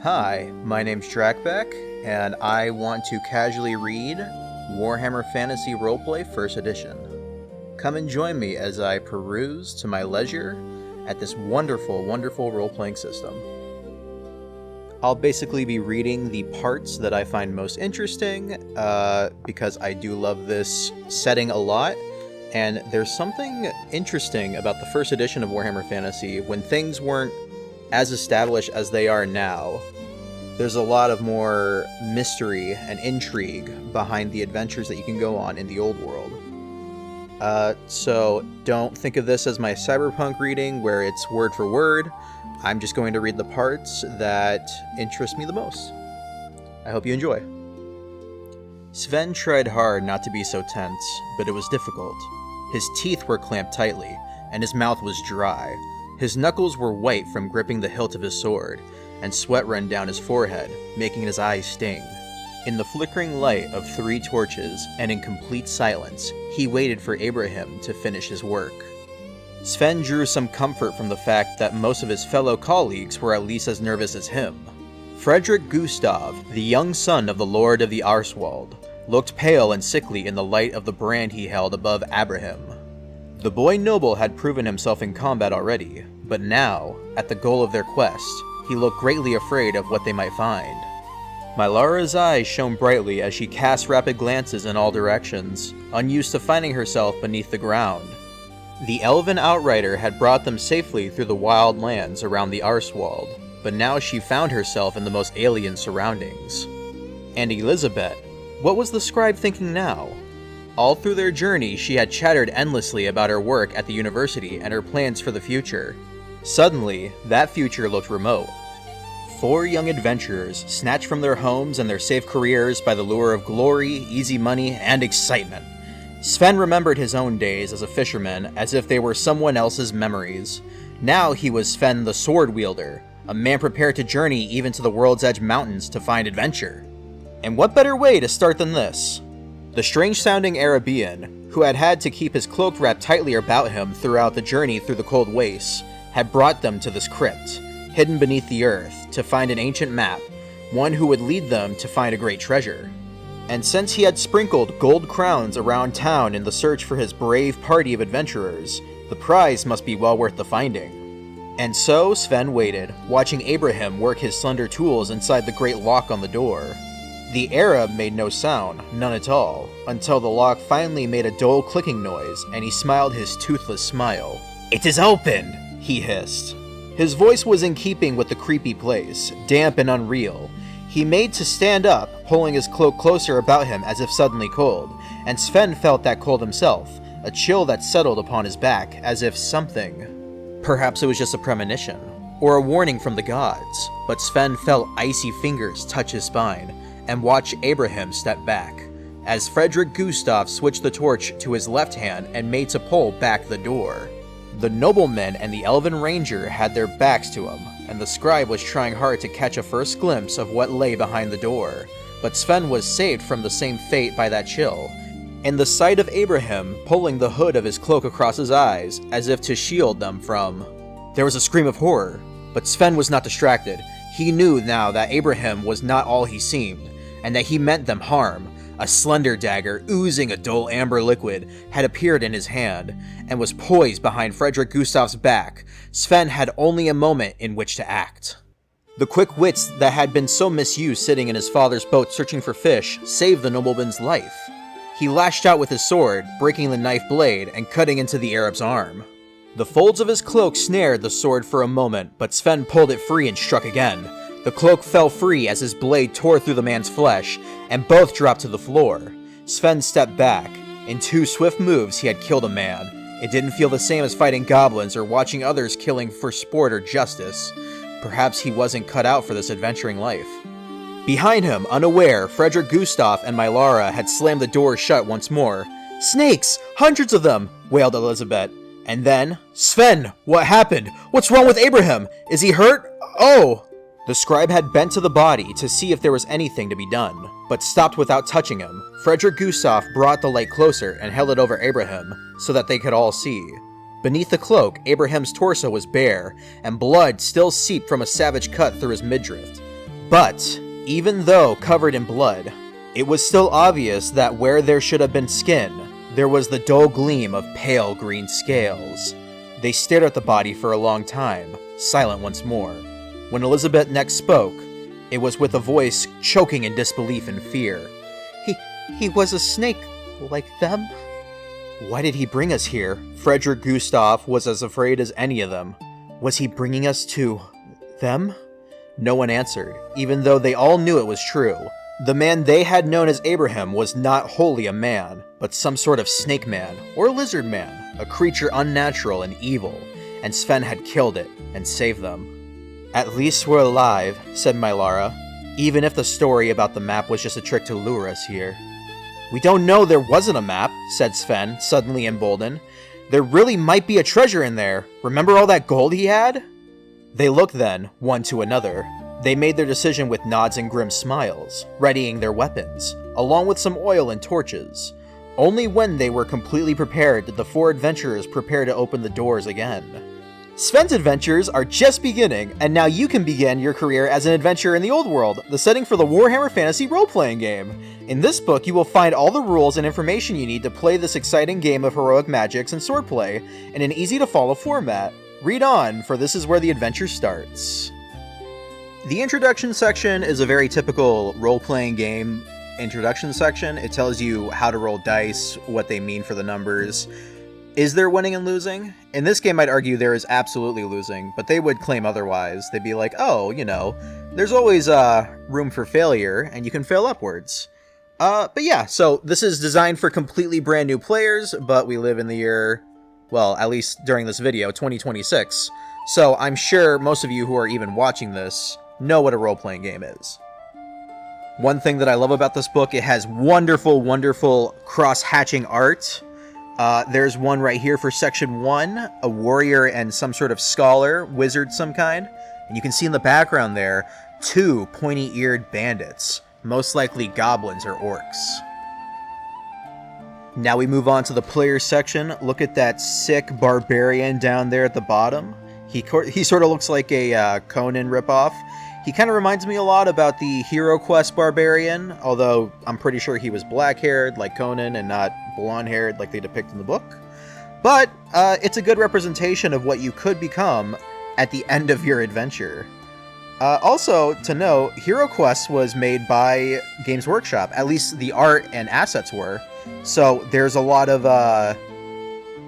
Hi, my name's Drakbeck, and I want to casually read Warhammer Fantasy Roleplay 1st Edition. Come and join me as I peruse to my leisure at this wonderful, wonderful role-playing system. I'll basically be reading the parts that I find most interesting, because I do love this setting a lot, and there's something interesting about the 1st edition of Warhammer Fantasy when things weren't as established as they are now. There's a lot of more mystery and intrigue behind the adventures that you can go on in the old world. So don't think of this as my cyberpunk reading where it's word for word. I'm just going to read the parts that interest me the most. I hope you enjoy. Sven tried hard not to be so tense, but it was difficult. His teeth were clamped tightly, and his mouth was dry. His knuckles were white from gripping the hilt of his sword, and sweat ran down his forehead, making his eyes sting. In the flickering light of 3 torches, and in complete silence, he waited for Abraham to finish his work. Sven drew some comfort from the fact that most of his fellow colleagues were at least as nervous as him. Frederick Gustav, the young son of the Lord of the Arswald, looked pale and sickly in the light of the brand he held above Abraham. The boy noble had proven himself in combat already, but now, at the goal of their quest, he looked greatly afraid of what they might find. Mylara's eyes shone brightly as she cast rapid glances in all directions, unused to finding herself beneath the ground. The elven outrider had brought them safely through the wild lands around the Arswald, but now she found herself in the most alien surroundings. And Elizabeth, what was the scribe thinking now? All through their journey, she had chattered endlessly about her work at the university and her plans for the future. Suddenly, that future looked remote. 4 young adventurers, snatched from their homes and their safe careers by the lure of glory, easy money, and excitement. Sven remembered his own days as a fisherman as if they were someone else's memories. Now he was Sven the Sword Wielder, a man prepared to journey even to the World's Edge Mountains to find adventure. And what better way to start than this? The strange-sounding Arabian, who had had to keep his cloak wrapped tightly about him throughout the journey through the cold wastes, had brought them to this crypt, hidden beneath the earth, to find an ancient map, one who would lead them to find a great treasure. And since he had sprinkled gold crowns around town in the search for his brave party of adventurers, the prize must be well worth the finding. And so Sven waited, watching Abraham work his slender tools inside the great lock on the door. The Arab made no sound, none at all, until the lock finally made a dull clicking noise, and he smiled his toothless smile. "It is open!" he hissed. His voice was in keeping with the creepy place, damp and unreal. He made to stand up, pulling his cloak closer about him as if suddenly cold, and Sven felt that cold himself, a chill that settled upon his back as if something. Perhaps it was just a premonition, or a warning from the gods, but Sven felt icy fingers touch his spine, and watched Abraham step back, as Frederick Gustav switched the torch to his left hand and made to pull back the door. The nobleman and the elven ranger had their backs to him, and the scribe was trying hard to catch a first glimpse of what lay behind the door, but Sven was saved from the same fate by that chill, and the sight of Abraham pulling the hood of his cloak across his eyes, as if to shield them from. There was a scream of horror, but Sven was not distracted. He knew now that Abraham was not all he seemed, and that he meant them harm. A slender dagger, oozing a dull amber liquid, had appeared in his hand, and was poised behind Frederick Gustav's back. Sven had only a moment in which to act. The quick wits that had been so misused sitting in his father's boat searching for fish saved the nobleman's life. He lashed out with his sword, breaking the knife blade and cutting into the Arab's arm. The folds of his cloak snared the sword for a moment, but Sven pulled it free and struck again. The cloak fell free as his blade tore through the man's flesh, and both dropped to the floor. Sven stepped back. In 2 swift moves, he had killed a man. It didn't feel the same as fighting goblins or watching others killing for sport or justice. Perhaps he wasn't cut out for this adventuring life. Behind him, unaware, Frederick Gustav and Mylara had slammed the door shut once more. "Snakes! Hundreds of them!" wailed Elizabeth. And then, "Sven, what happened? What's wrong with Abraham? Is he hurt? Oh!" The scribe had bent to the body to see if there was anything to be done, but stopped without touching him. Frederick Gustav brought the light closer and held it over Abraham, so that they could all see. Beneath the cloak, Abraham's torso was bare, and blood still seeped from a savage cut through his midriff. But, even though covered in blood, it was still obvious that where there should have been skin, there was the dull gleam of pale green scales. They stared at the body for a long time, silent once more. When Elizabeth next spoke, it was with a voice choking in disbelief and fear. He was a snake, like them? Why did he bring us here? Frederick Gustav was as afraid as any of them. Was he bringing us to them? No one answered, even though they all knew it was true. The man they had known as Abraham was not wholly a man, but some sort of snake man, or lizard man, a creature unnatural and evil, and Sven had killed it and saved them. At least we're alive, said Mylara, even if the story about the map was just a trick to lure us here. We don't know there wasn't a map, said Sven, suddenly emboldened. There really might be a treasure in there. Remember all that gold he had? They looked then, one to another. They made their decision with nods and grim smiles, readying their weapons, along with some oil and torches. Only when they were completely prepared did the four adventurers prepare to open the doors again. Sven's adventures are just beginning, and now you can begin your career as an adventurer in the old world, the setting for the Warhammer Fantasy role-playing game. In this book, you will find all the rules and information you need to play this exciting game of heroic magics and swordplay in an easy-to-follow format. Read on, for this is where the adventure starts. The introduction section is a very typical role-playing game introduction section. It tells you how to roll dice, what they mean for the numbers. Is there winning and losing? In this game, I'd argue there is absolutely losing, but they would claim otherwise. They'd be like, oh, you know, there's always room for failure, and you can fail upwards. But yeah, so this is designed for completely brand new players, but we live in the year, well, at least during this video, 2026. So I'm sure most of you who are even watching this know what a role-playing game is. One thing that I love about this book, it has wonderful, wonderful cross-hatching art. There's one right here for section 1, a warrior and some sort of scholar, wizard some kind. And you can see in the background there, 2 pointy-eared bandits, most likely goblins or orcs. Now we move on to the player section. Look at that sick barbarian down there at the bottom. He sort of looks like a Conan ripoff. He kind of reminds me a lot about the Hero Quest barbarian, although I'm pretty sure he was black-haired like Conan and not blonde-haired like they depict in the book. But it's a good representation of what you could become at the end of your adventure. Also, to note, Hero Quest was made by Games Workshop, at least the art and assets were. So there's a lot of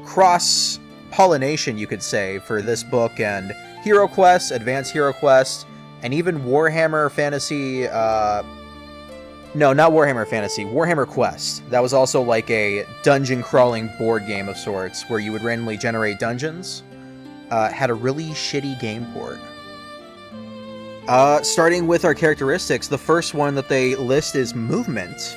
cross-pollination, you could say, for this book and Hero Quest, Advanced Hero Quest, and even Warhammer Fantasy, no, not Warhammer Fantasy, Warhammer Quest. That was also like a dungeon crawling board game of sorts, where you would randomly generate dungeons. Had a really shitty game port. Starting with our characteristics, the first one that they list is movement.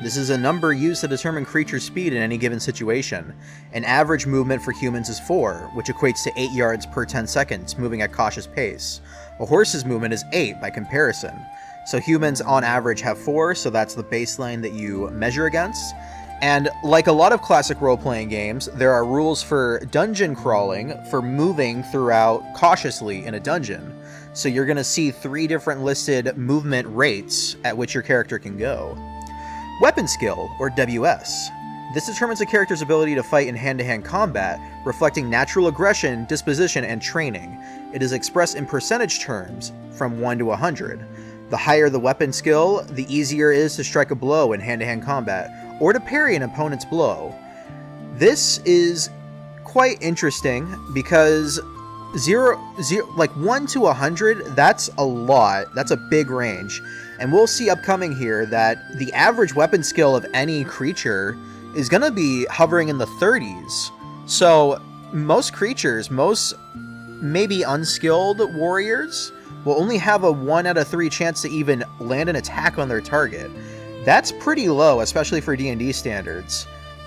This is a number used to determine creature speed in any given situation. An average movement for humans is 4, which equates to 8 yards per 10 seconds, moving at cautious pace. A horse's movement is 8 by comparison. So humans on average have 4, so that's the baseline that you measure against. And like a lot of classic role-playing games, there are rules for dungeon crawling, for moving throughout cautiously in a dungeon. So you're going to see 3 different listed movement rates at which your character can go. Weapon skill, or WS. This determines a character's ability to fight in hand-to-hand combat, reflecting natural aggression, disposition, and training. It is expressed in percentage terms, from 1 to 100. The higher the weapon skill, the easier it is to strike a blow in hand-to-hand combat, or to parry an opponent's blow. This is quite interesting, because 1 to 100, that's a lot. That's a big range. And we'll see upcoming here that the average weapon skill of any creature is going to be hovering in the 30s. So most creatures, most maybe unskilled warriors, will only have a 1 out of 3 chance to even land an attack on their target. That's pretty low, especially for D&D standards.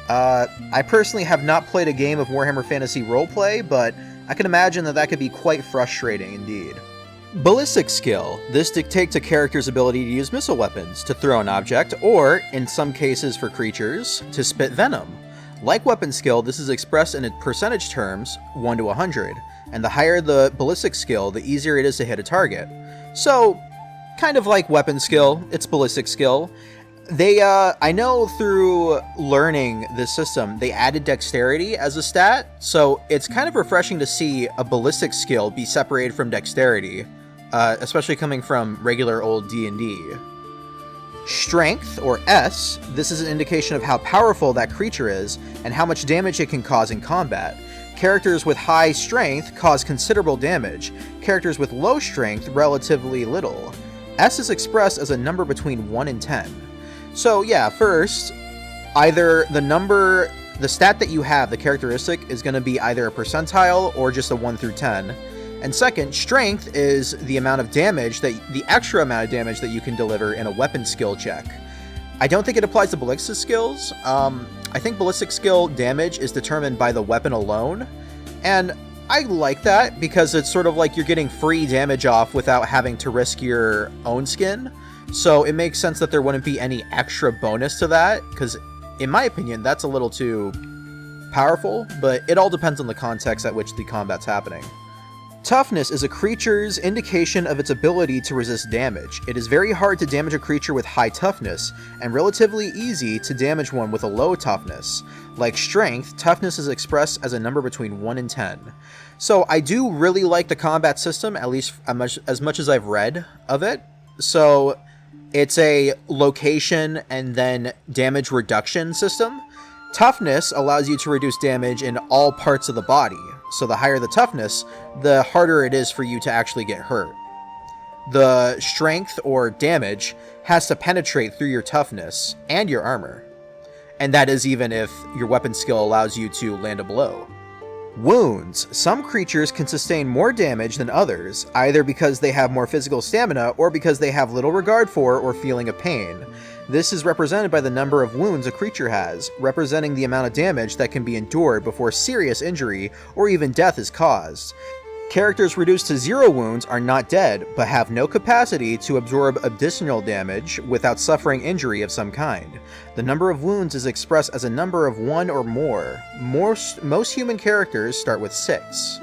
I personally have not played a game of Warhammer Fantasy Roleplay, but I can imagine that could be quite frustrating indeed. Ballistic skill. This dictates a character's ability to use missile weapons, to throw an object, or, in some cases for creatures, to spit venom. Like weapon skill, this is expressed in percentage terms, 1 to 100, and the higher the ballistic skill, the easier it is to hit a target. So, kind of like weapon skill, it's ballistic skill. They, I know through learning this system, they added dexterity as a stat, so it's kind of refreshing to see a ballistic skill be separated from dexterity, especially coming from regular old D&D. Strength, or S, this is an indication of how powerful that creature is and how much damage it can cause in combat. Characters with high strength cause considerable damage, characters with low strength relatively little. S is expressed as a number between 1 and 10. So yeah, first, either the stat that you have, the characteristic, is going to be either a percentile or just a 1 through 10. And second, strength is the amount of damage, the extra amount of damage that you can deliver in a weapon skill check. I don't think it applies to ballistic skills. I think ballistic skill damage is determined by the weapon alone. And I like that because it's sort of like you're getting free damage off without having to risk your own skin. So it makes sense that there wouldn't be any extra bonus to that, because in my opinion, that's a little too powerful, but it all depends on the context at which the combat's happening. Toughness is a creature's indication of its ability to resist damage. It is very hard to damage a creature with high toughness, and relatively easy to damage one with a low toughness. Like strength, toughness is expressed as a number between 1 and 10. So I do really like the combat system, at least as much as I've read of it. So it's a location and then damage reduction system. Toughness allows you to reduce damage in all parts of the body. So the higher the toughness, the harder it is for you to actually get hurt. The strength or damage has to penetrate through your toughness and your armor. And that is even if your weapon skill allows you to land a blow. Wounds. Some creatures can sustain more damage than others, either because they have more physical stamina or because they have little regard for or feeling of pain. This is represented by the number of wounds a creature has, representing the amount of damage that can be endured before serious injury or even death is caused. Characters reduced to 0 wounds are not dead, but have no capacity to absorb additional damage without suffering injury of some kind. The number of wounds is expressed as a number of 1 or more. Most human characters start with 6.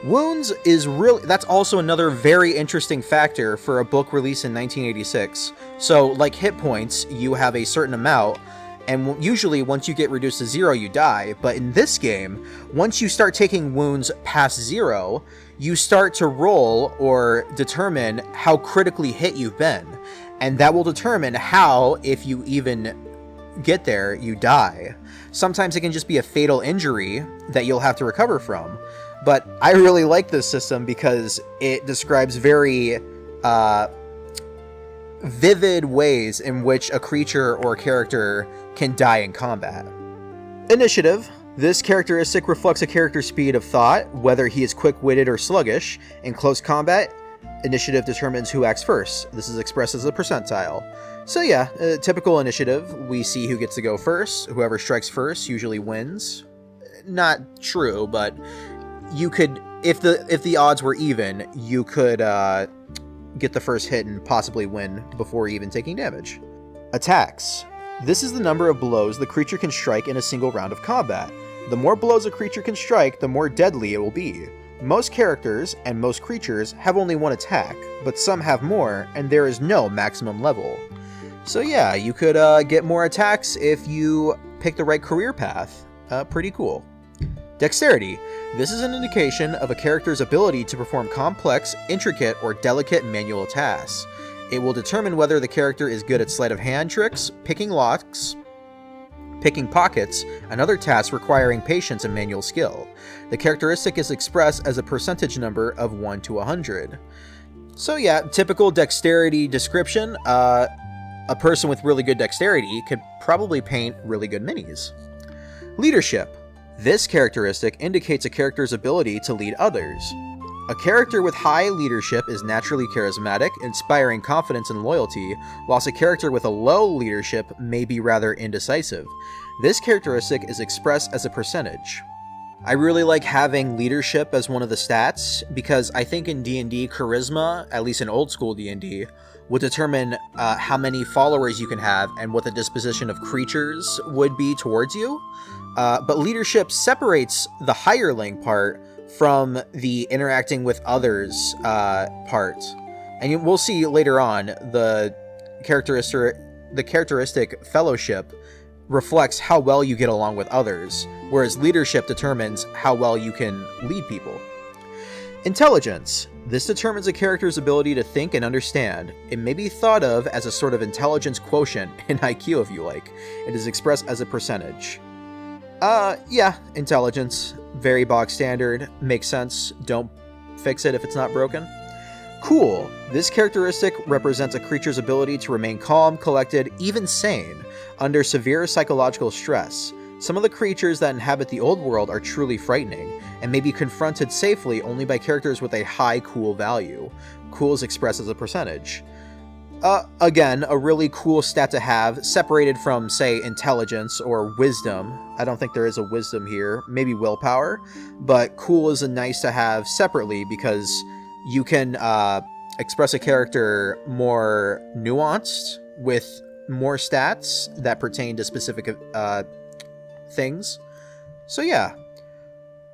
Wounds is that's also another very interesting factor for a book released in 1986. So, like hit points, you have a certain amount, and usually once you get reduced to 0, you die. But in this game, once you start taking wounds past 0, you start to roll or determine how critically hit you've been. And that will determine how, if you even get there, you die. Sometimes it can just be a fatal injury that you'll have to recover from. But I really like this system because it describes very vivid ways in which a creature or character can die in combat. Initiative. This characteristic reflects a character's speed of thought, whether he is quick-witted or sluggish. In close combat, initiative determines who acts first. This is expressed as a percentile. So yeah, typical initiative, we see who gets to go first. Whoever strikes first usually wins. Not true, but you could, if the odds were even, you could get the first hit and possibly win before even taking damage. Attacks. This is the number of blows the creature can strike in a single round of combat. The more blows a creature can strike, the more deadly it will be. Most characters and most creatures have only 1 attack, but some have more, and there is no maximum level. So yeah, you could get more attacks if you pick the right career path. Pretty cool. Dexterity. This is an indication of a character's ability to perform complex, intricate, or delicate manual tasks. It will determine whether the character is good at sleight of hand tricks, picking locks, picking pockets, and other tasks requiring patience and manual skill. The characteristic is expressed as a percentage number of 1 to 100. So yeah, typical dexterity description. A person with really good dexterity could probably paint really good minis. Leadership. This characteristic indicates a character's ability to lead others. A character with high leadership is naturally charismatic, inspiring confidence and loyalty, whilst a character with a low leadership may be rather indecisive. This characteristic is expressed as a percentage. I really like having leadership as one of the stats, because I think in D&D, charisma, at least in old school D&D, would determine how many followers you can have and what the disposition of creatures would be towards you. But leadership separates the hireling part from the interacting with others part. And we'll see later on the characteristic fellowship reflects how well you get along with others, whereas leadership determines how well you can lead people. Intelligence. This determines a character's ability to think and understand. It may be thought of as a sort of intelligence quotient, in IQ if you like. It is expressed as a percentage. Yeah, intelligence. Very bog standard. Makes sense. Don't fix it if it's not broken. Cool. This characteristic represents a creature's ability to remain calm, collected, even sane, under severe psychological stress. Some of the creatures that inhabit the old world are truly frightening, and may be confronted safely only by characters with a high cool value. Cool is expressed as a percentage. Again, a really cool stat to have, separated from, say, intelligence or wisdom. I don't think there is a wisdom here. Maybe willpower. But cool is a nice to have separately because you can express a character more nuanced with more stats that pertain to specific things. So yeah.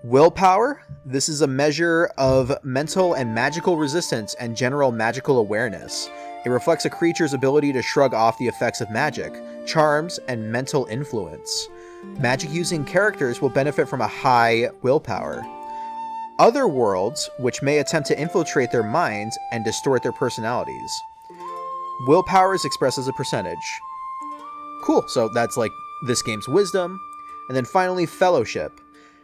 Willpower. This is a measure of mental and magical resistance and general magical awareness. It reflects a creature's ability to shrug off the effects of magic, charms, and mental influence. Magic-using characters will benefit from a high willpower. Other worlds, which may attempt to infiltrate their minds and distort their personalities. Willpower is expressed as a percentage. Cool, so that's like this game's wisdom. And then finally, fellowship.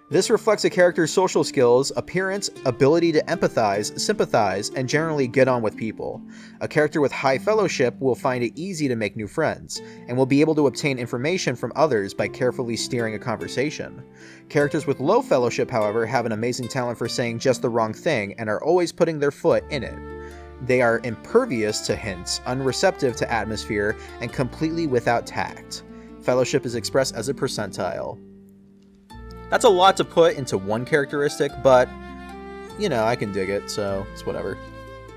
This reflects a character's social skills, appearance, ability to empathize, sympathize, and generally get on with people. A character with high fellowship will find it easy to make new friends, and will be able to obtain information from others by carefully steering a conversation. Characters with low fellowship, however, have an amazing talent for saying just the wrong thing and are always putting their foot in it. They are impervious to hints, unreceptive to atmosphere, and completely without tact. Fellowship is expressed as a percentile. That's a lot to put into one characteristic, but, you know, I can dig it, so it's whatever.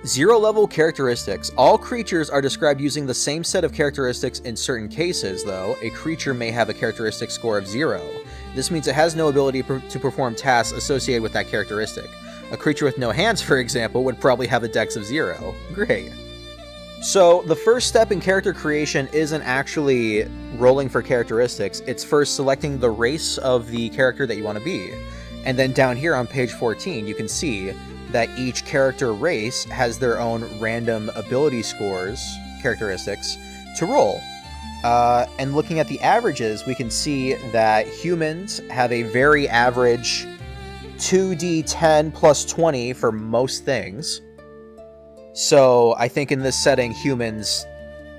Zero-level characteristics. All creatures are described using the same set of characteristics. In certain cases, though, a creature may have a characteristic score of 0. This means it has no ability to perform tasks associated with that characteristic. A creature with no hands, for example, would probably have a dex of 0. Great. So, the first step in character creation isn't actually rolling for characteristics, it's first selecting the race of the character that you want to be. And then down here on page 14, you can see that each character race has their own random ability scores, characteristics, to roll. And looking at the averages, we can see that humans have a very average 2d10 plus 20 for most things. So I think in this setting, humans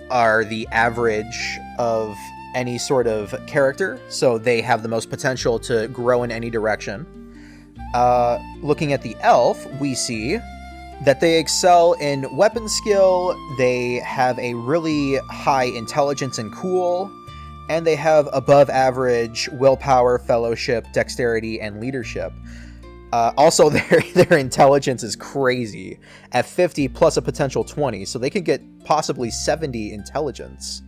are the average of any sort of character, so they have the most potential to grow in any direction. Looking at the elf, we see that they excel in weapon skill, they have a really high intelligence and cool, and they have above average willpower, fellowship, dexterity, and leadership. Also, their intelligence is crazy, at 50 plus a potential 20, so they could get possibly 70 intelligence.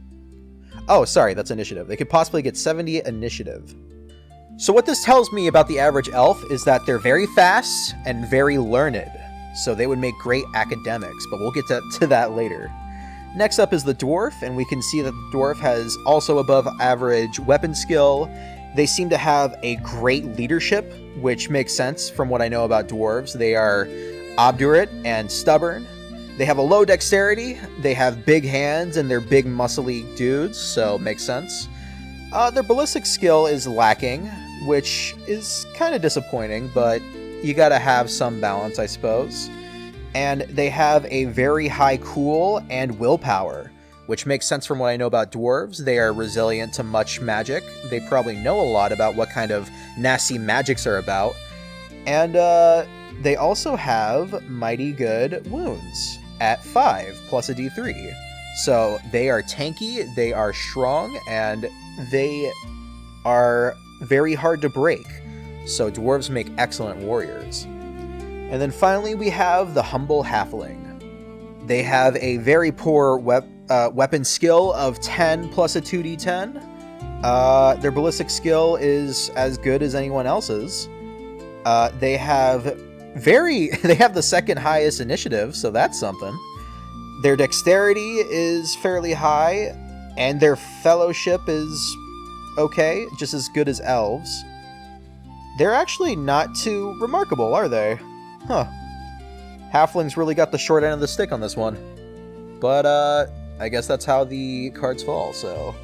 Oh, sorry, that's initiative. They could possibly get 70 initiative. So what this tells me about the average elf is that they're very fast and very learned, so they would make great academics, but we'll get to that later. Next up is the dwarf, and we can see that the dwarf has also above average weapon skill. They seem to have a great leadership, which makes sense from what I know about dwarves. They are obdurate and stubborn. They have a low dexterity. They have big hands and they're big muscly dudes, so makes sense. Their ballistic skill is lacking, which is kind of disappointing, but you gotta have some balance, I suppose. And they have a very high cool and willpower, which makes sense from what I know about dwarves. They are resilient to much magic. They probably know a lot about what kind of nasty magics are about. And they also have mighty good wounds at 5 plus a d3. So they are tanky, they are strong, and they are very hard to break. So dwarves make excellent warriors. And then finally we have the humble halfling. They have a very poor weapon skill of 10 plus a 2d10. Their ballistic skill is as good as anyone else's. They have the second highest initiative, so that's something. Their dexterity is fairly high, and their fellowship is okay, just as good as elves. They're actually not too remarkable, are they? Huh. Halflings really got the short end of the stick on this one. But, I guess that's how the cards fall, so...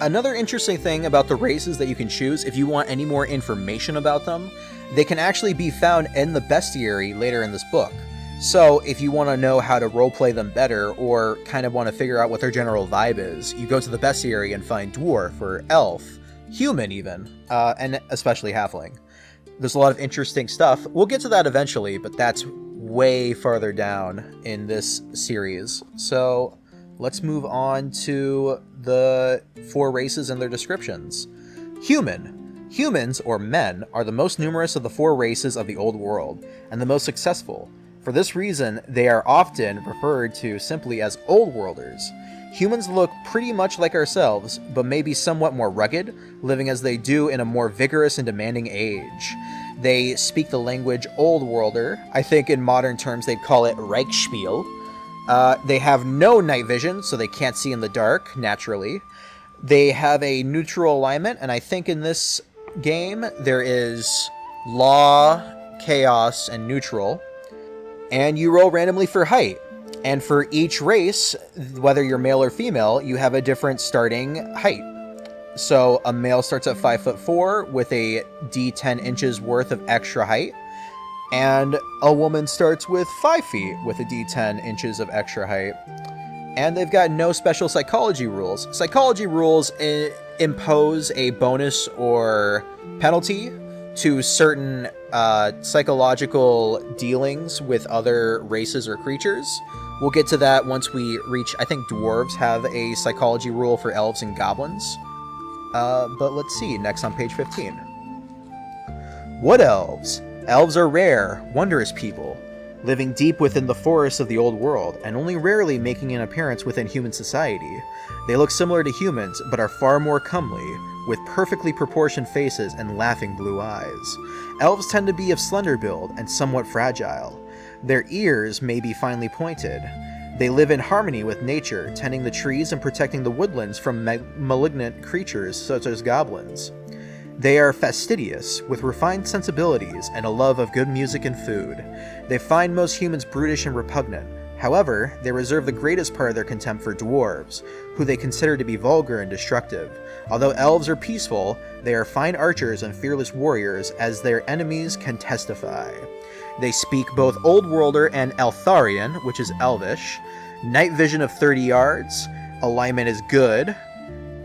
Another interesting thing about the races that you can choose, if you want any more information about them, they can actually be found in the bestiary later in this book. So, if you want to know how to roleplay them better, or kind of want to figure out what their general vibe is, you go to the bestiary and find dwarf, or elf, human even, and especially halfling. There's a lot of interesting stuff. We'll get to that eventually, but that's way farther down in this series. So, let's move on to the 4 races and their descriptions. Human. Humans, or men, are the most numerous of the 4 races of the Old World, and the most successful. For this reason, they are often referred to simply as Old Worlders. Humans look pretty much like ourselves, but may be somewhat more rugged, living as they do in a more vigorous and demanding age. They speak the language Old Worlder. I think in modern terms they'd call it Reichspiel. They have no night vision, so they can't see in the dark, naturally. They have a neutral alignment, and I think in this game there is law, chaos, and neutral. And you roll randomly for height. And for each race, whether you're male or female, you have a different starting height. So a male starts at 5'4" with a d10 inches worth of extra height. And a woman starts with 5 feet with a d10 inches of extra height. And they've got no special psychology rules. Psychology rules impose a bonus or penalty to certain psychological dealings with other races or creatures. We'll get to that once we reach, I think dwarves have a psychology rule for elves and goblins. But let's see, next on page 15. Wood elves. Elves are rare, wondrous people, living deep within the forests of the old world, and only rarely making an appearance within human society. They look similar to humans, but are far more comely, with perfectly proportioned faces and laughing blue eyes. Elves tend to be of slender build and somewhat fragile. Their ears may be finely pointed. They live in harmony with nature, tending the trees and protecting the woodlands from malignant creatures such as goblins. They are fastidious, with refined sensibilities and a love of good music and food. They find most humans brutish and repugnant. However, they reserve the greatest part of their contempt for dwarves, who they consider to be vulgar and destructive. Although elves are peaceful, they are fine archers and fearless warriors, as their enemies can testify. They speak both Old Worlder and Eltharian, which is Elvish. Night vision of 30 yards. Alignment is good.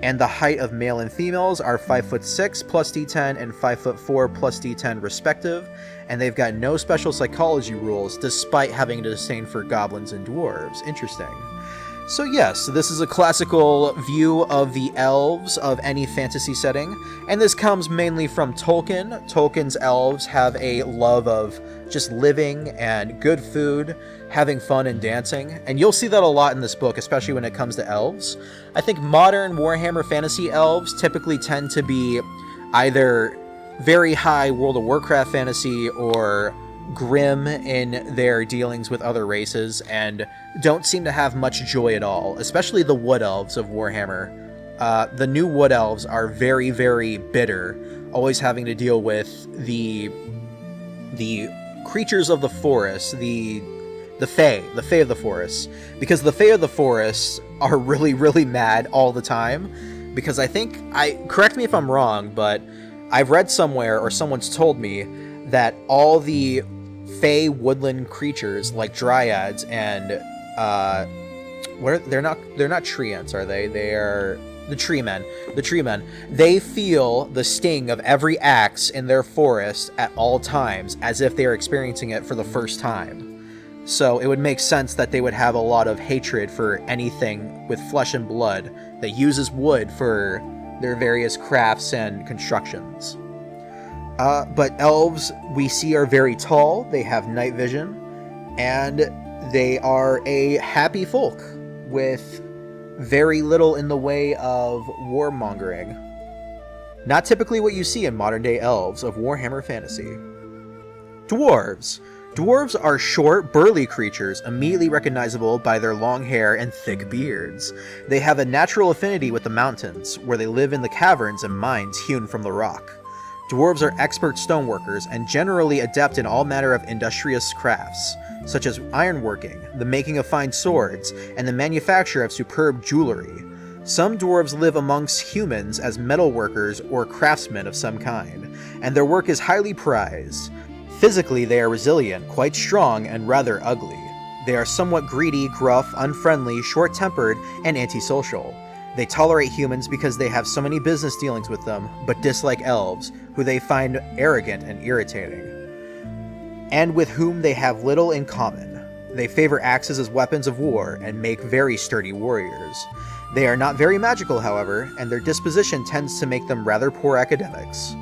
And the height of male and females are 5'6" plus d10 and 5'4" plus d10 respective, and they've got no special psychology rules despite having a disdain for goblins and dwarves. Interesting. So yes, this is a classical view of the elves of any fantasy setting, and this comes mainly from Tolkien. Tolkien's elves have a love of just living and good food, having fun and dancing, and you'll see that a lot in this book, especially when it comes to elves. I think modern Warhammer Fantasy elves typically tend to be either very high World of Warcraft fantasy or grim in their dealings with other races and don't seem to have much joy at all, especially the Wood Elves of Warhammer. The new Wood Elves are very, very bitter, always having to deal with the creatures of the forest, the Fae of the forest, because the Fae of the forest are really, really mad all the time, because correct me if I'm wrong, but I've read somewhere, or someone's told me, that all the Fae woodland creatures, like dryads and, they're not treants, are they? They are the tree men. The tree men. They feel the sting of every axe in their forest at all times, as if they are experiencing it for the first time. So it would make sense that they would have a lot of hatred for anything with flesh and blood that uses wood for their various crafts and constructions. But elves, we see, are very tall, they have night vision, and they are a happy folk with very little in the way of warmongering. Not typically what you see in modern-day elves of Warhammer Fantasy. Dwarves. Dwarves are short, burly creatures, immediately recognizable by their long hair and thick beards. They have a natural affinity with the mountains, where they live in the caverns and mines hewn from the rock. Dwarves are expert stoneworkers and generally adept in all manner of industrious crafts, such as ironworking, the making of fine swords, and the manufacture of superb jewelry. Some dwarves live amongst humans as metalworkers or craftsmen of some kind, and their work is highly prized. Physically, they are resilient, quite strong, and rather ugly. They are somewhat greedy, gruff, unfriendly, short-tempered, and antisocial. They tolerate humans because they have so many business dealings with them, but dislike elves, who they find arrogant and irritating, and with whom they have little in common. They favor axes as weapons of war and make very sturdy warriors. They are not very magical, however, and their disposition tends to make them rather poor academics.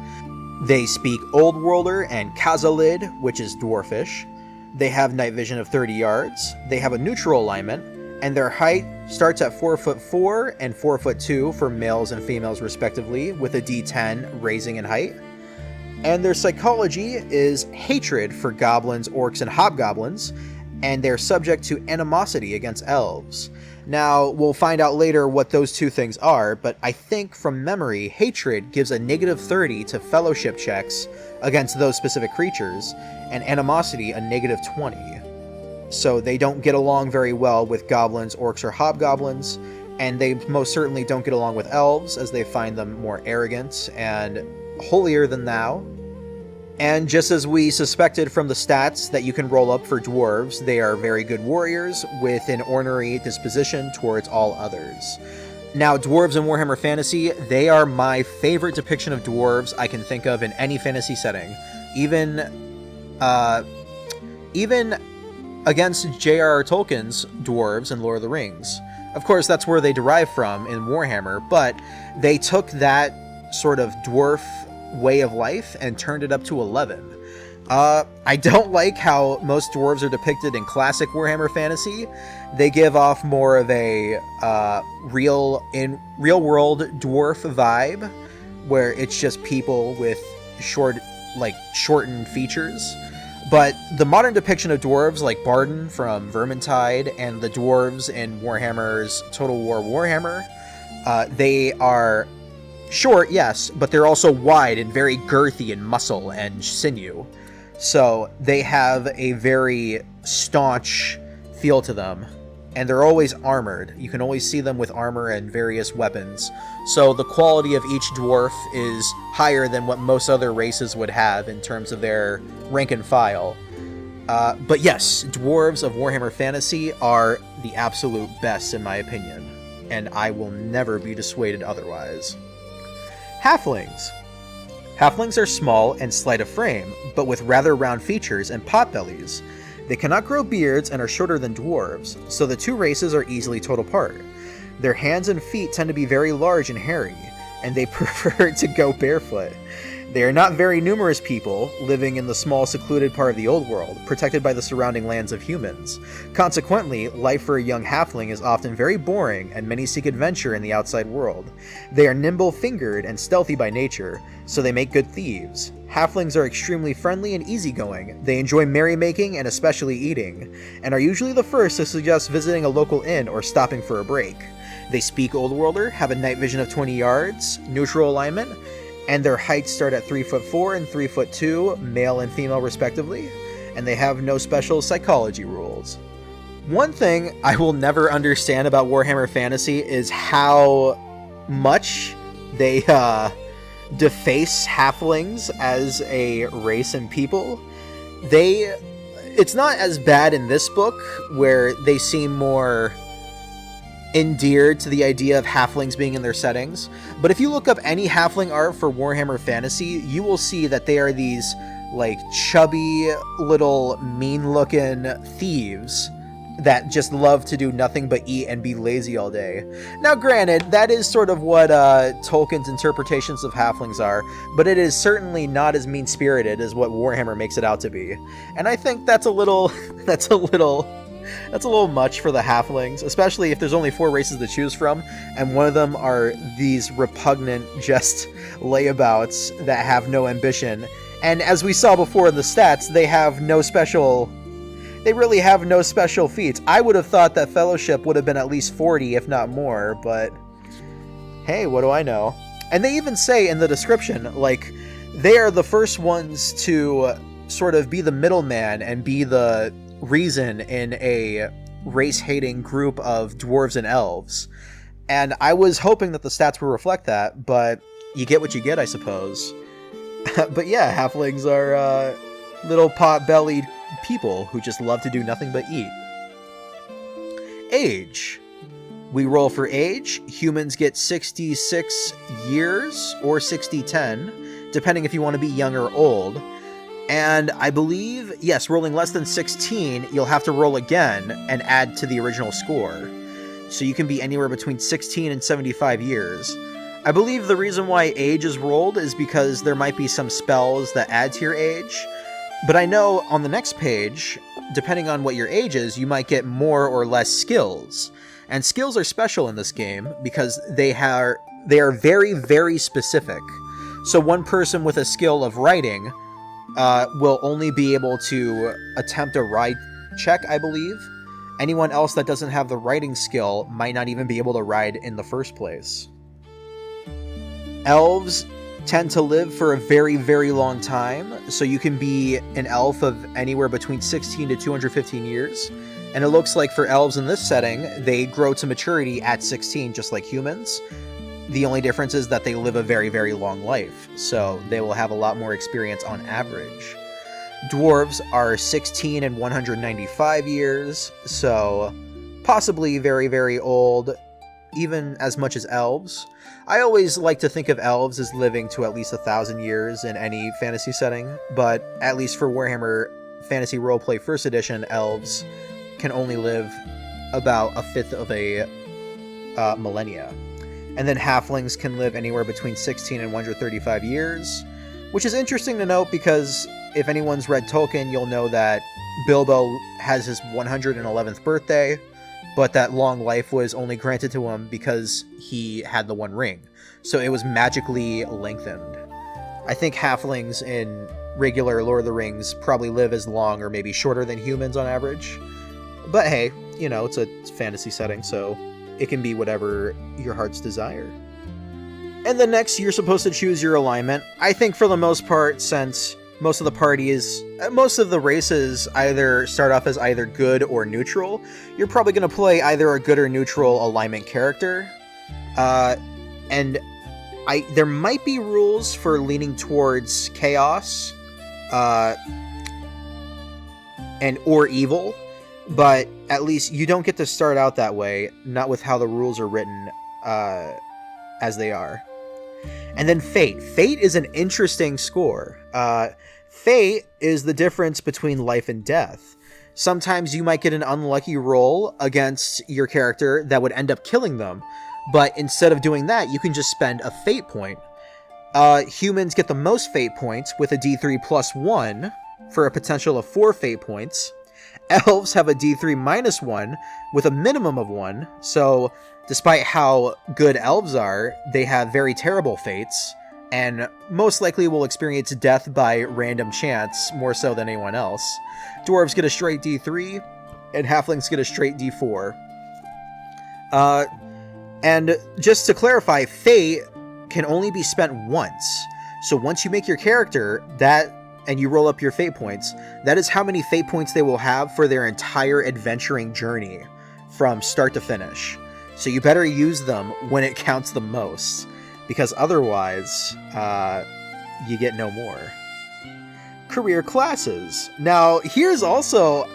They speak Old Worlder and Khazalid, which is Dwarfish. They have night vision of 30 yards. They have a neutral alignment, and their height starts at 4'4" and 4'2" for males and females respectively, with a D10 raising in height. And their psychology is hatred for goblins, orcs, and hobgoblins, and they're subject to animosity against elves. Now, we'll find out later what those two things are, but I think from memory, hatred gives a -30 to fellowship checks against those specific creatures, and animosity a -20. So they don't get along very well with goblins, orcs, or hobgoblins, and they most certainly don't get along with elves, as they find them more arrogant and holier than thou. And just as we suspected from the stats that you can roll up for dwarves, they are very good warriors with an ornery disposition towards all others. Now, dwarves in Warhammer Fantasy, they are my favorite depiction of dwarves I can think of in any fantasy setting. Even against J.R.R. Tolkien's dwarves in Lord of the Rings. Of course, that's where they derive from in Warhammer, but they took that sort of dwarf way of life and turned it up to 11. I don't like how most dwarves are depicted in classic Warhammer Fantasy. They give off more of a real world dwarf vibe, where it's just people with shortened features. But the modern depiction of dwarves, like Barden from Vermintide and the dwarves in Warhammer's Total War Warhammer, they are short, yes, but they're also wide and very girthy in muscle and sinew. So they have a very staunch feel to them, and they're always armored. You can always see them with armor and various weapons. So the quality of each dwarf is higher than what most other races would have in terms of their rank and file. But yes, dwarves of Warhammer Fantasy are the absolute best in my opinion, and I will never be dissuaded otherwise. Halflings. Halflings are small and slight of frame, but with rather round features and potbellies. They cannot grow beards and are shorter than dwarves, so the two races are easily told apart. Their hands and feet tend to be very large and hairy, and they prefer to go barefoot. They are not very numerous people, living in the small secluded part of the old world, protected by the surrounding lands of humans. Consequently, life for a young halfling is often very boring, and many seek adventure in the outside world. They are nimble-fingered and stealthy by nature, so they make good thieves. Halflings are extremely friendly and easygoing. They enjoy merrymaking and especially eating, and are usually the first to suggest visiting a local inn or stopping for a break. They speak Old Worlder, have a night vision of 20 yards, neutral alignment, and their heights start at 3'4" and 3'2", male and female respectively, and they have no special psychology rules. One thing I will never understand about Warhammer Fantasy is how much they deface halflings as a race and people. It's not as bad in this book, where they seem more endeared to the idea of halflings being in their settings, but if you look up any halfling art for Warhammer Fantasy, you will see that they are these chubby little mean looking thieves that just love to do nothing but eat and be lazy all day. Now granted, that is sort of what Tolkien's interpretations of halflings are, but it is certainly not as mean-spirited as what Warhammer makes it out to be. And I think that's a little much for the halflings, especially if there's only 4 races to choose from, and one of them are these repugnant just layabouts that have no ambition, And as we saw before in the stats, they really have no special feats. I would have thought that Fellowship would have been at least 40, if not more, but hey, what do I know? And they even say in the description, like, they are the first ones to sort of be the middleman and be the reason in a race-hating group of dwarves and elves. And I was hoping that the stats would reflect that, but you get what you get, I suppose. But yeah, halflings are little pot-bellied people who just love to do nothing but eat. Age. We roll for age. Humans get 66 years or 60-10, depending if you want to be young or old. And I believe, yes, rolling less than 16, you'll have to roll again and add to the original score. So you can be anywhere between 16 and 75 years. I believe the reason why age is rolled is because there might be some spells that add to your age. But I know on the next page, depending on what your age is, you might get more or less skills. And skills are special in this game because they are very, very specific. So one person with a skill of writing will only be able to attempt a ride check, I believe. Anyone else that doesn't have the writing skill might not even be able to ride in the first place. Elves tend to live for a very, very long time, so you can be an elf of anywhere between 16 to 215 years. And it looks like for elves in this setting, they grow to maturity at 16, just like humans. The only difference is that they live a very, very long life, so they will have a lot more experience on average. Dwarves are 16 and 195 years, so possibly very, very old, even as much as elves. I always like to think of elves as living to at least 1,000 years in any fantasy setting, but at least for Warhammer Fantasy Roleplay 1st Edition, elves can only live about a fifth of a millennia. And then halflings can live anywhere between 16 and 135 years, which is interesting to note because if anyone's read Tolkien, you'll know that Bilbo has his 111th birthday, but that long life was only granted to him because he had the One Ring. So it was magically lengthened. I think halflings in regular Lord of the Rings probably live as long or maybe shorter than humans on average. But hey, you know, it's a fantasy setting, so it can be whatever your heart's desire. And then next, you're supposed to choose your alignment. I think for the most part, since most of the races either start off as either good or neutral, you're probably going to play either a good or neutral alignment character. And there might be rules for leaning towards chaos, or evil, but at least you don't get to start out that way, not with how the rules are written, as they are. And then Fate. Fate is an interesting score. Fate is the difference between life and death. Sometimes you might get an unlucky roll against your character that would end up killing them, but instead of doing that, you can just spend a Fate point. Humans get the most Fate points with a D3 plus 1 for a potential of 4 Fate points. Elves have a D3 minus 1 with a minimum of 1, so despite how good elves are, they have very terrible fates, and most likely will experience death by random chance more so than anyone else. Dwarves get a straight D3, and halflings get a straight D4. And just to clarify, fate can only be spent once. So once you make your character, and you roll up your fate points, that is how many fate points they will have for their entire adventuring journey from start to finish. So you better use them when it counts the most, because otherwise, you get no more. Career classes. Now, here's also,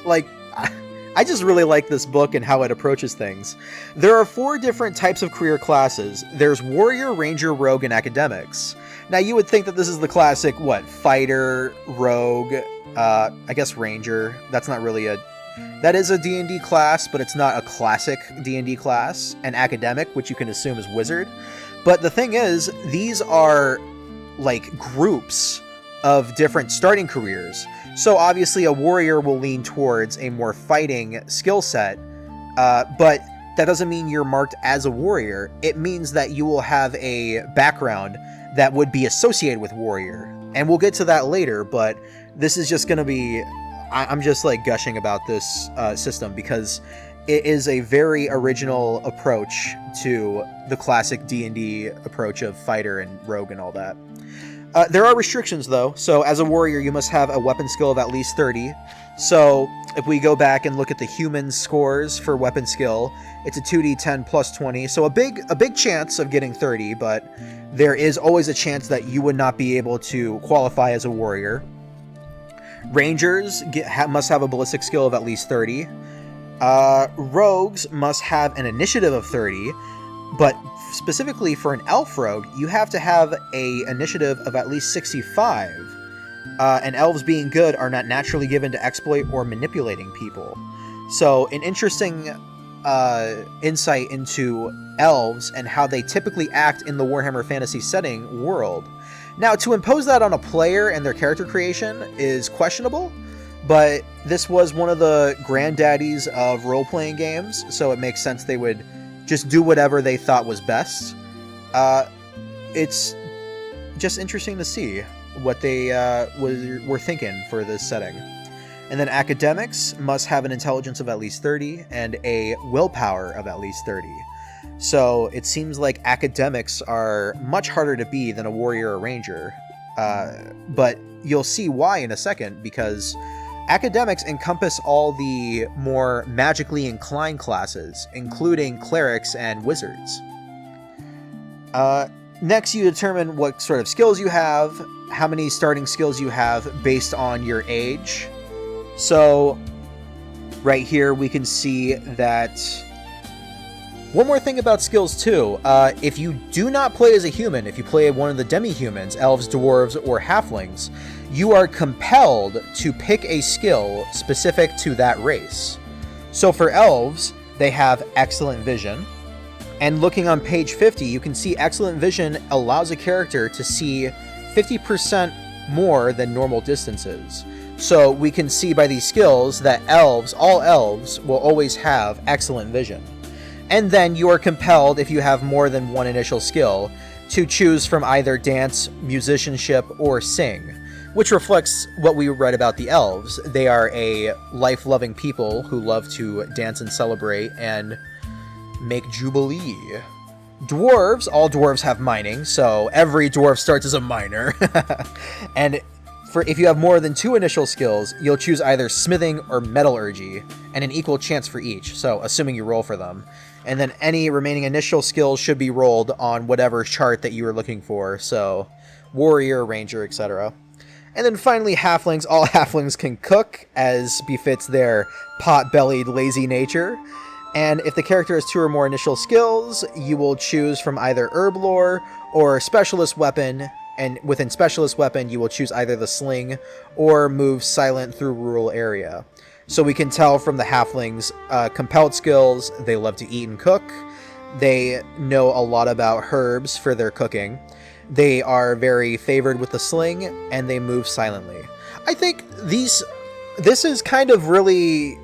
I just really like this book and how it approaches things. There are 4 different types of career classes. There's Warrior, Ranger, Rogue, and Academics. Now, you would think that this is the classic, Fighter, Rogue, I guess Ranger. That's not really that is a D&D class, but it's not a classic D&D class. And Academic, which you can assume is Wizard. But the thing is, these are, groups of different starting careers. So obviously a warrior will lean towards a more fighting skill set, but that doesn't mean you're marked as a warrior. It means that you will have a background that would be associated with warrior. And we'll get to that later, but this is just going to be... I'm just like gushing about this system because it is a very original approach to the classic D&D approach of fighter and rogue and all that. There are restrictions though. So as a warrior, you must have a weapon skill of at least 30. So if we go back and look at the human scores for weapon skill, it's a 2d10 plus 20. So a big chance of getting 30, but there is always a chance that you would not be able to qualify as a warrior. Rangers must have a ballistic skill of at least 30. Rogues must have an initiative of 30, but specifically for an elf rogue, you have to have a initiative of at least 65. And elves being good are not naturally given to exploit or manipulating people. So an interesting insight into elves and how they typically act in the Warhammer Fantasy setting world. Now, to impose that on a player and their character creation is questionable, but this was one of the granddaddies of role-playing games, so it makes sense they would just do whatever they thought was best. It's just interesting to see what they were thinking for this setting. And then academics must have an intelligence of at least 30 and a willpower of at least 30. So it seems like academics are much harder to be than a warrior or ranger. But you'll see why in a second, because academics encompass all the more magically inclined classes, including clerics and wizards. Next, you determine what sort of skills you have, how many starting skills you have based on your age. So right here we can see that... One more thing about skills too, if you do not play as a human, if you play one of the demi-humans, elves, dwarves, or halflings, you are compelled to pick a skill specific to that race. So for elves, they have excellent vision, and looking on page 50, you can see excellent vision allows a character to see 50% more than normal distances. So we can see by these skills that elves, all elves, will always have excellent vision. And then you are compelled, if you have more than one initial skill, to choose from either dance, musicianship, or sing, which reflects what we read about the elves. They are a life-loving people who love to dance and celebrate and make jubilee. Dwarves, all dwarves have mining, so every dwarf starts as a miner. And if you have more than 2 initial skills, you'll choose either smithing or metallurgy, and an equal chance for each, so assuming you roll for them. And then any remaining initial skills should be rolled on whatever chart that you were looking for, so warrior, ranger, etc. And then finally, halflings. All halflings can cook, as befits their pot-bellied, lazy nature. And if the character has 2 or more initial skills, you will choose from either herb lore or specialist weapon, and within specialist weapon, you will choose either the sling or move silent through rural area. So we can tell from the halflings' compelled skills, they love to eat and cook. They know a lot about herbs for their cooking. They are very favored with the sling, and they move silently. I think this is kind of really...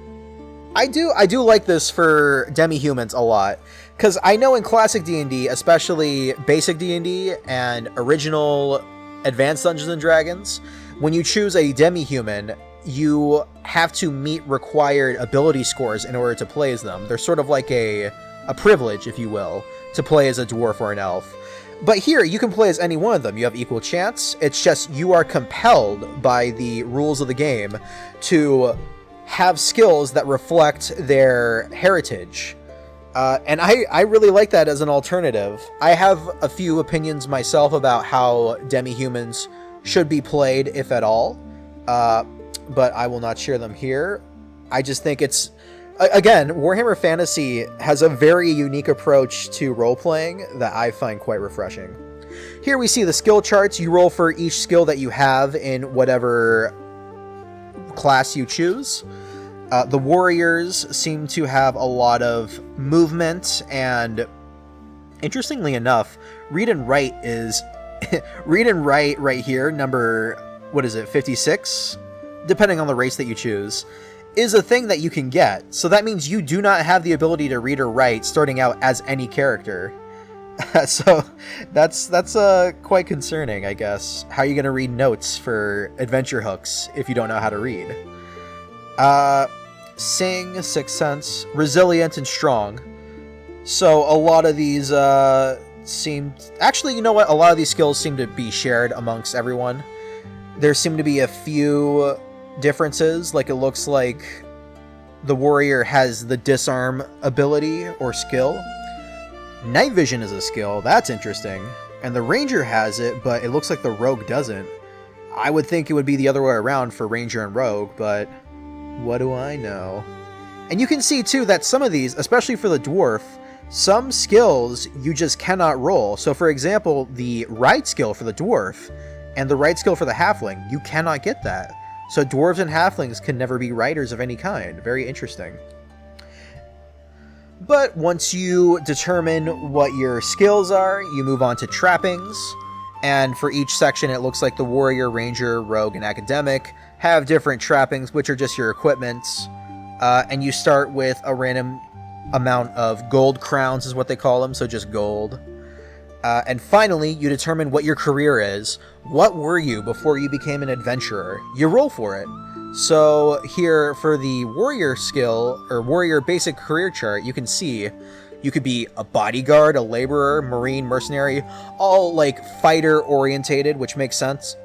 I do like this for demi-humans a lot, because I know in classic D&D, especially basic D&D and original Advanced Dungeons & Dragons, when you choose a demi-human, you have to meet required ability scores in order to play as them. They're sort of like a privilege, if you will, to play as a dwarf or an elf. But here, you can play as any one of them. You have equal chance. It's just you are compelled by the rules of the game to have skills that reflect their heritage. And I really like that as an alternative. I have a few opinions myself about how demi-humans should be played, if at all. But I will not share them here. I just think it's... Again, Warhammer Fantasy has a very unique approach to role-playing that I find quite refreshing. Here we see the skill charts. You roll for each skill that you have in whatever class you choose. The warriors seem to have a lot of movement, and interestingly enough, read and write is... read and write right here, number... what is it, 56? Depending on the race that you choose, is a thing that you can get. So that means you do not have the ability to read or write starting out as any character. So that's quite concerning, I guess. How are you going to read notes for adventure hooks if you don't know how to read? Sing, Sixth Sense, resilient and strong. So a lot of these actually, you know what? A lot of these skills seem to be shared amongst everyone. There seem to be a few differences. Like, it looks like the warrior has the disarm ability or skill. Night vision is a skill. That's interesting. And the ranger has it, but it looks like the rogue doesn't. I would think it would be the other way around for ranger and rogue, but what do I know? And you can see too that some of these, especially for the dwarf, some skills you just cannot roll. So for example, the ride skill for the dwarf and the ride skill for the halfling, you cannot get that. So dwarves and halflings can never be riders of any kind. Very interesting. But once you determine what your skills are, you move on to trappings. And for each section, it looks like the warrior, ranger, rogue, and academic have different trappings, which are just your equipments. And you start with a random amount of gold crowns is what they call them, so just gold. And finally, you determine what your career is. What were you before you became an adventurer? You roll for it. So here, for the warrior skill, or warrior basic career chart, you can see you could be a bodyguard, a laborer, marine, mercenary, all like fighter orientated, which makes sense.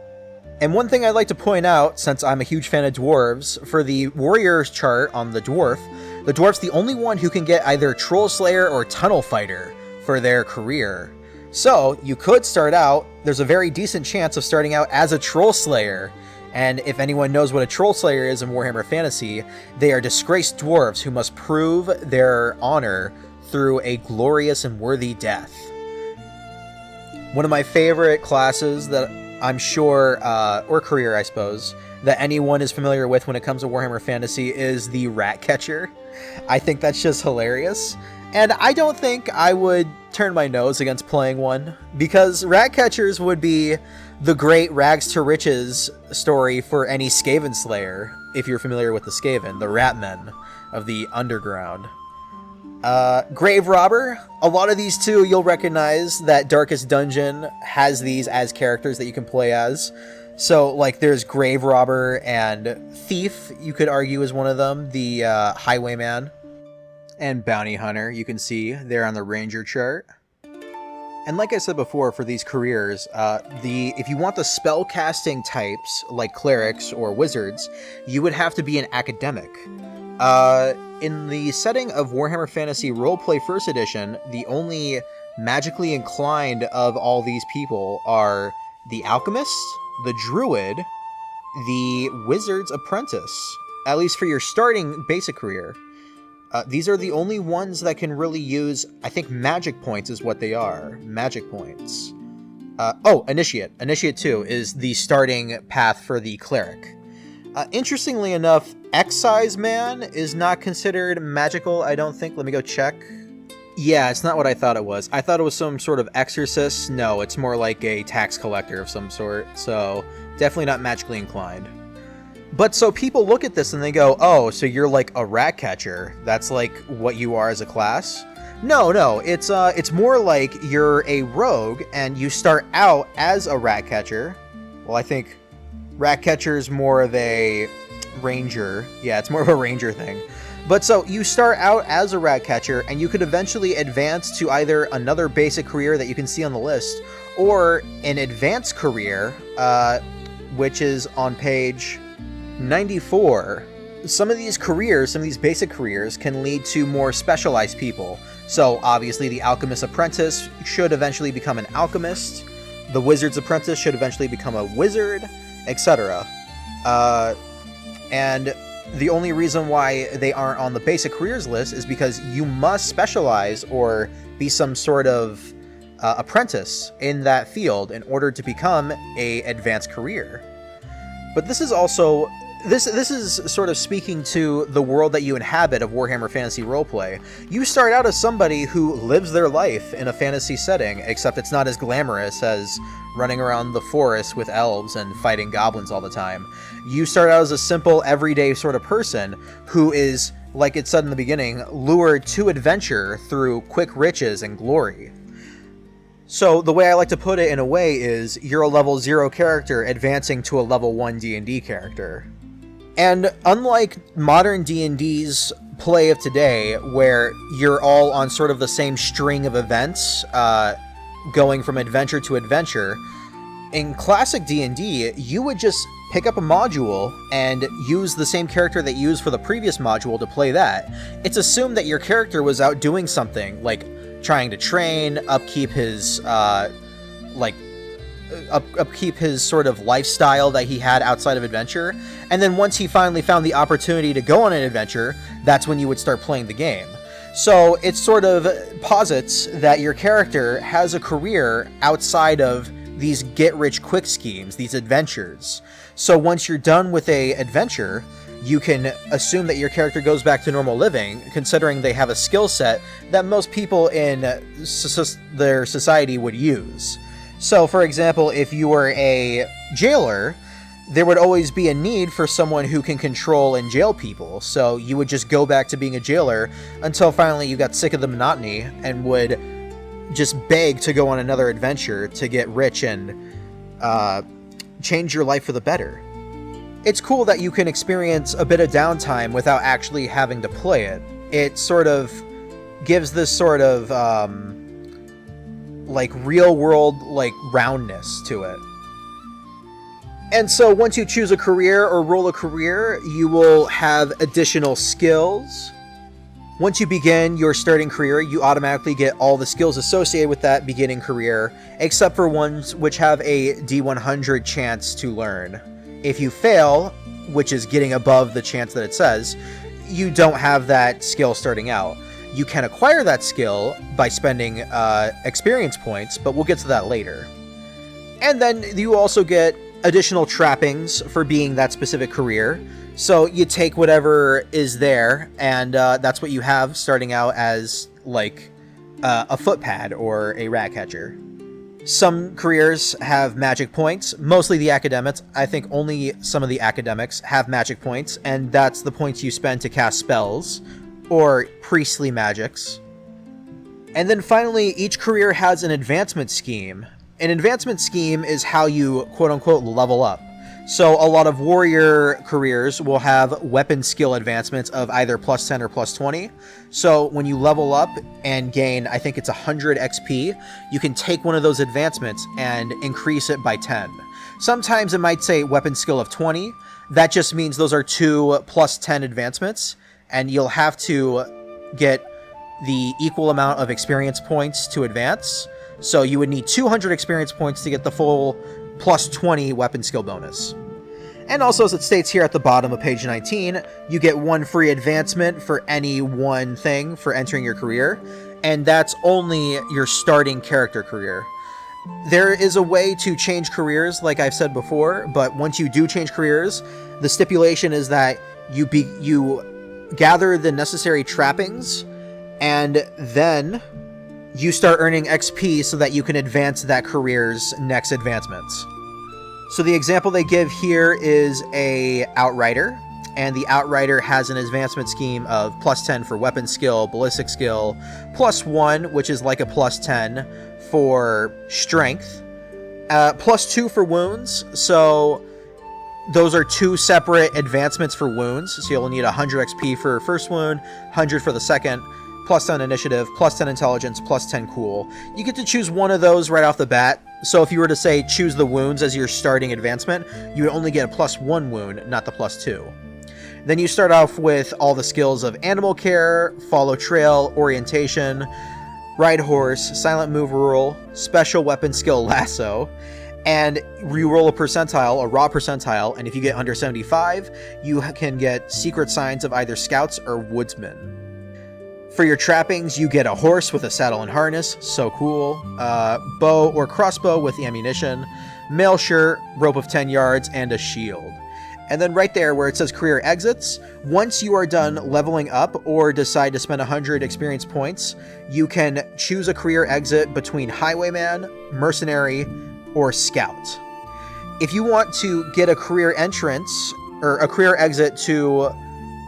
And one thing I'd like to point out, since I'm a huge fan of dwarves, for the warrior's chart on the dwarf's the only one who can get either troll slayer or tunnel fighter for their career. So you could start out, there's a very decent chance of starting out as a troll slayer. And if anyone knows what a troll slayer is in Warhammer Fantasy, they are disgraced dwarves who must prove their honor through a glorious and worthy death. One of my favorite classes that I'm sure, or career I suppose, that anyone is familiar with when it comes to Warhammer Fantasy is the rat catcher. I think that's just hilarious. And I don't think I would turn my nose against playing one, because rat catchers would be the great rags to riches story for any Skaven slayer, if you're familiar with the Skaven, the rat men of the underground. Grave Robber, a lot of these too, you'll recognize that Darkest Dungeon has these as characters that you can play as. So, like, there's Grave Robber and Thief, you could argue is one of them, the Highwayman. And Bounty Hunter, you can see there on the Ranger chart. And like I said before, for these careers, if you want the spellcasting types, like clerics or wizards, you would have to be an academic. In the setting of Warhammer Fantasy Roleplay 1st Edition, the only magically inclined of all these people are the Alchemist, the Druid, the Wizard's Apprentice, at least for your starting basic career. These are the only ones that can really use, I think magic points is what they are. Magic points. Initiate. Initiate 2 is the starting path for the cleric. Interestingly enough, Excise Man is not considered magical, I don't think. Let me go check. Yeah, it's not what I thought it was. I thought it was some sort of exorcist. No, it's more like a tax collector of some sort. So, definitely not magically inclined. But so people look at this and they go, oh, so you're like a rat catcher. That's like what you are as a class? No, it's more like you're a rogue and you start out as a rat catcher. Well, I think rat catcher is more of a ranger. Yeah, it's more of a ranger thing. But so you start out as a rat catcher and you could eventually advance to either another basic career that you can see on the list or an advanced career, which is on page 94. Some of these careers, some of these basic careers can lead to more specialized people. So obviously the Alchemist Apprentice should eventually become an alchemist. The Wizard's Apprentice should eventually become a wizard, etc. And the only reason why they aren't on the basic careers list is because you must specialize or be some sort of apprentice in that field in order to become a advanced career. But this is also, this is sort of speaking to the world that you inhabit of Warhammer Fantasy Roleplay. You start out as somebody who lives their life in a fantasy setting, except it's not as glamorous as running around the forest with elves and fighting goblins all the time. You start out as a simple, everyday sort of person who is, like it said in the beginning, lured to adventure through quick riches and glory. So the way I like to put it in a way is you're a level 0 character advancing to a level 1 D&D character. And unlike modern D&D's play of today, where you're all on sort of the same string of events, going from adventure to adventure, in classic D&D, you would just pick up a module and use the same character that you used for the previous module to play that. It's assumed that your character was out doing something, like trying to train, upkeep his sort of lifestyle that he had outside of adventure, and then once he finally found the opportunity to go on an adventure, that's when you would start playing the game. So it sort of posits that your character has a career outside of these get-rich-quick schemes, these adventures. So once you're done with a adventure, you can assume that your character goes back to normal living, considering they have a skill set that most people in their society would use. So, for example, if you were a jailer, there would always be a need for someone who can control and jail people. So you would just go back to being a jailer until finally you got sick of the monotony and would just beg to go on another adventure to get rich and change your life for the better. It's cool that you can experience a bit of downtime without actually having to play it. It sort of gives this sort of like real world like roundness to it. And so once you choose a career or roll a career, you will have additional skills. Once you begin your starting career, you automatically get all the skills associated with that beginning career, except for ones which have a D100 chance to learn. If you fail, which is getting above the chance that it says, you don't have that skill starting out. You can acquire that skill by spending experience points, but we'll get to that later. And then you also get additional trappings for being that specific career. So you take whatever is there, and that's what you have starting out as like a footpad or a rat catcher. Some careers have magic points, mostly the academics. I think only some of the academics have magic points, and that's the points you spend to cast spells or priestly magics. And then finally, each career has an advancement scheme. An advancement scheme is how you quote-unquote level up. So a lot of warrior careers will have weapon skill advancements of either plus 10 or plus 20. So when you level up and gain, I think it's 100 XP, you can take one of those advancements and increase it by 10. Sometimes it might say weapon skill of 20. That just means those are 2 plus 10 advancements, and you'll have to get the equal amount of experience points to advance. So you would need 200 experience points to get the full plus 20 weapon skill bonus. And also, as it states here at the bottom of page 19, you get 1 free advancement for any one thing for entering your career, and that's only your starting character career. There is a way to change careers, like I've said before, but once you do change careers, the stipulation is that you gather the necessary trappings, and then you start earning XP so that you can advance that career's next advancements. So the example they give here is a Outrider, and the Outrider has an advancement scheme of plus 10 for weapon skill, ballistic skill, plus 1, which is like a plus 10 for strength, plus 2 for wounds, so those are 2 separate advancements for wounds, so you'll need 100 XP for first wound, 100 for the second, plus 10 initiative, plus 10 intelligence, plus 10 cool. You get to choose one of those right off the bat. So if you were to say choose the wounds as your starting advancement, you would only get a plus 1 wound, not the plus 2. Then you start off with all the skills of animal care, follow trail, orientation, ride horse, silent move rule, special weapon skill lasso, and you roll a percentile, a raw percentile, and if you get under 75, you can get secret signs of either scouts or woodsmen. For your trappings, you get a horse with a saddle and harness, so cool, bow or crossbow with the ammunition, mail shirt, rope of 10 yards, and a shield. And then right there where it says career exits, once you are done leveling up or decide to spend 100 experience points, you can choose a career exit between highwayman, mercenary, or scout. If you want to get a career entrance or a career exit to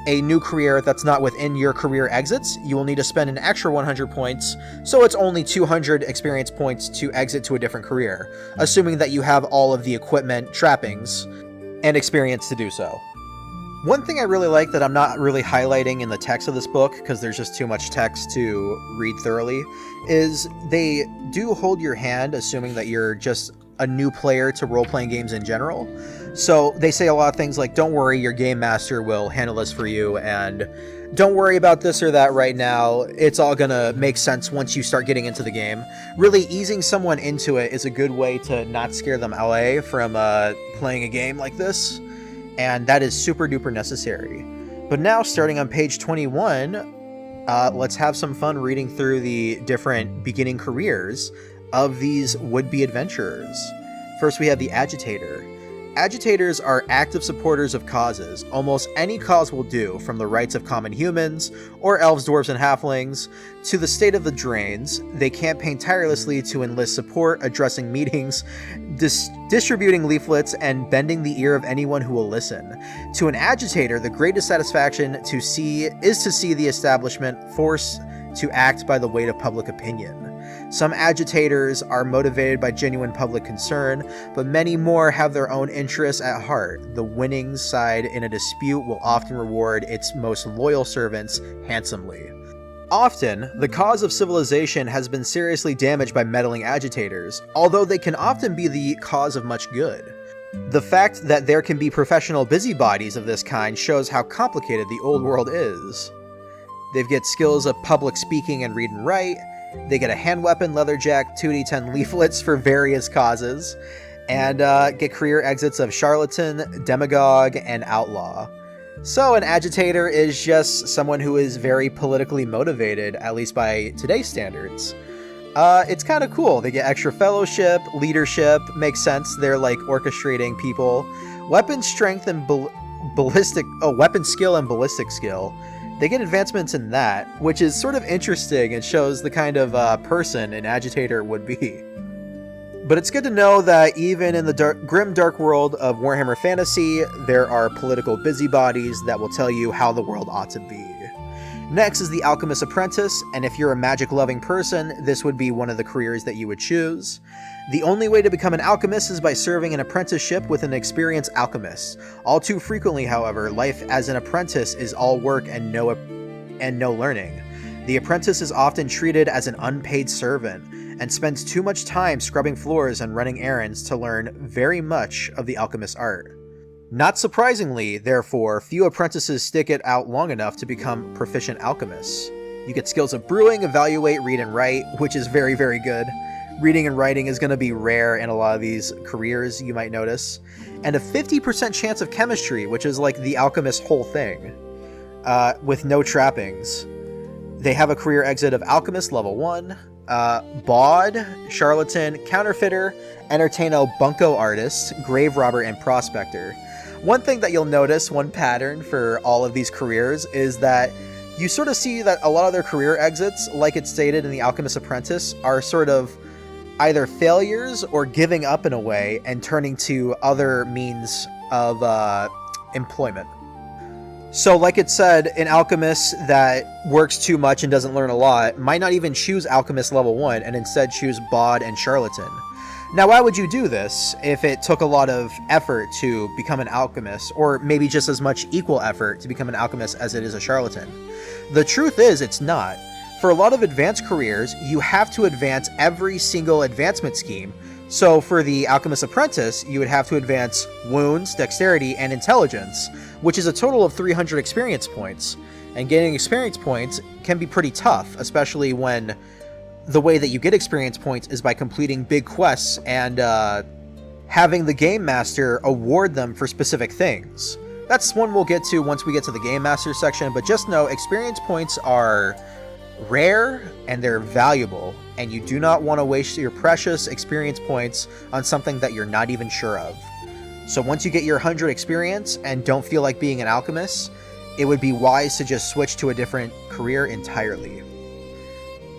a new career that's not within your career exits, you will need to spend an extra 100 points, so it's only 200 experience points to exit to a different career, assuming that you have all of the equipment, trappings, and experience to do so. One thing I really like that I'm not really highlighting in the text of this book, because there's just too much text to read thoroughly, is they do hold your hand, assuming that you're just a new player to role-playing games in general. So they say a lot of things like, don't worry, your game master will handle this for you, and don't worry about this or that right now, it's all gonna make sense once you start getting into the game. Really easing someone into it is a good way to not scare them away from playing a game like this, and that is super duper necessary. But now, starting on page 21, let's have some fun reading through the different beginning careers of these would-be adventurers. First, we have the agitator. Agitators are active supporters of causes. Almost any cause will do, from the rights of common humans, or elves, dwarves, and halflings, to the state of the drains. They campaign tirelessly to enlist support, addressing meetings, distributing leaflets, and bending the ear of anyone who will listen. To an agitator, the greatest satisfaction is to see the establishment forced to act by the weight of public opinion. Some agitators are motivated by genuine public concern, but many more have their own interests at heart. The winning side in a dispute will often reward its most loyal servants handsomely. Often, the cause of civilization has been seriously damaged by meddling agitators, although they can often be the cause of much good. The fact that there can be professional busybodies of this kind shows how complicated the old world is. They get skills of public speaking and read and write. They get a hand weapon, leatherjack, 2d10 leaflets for various causes, and get career exits of charlatan, demagogue, and outlaw. So an agitator is just someone who is very politically motivated, at least by today's standards. It's kind of cool. They get extra fellowship, leadership, makes sense. They're like orchestrating people. Weapon strength and weapon skill and ballistic skill. They get advancements in that, which is sort of interesting and shows the kind of person an agitator would be. But it's good to know that even in the grim dark world of Warhammer Fantasy, there are political busybodies that will tell you how the world ought to be. Next is the Alchemist Apprentice, and if you're a magic-loving person, this would be one of the careers that you would choose. The only way to become an alchemist is by serving an apprenticeship with an experienced alchemist. All too frequently, however, life as an apprentice is all work and no learning. The apprentice is often treated as an unpaid servant, and spends too much time scrubbing floors and running errands to learn very much of the alchemist's art. Not surprisingly, therefore, few apprentices stick it out long enough to become proficient alchemists. You get skills of brewing, evaluate, read, and write, which is very, very good. Reading and writing is going to be rare in a lot of these careers, you might notice. And a 50% chance of chemistry, which is like the alchemist's whole thing, with no trappings. They have a career exit of Alchemist Level 1, Bawd, Charlatan, Counterfeiter, Entertaino, Bunko Artist, Grave Robber, and Prospector. One thing that you'll notice, one pattern for all of these careers, is that you sort of see that a lot of their career exits, like it's stated in The Alchemist Apprentice, are sort of either failures or giving up in a way and turning to other means of employment. So like it said, an alchemist that works too much and doesn't learn a lot might not even choose Alchemist Level 1 and instead choose Bawd and Charlatan. Now, why would you do this if it took a lot of effort to become an alchemist, or maybe just as much equal effort to become an alchemist as it is a charlatan? The truth is, it's not. For a lot of advanced careers, you have to advance every single advancement scheme. So for the Alchemist Apprentice, you would have to advance wounds, dexterity, and intelligence, which is a total of 300 experience points. And getting experience points can be pretty tough, especially when the way that you get experience points is by completing big quests and having the Game Master award them for specific things. That's one we'll get to once we get to the Game Master section, but just know experience points are rare and they're valuable, and you do not want to waste your precious experience points on something that you're not even sure of. So once you get your 100 experience and don't feel like being an alchemist, it would be wise to just switch to a different career entirely.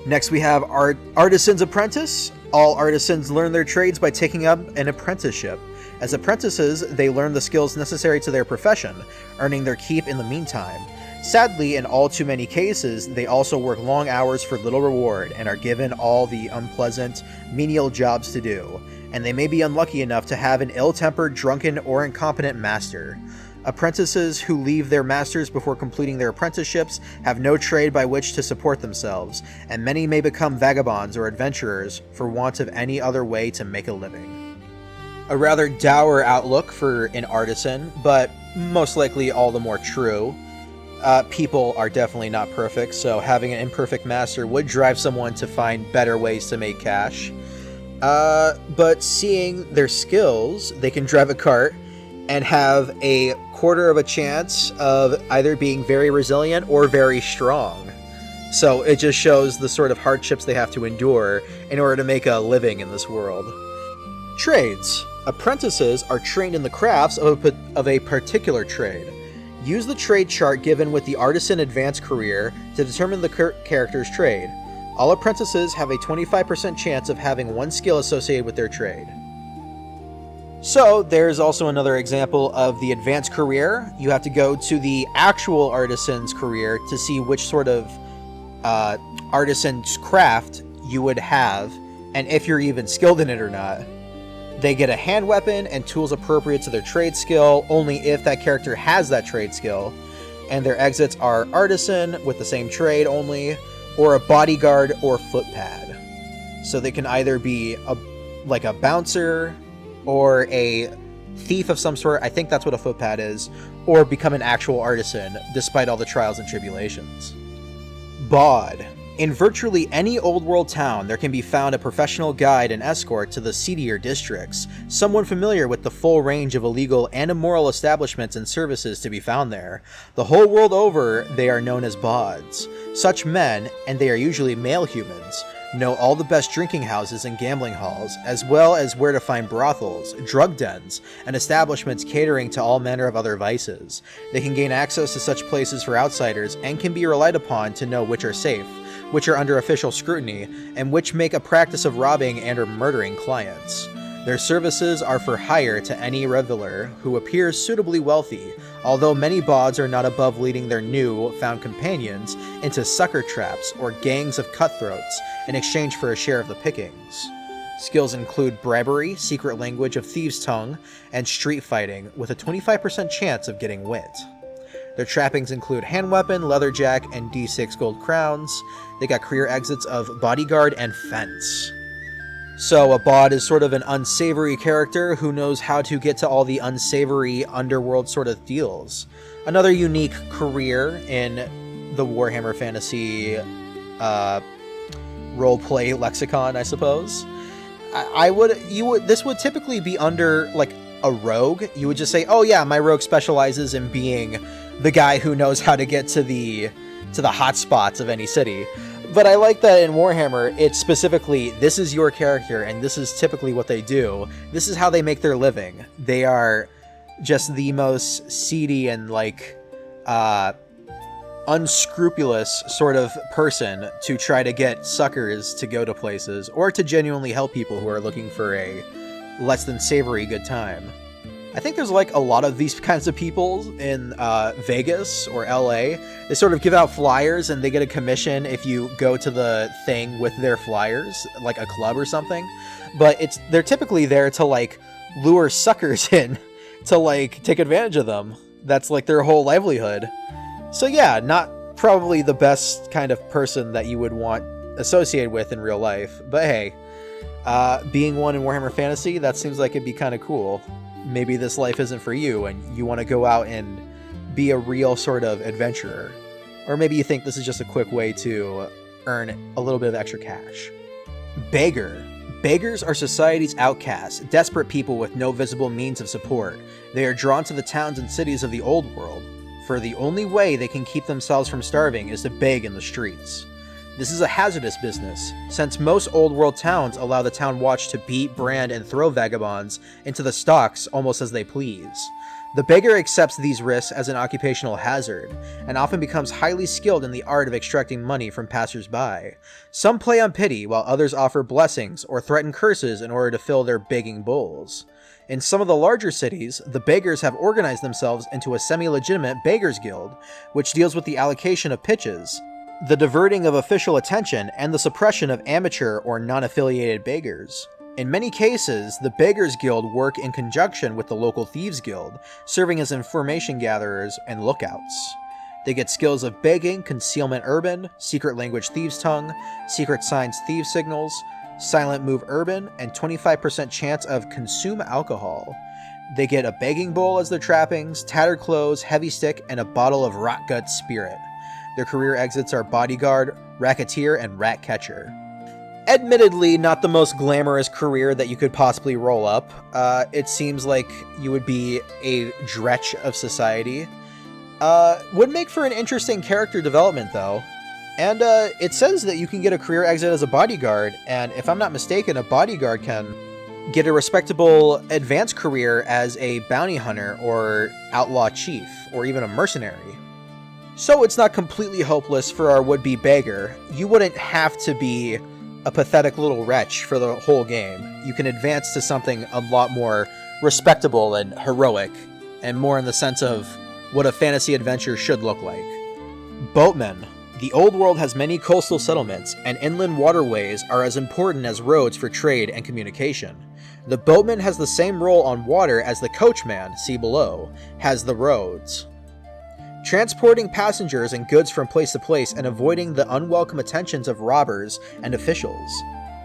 Next we have Artisan's Apprentice. All artisans learn their trades by taking up an apprenticeship. As apprentices, they learn the skills necessary to their profession, earning their keep in the meantime. Sadly, in all too many cases, they also work long hours for little reward and are given all the unpleasant, menial jobs to do, and they may be unlucky enough to have an ill-tempered, drunken, or incompetent master. Apprentices who leave their masters before completing their apprenticeships have no trade by which to support themselves, and many may become vagabonds or adventurers for want of any other way to make a living. A rather dour outlook for an artisan, but most likely all the more true. People are definitely not perfect, so having an imperfect master would drive someone to find better ways to make cash. But seeing their skills, they can drive a cart and have a quarter of a chance of either being very resilient or very strong. So it just shows the sort of hardships they have to endure in order to make a living in this world. Trades. Apprentices are trained in the crafts of a particular trade. Use the trade chart given with the Artisan Advanced career to determine the character's trade. All apprentices have a 25% chance of having one skill associated with their trade. So there's also another example of the advanced career. You have to go to the actual artisan's career to see which sort of artisan's craft you would have, and if you're even skilled in it or not. They get a hand weapon and tools appropriate to their trade skill only if that character has that trade skill, and their exits are artisan with the same trade only, or a bodyguard or footpad. So they can either be like a bouncer or a thief of some sort, I think that's what a footpad is, or become an actual artisan despite all the trials and tribulations. Bawd. In virtually any old world town, there can be found a professional guide and escort to the seedier districts, someone familiar with the full range of illegal and immoral establishments and services to be found there. The whole world over, they are known as bawds. Such men, and they are usually male humans, know all the best drinking houses and gambling halls, as well as where to find brothels, drug dens, and establishments catering to all manner of other vices. They can gain access to such places for outsiders and can be relied upon to know which are safe, which are under official scrutiny, and which make a practice of robbing and or murdering clients. Their services are for hire to any reveler who appears suitably wealthy, although many bawds are not above leading their new-found companions into sucker traps or gangs of cutthroats in exchange for a share of the pickings. Skills include bribery, secret language of thieves' tongue, and street fighting, with a 25% chance of getting wit. Their trappings include hand weapon, leatherjack, and D6 gold crowns. They got career exits of bodyguard and fence. So a bawd is sort of an unsavory character who knows how to get to all the unsavory underworld sort of deals. Another unique career in the Warhammer Fantasy roleplay lexicon, I suppose. This would typically be under like a rogue. You would just say, oh yeah, my rogue specializes in being the guy who knows how to get to the hot spots of any city. But I like that in Warhammer, it's specifically, this is your character, and this is typically what they do. This is how they make their living. They are just the most seedy and, like, unscrupulous sort of person to try to get suckers to go to places, or to genuinely help people who are looking for a less than savory good time. I think there's like a lot of these kinds of people in Vegas or LA. They sort of give out flyers and they get a commission if you go to the thing with their flyers, like a club or something. But they're typically there to like lure suckers in to like take advantage of them. That's like their whole livelihood. So yeah, not probably the best kind of person that you would want associated with in real life. But hey, being one in Warhammer Fantasy, that seems like it'd be kind of cool. Maybe this life isn't for you and you want to go out and be a real sort of adventurer. Or maybe you think this is just a quick way to earn a little bit of extra cash. Beggar. Beggars are society's outcasts, desperate people with no visible means of support. They are drawn to the towns and cities of the old world, for the only way they can keep themselves from starving is to beg in the streets. This is a hazardous business, since most old world towns allow the town watch to beat, brand, and throw vagabonds into the stocks almost as they please. The beggar accepts these risks as an occupational hazard, and often becomes highly skilled in the art of extracting money from passers-by. Some play on pity, while others offer blessings or threaten curses in order to fill their begging bowls. In some of the larger cities, the beggars have organized themselves into a semi-legitimate beggars guild, which deals with the allocation of pitches, the diverting of official attention, and the suppression of amateur or non-affiliated beggars. In many cases, the Beggars Guild work in conjunction with the local Thieves Guild, serving as information gatherers and lookouts. They get skills of begging, concealment urban, secret language thieves tongue, secret signs thieves signals, silent move urban, and 25% chance of consume alcohol. They get a begging bowl as their trappings, tattered clothes, heavy stick, and a bottle of rot gut spirit. Their career exits are bodyguard, racketeer, and rat catcher. Admittedly, not the most glamorous career that you could possibly roll up. It seems like you would be a dretch of society. Would make for an interesting character development, though. And it says that you can get a career exit as a bodyguard, and if I'm not mistaken, a bodyguard can get a respectable advanced career as a bounty hunter or outlaw chief, or even a mercenary. So it's not completely hopeless for our would-be beggar. You wouldn't have to be a pathetic little wretch for the whole game. You can advance to something a lot more respectable and heroic, and more in the sense of what a fantasy adventure should look like. Boatmen. The old world has many coastal settlements, and inland waterways are as important as roads for trade and communication. The boatman has the same role on water as the coachman, see below, has the roads. Transporting passengers and goods from place to place and avoiding the unwelcome attentions of robbers and officials,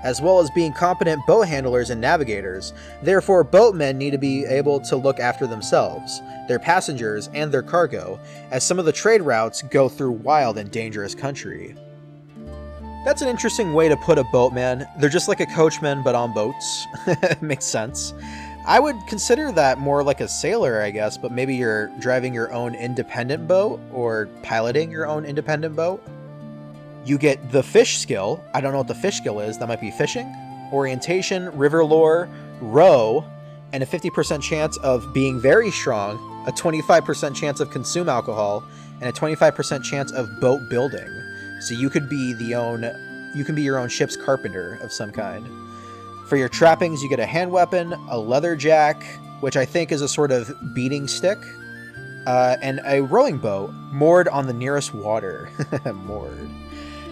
as well as being competent boat handlers and navigators. Therefore, boatmen need to be able to look after themselves, their passengers, and their cargo, as some of the trade routes go through wild and dangerous country. That's an interesting way to put a boatman. They're just like a coachman, but on boats. Makes sense. I would consider that more like a sailor, I guess, but maybe you're driving your own independent boat or piloting your own independent boat. You get the fish skill. I don't know what the fish skill is. That might be fishing, orientation, river lore, row, and a 50% chance of being very strong, a 25% chance of consume alcohol, and a 25% chance of boat building. So you could be your own ship's carpenter of some kind. For your trappings, you get a hand weapon, a leather jack, which I think is a sort of beating stick, and a rowing boat moored on the nearest water. Moored.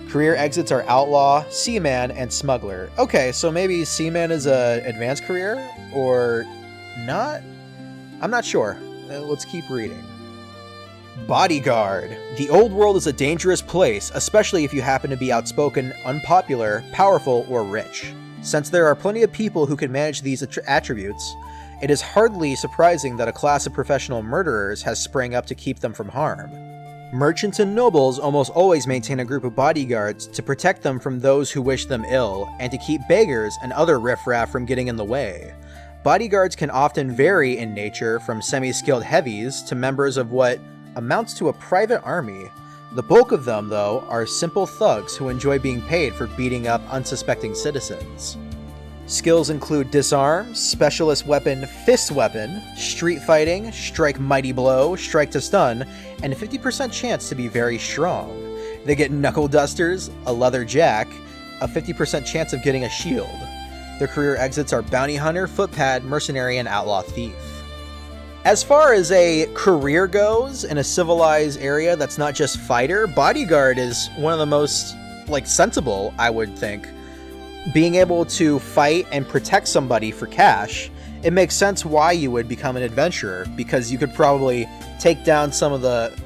Career exits are outlaw, seaman, and smuggler. Okay, so maybe seaman is a advanced career, or not? I'm not sure. Let's keep reading. Bodyguard. The old world is a dangerous place, especially if you happen to be outspoken, unpopular, powerful, or rich. Since there are plenty of people who can manage these attributes, it is hardly surprising that a class of professional murderers has sprang up to keep them from harm. Merchants and nobles almost always maintain a group of bodyguards to protect them from those who wish them ill, and to keep beggars and other riffraff from getting in the way. Bodyguards can often vary in nature, from semi-skilled heavies to members of what amounts to a private army. The bulk of them, though, are simple thugs who enjoy being paid for beating up unsuspecting citizens. Skills include disarm, specialist weapon, fist weapon, street fighting, strike mighty blow, strike to stun, and a 50% chance to be very strong. They get knuckle dusters, a leather jack, a 50% chance of getting a shield. Their career exits are bounty hunter, footpad, mercenary, and outlaw thief. As far as a career goes in a civilized area that's not just fighter, bodyguard is one of the most, sensible, I would think. Being able to fight and protect somebody for cash, it makes sense why you would become an adventurer, because you could probably take down some of the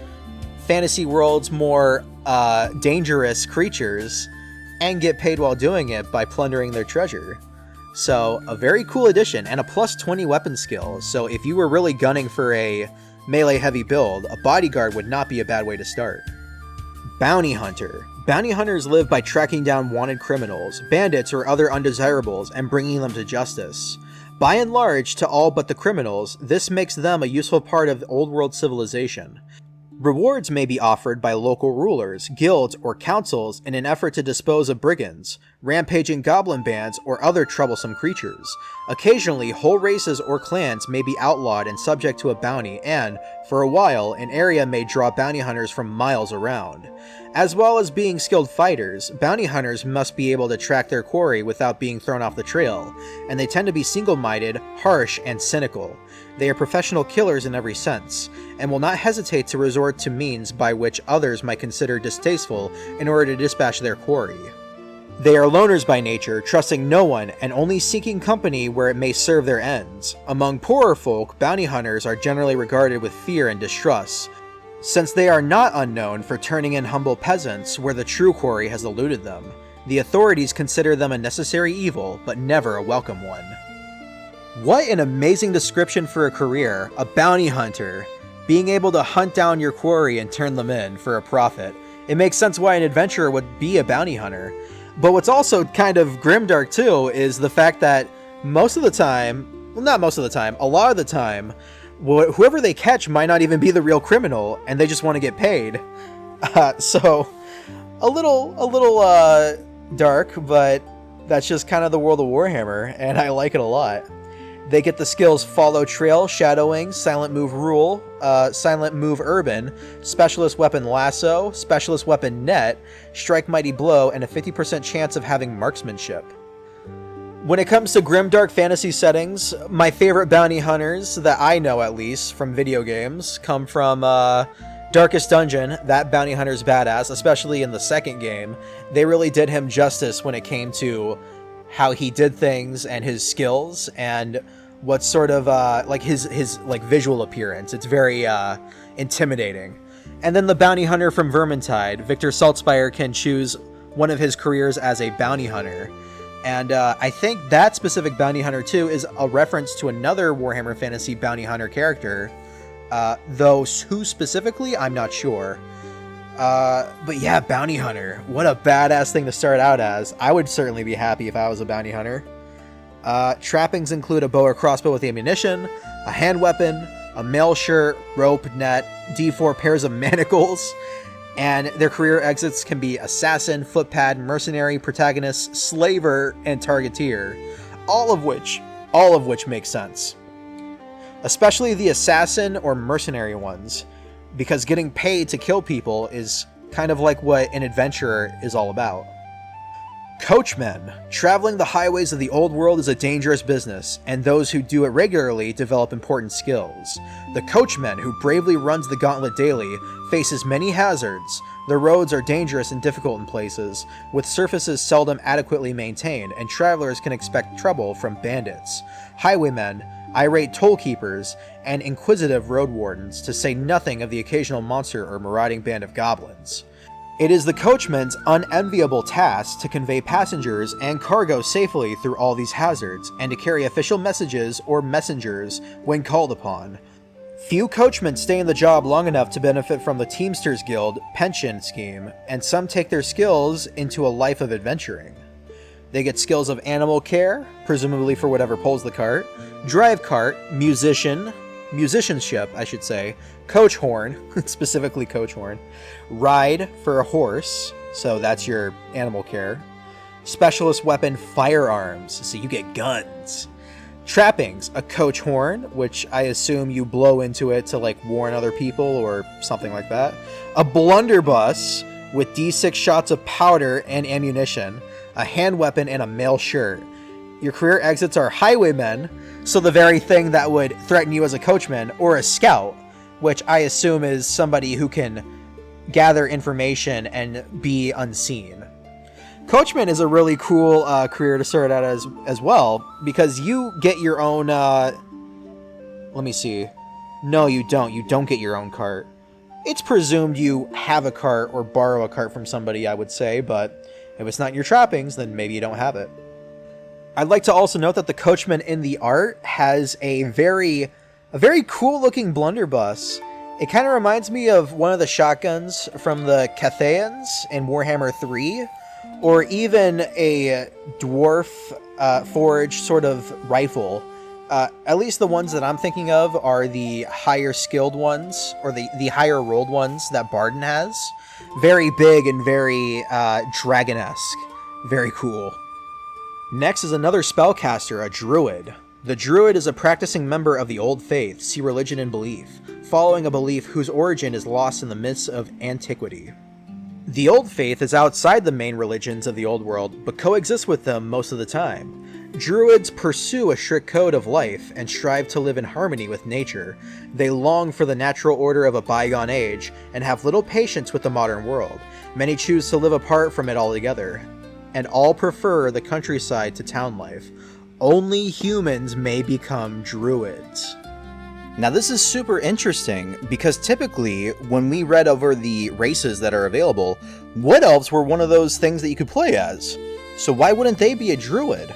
fantasy world's more dangerous creatures and get paid while doing it by plundering their treasure. So, a very cool addition, and a plus 20 weapon skill, so if you were really gunning for a melee heavy build, a bodyguard would not be a bad way to start. Bounty hunter. Bounty hunters live by tracking down wanted criminals, bandits, or other undesirables and bringing them to justice. By and large, to all but the criminals, this makes them a useful part of old world civilization. Rewards may be offered by local rulers, guilds, or councils in an effort to dispose of brigands. rampaging goblin bands, or other troublesome creatures. Occasionally, whole races or clans may be outlawed and subject to a bounty, and, for a while, an area may draw bounty hunters from miles around. As well as being skilled fighters, bounty hunters must be able to track their quarry without being thrown off the trail, and they tend to be single-minded, harsh, and cynical. They are professional killers in every sense, and will not hesitate to resort to means by which others might consider distasteful in order to dispatch their quarry. They are loners by nature, trusting no one and only seeking company where it may serve their ends. Among poorer folk, bounty hunters are generally regarded with fear and distrust, since they are not unknown for turning in humble peasants where the true quarry has eluded them. The authorities consider them a necessary evil, but never a welcome one. What an amazing description for a career, a bounty hunter, being able to hunt down your quarry and turn them in for a profit. It makes sense why an adventurer would be a bounty hunter. But what's also kind of grimdark too is the fact that most of the time, well, not most of the time, a lot of the time, whoever they catch might not even be the real criminal, and they just want to get paid. So a little dark, but that's just kind of the world of Warhammer, and I like it a lot. They get the skills Follow Trail, Shadowing, Silent Move Rule, Silent Move Urban, Specialist Weapon Lasso, Specialist Weapon Net, Strike Mighty Blow, and a 50% chance of having Marksmanship. When it comes to grimdark fantasy settings, my favorite bounty hunters, that I know at least, from video games, come from Darkest Dungeon. That bounty hunter's badass, especially in the second game. They really did him justice when it came to how he did things and his skills and what sort of like his like visual appearance. It's very intimidating. And then the bounty hunter from Vermintide, Victor Saltspire, can choose one of his careers as a bounty hunter. And I think that specific bounty hunter too is a reference to another Warhammer Fantasy bounty hunter character, though who specifically I'm not sure. But yeah, bounty hunter. What a badass thing to start out as. I would certainly be happy if I was a bounty hunter. Trappings include a bow or crossbow with ammunition, a hand weapon, a mail shirt, rope, net, D4 pairs of manacles, and their career exits can be assassin, footpad, mercenary, protagonist, slaver, and targeteer. All of which makes sense. Especially the assassin or mercenary ones, because getting paid to kill people is kind of like what an adventurer is all about. Coachmen. Traveling the highways of the old world is a dangerous business, and those who do it regularly develop important skills. The coachman, who bravely runs the gauntlet daily, faces many hazards. The roads are dangerous and difficult in places, with surfaces seldom adequately maintained, and travelers can expect trouble from bandits. Highwaymen, irate toll keepers, and inquisitive road wardens, to say nothing of the occasional monster or marauding band of goblins. It is the coachman's unenviable task to convey passengers and cargo safely through all these hazards, and to carry official messages or messengers when called upon. Few coachmen stay in the job long enough to benefit from the Teamsters Guild pension scheme, and some take their skills into a life of adventuring. They get skills of animal care, presumably for whatever pulls the cart, drive cart, musicianship, I should say, coach horn, specifically coach horn, ride for a horse, so that's your animal care, specialist weapon firearms, so you get guns, trappings, a coach horn, which I assume you blow into it to like warn other people or something like that, a blunderbuss with D6 shots of powder and ammunition, a hand weapon, and a mail shirt. Your career exits are highwaymen, so the very thing that would threaten you as a coachman, or a scout, which I assume is somebody who can gather information and be unseen. Coachman is a really cool career to start out as well, because you get your own, let me see. No, you don't. You don't get your own cart. It's presumed you have a cart or borrow a cart from somebody, I would say, but if it's not in your trappings, then maybe you don't have it. I'd like to also note that the coachman in the art has a very cool looking blunderbuss. It kind of reminds me of one of the shotguns from the Cathayans in Warhammer 3, or even a dwarf forged sort of rifle. At least the ones that I'm thinking of are the higher skilled ones, or the higher rolled ones that Barden has. Very big and very dragon-esque. Very cool. Next is another spellcaster, a druid. The druid is a practicing member of the Old Faith, see religion and belief, following a belief whose origin is lost in the mists of antiquity. The Old Faith is outside the main religions of the Old World, but coexists with them most of the time. Druids pursue a strict code of life and strive to live in harmony with nature. They long for the natural order of a bygone age and have little patience with the modern world. Many choose to live apart from it altogether, and all prefer the countryside to town life. Only humans may become druids. Now this is super interesting because typically when we read over the races that are available, wood elves were one of those things that you could play as. So why wouldn't they be a druid?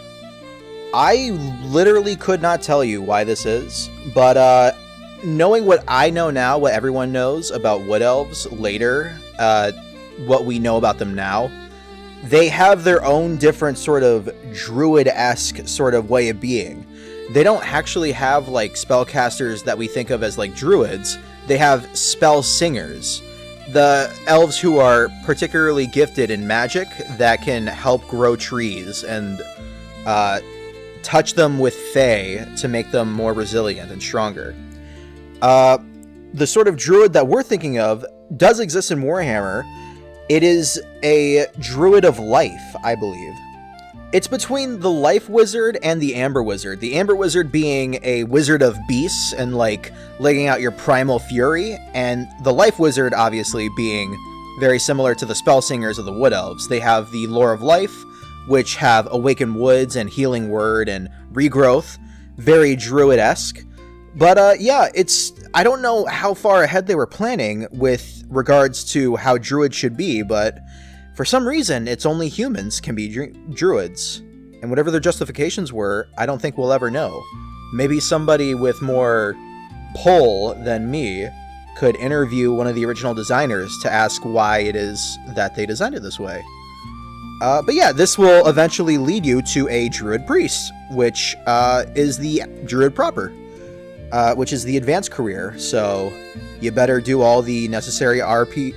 I literally could not tell you why this is, but knowing what I know now, what everyone knows about wood elves later, what we know about them now, they have their own different sort of druid-esque sort of way of being. They don't actually have like spellcasters that we think of as like druids. They have spell singers. The elves who are particularly gifted in magic that can help grow trees and touch them with fae to make them more resilient and stronger. The sort of druid that we're thinking of does exist in Warhammer. It is a druid of life, I believe. It's between the Life Wizard and the Amber Wizard. The Amber Wizard being a wizard of beasts and like laying out your primal fury, and the Life Wizard obviously being very similar to the spell singers of the Wood Elves. They have the Lore of Life, which have Awakened Woods and Healing Word and Regrowth, very druid-esque. But yeah, I don't know how far ahead they were planning with regards to how druids should be, but for some reason, it's only humans can be druids. And whatever their justifications were, I don't think we'll ever know. Maybe somebody with more pull than me could interview one of the original designers to ask why it is that they designed it this way. But yeah, this will eventually lead you to a druid priest, which is the druid proper, which is the advanced career. So you better do all the necessary RP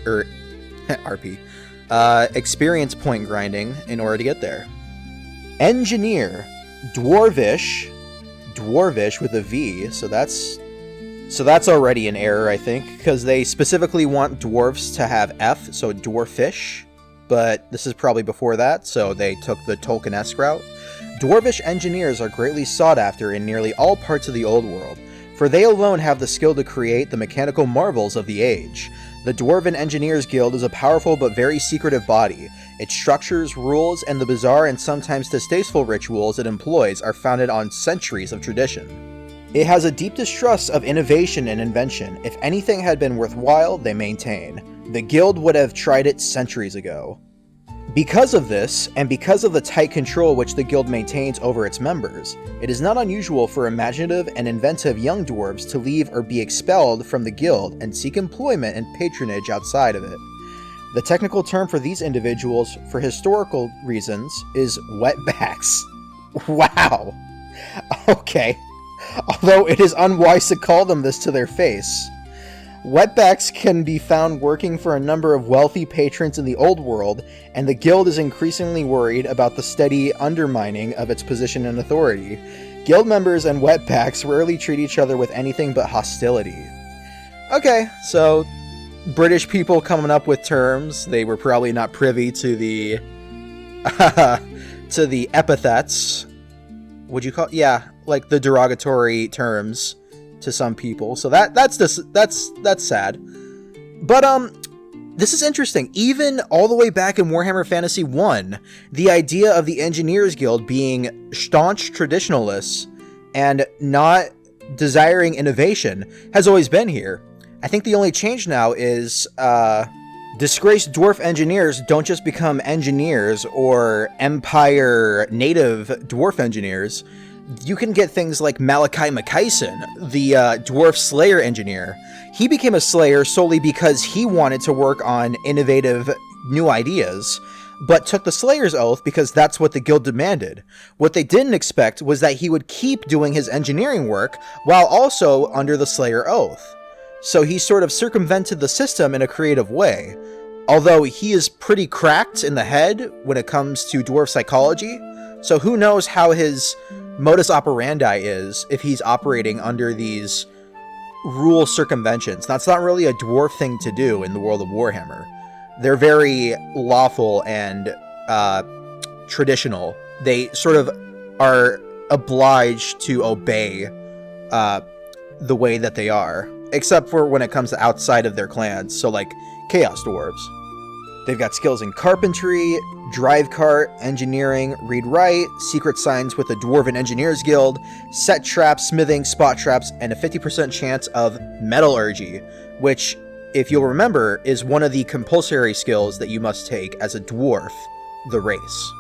experience point grinding in order to get there. Engineer, dwarvish with a V. So that's already an error, I think, because they specifically want dwarfs to have F, so dwarfish. But this is probably before that, so they took the Tolkien-esque route. Dwarvish engineers are greatly sought after in nearly all parts of the Old World, for they alone have the skill to create the mechanical marvels of the age. The Dwarven Engineers Guild is a powerful but very secretive body. Its structures, rules, and the bizarre and sometimes distasteful rituals it employs are founded on centuries of tradition. It has a deep distrust of innovation and invention. If anything had been worthwhile, they maintain. The guild would have tried it centuries ago. Because of this, and because of the tight control which the guild maintains over its members, it is not unusual for imaginative and inventive young dwarves to leave or be expelled from the guild and seek employment and patronage outside of it. The technical term for these individuals, for historical reasons, is wetbacks. Wow! Okay. Although it is unwise to call them this to their face. Wetbacks can be found working for a number of wealthy patrons in the Old World, and the guild is increasingly worried about the steady undermining of its position and authority. Guild members and wetbacks rarely treat each other with anything but hostility. Okay, so British people coming up with terms. They were probably not privy to the to the epithets. Would you call like the derogatory terms to some people. So that's sad. But this is interesting. Even all the way back in Warhammer Fantasy 1, the idea of the Engineers Guild being staunch traditionalists and not desiring innovation has always been here. I think the only change now is disgraced dwarf engineers don't just become engineers or Empire native dwarf engineers. You can get things like Malachi Makaisen, the dwarf slayer engineer. He became a slayer solely because he wanted to work on innovative new ideas, but took the Slayer's Oath because that's what the guild demanded. What they didn't expect was that he would keep doing his engineering work while also under the Slayer Oath. So he sort of circumvented the system in a creative way. Although he is pretty cracked in the head when it comes to dwarf psychology, So who knows how his modus operandi is if he's operating under these rule circumventions. That's not really a dwarf thing to do in the world of Warhammer. They're very lawful and traditional. They sort of are obliged to obey the way that they are, except for when it comes to outside of their clans, so like Chaos Dwarves. They've got skills in carpentry, drive cart, engineering, read-write, secret signs with the Dwarven Engineers Guild, set traps, smithing, spot traps, and a 50% chance of metallurgy, which, if you'll remember, is one of the compulsory skills that you must take as a dwarf, the race.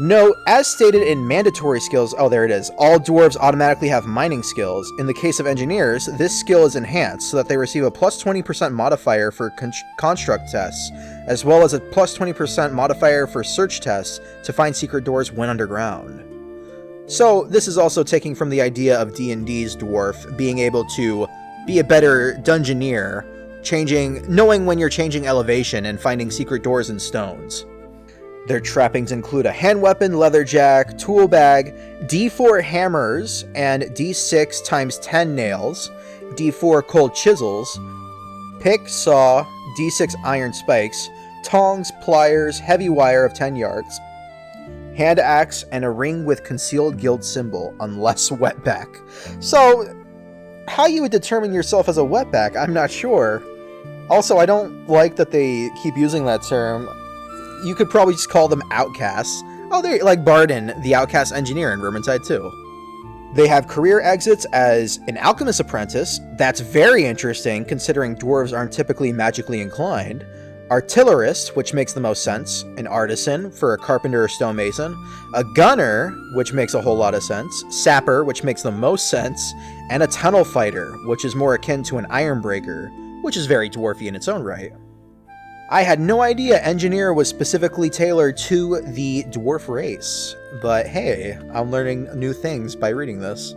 Note, as stated in mandatory skills, oh, there it is, all dwarves automatically have mining skills. In the case of engineers, this skill is enhanced so that they receive a plus 20% modifier for construct tests, as well as a plus 20% modifier for search tests to find secret doors when underground. So, this is also taking from the idea of D&D's dwarf being able to be a better dungeoneer, knowing when you're changing elevation and finding secret doors and stones. Their trappings include a hand weapon, leather jack, tool bag, D4 hammers, and D6 times 10 nails, D4 cold chisels, pick, saw, D6 iron spikes, tongs, pliers, heavy wire of 10 yards, hand axe, and a ring with concealed guild symbol, unless wetback. So, how you would determine yourself as a wetback, I'm not sure. Also, I don't like that they keep using that term. You could probably just call them outcasts. Oh, they're like Barden, the outcast engineer in Vermintide 2. They have career exits as an alchemist apprentice. That's very interesting, considering dwarves aren't typically magically inclined. Artillerist, which makes the most sense. An artisan for a carpenter or stonemason. A gunner, which makes a whole lot of sense. Sapper, which makes the most sense. And a tunnel fighter, which is more akin to an ironbreaker, which is very dwarfy in its own right. I had no idea engineer was specifically tailored to the dwarf race, but hey, I'm learning new things by reading this.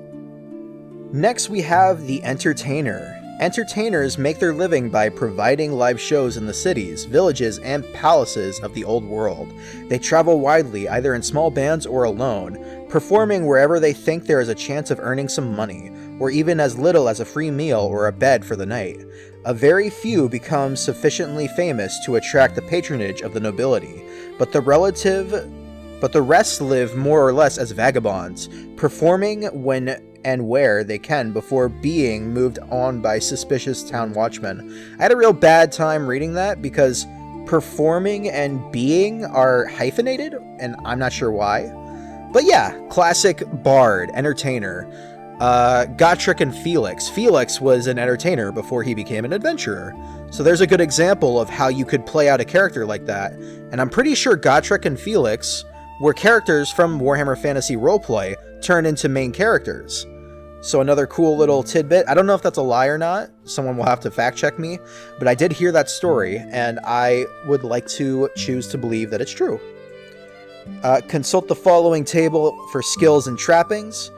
Next we have the entertainer. Entertainers make their living by providing live shows in the cities, villages, and palaces of the old world. They travel widely, either in small bands or alone, performing wherever they think there is a chance of earning some money, or even as little as a free meal or a bed for the night. A very few become sufficiently famous to attract the patronage of the nobility, but the rest live more or less as vagabonds, performing when and where they can before being moved on by suspicious town watchmen. I had a real bad time reading that because performing and being are hyphenated, and I'm not sure why. But yeah, classic bard, entertainer. Gotrek and Felix. Felix was an entertainer before he became an adventurer. So there's a good example of how you could play out a character like that. And I'm pretty sure Gotrek and Felix were characters from Warhammer Fantasy Roleplay turned into main characters. So another cool little tidbit. I don't know if that's a lie or not. Someone will have to fact check me. But I did hear that story, and I would like to choose to believe that it's true. Consult the following table for skills and trappings.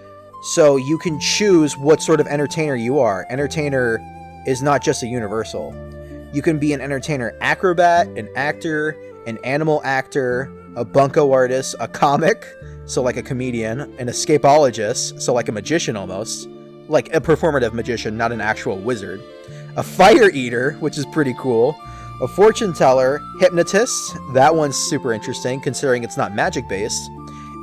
So you can choose what sort of entertainer you are. Entertainer is not just a universal. You can be an entertainer acrobat, an actor, an animal actor, a bunko artist, a comic, so like a comedian, an escapologist, so like a magician almost, like a performative magician, not an actual wizard, a fire eater, which is pretty cool, a fortune teller, hypnotist, that one's super interesting considering it's not magic based,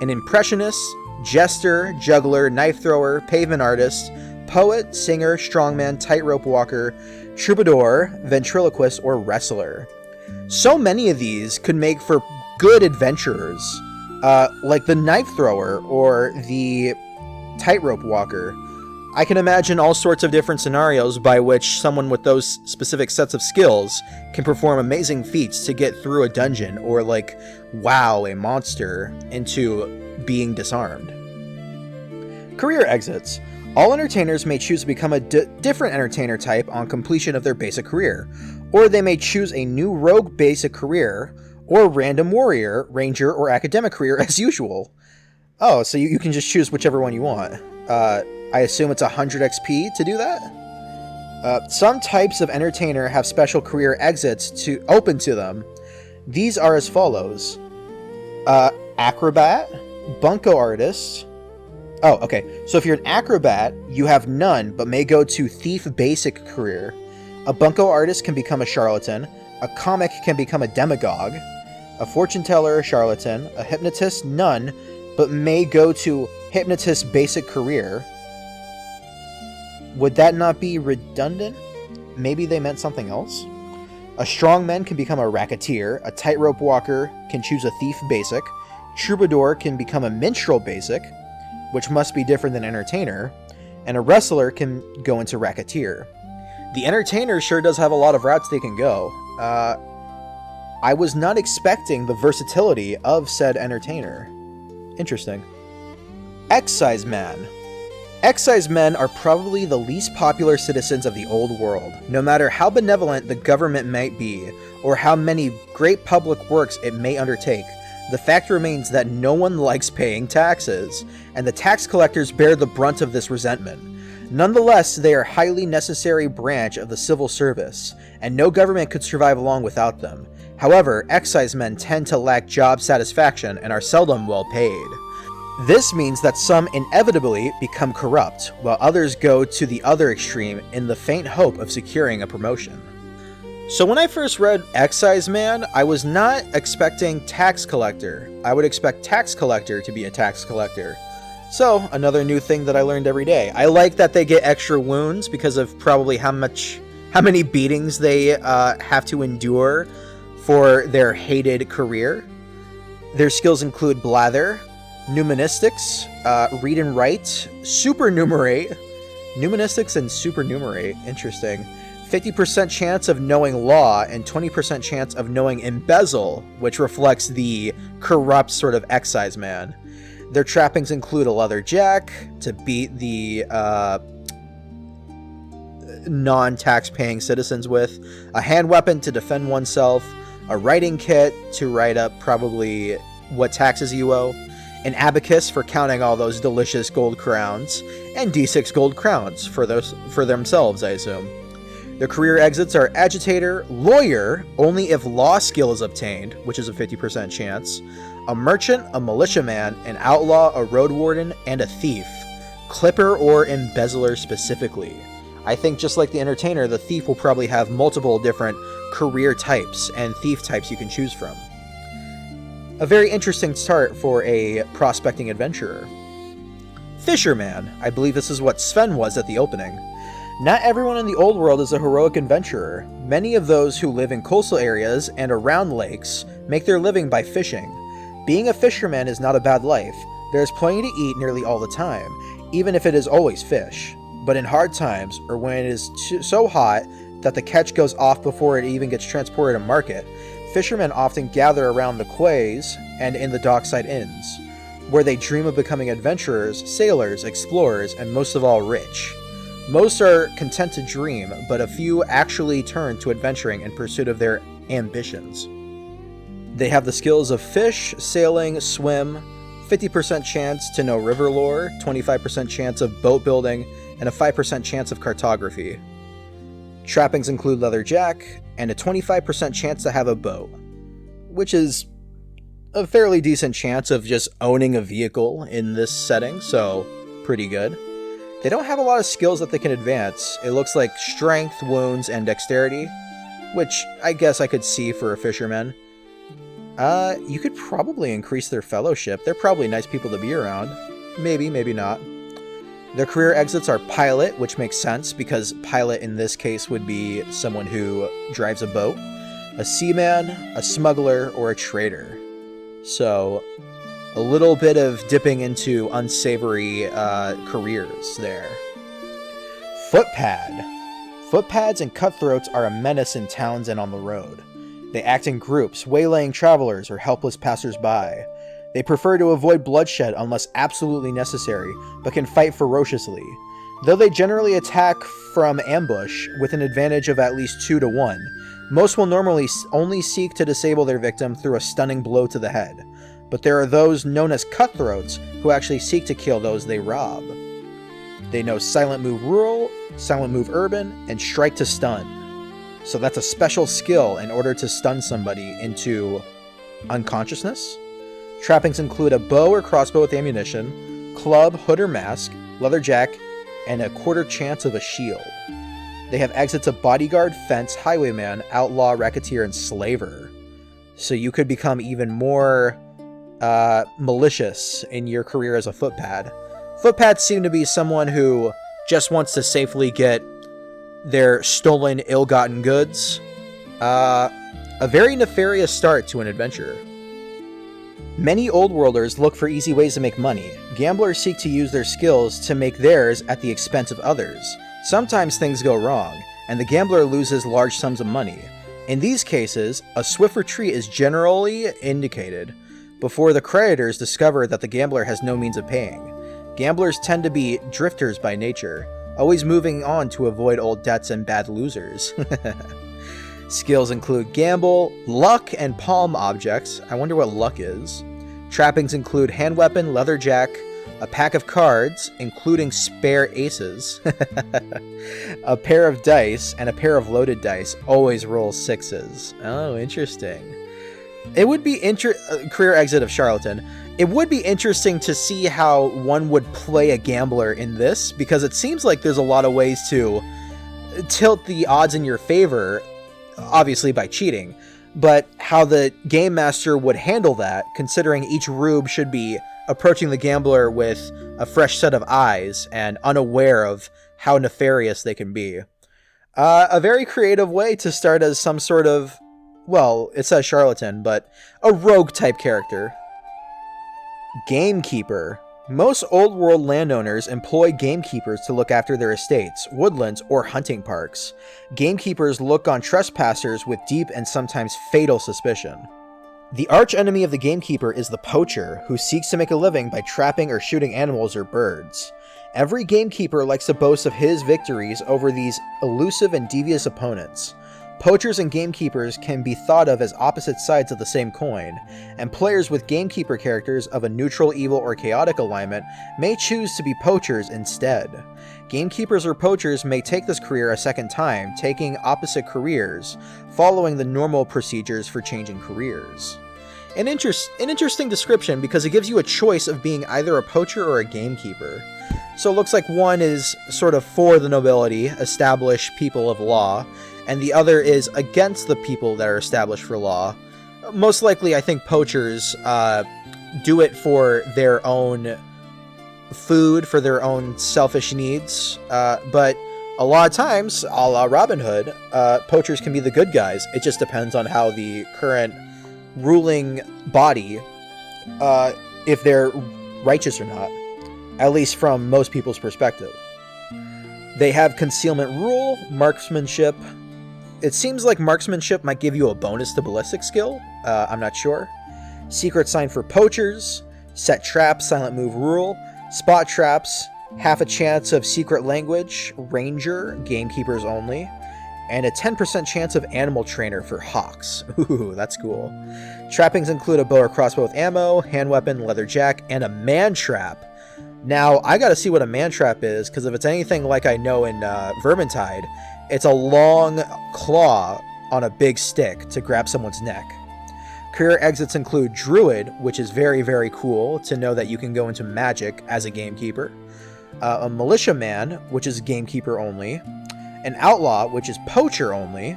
an impressionist, jester, juggler, knife thrower, pavement artist, poet, singer, strongman, tightrope walker, troubadour, ventriloquist, or wrestler. So many of these could make for good adventurers, like the knife thrower or the tightrope walker. I can imagine all sorts of different scenarios by which someone with those specific sets of skills can perform amazing feats to get through a dungeon or like wow a monster into being disarmed. Career exits. All entertainers may choose to become a different entertainer type on completion of their basic career, or they may choose a new rogue basic career, or random warrior, ranger, or academic career as usual. Oh, so you can just choose whichever one you want. I assume it's 100 XP to do that? Some types of entertainer have special career exits open to them. These are as follows. Acrobat. Bunko artist. Oh, okay. So if you're an acrobat, you have none, but may go to thief basic career. A bunko artist can become a charlatan. A comic can become a demagogue. A fortune teller, charlatan. A hypnotist, none, but may go to hypnotist basic career. Would that not be redundant? Maybe they meant something else? A strongman can become a racketeer. A tightrope walker can choose a thief basic. Troubadour can become a minstrel basic, which must be different than entertainer. And a wrestler can go into racketeer. The entertainer sure does have a lot of routes they can go. I was not expecting the versatility of said entertainer. Interesting. Excise man. Excise men are probably the least popular citizens of the old world. No matter how benevolent the government might be, or how many great public works it may undertake, the fact remains that no one likes paying taxes, and the tax collectors bear the brunt of this resentment. Nonetheless, they are a highly necessary branch of the civil service, and no government could survive long without them. However, excise men tend to lack job satisfaction and are seldom well paid. This means that some inevitably become corrupt, while others go to the other extreme in the faint hope of securing a promotion. So when I first read excise man, I was not expecting tax collector. I would expect tax collector to be a tax collector. So, another new thing that I learned every day. I like that they get extra wounds because of probably how many beatings they have to endure for their hated career. Their skills include blather, numismatics, read and write, supernumerate. Numenistics and supernumerate, interesting. 50% chance of knowing law and 20% chance of knowing embezzle, which reflects the corrupt sort of excise man. Their trappings include a leather jack to beat the non-tax-paying citizens with, a hand weapon to defend oneself, a writing kit to write up probably what taxes you owe, an abacus for counting all those delicious gold crowns, and D6 gold crowns for themselves, I assume. Their career exits are agitator, lawyer, only if law skill is obtained, which is a 50% chance, a merchant, a militiaman, an outlaw, a road warden, and a thief, clipper or embezzler specifically. I think just like the entertainer, the thief will probably have multiple different career types and thief types you can choose from. A very interesting start for a prospecting adventurer. Fisherman. I believe this is what Sven was at the opening. Not everyone in the old world is a heroic adventurer. Many of those who live in coastal areas and around lakes make their living by fishing. Being a fisherman is not a bad life. There is plenty to eat nearly all the time, even if it is always fish. But in hard times, or when it is so hot that the catch goes off before it even gets transported to market, fishermen often gather around the quays and in the dockside inns, where they dream of becoming adventurers, sailors, explorers, and most of all, rich. Most are content to dream, but a few actually turn to adventuring in pursuit of their ambitions. They have the skills of fish, sailing, swim, 50% chance to know river lore, 25% chance of boat building, and a 5% chance of cartography. Trappings include leather jack, and a 25% chance to have a boat, which is a fairly decent chance of just owning a vehicle in this setting, so pretty good. They don't have a lot of skills that they can advance. It looks like strength, wounds, and dexterity, which I guess I could see for a fisherman. You could probably increase their fellowship. They're probably nice people to be around. Maybe, maybe not. Their career exits are pilot, which makes sense because pilot in this case would be someone who drives a boat, a seaman, a smuggler, or a trader. So a little bit of dipping into unsavory careers there. Footpad. Footpads and cutthroats are a menace in towns and on the road. They act in groups, waylaying travelers or helpless passers-by. They prefer to avoid bloodshed unless absolutely necessary, but can fight ferociously. Though they generally attack from ambush with an advantage of at least 2 to 1, most will normally only seek to disable their victim through a stunning blow to the head. But there are those known as cutthroats who actually seek to kill those they rob. They know silent move rural, silent move urban, and strike to stun. So that's a special skill in order to stun somebody into unconsciousness. Trappings include a bow or crossbow with ammunition, club, hood or mask, leather jack, and a quarter chance of a shield. They have exits of bodyguard, fence, highwayman, outlaw, racketeer, and slaver. So you could become even more malicious in your career as a footpad. Footpads seem to be someone who just wants to safely get their stolen, ill-gotten goods. A very nefarious start to an adventure. Many old worlders look for easy ways to make money. Gamblers seek to use their skills to make theirs at the expense of others. Sometimes things go wrong, and the gambler loses large sums of money. In these cases, a swift retreat is generally indicated before the creditors discover that the gambler has no means of paying. Gamblers tend to be drifters by nature, always moving on to avoid old debts and bad losers. Skills include gamble, luck, and palm objects. I wonder what luck is. Trappings include hand weapon, leather jack, a pack of cards, including spare aces, a pair of dice, and a pair of loaded dice. Always roll 6s. Oh, interesting. It would be career exit of charlatan. It would be interesting to see how one would play a gambler in this, because it seems like there's a lot of ways to tilt the odds in your favor, obviously by cheating, but how the game master would handle that, considering each rube should be approaching the gambler with a fresh set of eyes and unaware of how nefarious they can be. A very creative way to start as some sort of, well, it says charlatan, but a rogue type character. Gamekeeper. Most old world landowners employ gamekeepers to look after their estates, woodlands, or hunting parks. Gamekeepers look on trespassers with deep and sometimes fatal suspicion. The archenemy of the gamekeeper is the poacher, who seeks to make a living by trapping or shooting animals or birds. Every gamekeeper likes to boast of his victories over these elusive and devious opponents. Poachers and gamekeepers can be thought of as opposite sides of the same coin, and players with gamekeeper characters of a neutral, evil, or chaotic alignment may choose to be poachers instead. Gamekeepers or poachers may take this career a second time, taking opposite careers, following the normal procedures for changing careers. An interesting description, because it gives you a choice of being either a poacher or a gamekeeper. So it looks like one is sort of for the nobility, established people of law, and the other is against the people that are established for law. Most likely, I think poachers do it for their own food, for their own selfish needs, but a lot of times, a la Robin Hood, poachers can be the good guys. It just depends on how the current ruling body, if they're righteous or not, at least from most people's perspective. They have concealment rule, marksmanship. It seems like marksmanship might give you a bonus to ballistic skill. I'm not sure. Secret sign for poachers. Set traps, silent move rule. Spot traps, half a chance of secret language. Ranger, gamekeepers only. And a 10% chance of animal trainer for hawks. Ooh, that's cool. Trappings include a bow or crossbow with ammo, hand weapon, leather jack, and a man trap. Now, I gotta see what a man trap is, because if it's anything like I know in Vermintide, it's a long claw on a big stick to grab someone's neck. Career exits include Druid, which is very, very cool to know that you can go into magic as a gamekeeper. A Militiaman, which is gamekeeper only. An Outlaw, which is poacher only.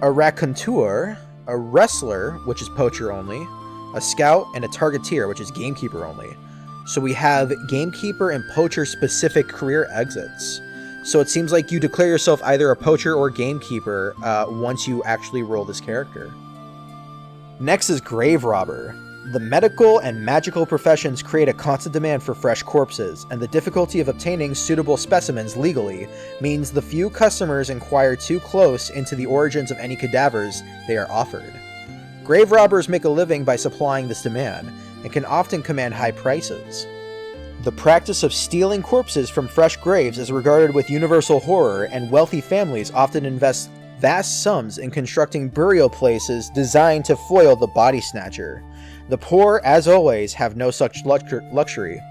A Raconteur, a Wrestler, which is poacher only. A Scout, and a Targeteer, which is gamekeeper only. So we have gamekeeper and poacher specific career exits. So it seems like you declare yourself either a poacher or gamekeeper once you actually roll this character. Next is Grave Robber. The medical and magical professions create a constant demand for fresh corpses, and the difficulty of obtaining suitable specimens legally means the few customers inquire too close into the origins of any cadavers they are offered. Grave robbers make a living by supplying this demand, and can often command high prices. The practice of stealing corpses from fresh graves is regarded with universal horror, and wealthy families often invest vast sums in constructing burial places designed to foil the body snatcher. The poor, as always, have no such luxury.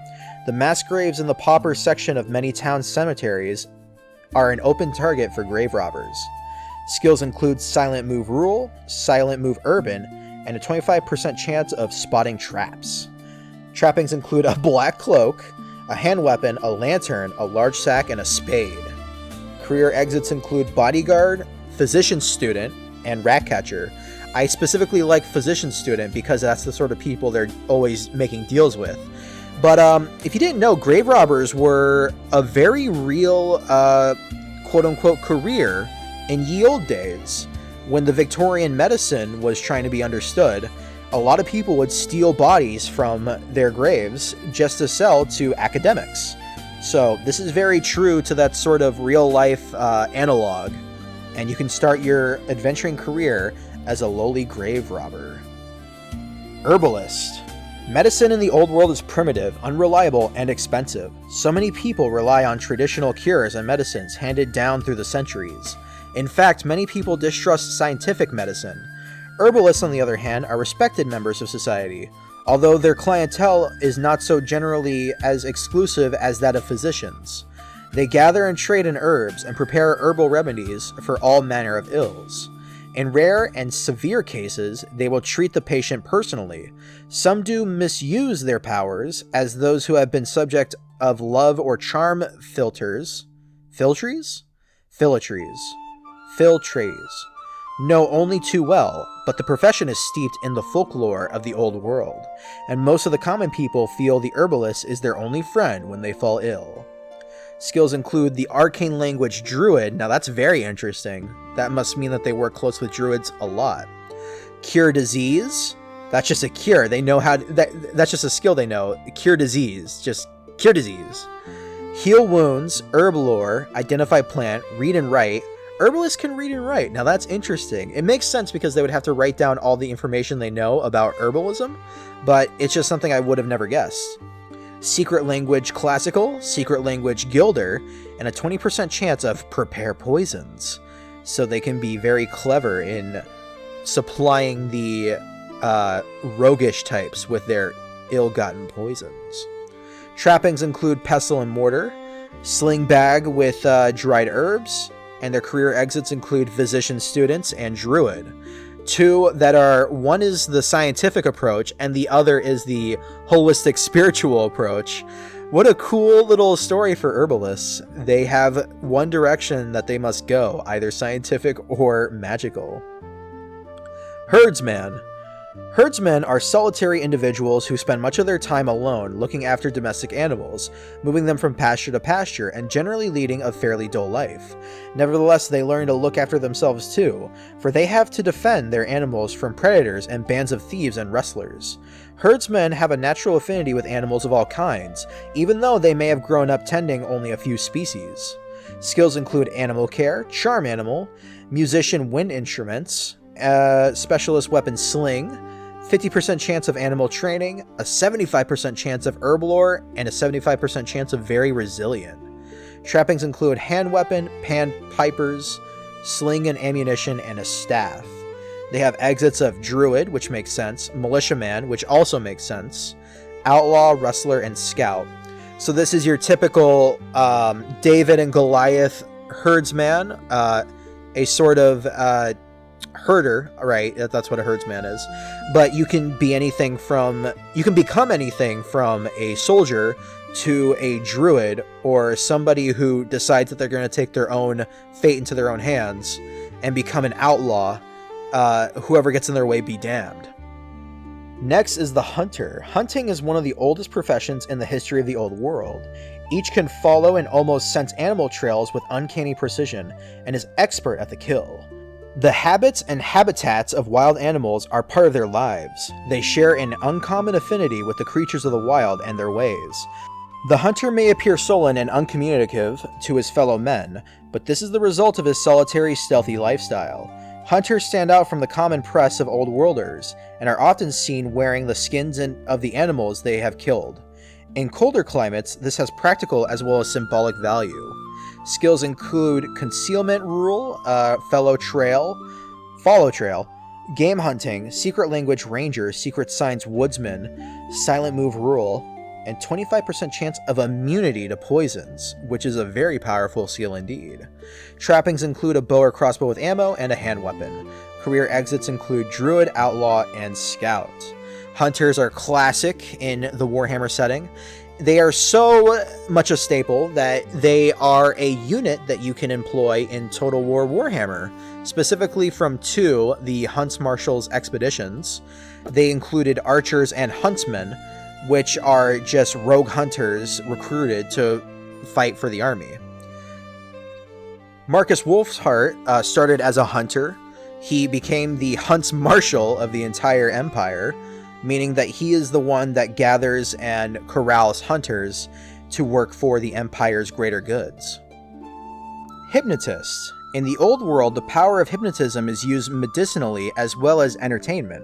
The mass graves in the pauper section of many town cemeteries are an open target for grave robbers. Skills include Silent Move Rural, Silent Move Urban, and a 25% chance of spotting traps. Trappings include a black cloak, a hand weapon, a lantern, a large sack, and a spade. Career exits include bodyguard, physician student, and rat catcher. I specifically like physician student because that's the sort of people they're always making deals with. But if you didn't know, grave robbers were a very real quote-unquote career in ye olde days. When the Victorian medicine was trying to be understood, a lot of people would steal bodies from their graves just to sell to academics. So this is very true to that sort of real-life analog, and you can start your adventuring career as a lowly grave robber. Herbalist. Medicine in the old world is primitive, unreliable, and expensive. So many people rely on traditional cures and medicines handed down through the centuries. In fact, many people distrust scientific medicine. Herbalists, on the other hand, are respected members of society, although their clientele is not so generally as exclusive as that of physicians. They gather and trade in herbs and prepare herbal remedies for all manner of ills. In rare and severe cases, they will treat the patient personally. Some do misuse their powers, as those who have been subject of love or charm filtres know only too well, but the profession is steeped in the folklore of the old world, and most of the common people feel the herbalist is their only friend when they fall ill. Skills include the arcane language druid. Now that's very interesting. That must mean that they work close with druids a lot. Cure disease. That's just a cure. They know how to, that's just a skill they know. Cure disease. Just cure disease. Heal wounds, herb lore, identify plant, read and write. Herbalists can read and write. Now that's interesting. It makes sense because they would have to write down all the information they know about herbalism, but it's just something I would have never guessed. Secret language classical, secret language gilder, and a 20% chance of prepare poisons. So they can be very clever in supplying the roguish types with their ill-gotten poisons. Trappings include pestle and mortar, sling bag with dried herbs, and their career exits include physician students and druid. Two that are, one is the scientific approach and the other is the holistic spiritual approach. What a cool little story for herbalists. They have one direction that they must go, either scientific or magical. Herdsman. Herdsmen are solitary individuals who spend much of their time alone looking after domestic animals, moving them from pasture to pasture, and generally leading a fairly dull life. Nevertheless, they learn to look after themselves too, for they have to defend their animals from predators and bands of thieves and rustlers. Herdsmen have a natural affinity with animals of all kinds, even though they may have grown up tending only a few species. Skills include animal care, charm animal, musician wind instruments, specialist weapon sling, 50% chance of animal training, a 75% chance of herb lore, and a 75% chance of very resilient. Trappings include hand weapon, pan pipers, sling and ammunition, and a staff. They have exits of druid, which makes sense, militiaman, which also makes sense, outlaw, rustler, and scout. So this is your typical David and Goliath herdsman, a sort of herder, right? That's what a herdsman is. But you can be anything from, you can become anything from a soldier to a druid, or somebody who decides that they're going to take their own fate into their own hands and become an outlaw. Whoever gets in their way be damned. Next is the hunter. Hunting is one of the oldest professions in the history of the old world. Each can follow and almost sense animal trails with uncanny precision and is expert at the kill. The habits and habitats of wild animals are part of their lives. They share an uncommon affinity with the creatures of the wild and their ways. The hunter may appear sullen and uncommunicative to his fellow men, but this is the result of his solitary, stealthy lifestyle. Hunters stand out from the common press of old worlders, and are often seen wearing the skins of the animals they have killed. In colder climates, this has practical as well as symbolic value. Skills include concealment rule, follow trail, game hunting, secret language ranger, secret signs woodsman, silent move rule, and 25% chance of immunity to poisons, which is a very powerful skill indeed. Trappings include a bow or crossbow with ammo and a hand weapon. Career exits include Druid, Outlaw, and Scout. Hunters are classic in the Warhammer setting. They are so much a staple that they are a unit that you can employ in Total War Warhammer, specifically from 2, the Hunts Marshals expeditions. They included archers and huntsmen, which are just rogue hunters recruited to fight for the army. Marcus Wolfheart started as a hunter. He became the Hunts Marshal of the entire empire, meaning that he is the one that gathers and corrals hunters to work for the empire's greater goods. Hypnotist. In the old world, the power of hypnotism is used medicinally as well as entertainment.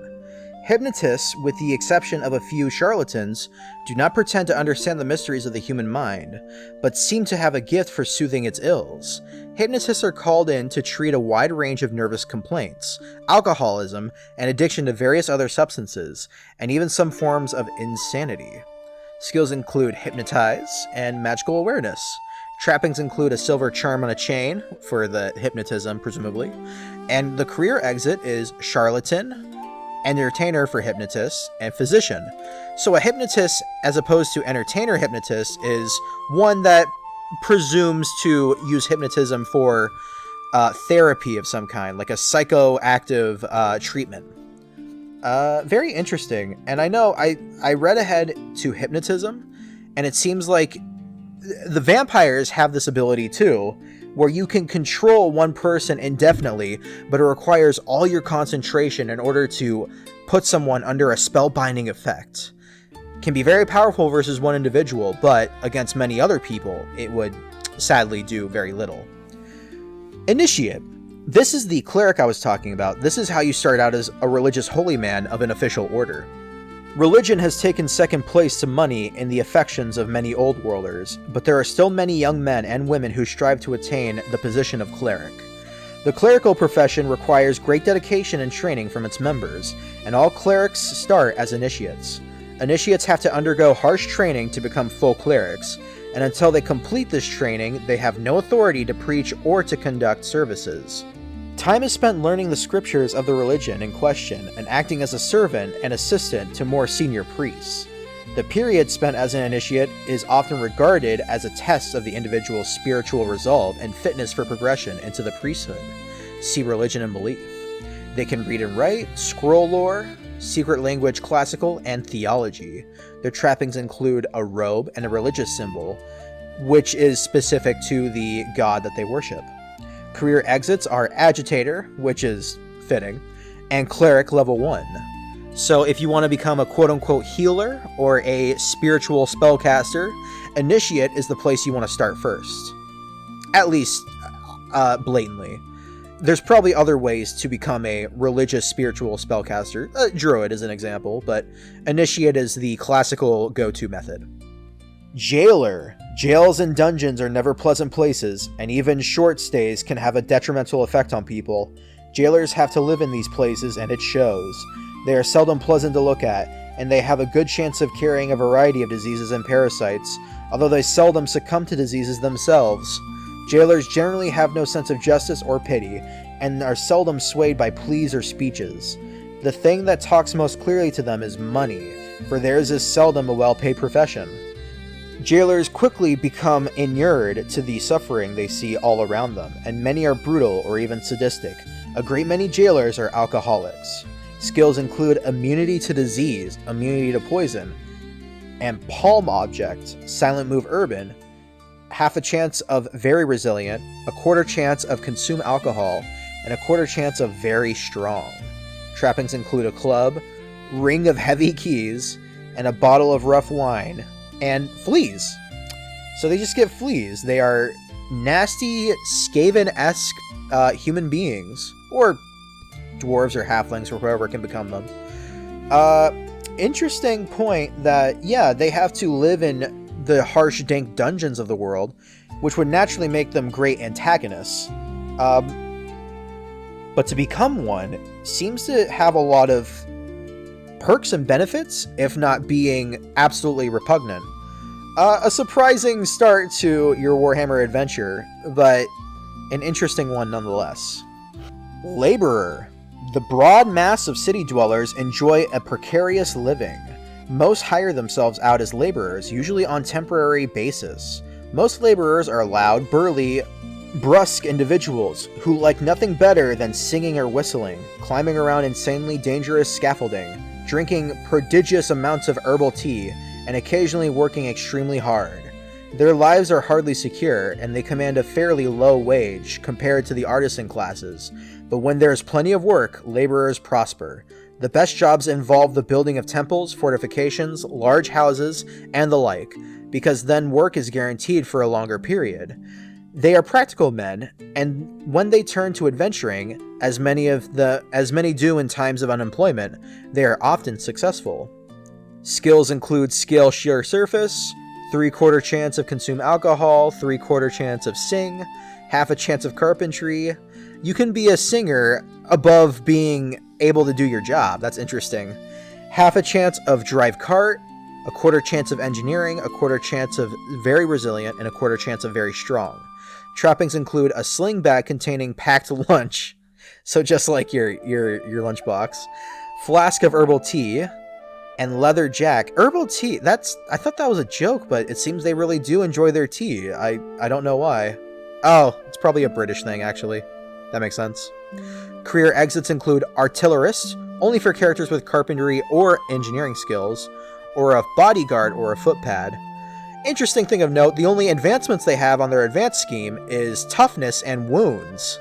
Hypnotists, with the exception of a few charlatans, do not pretend to understand the mysteries of the human mind, but seem to have a gift for soothing its ills. Hypnotists are called in to treat a wide range of nervous complaints, alcoholism, and addiction to various other substances, and even some forms of insanity. Skills include hypnotize and magical awareness. Trappings include a silver charm on a chain, for the hypnotism, presumably, and the career exit is charlatan, entertainer for hypnotist, and physician. So a hypnotist, as opposed to entertainer hypnotist, is one that presumes to use hypnotism for therapy of some kind, like a psychoactive treatment. Very interesting. And I know I read ahead to hypnotism, and it seems like the vampires have this ability too, where you can control one person indefinitely, but it requires all your concentration in order to put someone under a spellbinding effect. Can be very powerful versus one individual, but against many other people, it would sadly do very little. Initiate. This is the cleric I was talking about. This is how you start out as a religious holy man of an official order. Religion has taken second place to money in the affections of many old worlders, but there are still many young men and women who strive to attain the position of cleric. The clerical profession requires great dedication and training from its members, and all clerics start as initiates. Initiates have to undergo harsh training to become full clerics, and until they complete this training, they have no authority to preach or to conduct services. Time is spent learning the scriptures of the religion in question and acting as a servant and assistant to more senior priests. The period spent as an initiate is often regarded as a test of the individual's spiritual resolve and fitness for progression into the priesthood. See Religion and Belief. They can read and write, scroll lore, secret language, classical, and theology. Their trappings include a robe and a religious symbol, which is specific to the god that they worship. Career exits are Agitator, which is fitting, and Cleric level 1. So if you want to become a quote-unquote healer or a spiritual spellcaster, Initiate is the place you want to start first. At least, blatantly. There's probably other ways to become a religious spiritual spellcaster. Druid is an example, but Initiate is the classical go-to method. Jailer. Jails and dungeons are never pleasant places, and even short stays can have a detrimental effect on people. Jailers have to live in these places, and it shows. They are seldom pleasant to look at, and they have a good chance of carrying a variety of diseases and parasites, although they seldom succumb to diseases themselves. Jailers generally have no sense of justice or pity, and are seldom swayed by pleas or speeches. The thing that talks most clearly to them is money, for theirs is seldom a well-paid profession. Jailers quickly become inured to the suffering they see all around them, and many are brutal or even sadistic. A great many jailers are alcoholics. Skills include immunity to disease, immunity to poison, and palm object, silent move urban, half a chance of very resilient, a quarter chance of consume alcohol, and a quarter chance of very strong. Trappings include a club, ring of heavy keys, and a bottle of rough wine. And fleas. So they just get fleas. They are nasty, Skaven-esque human beings. Or dwarves or halflings or whoever can become them. Interesting point that, yeah, they have to live in the harsh, dank dungeons of the world, which would naturally make them great antagonists. But to become one seems to have a lot of perks and benefits, if not being absolutely repugnant. A surprising start to your Warhammer adventure, but an interesting one nonetheless. Laborer. The broad mass of city dwellers enjoy a precarious living. Most hire themselves out as laborers, usually on temporary basis. Most laborers are loud, burly, brusque individuals who like nothing better than singing or whistling, climbing around insanely dangerous scaffolding, drinking prodigious amounts of herbal tea, and occasionally working extremely hard. Their lives are hardly secure, and they command a fairly low wage compared to the artisan classes, but when there is plenty of work, laborers prosper. The best jobs involve the building of temples, fortifications, large houses, and the like, because then work is guaranteed for a longer period. They are practical men, and when they turn to adventuring, as many do in times of unemployment, they are often successful. Skills include scale sheer surface, 3/4 chance of consume alcohol, 3/4 chance of sing, half a chance of carpentry. You can be a singer above being able to do your job. That's interesting. Half a chance of drive cart, 1/4 chance of engineering, 1/4 chance of very resilient, and 1/4 chance of very strong. Trappings include a sling bag containing packed lunch, so just like your lunchbox, flask of herbal tea, and leather jack. Herbal tea, I thought that was a joke, but it seems they really do enjoy their tea. I don't know why. Oh, it's probably a British thing, actually. That makes sense. Career exits include artillerist, only for characters with carpentry or engineering skills, or a bodyguard or a footpad. Interesting thing of note, the only advancements they have on their advanced scheme is toughness and wounds.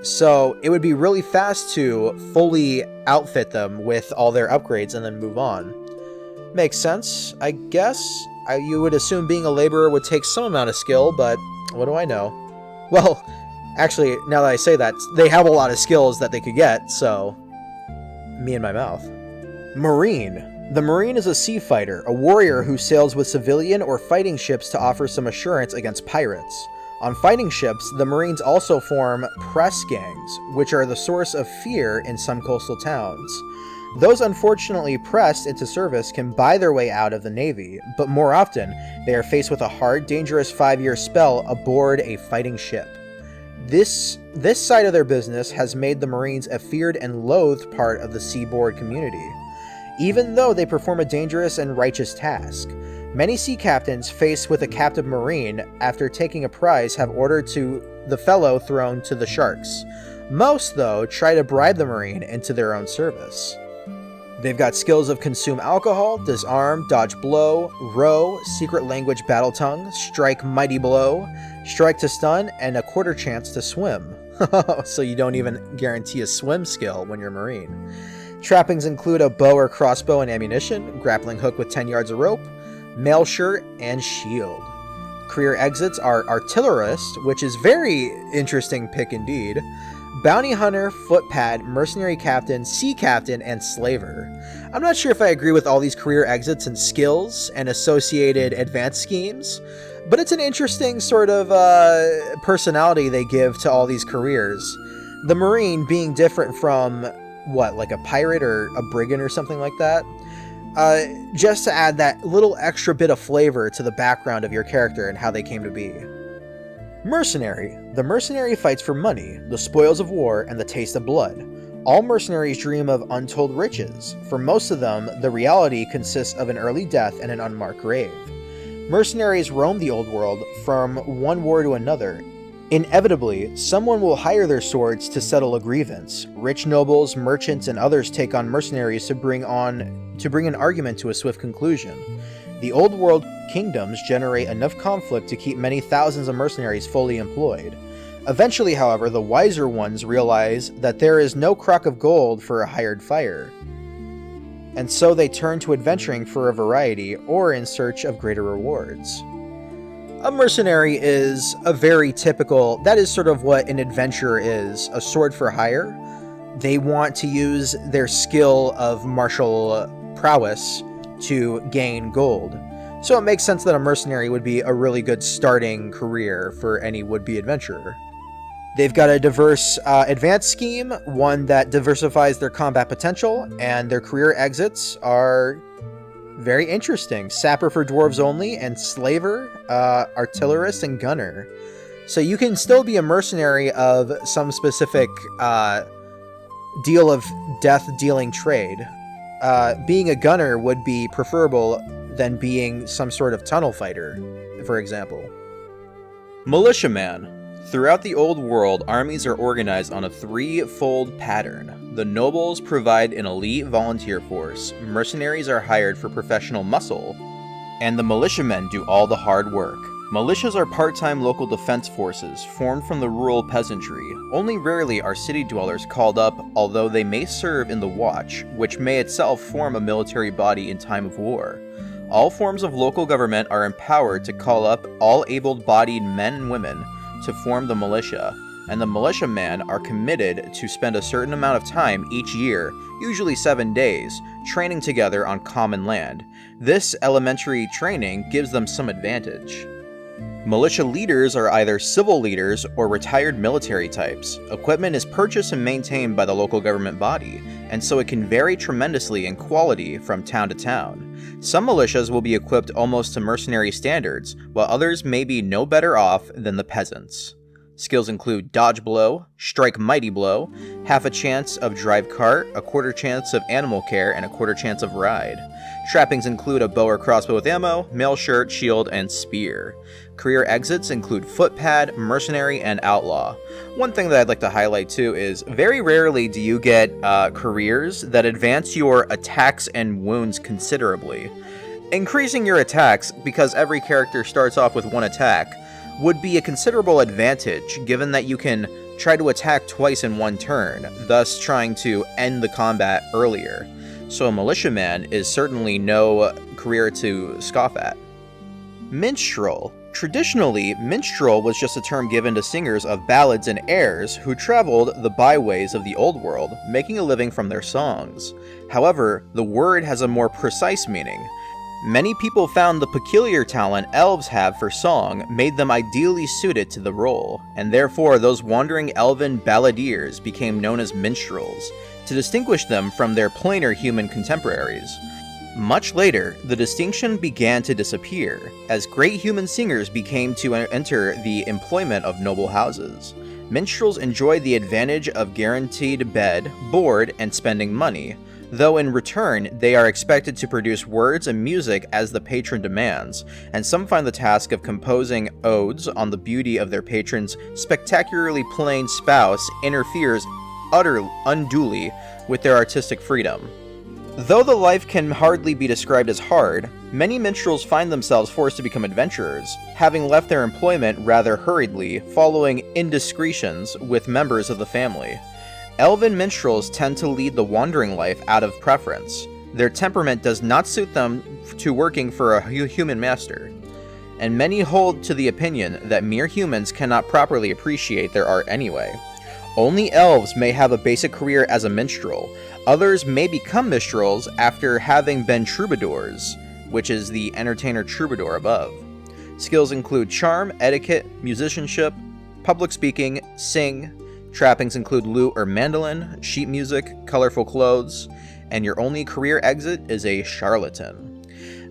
So it would be really fast to fully outfit them with all their upgrades and then move on. Makes sense, I guess. You would assume being a laborer would take some amount of skill, but what do I know? Well, actually, now that I say that, they have a lot of skills that they could get, so me and my mouth. Marine. The Marine is a sea fighter, a warrior who sails with civilian or fighting ships to offer some assurance against pirates. On fighting ships, the Marines also form press gangs, which are the source of fear in some coastal towns. Those unfortunately pressed into service can buy their way out of the Navy, but more often, they are faced with a hard, dangerous 5-year spell aboard a fighting ship. This side of their business has made the Marines a feared and loathed part of the seaboard community, even though they perform a dangerous and righteous task. Many sea captains faced with a captive Marine after taking a prize have ordered the fellow thrown to the sharks. Most, though, try to bribe the Marine into their own service. They've got skills of consume alcohol, disarm, dodge blow, row, secret language battle tongue, strike mighty blow, strike to stun, and 1/4 chance to swim. So you don't even guarantee a swim skill when you're a Marine. Trappings include a bow or crossbow and ammunition, grappling hook with 10 yards of rope, mail shirt, and shield. Career exits are artillerist, which is very interesting pick indeed, bounty hunter, footpad, mercenary captain, sea captain, and slaver. I'm not sure if I agree with all these career exits and skills and associated advanced schemes, but it's an interesting sort of personality they give to all these careers. The Marine being different from, like a pirate or a brigand or something like that? Just to add that little extra bit of flavor to the background of your character and how they came to be. Mercenary. The mercenary fights for money, the spoils of war, and the taste of blood. All mercenaries dream of untold riches. For most of them, the reality consists of an early death and an unmarked grave. Mercenaries roam the old world from one war to another. Inevitably, someone will hire their swords to settle a grievance. Rich nobles, merchants, and others take on mercenaries to bring an argument to a swift conclusion. The old world kingdoms generate enough conflict to keep many thousands of mercenaries fully employed. Eventually, however, the wiser ones realize that there is no crock of gold for a hired fire, and so they turn to adventuring for a variety or in search of greater rewards. A mercenary is a very typical, that is sort of what an adventurer is, a sword for hire. They want to use their skill of martial prowess to gain gold. So it makes sense that a mercenary would be a really good starting career for any would-be adventurer. They've got a diverse advanced scheme, one that diversifies their combat potential, and their career exits are very interesting. Sapper for dwarves only, and slaver, artillerist, and gunner. So you can still be a mercenary of some specific deal of death-dealing trade. Being a gunner would be preferable than being some sort of tunnel fighter, for example. Militiaman. Throughout the old world, armies are organized on a threefold pattern. The nobles provide an elite volunteer force, mercenaries are hired for professional muscle, and the militiamen do all the hard work. Militias are part-time local defense forces formed from the rural peasantry. Only rarely are city dwellers called up, although they may serve in the Watch, which may itself form a military body in time of war. All forms of local government are empowered to call up all able-bodied men and women to form the militia, and the militiamen are committed to spend a certain amount of time each year, usually 7 days, training together on common land. This elementary training gives them some advantage. Militia leaders are either civil leaders or retired military types. Equipment is purchased and maintained by the local government body, and so it can vary tremendously in quality from town to town. Some militias will be equipped almost to mercenary standards, while others may be no better off than the peasants. Skills include dodge blow, strike mighty blow, half a chance of drive cart, a quarter chance of animal care, and a quarter chance of ride. Trappings include a bow or crossbow with ammo, mail shirt, shield, and spear. Career exits include footpad, mercenary, and outlaw. One thing that I'd like to highlight too is very rarely do you get careers that advance your attacks and wounds considerably. Increasing your attacks, because every character starts off with one attack, would be a considerable advantage, given that you can try to attack twice in one turn, thus trying to end the combat earlier. So a militiaman is certainly no career to scoff at. Minstrel. Traditionally, minstrel was just a term given to singers of ballads and airs who traveled the byways of the old world, making a living from their songs. However, the word has a more precise meaning. Many people found the peculiar talent elves have for song made them ideally suited to the role, and therefore those wandering elven balladeers became known as minstrels, to distinguish them from their plainer human contemporaries. Much later, the distinction began to disappear, as great human singers became to enter the employment of noble houses. Minstrels enjoyed the advantage of guaranteed bed, board, and spending money, though in return they are expected to produce words and music as the patron demands, and some find the task of composing odes on the beauty of their patron's spectacularly plain spouse interferes unduly with their artistic freedom. Though the life can hardly be described as hard, many minstrels find themselves forced to become adventurers, having left their employment rather hurriedly, following indiscretions with members of the family. Elven minstrels tend to lead the wandering life out of preference. Their temperament does not suit them to working for a human master, and many hold to the opinion that mere humans cannot properly appreciate their art anyway. Only elves may have a basic career as a minstrel. Others may become minstrels after having been troubadours, which is the entertainer troubadour above. Skills include charm, etiquette, musicianship, public speaking, sing. Trappings include lute or mandolin, sheet music, colorful clothes, and your only career exit is a charlatan.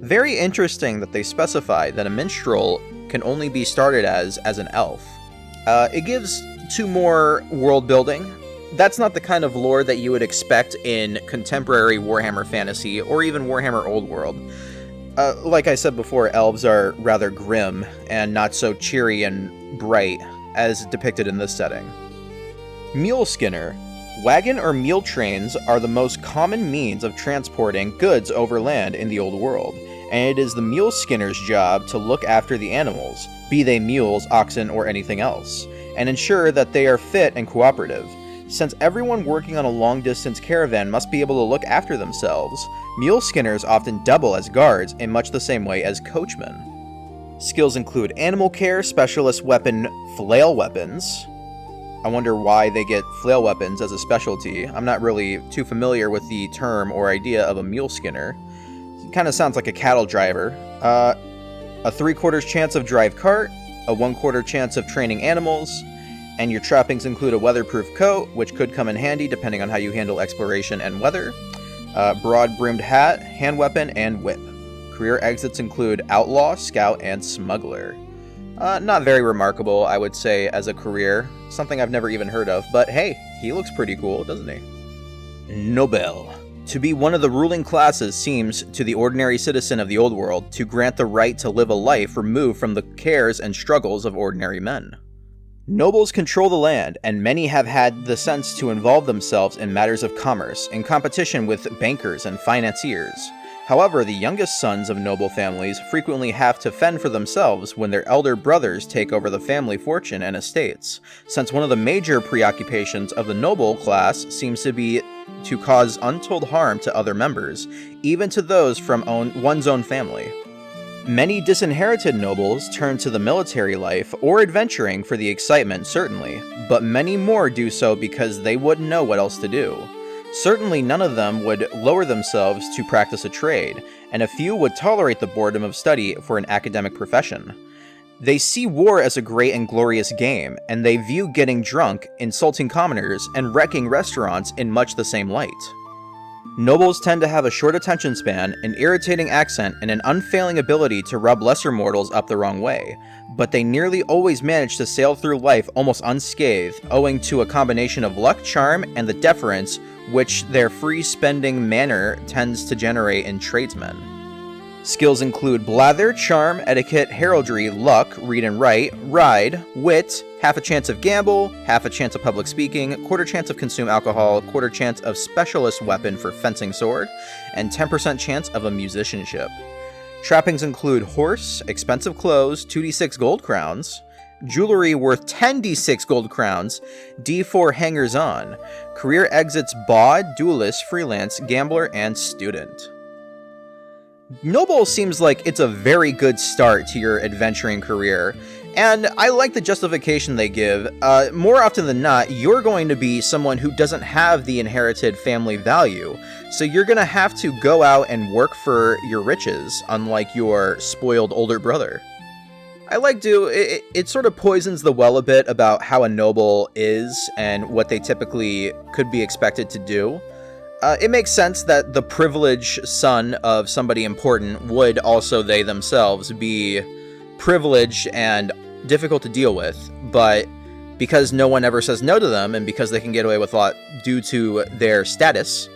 Very interesting that they specify that a minstrel can only be started as an elf. It gives 2 more world building. That's not the kind of lore that you would expect in contemporary Warhammer Fantasy or even Warhammer Old World. Like I said before, elves are rather grim and not so cheery and bright as depicted in this setting. Mule Skinner. Wagon or mule trains are the most common means of transporting goods overland in the old world, and it is the mule skinner's job to look after the animals, be they mules, oxen, or anything else, and ensure that they are fit and cooperative. Since everyone working on a long-distance caravan must be able to look after themselves, mule skinners often double as guards in much the same way as coachmen. Skills include animal care, specialist weapon, flail weapons. I wonder why they get flail weapons as a specialty. I'm not really too familiar with the term or idea of a mule skinner. It kind of sounds like a cattle driver. A 3/4 chance of drive cart, a 1/4 chance of training animals, and your trappings include a weatherproof coat, which could come in handy depending on how you handle exploration and weather, broad-brimmed hat, hand weapon, and whip. Career exits include outlaw, scout, and smuggler. Not very remarkable, I would say, as a career. Something I've never even heard of, but hey, he looks pretty cool, doesn't he? Noble. To be one of the ruling classes seems, to the ordinary citizen of the old world, to grant the right to live a life removed from the cares and struggles of ordinary men. Nobles control the land, and many have had the sense to involve themselves in matters of commerce, in competition with bankers and financiers. However, the youngest sons of noble families frequently have to fend for themselves when their elder brothers take over the family fortune and estates, since one of the major preoccupations of the noble class seems to be to cause untold harm to other members, even to those from one's own family. Many disinherited nobles turn to the military life or adventuring for the excitement, certainly, but many more do so because they wouldn't know what else to do. Certainly none of them would lower themselves to practice a trade, and a few would tolerate the boredom of study for an academic profession. They see war as a great and glorious game, and they view getting drunk, insulting commoners, and wrecking restaurants in much the same light. Nobles tend to have a short attention span, an irritating accent, and an unfailing ability to rub lesser mortals up the wrong way, but they nearly always manage to sail through life almost unscathed, owing to a combination of luck, charm, and the deference which their free-spending manner tends to generate in tradesmen. Skills include blather, charm, etiquette, heraldry, luck, read and write, ride, wit, half a chance of gamble, half a chance of public speaking, quarter chance of consume alcohol, quarter chance of specialist weapon for fencing sword, and 10% chance of a musicianship. Trappings include horse, expensive clothes, 2d6 gold crowns, jewelry worth 10d6 gold crowns, d4 hangers-on, career exits bawd, duelist, freelance, gambler, and student. Noble seems like it's a very good start to your adventuring career, and I like the justification they give. More often than not, you're going to be someone who doesn't have the inherited family value, so you're going to have to go out and work for your riches, unlike your spoiled older brother. I like to, it sort of poisons the well a bit about how a noble is and what they typically could be expected to do. It makes sense that the privileged son of somebody important would also, they themselves, be privileged and difficult to deal with, but because no one ever says no to them, and because they can get away with a lot due to their status,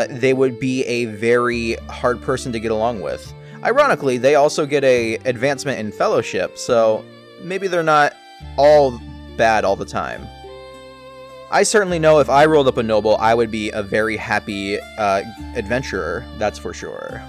they would be a very hard person to get along with. Ironically, they also get a advancement in fellowship, so maybe they're not all bad all the time. I certainly know if I rolled up a noble, I would be a very happy adventurer, that's for sure.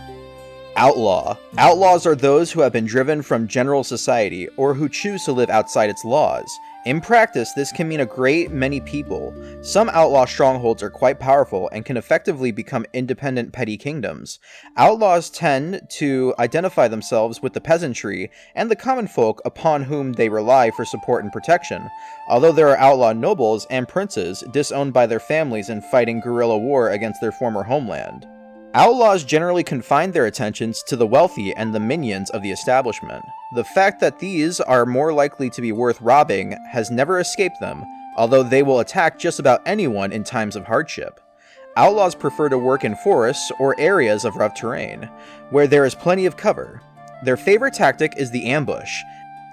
Outlaw. Outlaws are those who have been driven from general society, or who choose to live outside its laws. In practice, this can mean a great many people. Some outlaw strongholds are quite powerful and can effectively become independent petty kingdoms. Outlaws tend to identify themselves with the peasantry and the common folk upon whom they rely for support and protection, although there are outlaw nobles and princes disowned by their families in fighting guerrilla war against their former homeland. Outlaws generally confine their attentions to the wealthy and the minions of the establishment. The fact that these are more likely to be worth robbing has never escaped them, although they will attack just about anyone in times of hardship. Outlaws prefer to work in forests or areas of rough terrain, where there is plenty of cover. Their favorite tactic is the ambush,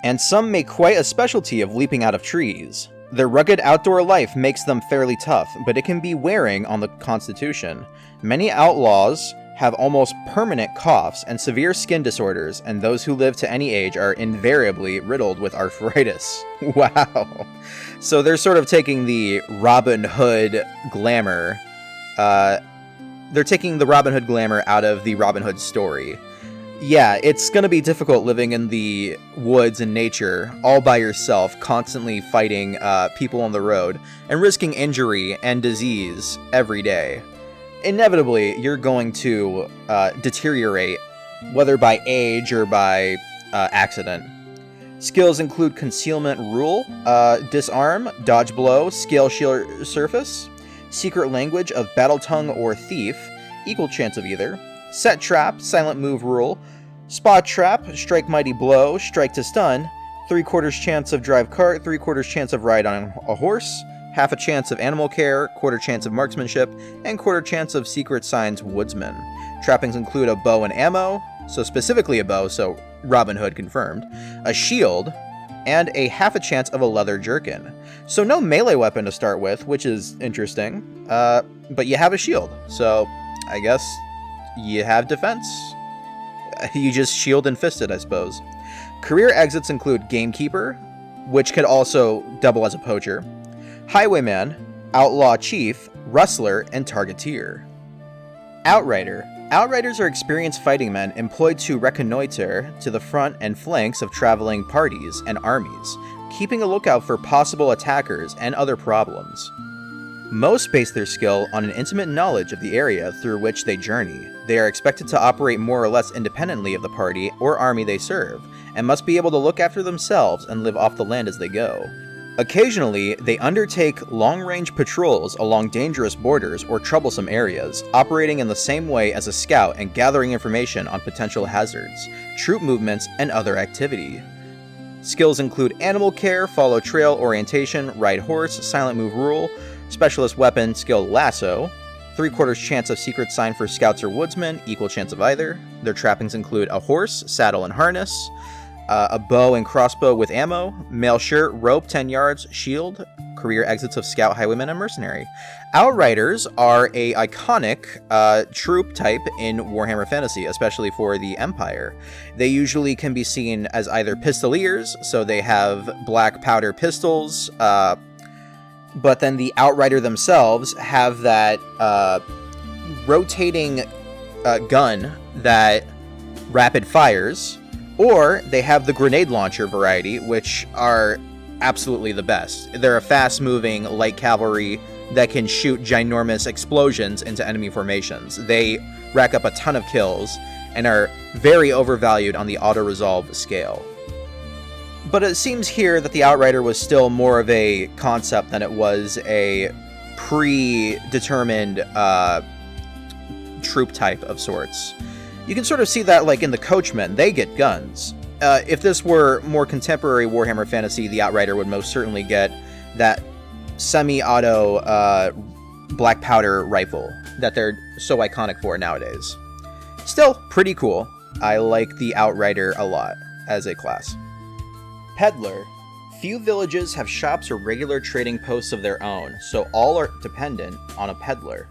and some make quite a specialty of leaping out of trees. Their rugged outdoor life makes them fairly tough, but it can be wearing on the constitution. Many outlaws have almost permanent coughs and severe skin disorders, and those who live to any age are invariably riddled with arthritis. Wow. So they're sort of taking the Robin Hood glamour. They're taking the Robin Hood glamour out of the Robin Hood story. Yeah, it's gonna be difficult living in the woods and nature all by yourself, constantly fighting people on the road and risking injury and disease every day. Inevitably, you're going to deteriorate, whether by age or by accident. Skills include concealment rule, disarm, dodge blow, scale shield surface, secret language of battle tongue or thief, equal chance of either, set trap, silent move rule, spot trap, strike mighty blow, strike to stun, 3/4 chance of drive cart, 3/4 chance of ride on a horse, half a chance of animal care, quarter chance of marksmanship, and quarter chance of secret signs woodsman. Trappings include a bow and ammo, so specifically a bow, so Robin Hood confirmed, a shield, and a half a chance of a leather jerkin. So no melee weapon to start with, which is interesting, but you have a shield, so I guess you have defense. You just shield and fist it, I suppose. Career exits include Gamekeeper, which could also double as a poacher, Highwayman, Outlaw Chief, Rustler, and Targeteer. Outrider. Outriders are experienced fighting men employed to reconnoiter to the front and flanks of traveling parties and armies, keeping a lookout for possible attackers and other problems. Most base their skill on an intimate knowledge of the area through which they journey. They are expected to operate more or less independently of the party or army they serve, and must be able to look after themselves and live off the land as they go. Occasionally, they undertake long-range patrols along dangerous borders or troublesome areas, operating in the same way as a scout and gathering information on potential hazards, troop movements, and other activity. Skills include Animal Care, Follow Trail, Orientation, Ride Horse, Silent Move Rule, Specialist Weapon skill Lasso, 3/4 chance of Secret Sign for Scouts or Woodsmen, equal chance of either. Their trappings include a horse, saddle, and harness, a bow and crossbow with ammo, mail shirt, rope 10 yards, shield, career exits of Scout, Highwayman, and Mercenary. Outriders are a iconic troop type in Warhammer Fantasy, especially for the Empire. They usually can be seen as either pistoliers, so they have black powder pistols, but then the Outrider themselves have that rotating gun that rapid fires, or they have the grenade launcher variety, which are absolutely the best. They're a fast-moving light cavalry that can shoot ginormous explosions into enemy formations. They rack up a ton of kills and are very overvalued on the auto-resolve scale. But it seems here that the Outrider was still more of a concept than it was a predetermined troop type of sorts. You can sort of see that like in the Coachmen, they get guns. If this were more contemporary Warhammer Fantasy, the Outrider would most certainly get that semi-auto black powder rifle that they're so iconic for nowadays. Still, pretty cool. I like the Outrider a lot as a class. Peddler. Few villages have shops or regular trading posts of their own, so all are dependent on a peddler.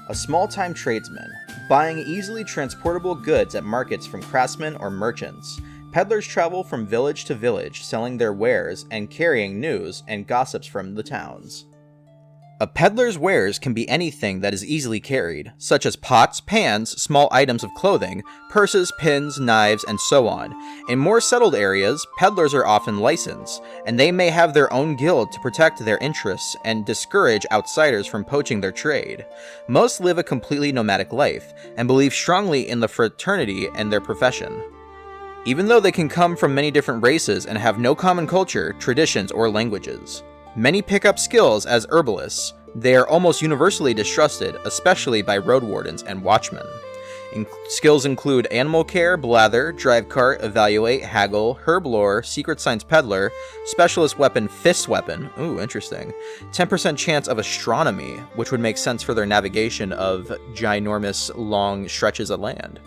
A small-time tradesman, buying easily transportable goods at markets from craftsmen or merchants. Peddlers travel from village to village, selling their wares and carrying news and gossips from the towns. A peddler's wares can be anything that is easily carried, such as pots, pans, small items of clothing, purses, pins, knives, and so on. In more settled areas, peddlers are often licensed, and they may have their own guild to protect their interests and discourage outsiders from poaching their trade. Most live a completely nomadic life, and believe strongly in the fraternity and their profession. Even though they can come from many different races and have no common culture, traditions, or languages. Many pick up skills as herbalists. They are almost universally distrusted, especially by road wardens and watchmen. Skills include Animal Care, Blather, Drive Cart, Evaluate, Haggle, Herb Lore, Secret Signs Peddler, Specialist Weapon, Fist Weapon, ooh, interesting, 10% chance of Astronomy, which would make sense for their navigation of ginormous long stretches of land.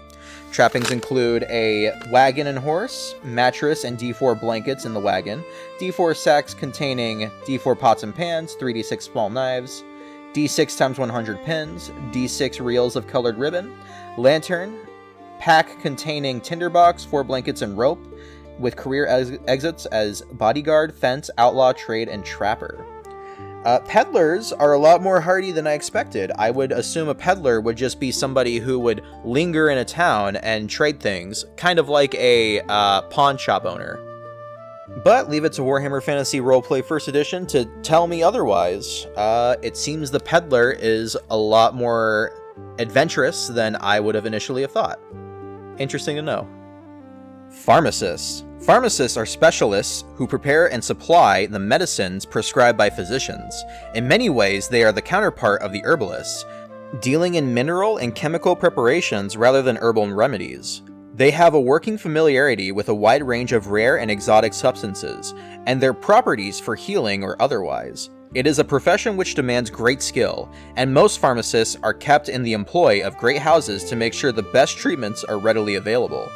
Trappings include a wagon and horse, mattress and D4 blankets in the wagon, D4 sacks containing D4 pots and pans, 3d6 small knives, D6 times 100 pins, D6 reels of colored ribbon, lantern, pack containing tinderbox, 4 blankets and rope, with career exits as bodyguard, fence, outlaw, trade, and trapper. Peddlers are a lot more hardy than I expected. I would assume a peddler would just be somebody who would linger in a town and trade things, kind of like a pawn shop owner. But leave it to Warhammer Fantasy Roleplay 1st Edition to tell me otherwise. It seems the peddler is a lot more adventurous than I would have initially have thought. Interesting to know. Pharmacists. Pharmacists are specialists who prepare and supply the medicines prescribed by physicians. In many ways, they are the counterpart of the herbalists, dealing in mineral and chemical preparations rather than herbal remedies. They have a working familiarity with a wide range of rare and exotic substances, and their properties for healing or otherwise. It is a profession which demands great skill, and most pharmacists are kept in the employ of great houses to make sure the best treatments are readily available.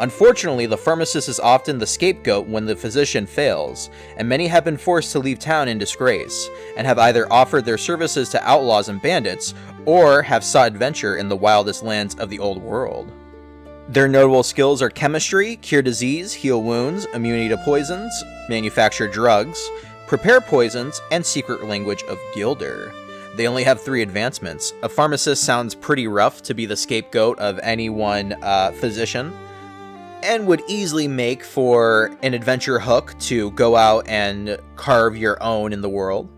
Unfortunately, the pharmacist is often the scapegoat when the physician fails, and many have been forced to leave town in disgrace, and have either offered their services to outlaws and bandits, or have sought adventure in the wildest lands of the old world. Their notable skills are chemistry, cure disease, heal wounds, immunity to poisons, manufacture drugs, prepare poisons, and secret language of Gilder. They only have 3 advancements. A pharmacist sounds pretty rough to be the scapegoat of any one physician, and would easily make for an adventure hook to go out and carve your own in the world.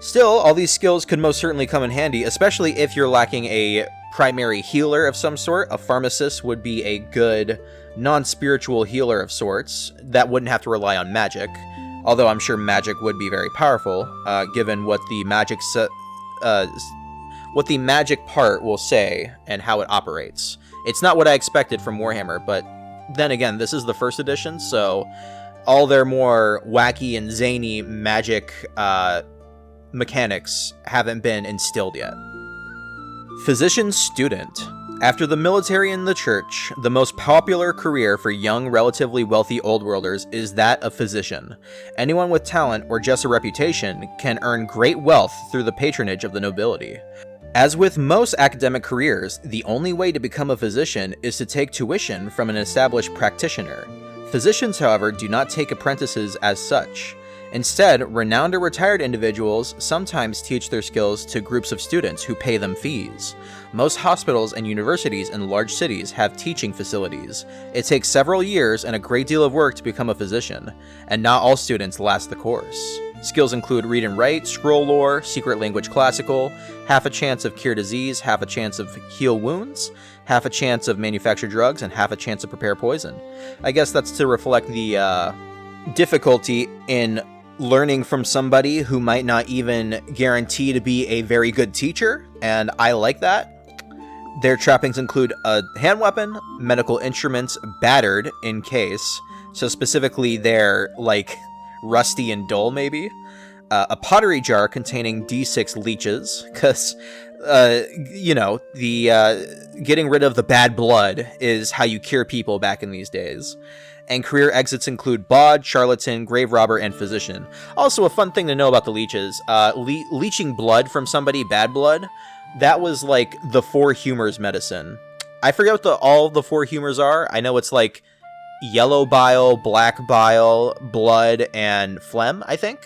Still, all these skills could most certainly come in handy, especially if you're lacking a primary healer of some sort. A pharmacist would be a good non-spiritual healer of sorts that wouldn't have to rely on magic, although I'm sure magic would be very powerful, given what the magic part will say and how it operates. It's not what I expected from Warhammer, but then again, this is the first edition, so all their more wacky and zany magic mechanics haven't been instilled yet. Physician student. After the military and the church, the most popular career for young, relatively wealthy old worlders is that of physician. Anyone with talent or just a reputation can earn great wealth through the patronage of the nobility. As with most academic careers, the only way to become a physician is to take tuition from an established practitioner. Physicians, however, do not take apprentices as such. Instead, renowned or retired individuals sometimes teach their skills to groups of students who pay them fees. Most hospitals and universities in large cities have teaching facilities. It takes several years and a great deal of work to become a physician, and not all students last the course. Skills include read and write, scroll lore, secret language classical, half a chance of cure disease, half a chance of heal wounds, half a chance of manufacture drugs, and half a chance of prepare poison. I guess that's to reflect the difficulty in learning from somebody who might not even guarantee to be a very good teacher, and I like that. Their trappings include a hand weapon, medical instruments battered in case, so specifically they're like rusty and dull maybe, a pottery jar containing D6 leeches, because, getting rid of the bad blood is how you cure people back in these days. And career exits include bawd, charlatan, grave robber, and physician. Also, a fun thing to know about the leeches, leeching blood from somebody, bad blood, that was like the 4 humors medicine. I forget what all the 4 humors are. I know it's like yellow bile, black bile, blood, and phlegm, I think.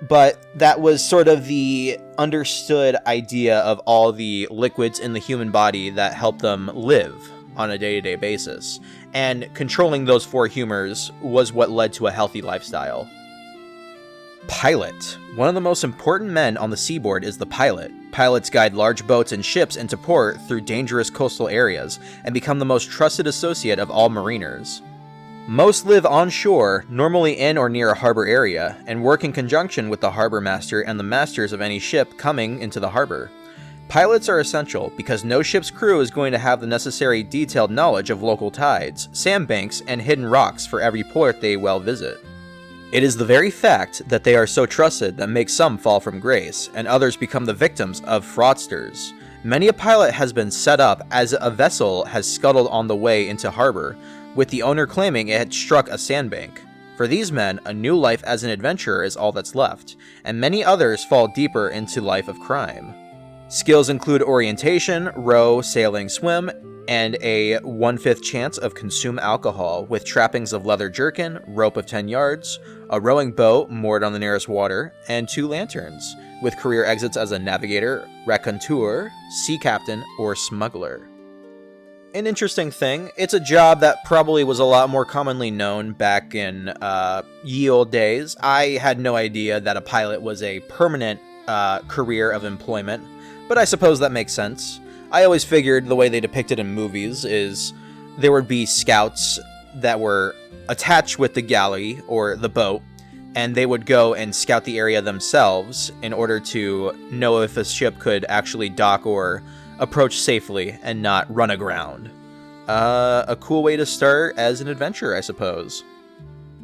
But that was sort of the understood idea of all the liquids in the human body that help them live on a day-to-day basis. And controlling those 4 humors was what led to a healthy lifestyle. Pilot. One of the most important men on the seaboard is the pilot. Pilots guide large boats and ships into port through dangerous coastal areas and become the most trusted associate of all mariners. Most live on shore, normally in or near a harbor area, and work in conjunction with the harbor master and the masters of any ship coming into the harbor. Pilots are essential because no ship's crew is going to have the necessary detailed knowledge of local tides, sandbanks, and hidden rocks for every port they well visit. It is the very fact that they are so trusted that makes some fall from grace, and others become the victims of fraudsters. Many a pilot has been set up as a vessel has scuttled on the way into harbor, with the owner claiming it had struck a sandbank. For these men, a new life as an adventurer is all that's left, and many others fall deeper into life of crime. Skills include orientation, row, sailing, swim, and a 1/5 chance of consume alcohol, with trappings of leather jerkin, rope of 10 yards, a rowing boat moored on the nearest water, and 2 lanterns, with career exits as a navigator, raconteur, sea captain, or smuggler. An interesting thing, it's a job that probably was a lot more commonly known back in ye olde days. I had no idea that a pilot was a permanent career of employment, but I suppose that makes sense. I always figured the way they depicted in movies is there would be scouts that were attached with the galley or the boat, and they would go and scout the area themselves in order to know if a ship could actually dock or approach safely and not run aground. A cool way to start as an adventurer, I suppose.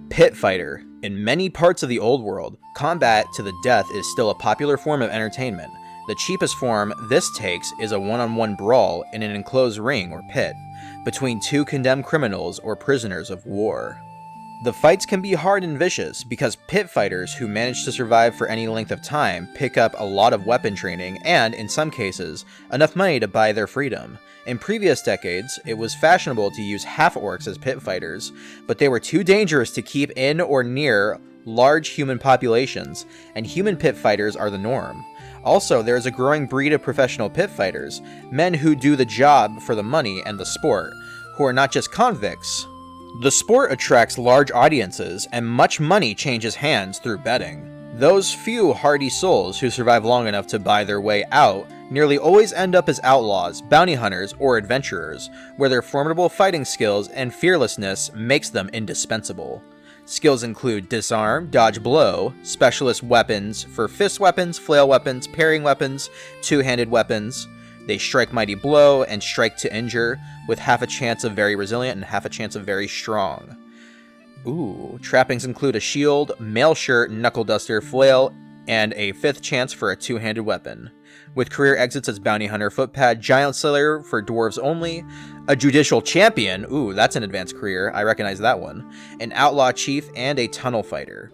Pit fighter. In many parts of the old world, combat to the death is still a popular form of entertainment. The cheapest form this takes is a one-on-one brawl in an enclosed ring or pit. between two condemned criminals or prisoners of war. The fights can be hard and vicious because pit fighters who manage to survive for any length of time pick up a lot of weapon training and, in some cases, enough money to buy their freedom. In previous decades, it was fashionable to use half-orcs as pit fighters, but they were too dangerous to keep in or near large human populations, and human pit fighters are the norm. Also, there is a growing breed of professional pit fighters, men who do the job for the money and the sport, who are not just convicts. The sport attracts large audiences, and much money changes hands through betting. Those few hardy souls who survive long enough to buy their way out nearly always end up as outlaws, bounty hunters, or adventurers, where their formidable fighting skills and fearlessness makes them indispensable. Skills include disarm, dodge blow, specialist weapons for fist weapons, flail weapons, parrying weapons, two-handed weapons. They strike mighty blow and strike to injure, with half a chance of very resilient and half a chance of very strong. Ooh, trappings include a shield, mail shirt, knuckle duster, flail, and a fifth chance for a two-handed weapon. With career exits as bounty hunter, footpad, giant slayer for dwarves only, a judicial champion, ooh, that's an advanced career, I recognize that one, an outlaw chief, and a tunnel fighter.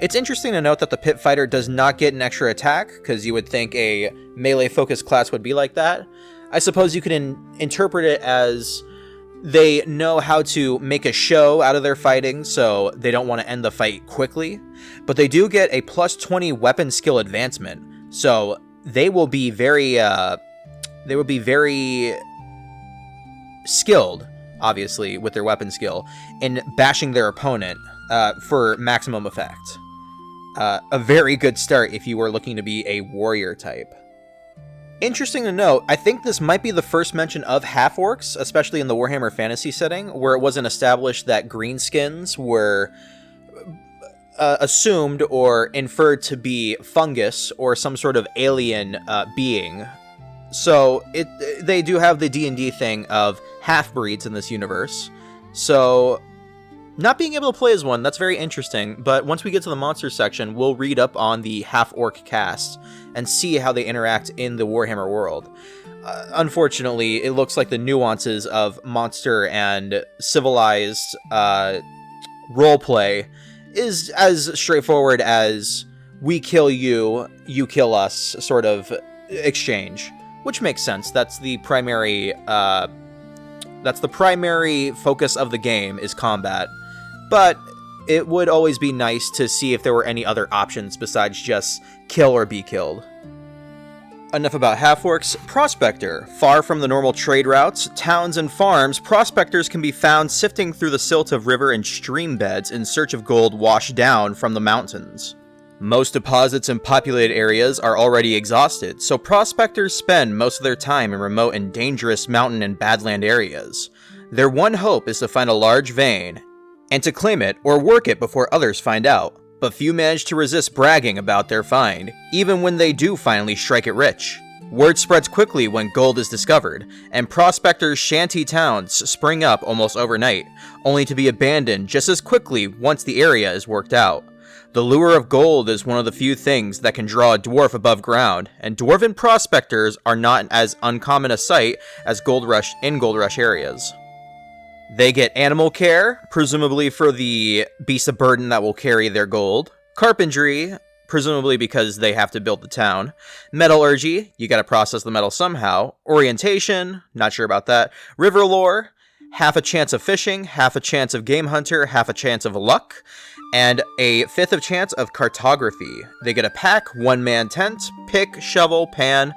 It's interesting to note that the pit fighter does not get an extra attack, because you would think a melee-focused class would be like that. I suppose you could interpret it as they know how to make a show out of their fighting, so they don't want to end the fight quickly. But they do get a plus 20 weapon skill advancement, so they will be very skilled, obviously, with their weapon skill, in bashing their opponent for maximum effect. A very good start if you were looking to be a warrior type. Interesting to note, I think this might be the first mention of half-orcs, especially in the Warhammer Fantasy setting, where it wasn't established that greenskins were assumed or inferred to be fungus or some sort of alien being. So they do have the D&D thing of half-breeds in this universe. So not being able to play as one, that's very interesting, but once we get to the monster section, we'll read up on the half-orc cast and see how they interact in the Warhammer world. Unfortunately, it looks like the nuances of monster and civilized roleplay is as straightforward as we kill you, you kill us sort of exchange, which makes sense. That's the primary focus of the game is combat. But it would always be nice to see if there were any other options besides just kill or be killed. Enough about half-orcs. Prospector. Far from the normal trade routes, towns, and farms, prospectors can be found sifting through the silt of river and stream beds in search of gold washed down from the mountains. Most deposits in populated areas are already exhausted, so prospectors spend most of their time in remote and dangerous mountain and badland areas. Their one hope is to find a large vein, and to claim it or work it before others find out. But few manage to resist bragging about their find, even when they do finally strike it rich. Word spreads quickly when gold is discovered, and prospectors' shanty towns spring up almost overnight, only to be abandoned just as quickly once the area is worked out. The lure of gold is one of the few things that can draw a dwarf above ground, and dwarven prospectors are not as uncommon a sight as Gold Rush areas. They get animal care, presumably for the beast of burden that will carry their gold. Carpentry, presumably because they have to build the town. Metallurgy, you gotta process the metal somehow. Orientation, not sure about that. River lore, half a chance of fishing, half a chance of game hunter, half a chance of luck, and a fifth of chance of cartography. They get a pack, one-man tent, pick, shovel, pan,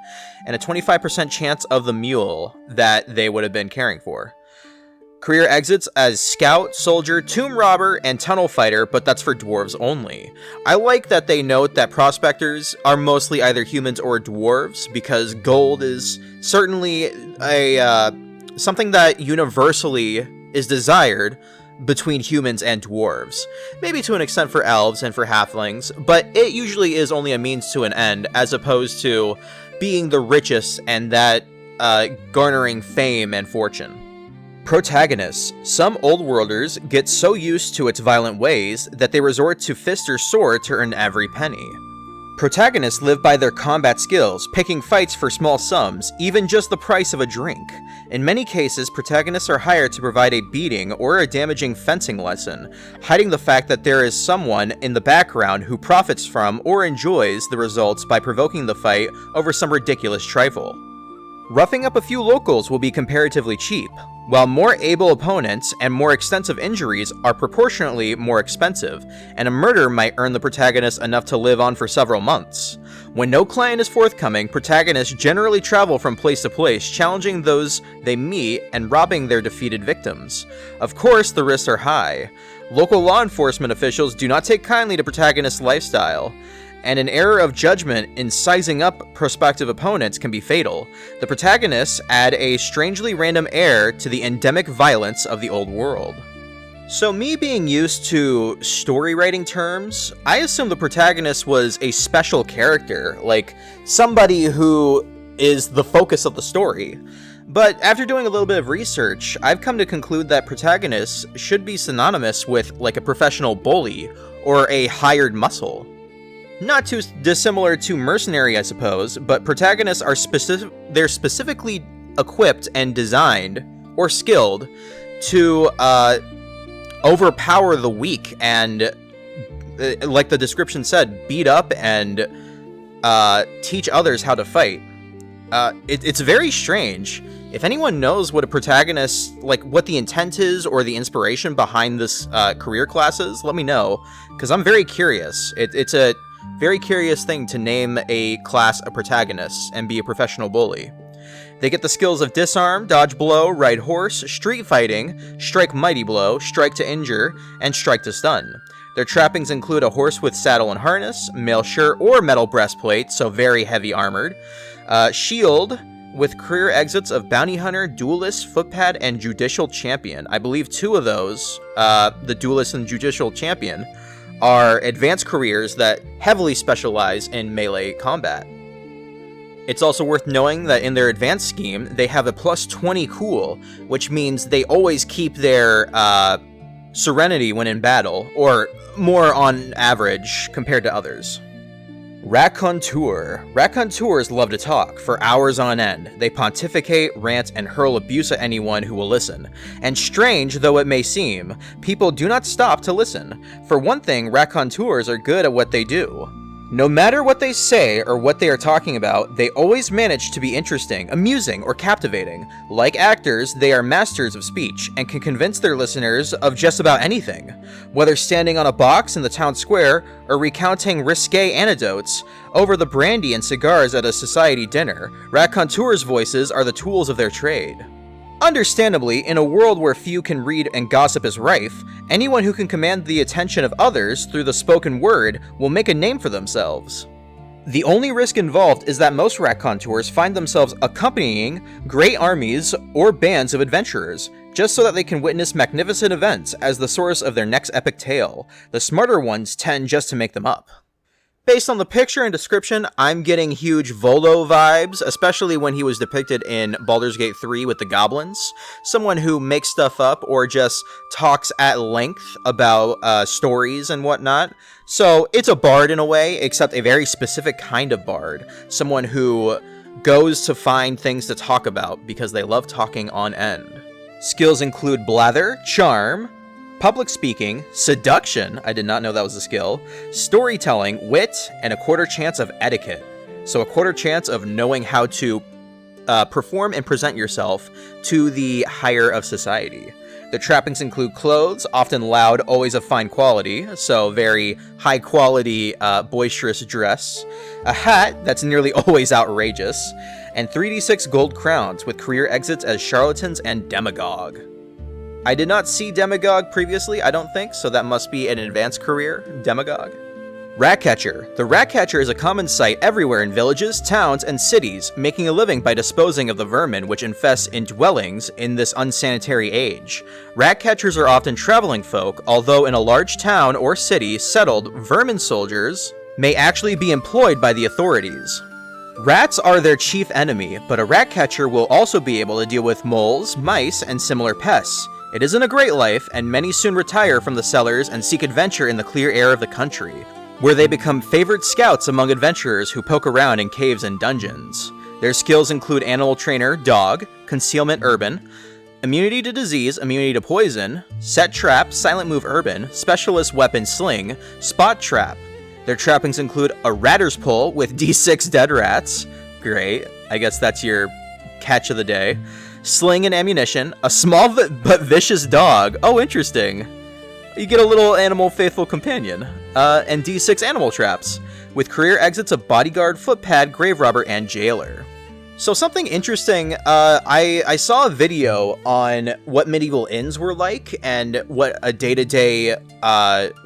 and a 25% chance of the mule that they would have been caring for. Career exits as scout, soldier, tomb robber, and tunnel fighter, but that's for dwarves only. I like that they note that prospectors are mostly either humans or dwarves, because gold is certainly something that universally is desired between humans and dwarves. Maybe to an extent for elves and for halflings, but it usually is only a means to an end, as opposed to being the richest and that garnering fame and fortune. Protagonists. Some old worlders get so used to its violent ways that they resort to fist or sword to earn every penny. Protagonists live by their combat skills, picking fights for small sums, even just the price of a drink. In many cases, protagonists are hired to provide a beating or a damaging fencing lesson, hiding the fact that there is someone in the background who profits from or enjoys the results by provoking the fight over some ridiculous trifle. Roughing up a few locals will be comparatively cheap, while more able opponents and more extensive injuries are proportionately more expensive, and a murder might earn the protagonist enough to live on for several months. When no client is forthcoming, protagonists generally travel from place to place, challenging those they meet and robbing their defeated victims. Of course, the risks are high. Local law enforcement officials do not take kindly to protagonists' lifestyle, and an error of judgment in sizing up prospective opponents can be fatal. The protagonists add a strangely random air to the endemic violence of the old world. So me being used to story writing terms, I assumed the protagonist was a special character, like somebody who is the focus of the story. But after doing a little bit of research, I've come to conclude that protagonists should be synonymous with like a professional bully or a hired muscle. Not too dissimilar to mercenary, I suppose, but protagonists are specifically equipped and designed, or skilled, to overpower the weak and, like the description said, beat up and teach others how to fight. It's very strange. If anyone knows what a protagonist, like what the intent is or the inspiration behind this career class is, let me know, because I'm very curious. It's a very curious thing to name a class a protagonist and be a professional bully. They get the skills of disarm, dodge blow, ride horse, street fighting, strike mighty blow, strike to injure, and strike to stun. Their trappings include a horse with saddle and harness, mail shirt or metal breastplate, so very heavy armored, shield with career exits of bounty hunter, duelist, footpad, and judicial champion. I believe two of those, the duelist and judicial champion, are advanced careers that heavily specialize in melee combat. It's also worth knowing that in their advanced scheme, they have a plus 20 cool, which means they always keep their serenity when in battle, or more on average compared to others. Raconteur. Raconteurs love to talk for hours on end. They pontificate, rant, and hurl abuse at anyone who will listen. And strange though it may seem, people do not stop to listen. For one thing, raconteurs are good at what they do. No matter what they say or what they are talking about, they always manage to be interesting, amusing, or captivating. Like actors, they are masters of speech and can convince their listeners of just about anything. Whether standing on a box in the town square or recounting risque anecdotes over the brandy and cigars at a society dinner, raconteurs' voices are the tools of their trade. Understandably, in a world where few can read and gossip is rife, anyone who can command the attention of others through the spoken word will make a name for themselves. The only risk involved is that most raconteurs find themselves accompanying great armies or bands of adventurers, just so that they can witness magnificent events as the source of their next epic tale. The smarter ones tend just to make them up. Based on the picture and description, I'm getting huge Volo vibes, especially when he was depicted in Baldur's Gate 3 with the goblins. Someone who makes stuff up or just talks at length about stories and whatnot. So it's a bard in a way, except a very specific kind of bard. Someone who goes to find things to talk about because they love talking on end. Skills include blather, charm, public speaking, seduction, I did not know that was a skill, storytelling, wit, and a quarter chance of etiquette. So a quarter chance of knowing how to perform and present yourself to the higher of society. The trappings include clothes, often loud, always of fine quality, so very high quality, boisterous dress, a hat that's nearly always outrageous, and 3d6 gold crowns with career exits as charlatans and demagogue. I did not see demagogue previously, I don't think, so that must be an advanced career, demagogue. Ratcatcher. The ratcatcher is a common sight everywhere in villages, towns, and cities, making a living by disposing of the vermin which infest in dwellings in this unsanitary age. Ratcatchers are often traveling folk, although in a large town or city settled, vermin soldiers may actually be employed by the authorities. Rats are their chief enemy, but a ratcatcher will also be able to deal with moles, mice, and similar pests. It isn't a great life, and many soon retire from the cellars and seek adventure in the clear air of the country. where they become favored scouts among adventurers who poke around in caves and dungeons. Their skills include Animal Trainer, Dog, Concealment, Urban, Immunity to Disease, Immunity to Poison, Set Trap, Silent Move, Urban, Specialist Weapon, Sling, Spot Trap. Their trappings include a Ratter's Pull with D6 dead rats. Great. I guess that's your catch of the day. Sling and Ammunition, a small but vicious dog. Oh, interesting. You get a little animal faithful companion. And D6 Animal Traps, with career exits of Bodyguard, Footpad, Grave Robber, and Jailer. So something interesting, I saw a video on what medieval inns were like and what a day-to-day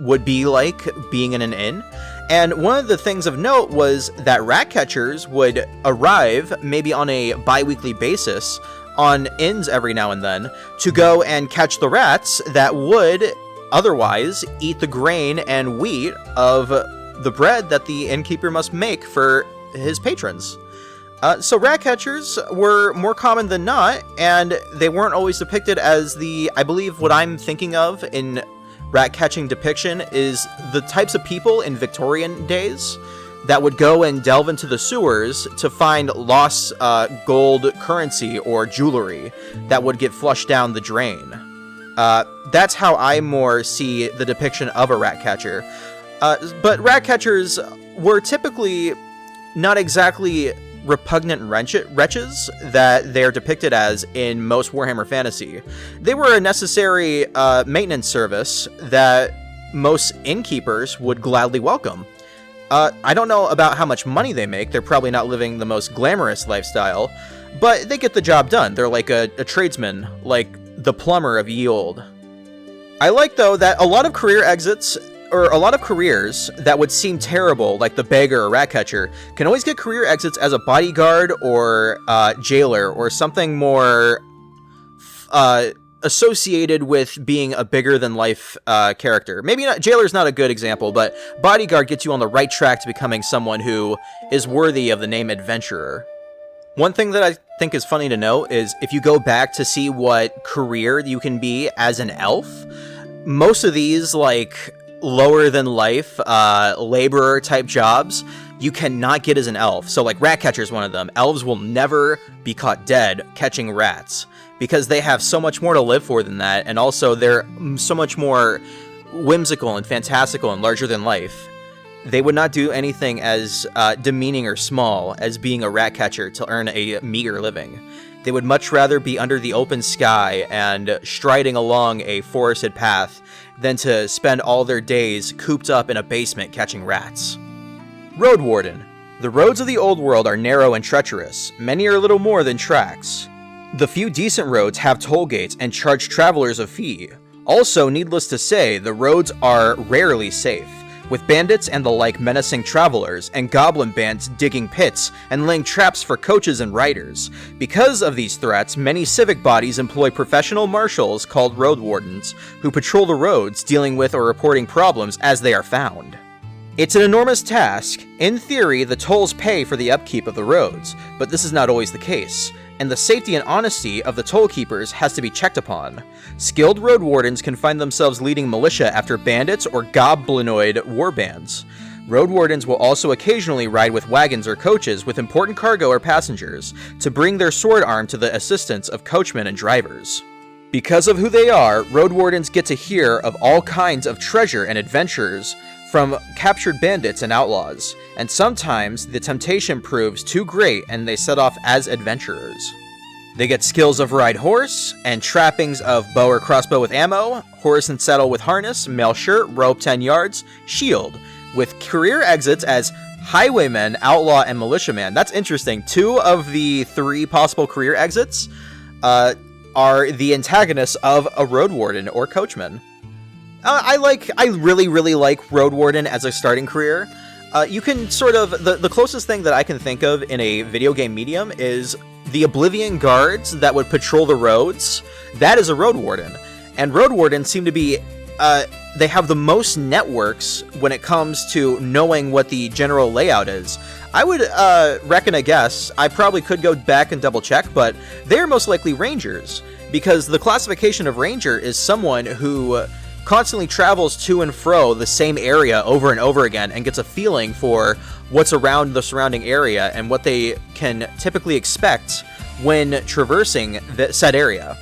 would be like being in an inn. And one of the things of note was that rat catchers would arrive, maybe on a bi-weekly basis, on inns every now and then, to go and catch the rats that would otherwise eat the grain and wheat of the bread that the innkeeper must make for his patrons. So rat catchers were more common than not, and they weren't always depicted as I believe what I'm thinking of in rat catching depiction is the types of people in Victorian days that would go and delve into the sewers to find lost gold currency or jewelry that would get flushed down the drain. That's how I more see the depiction of a rat catcher. But rat catchers were typically not exactly repugnant wretches that they're depicted as in most Warhammer Fantasy. They were a necessary maintenance service that most innkeepers would gladly welcome. I don't know about how much money they make. They're probably not living the most glamorous lifestyle, but they get the job done. They're like a tradesman, like the plumber of ye olde. I like, though, that a lot of career exits, or a lot of careers that would seem terrible, like the beggar or rat catcher, can always get career exits as a bodyguard or jailer or something more associated with being a bigger-than-life character. Maybe not. Jailer's not a good example, but bodyguard gets you on the right track to becoming someone who is worthy of the name adventurer. One thing that I think is funny to note is if you go back to see what career you can be as an elf, most of these, like, lower-than-life, laborer-type jobs, you cannot get as an elf. So, like, rat catcher is one of them. Elves will never be caught dead catching rats, because they have so much more to live for than that, and also they're so much more whimsical and fantastical and larger than life. They would not do anything as demeaning or small as being a rat catcher to earn a meager living. They would much rather be under the open sky and striding along a forested path than to spend all their days cooped up in a basement catching rats. Road Warden. The roads of the old world are narrow and treacherous. Many are little more than tracks. The few decent roads have toll gates and charge travelers a fee. Also, needless to say, the roads are rarely safe, with bandits and the like menacing travelers, and goblin bands digging pits and laying traps for coaches and riders. Because of these threats, many civic bodies employ professional marshals called road wardens, who patrol the roads, dealing with or reporting problems as they are found. It's an enormous task. In theory, the tolls pay for the upkeep of the roads, but this is not always the case, and the safety and honesty of the toll keepers has to be checked upon. Skilled road wardens can find themselves leading militia after bandits or goblinoid warbands. Road wardens will also occasionally ride with wagons or coaches with important cargo or passengers to bring their sword arm to the assistance of coachmen and drivers. Because of who they are, road wardens get to hear of all kinds of treasure and adventures from captured bandits and outlaws, and sometimes the temptation proves too great and they set off as adventurers. They get skills of ride horse, and trappings of bow or crossbow with ammo, horse and saddle with harness, mail shirt, rope 10 yards, shield, with career exits as highwayman, outlaw, and militiaman. That's interesting. 2 of the 3 possible career exits are the antagonists of a road warden or coachman. I really like Road Warden as a starting career. You can sort of, the closest thing that I can think of in a video game medium is the Oblivion Guards that would patrol the roads. That is a Road Warden. And Road Wardens seem to be, they have the most networks when it comes to knowing what the general layout is. I would reckon a guess, I probably could go back and double check, but they're most likely Rangers, because the classification of Ranger is someone who constantly travels to and fro the same area over and over again and gets a feeling for what's around the surrounding area and what they can typically expect when traversing said area.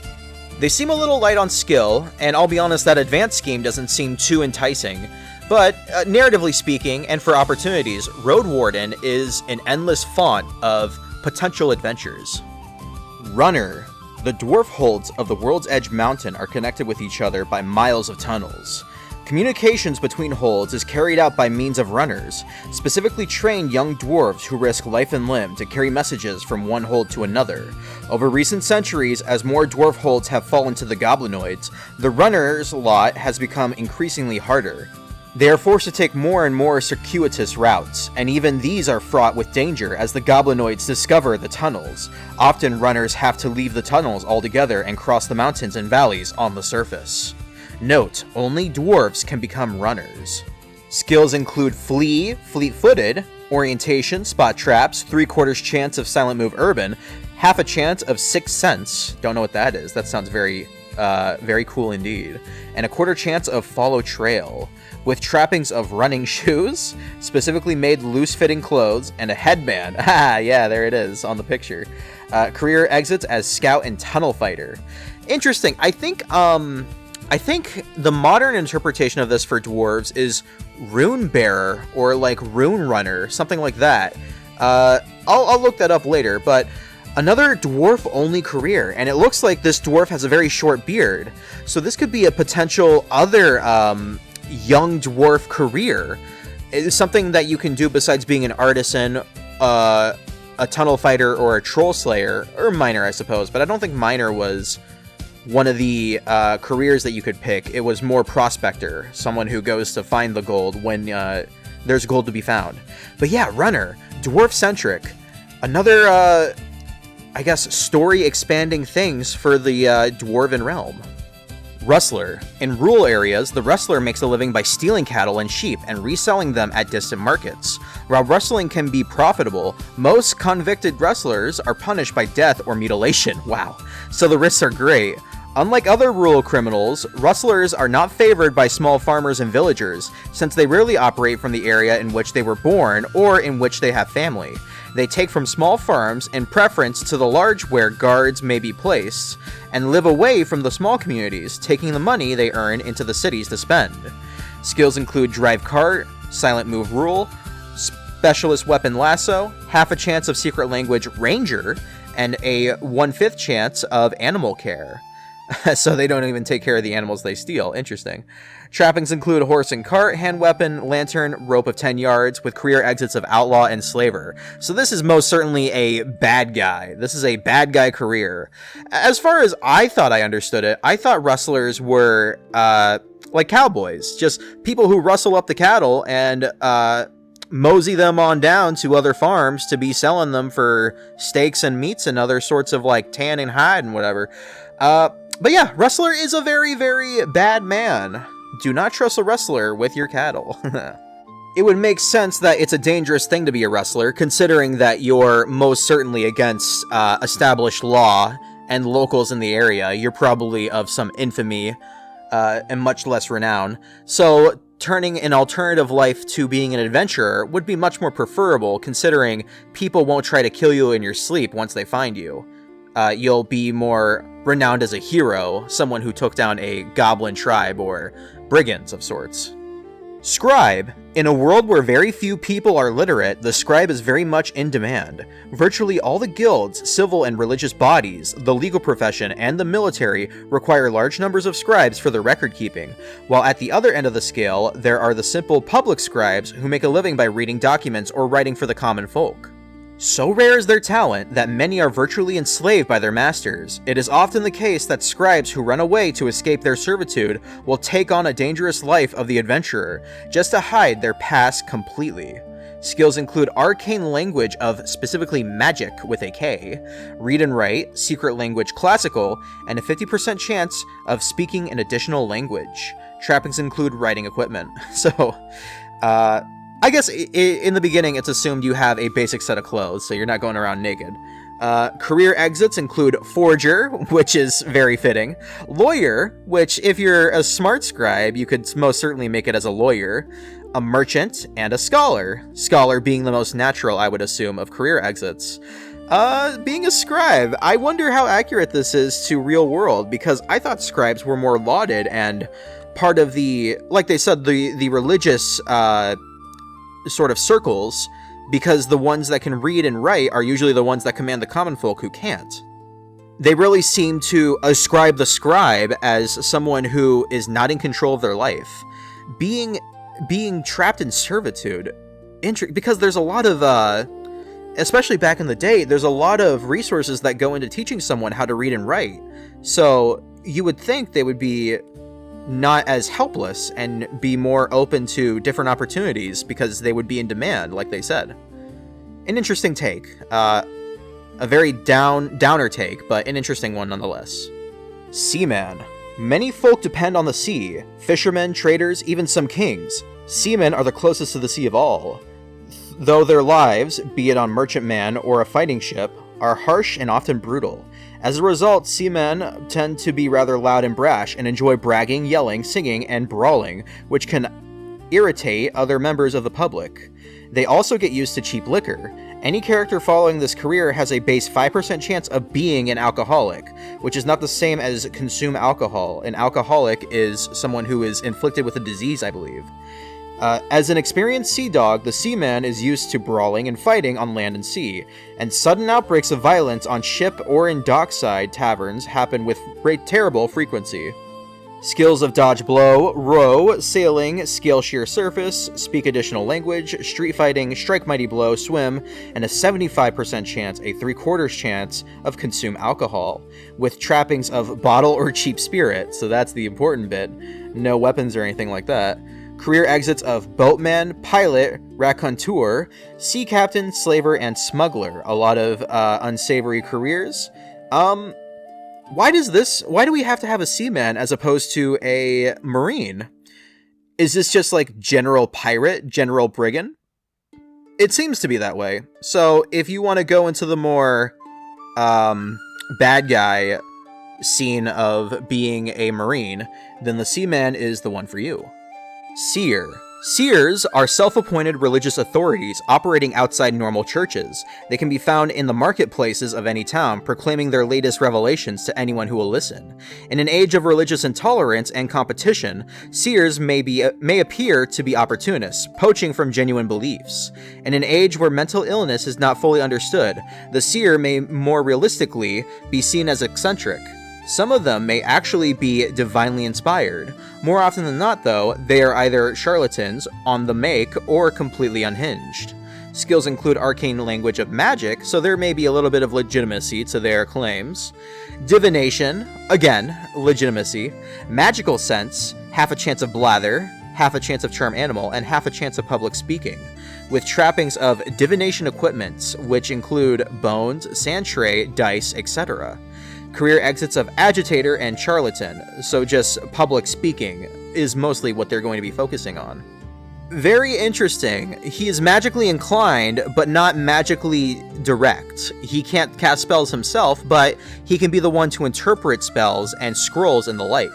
They seem a little light on skill, and I'll be honest, that advanced scheme doesn't seem too enticing, but narratively speaking, and for opportunities, Road Warden is an endless font of potential adventures. Runner. The dwarf holds of the World's Edge Mountain are connected with each other by miles of tunnels. Communications between holds is carried out by means of runners, specifically trained young dwarves who risk life and limb to carry messages from one hold to another. Over recent centuries, as more dwarf holds have fallen to the goblinoids, the runner's lot has become increasingly harder. They are forced to take more and more circuitous routes, and even these are fraught with danger as the goblinoids discover the tunnels. Often runners have to leave the tunnels altogether and cross the mountains and valleys on the surface. Note, only dwarves can become runners. Skills include Flee, fleet-footed, Orientation, spot traps, 3/4 chance of silent move urban, half a chance of Sixth Sense, don't know what that is, that sounds very cool indeed, and 1/4 chance of follow trail, with trappings of running shoes, specifically made loose-fitting clothes, and a headband. Ah, yeah, there it is on the picture. Career exits as scout and tunnel fighter. Interesting. I think the modern interpretation of this for dwarves is rune bearer or like rune runner, something like that. I'll look that up later, but another dwarf-only career, and it looks like this dwarf has a very short beard, so this could be a potential other young dwarf career. It's something that you can do besides being an artisan, a tunnel fighter, or a troll slayer, or miner, I suppose, but I don't think miner was one of the careers that you could pick. It was more prospector, someone who goes to find the gold when there's gold to be found. But yeah, runner, dwarf-centric. Another, I guess, story-expanding things for the dwarven realm. Rustler. In rural areas, the rustler makes a living by stealing cattle and sheep and reselling them at distant markets. While rustling can be profitable, most convicted rustlers are punished by death or mutilation. Wow. So the risks are great. Unlike other rural criminals, rustlers are not favored by small farmers and villagers, since they rarely operate from the area in which they were born or in which they have family. They take from small farms in preference to the large where guards may be placed, and live away from the small communities, taking the money they earn into the cities to spend. Skills include drive cart, silent move rule, specialist weapon lasso, half a chance of secret language ranger, and a 1/5 chance of animal care. So they don't even take care of the animals they steal. Interesting. Trappings include horse and cart, hand weapon, lantern, rope of 10 yards, with career exits of outlaw and slaver. So this is most certainly a bad guy. This is a bad guy career. As far as I thought I understood it, I thought rustlers were like cowboys. Just people who rustle up the cattle and mosey them on down to other farms to be selling them for steaks and meats and other sorts of like tan and hide and whatever. But yeah, rustler is a very, very bad man. Do not trust a rustler with your cattle. It would make sense that it's a dangerous thing to be a rustler, considering that you're most certainly against established law and locals in the area. You're probably of some infamy and much less renown. So turning an alternative life to being an adventurer would be much more preferable, considering people won't try to kill you in your sleep once they find you. You'll be more renowned as a hero, someone who took down a goblin tribe or brigands of sorts. Scribe. In a world where very few people are literate, the scribe is very much in demand. Virtually all the guilds, civil and religious bodies, the legal profession, and the military require large numbers of scribes for their record keeping, while at the other end of the scale, there are the simple public scribes who make a living by reading documents or writing for the common folk. So rare is their talent that many are virtually enslaved by their masters. It is often the case that scribes who run away to escape their servitude will take on a dangerous life of the adventurer, just to hide their past completely. Skills include arcane language of specifically magic with a K, read and write, secret language classical, and a 50% chance of speaking an additional language. Trappings include writing equipment. So, I guess in the beginning it's assumed you have a basic set of clothes, so you're not going around naked. Career exits include forger, which is very fitting, lawyer, which if you're a smart scribe, you could most certainly make it as a lawyer, a merchant, and a scholar. Scholar being the most natural, I would assume, of career exits. Being a scribe, I wonder how accurate this is to real world, because I thought scribes were more lauded and part of the, like they said, the religious, sort of circles, because the ones that can read and write are usually the ones that command the common folk who can't. They really seem to ascribe the scribe as someone who is not in control of their life. Being trapped in servitude, because there's a lot of, especially back in the day, there's a lot of resources that go into teaching someone how to read and write. So you would think they would be not as helpless and be more open to different opportunities because they would be in demand, like they said. An interesting take. A very downer take, but an interesting one nonetheless. Seaman. Many folk depend on the sea. Fishermen, traders, even some kings. Seamen are the closest to the sea of all. Though their lives, be it on merchantman or a fighting ship, are harsh and often brutal. As a result, seamen tend to be rather loud and brash and enjoy bragging, yelling, singing, and brawling, which can irritate other members of the public. They also get used to cheap liquor. Any character following this career has a base 5% chance of being an alcoholic, which is not the same as consume alcohol. An alcoholic is someone who is inflicted with a disease, I believe. As an experienced sea dog, the seaman is used to brawling and fighting on land and sea, and sudden outbreaks of violence on ship or in dockside taverns happen with terrible frequency. Skills of dodge blow, row, sailing, scale sheer surface, speak additional language, street fighting, strike mighty blow, swim, and a 75% chance, a 3/4 chance of consume alcohol, with trappings of bottle or cheap spirit, so that's the important bit. No weapons or anything like that. Career exits of boatman, pilot, raconteur, sea captain, slaver, and smuggler. A lot of unsavory careers. Why do we have to have a seaman as opposed to a marine? Is this just like general pirate, general brigand? It seems to be that way. So if you want to go into the more bad guy scene of being a marine, then the seaman is the one for you. Seer. Seers are self-appointed religious authorities operating outside normal churches. They can be found in the marketplaces of any town, proclaiming their latest revelations to anyone who will listen. In an age of religious intolerance and competition, seers may appear to be opportunists, poaching from genuine beliefs. In an age where mental illness is not fully understood, the seer may more realistically be seen as eccentric. Some of them may actually be divinely inspired. More often than not, though, they are either charlatans, on the make, or completely unhinged. Skills include arcane language of magic, so there may be a little bit of legitimacy to their claims. Divination, again, legitimacy. Magical sense, half a chance of blather, half a chance of charm animal, and half a chance of public speaking, with trappings of divination equipments, which include bones, sand tray, dice, etc. Career exits of agitator and charlatan, so just public speaking is mostly what they're going to be focusing on. Very interesting. He is magically inclined, but not magically direct. He can't cast spells himself, but he can be the one to interpret spells and scrolls and the like.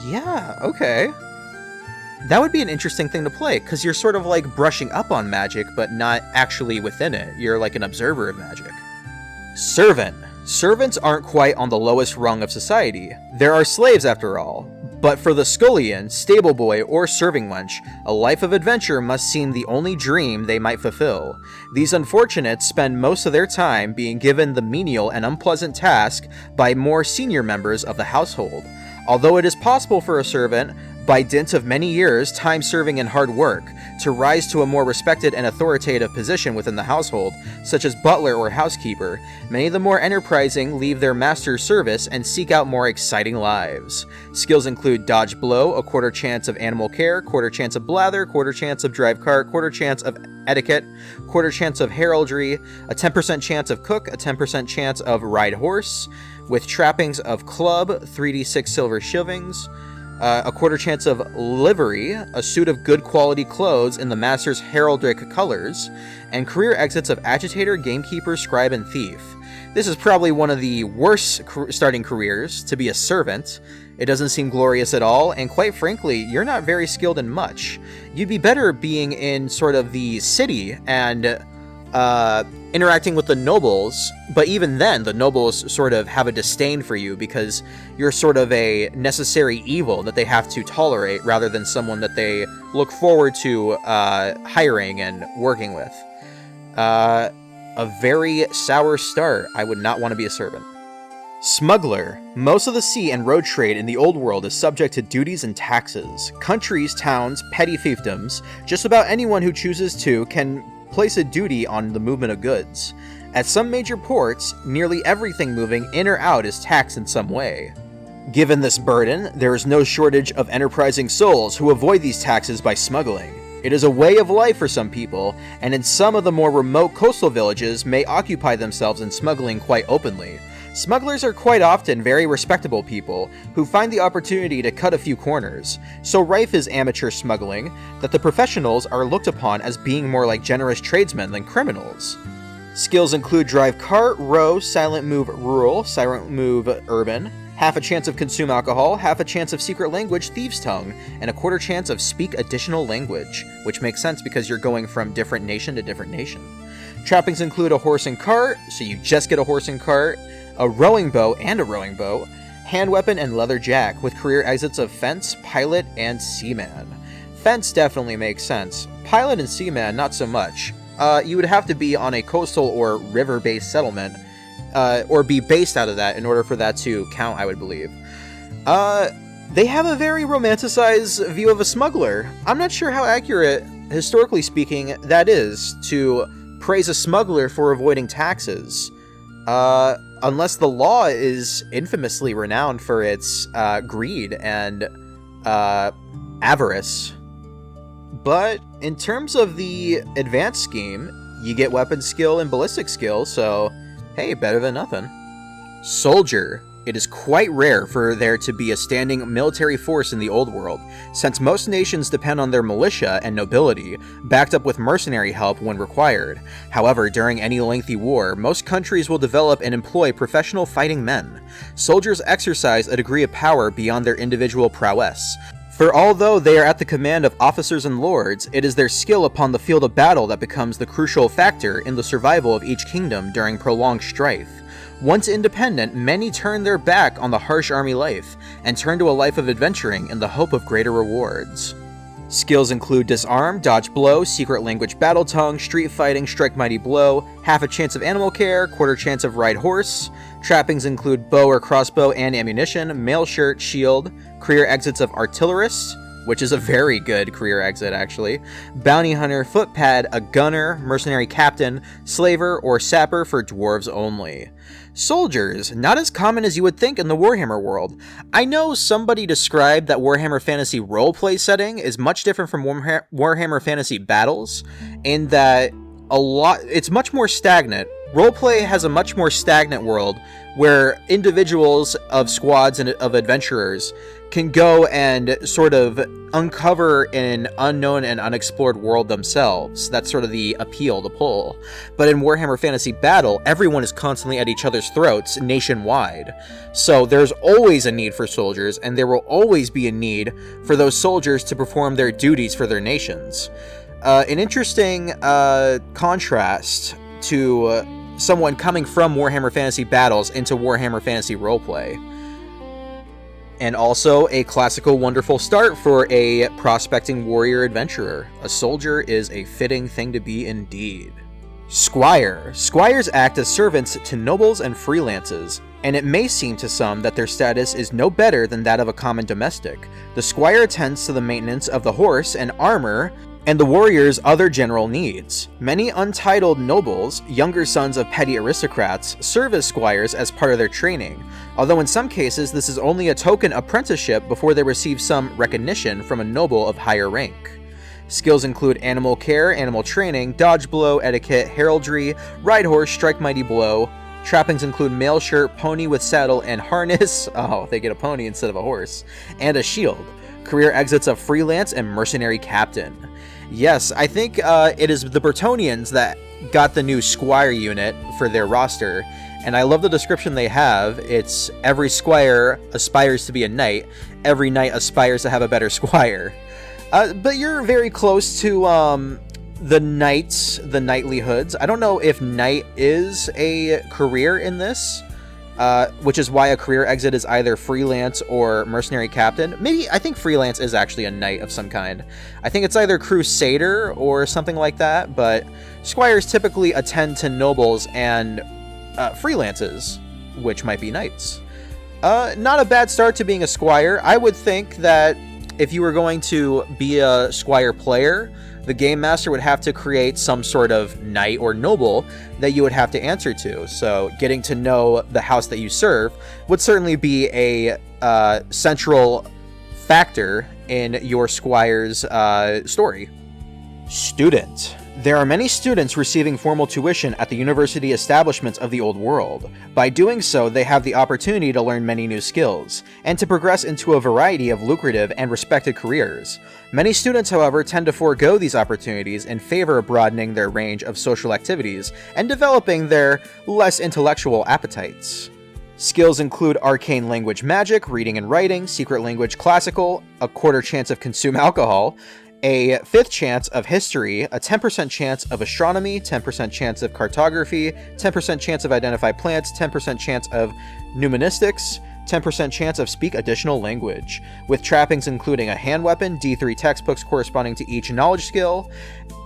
Yeah, okay. That would be an interesting thing to play, because you're sort of like brushing up on magic, but not actually within it. You're like an observer of magic. Servant. Servants aren't quite on the lowest rung of society. There are slaves after all. But for the scullion, stable boy, or serving wench, a life of adventure must seem the only dream they might fulfill. These unfortunates spend most of their time being given the menial and unpleasant task by more senior members of the household. Although it is possible for a servant, by dint of many years, time serving and hard work, to rise to a more respected and authoritative position within the household, such as butler or housekeeper, many of the more enterprising leave their master's service and seek out more exciting lives. Skills include dodge blow, a 1/4 chance of animal care, 1/4 chance of blather, 1/4 chance of drive cart, 1/4 chance of etiquette, 1/4 chance of heraldry, a 10% chance of cook, a 10% chance of ride horse, with trappings of club, 3d6 silver shillings, A quarter chance of livery, a suit of good quality clothes in the master's heraldic colors, and career exits of agitator, gamekeeper, scribe, and thief. This is probably one of the worst starting careers, to be a servant. It doesn't seem glorious at all, and quite frankly, you're not very skilled in much. You'd be better being in sort of the city and interacting with the nobles, but even then, the nobles sort of have a disdain for you because you're sort of a necessary evil that they have to tolerate rather than someone that they look forward to hiring and working with. A very sour start. I would not want to be a servant. Smuggler. Most of the sea and road trade in the old world is subject to duties and taxes. Countries, towns, petty fiefdoms, just about anyone who chooses to can place a duty on the movement of goods. At some major ports, nearly everything moving in or out is taxed in some way. Given this burden, there is no shortage of enterprising souls who avoid these taxes by smuggling. It is a way of life for some people, and in some of the more remote coastal villages may occupy themselves in smuggling quite openly. Smugglers are quite often very respectable people who find the opportunity to cut a few corners. So rife is amateur smuggling that the professionals are looked upon as being more like generous tradesmen than criminals. Skills include drive cart, row, silent move rural, silent move urban, half a chance of consume alcohol, half a chance of secret language thieves' tongue, and a quarter chance of speak additional language, which makes sense because you're going from different nation to different nation. Trappings include a horse and cart, so you just get a horse and cart, a rowing boat and a rowing boat, hand weapon and leather jack, with career exits of fence, pilot, and seaman. Fence definitely makes sense. Pilot and seaman, not so much. You would have to be on a coastal or river-based settlement, or be based out of that in order for that to count, I would believe. They have a very romanticized view of a smuggler. I'm not sure how accurate, historically speaking, that is, to praise a smuggler for avoiding taxes. Unless the law is infamously renowned for its greed and avarice. But in terms of the advanced scheme, you get weapon skill and ballistic skill, so hey, better than nothing. Soldier. It is quite rare for there to be a standing military force in the old world, since most nations depend on their militia and nobility, backed up with mercenary help when required. However, during any lengthy war, most countries will develop and employ professional fighting men. Soldiers exercise a degree of power beyond their individual prowess. For although they are at the command of officers and lords, it is their skill upon the field of battle that becomes the crucial factor in the survival of each kingdom during prolonged strife. Once independent, many turn their back on the harsh army life and turn to a life of adventuring in the hope of greater rewards. Skills include disarm, dodge blow, secret language battle tongue, street fighting, strike mighty blow, half a chance of animal care, quarter chance of ride horse. Trappings include bow or crossbow and ammunition, mail shirt, shield, career exits of artillerist, which is a very good career exit actually, bounty hunter, footpad, a gunner, mercenary captain, slaver, or sapper for dwarves only. Soldiers, not as common as you would think in the Warhammer world. I know somebody described that Warhammer Fantasy roleplay setting is much different from Warhammer Fantasy battles, in that it's much more stagnant. Roleplay has a much more stagnant world where individuals of squads and of adventurers can go and sort of uncover an unknown and unexplored world themselves. That's sort of the appeal, the pull. But in Warhammer Fantasy Battle, everyone is constantly at each other's throats nationwide. So there's always a need for soldiers, and there will always be a need for those soldiers to perform their duties for their nations. An interesting contrast to someone coming from Warhammer Fantasy Battles into Warhammer Fantasy Roleplay. And also a classical wonderful start for a prospecting warrior adventurer. A soldier is a fitting thing to be indeed. Squire. Squires act as servants to nobles and freelances, and it may seem to some that their status is no better than that of a common domestic. The squire attends to the maintenance of the horse and armor, and the warrior's other general needs. Many untitled nobles, younger sons of petty aristocrats, serve as squires as part of their training, although in some cases this is only a token apprenticeship before they receive some recognition from a noble of higher rank. Skills include animal care, animal training, dodge blow, etiquette, heraldry, ride horse, strike mighty blow, Trappings include mail shirt, pony with saddle and harness. Oh, they get a pony instead of a horse. And a shield. Career exits of freelance and mercenary captain. Yes, I think it is the Bretonnians that got the new squire unit for their roster. And I love the description they have. It's every squire aspires to be a knight. Every knight aspires to have a better squire. But you're very close to the knights, the knightlihoods. I don't know if knight is a career in this, which is why a career exit is either freelance or mercenary captain. Maybe, I think freelance is actually a knight of some kind. I think it's either crusader or something like that, but squires typically attend to nobles and freelances, which might be knights. Not a bad start to being a squire. I would think that if you were going to be a squire player, the game master would have to create some sort of knight or noble that you would have to answer to. So getting to know the house that you serve would certainly be a central factor in your squire's story. Student. There are many students receiving formal tuition at the university establishments of the Old World. By doing so, they have the opportunity to learn many new skills, and to progress into a variety of lucrative and respected careers. Many students, however, tend to forego these opportunities in favor of broadening their range of social activities and developing their less intellectual appetites. Skills include arcane language magic, reading and writing, secret language classical, a quarter chance of consume alcohol, a 5th chance of history, a 10% chance of astronomy, 10% chance of cartography, 10% chance of identify plants, 10% chance of mnemonistics, 10% chance of speak additional language, with trappings including a hand weapon, D3 textbooks corresponding to each knowledge skill,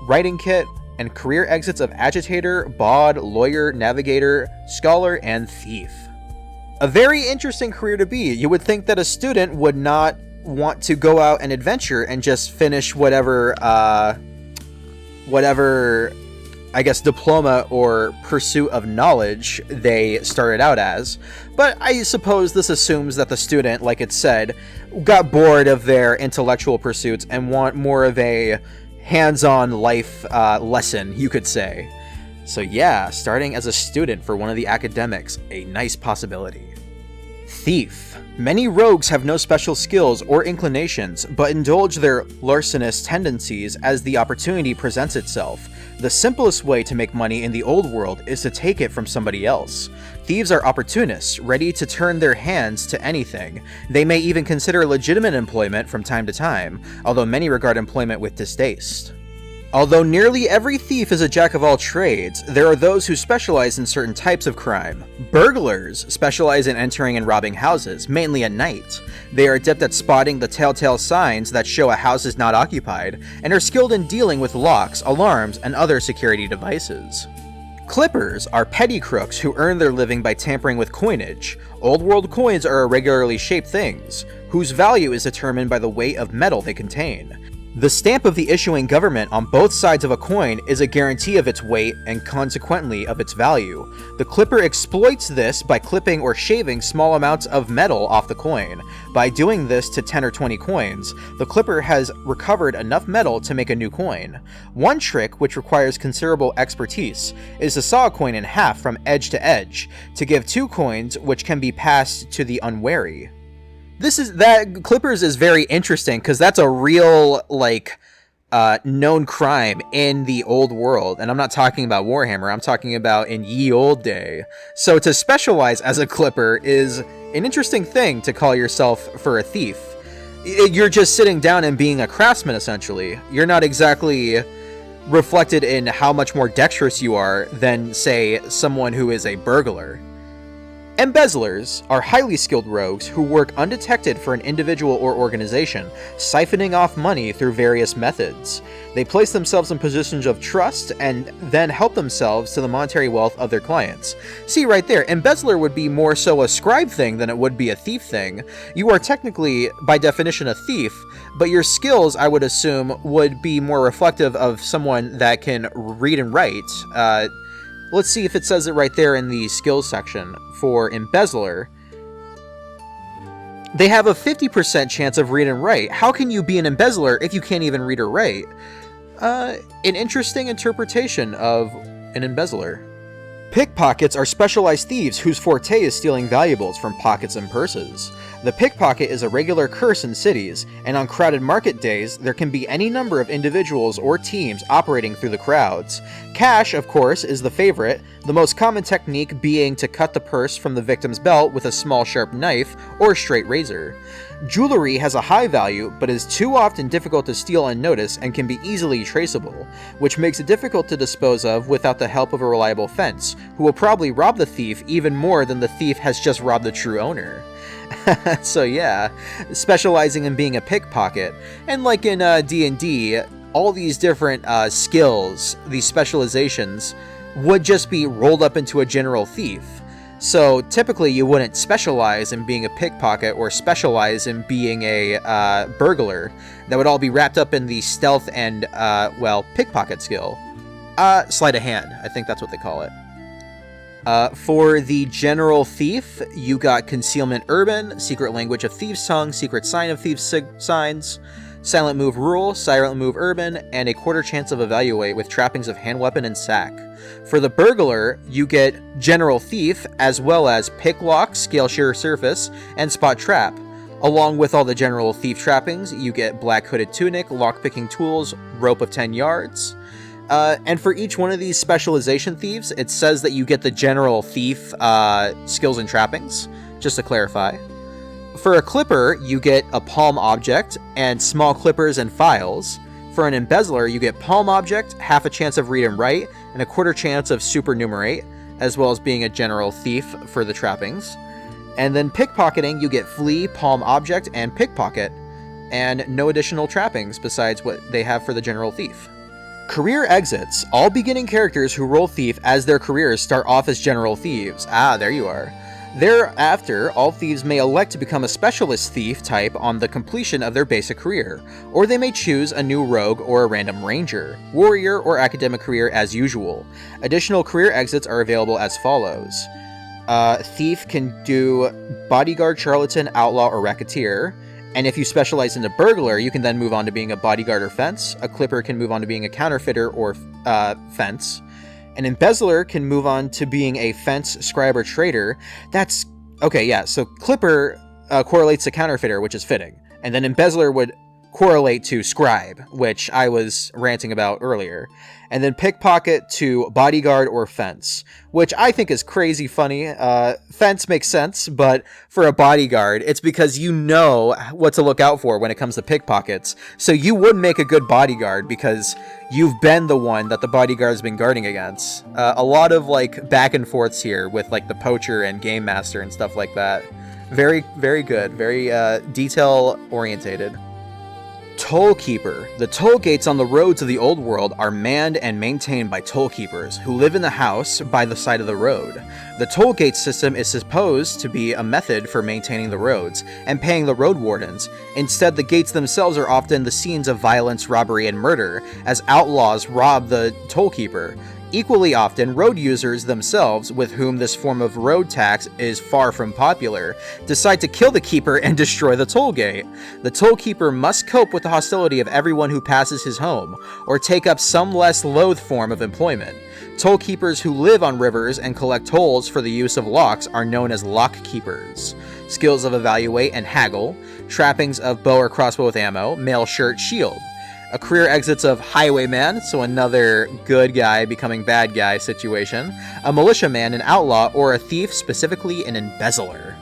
writing kit, and career exits of agitator, bawd, lawyer, navigator, scholar, and thief. A very interesting career to be. You would think that a student would not want to go out and adventure and just finish whatever I guess diploma or pursuit of knowledge they started out as. But I suppose this assumes that the student, like it said, got bored of their intellectual pursuits and want more of a hands-on life lesson, you could say. So yeah, starting as a student for one of the academics, a nice possibility. Thief. Many rogues have no special skills or inclinations, but indulge their larcenous tendencies as the opportunity presents itself. The simplest way to make money in the old world is to take it from somebody else. Thieves are opportunists, ready to turn their hands to anything. They may even consider legitimate employment from time to time, although many regard employment with distaste. Although nearly every thief is a jack of all trades, there are those who specialize in certain types of crime. Burglars specialize in entering and robbing houses, mainly at night. They are adept at spotting the telltale signs that show a house is not occupied, and are skilled in dealing with locks, alarms, and other security devices. Clippers are petty crooks who earn their living by tampering with coinage. Old world coins are irregularly shaped things, whose value is determined by the weight of metal they contain. The stamp of the issuing government on both sides of a coin is a guarantee of its weight and consequently of its value. The clipper exploits this by clipping or shaving small amounts of metal off the coin. By doing this to 10 or 20 coins, the clipper has recovered enough metal to make a new coin. One trick, which requires considerable expertise, is to saw a coin in half from edge to edge, to give 2 coins which can be passed to the unwary. Clippers is very interesting because that's a real, known crime in the old world. And I'm not talking about Warhammer, I'm talking about in ye old day. So to specialize as a clipper is an interesting thing to call yourself for a thief. You're just sitting down and being a craftsman, essentially. You're not exactly reflected in how much more dexterous you are than, say, someone who is a burglar. Embezzlers are highly skilled rogues who work undetected for an individual or organization, siphoning off money through various methods. They place themselves in positions of trust and then help themselves to the monetary wealth of their clients. See right there, embezzler would be more so a scribe thing than it would be a thief thing. You are technically, by definition, a thief, but your skills, I would assume, would be more reflective of someone that can read and write. Let's see if it says it right there in the skills section. For embezzler, they have a 50% chance of read and write. How can you be an embezzler if you can't even read or write? An interesting interpretation of an embezzler. Pickpockets are specialized thieves whose forte is stealing valuables from pockets and purses. The pickpocket is a regular curse in cities, and on crowded market days, there can be any number of individuals or teams operating through the crowds. Cash, of course, is the favorite, the most common technique being to cut the purse from the victim's belt with a small sharp knife or straight razor. Jewelry has a high value, but is too often difficult to steal unnoticed and can be easily traceable, which makes it difficult to dispose of without the help of a reliable fence, who will probably rob the thief even more than the thief has just robbed the true owner. So yeah, specializing in being a pickpocket, and like in D&D, all these different skills, these specializations, would just be rolled up into a general thief. So typically you wouldn't specialize in being a pickpocket or specialize in being a burglar. That would all be wrapped up in the stealth and, pickpocket skill. Sleight of hand, I think that's what they call it. For the general thief, you got Concealment Urban, Secret Language of Thieves' Tongue, Secret Sign of Thieves' Signs, Silent Move Rural, Silent Move Urban, and a quarter chance of Evaluate with trappings of Hand Weapon and Sack. For the burglar, you get General Thief, as well as Pick Lock, Scale Sheer Surface, and Spot Trap. Along with all the General Thief trappings, you get Black Hooded Tunic, Lockpicking Tools, Rope of 10 yards. And for each one of these specialization thieves, it says that you get the General Thief skills and trappings, just to clarify. For a clipper, you get a palm object and small clippers and files. For an embezzler, you get palm object, half a chance of read and write, and a quarter chance of supernumerate, as well as being a general thief for the trappings. And then pickpocketing, you get flee, palm object, and pickpocket, and no additional trappings besides what they have for the general thief. Career exits. All beginning characters who roll thief as their careers start off as general thieves. Ah, there you are. Thereafter, all thieves may elect to become a specialist thief type on the completion of their basic career, or they may choose a new rogue or a random ranger, warrior, or academic career as usual. Additional career exits are available as follows. Thief can do bodyguard, charlatan, outlaw, or racketeer. And if you specialize in a burglar, you can then move on to being a bodyguard or fence. A clipper can move on to being a counterfeiter or fence. An embezzler can move on to being a fence, scribe, or trader. That's... okay, yeah, so clipper correlates to counterfeiter, which is fitting. And then embezzler would correlate to scribe, which I was ranting about earlier. And then pickpocket to bodyguard or fence, which I think is crazy funny. Fence makes sense, but for a bodyguard, it's because you know what to look out for when it comes to pickpockets. So you would make a good bodyguard because you've been the one that the bodyguard's been guarding against. A lot of like back and forths here with like the poacher and game master and stuff like that. Very, very good. Very detail orientated. Toll Keeper. The toll gates on the roads of the old world are manned and maintained by toll keepers, who live in the house by the side of the road. The toll gate system is supposed to be a method for maintaining the roads and paying the road wardens. Instead, the gates themselves are often the scenes of violence, robbery, and murder, as outlaws rob the toll keeper. Equally often, road users themselves, with whom this form of road tax is far from popular, decide to kill the keeper and destroy the toll gate. The toll keeper must cope with the hostility of everyone who passes his home, or take up some less loath form of employment. Toll keepers who live on rivers and collect tolls for the use of locks are known as lock keepers. Skills of evaluate and haggle, trappings of bow or crossbow with ammo, mail, shirt, shield. A career exits of highwayman, so another good guy becoming bad guy situation, a militiaman, an outlaw, or a thief, specifically an embezzler.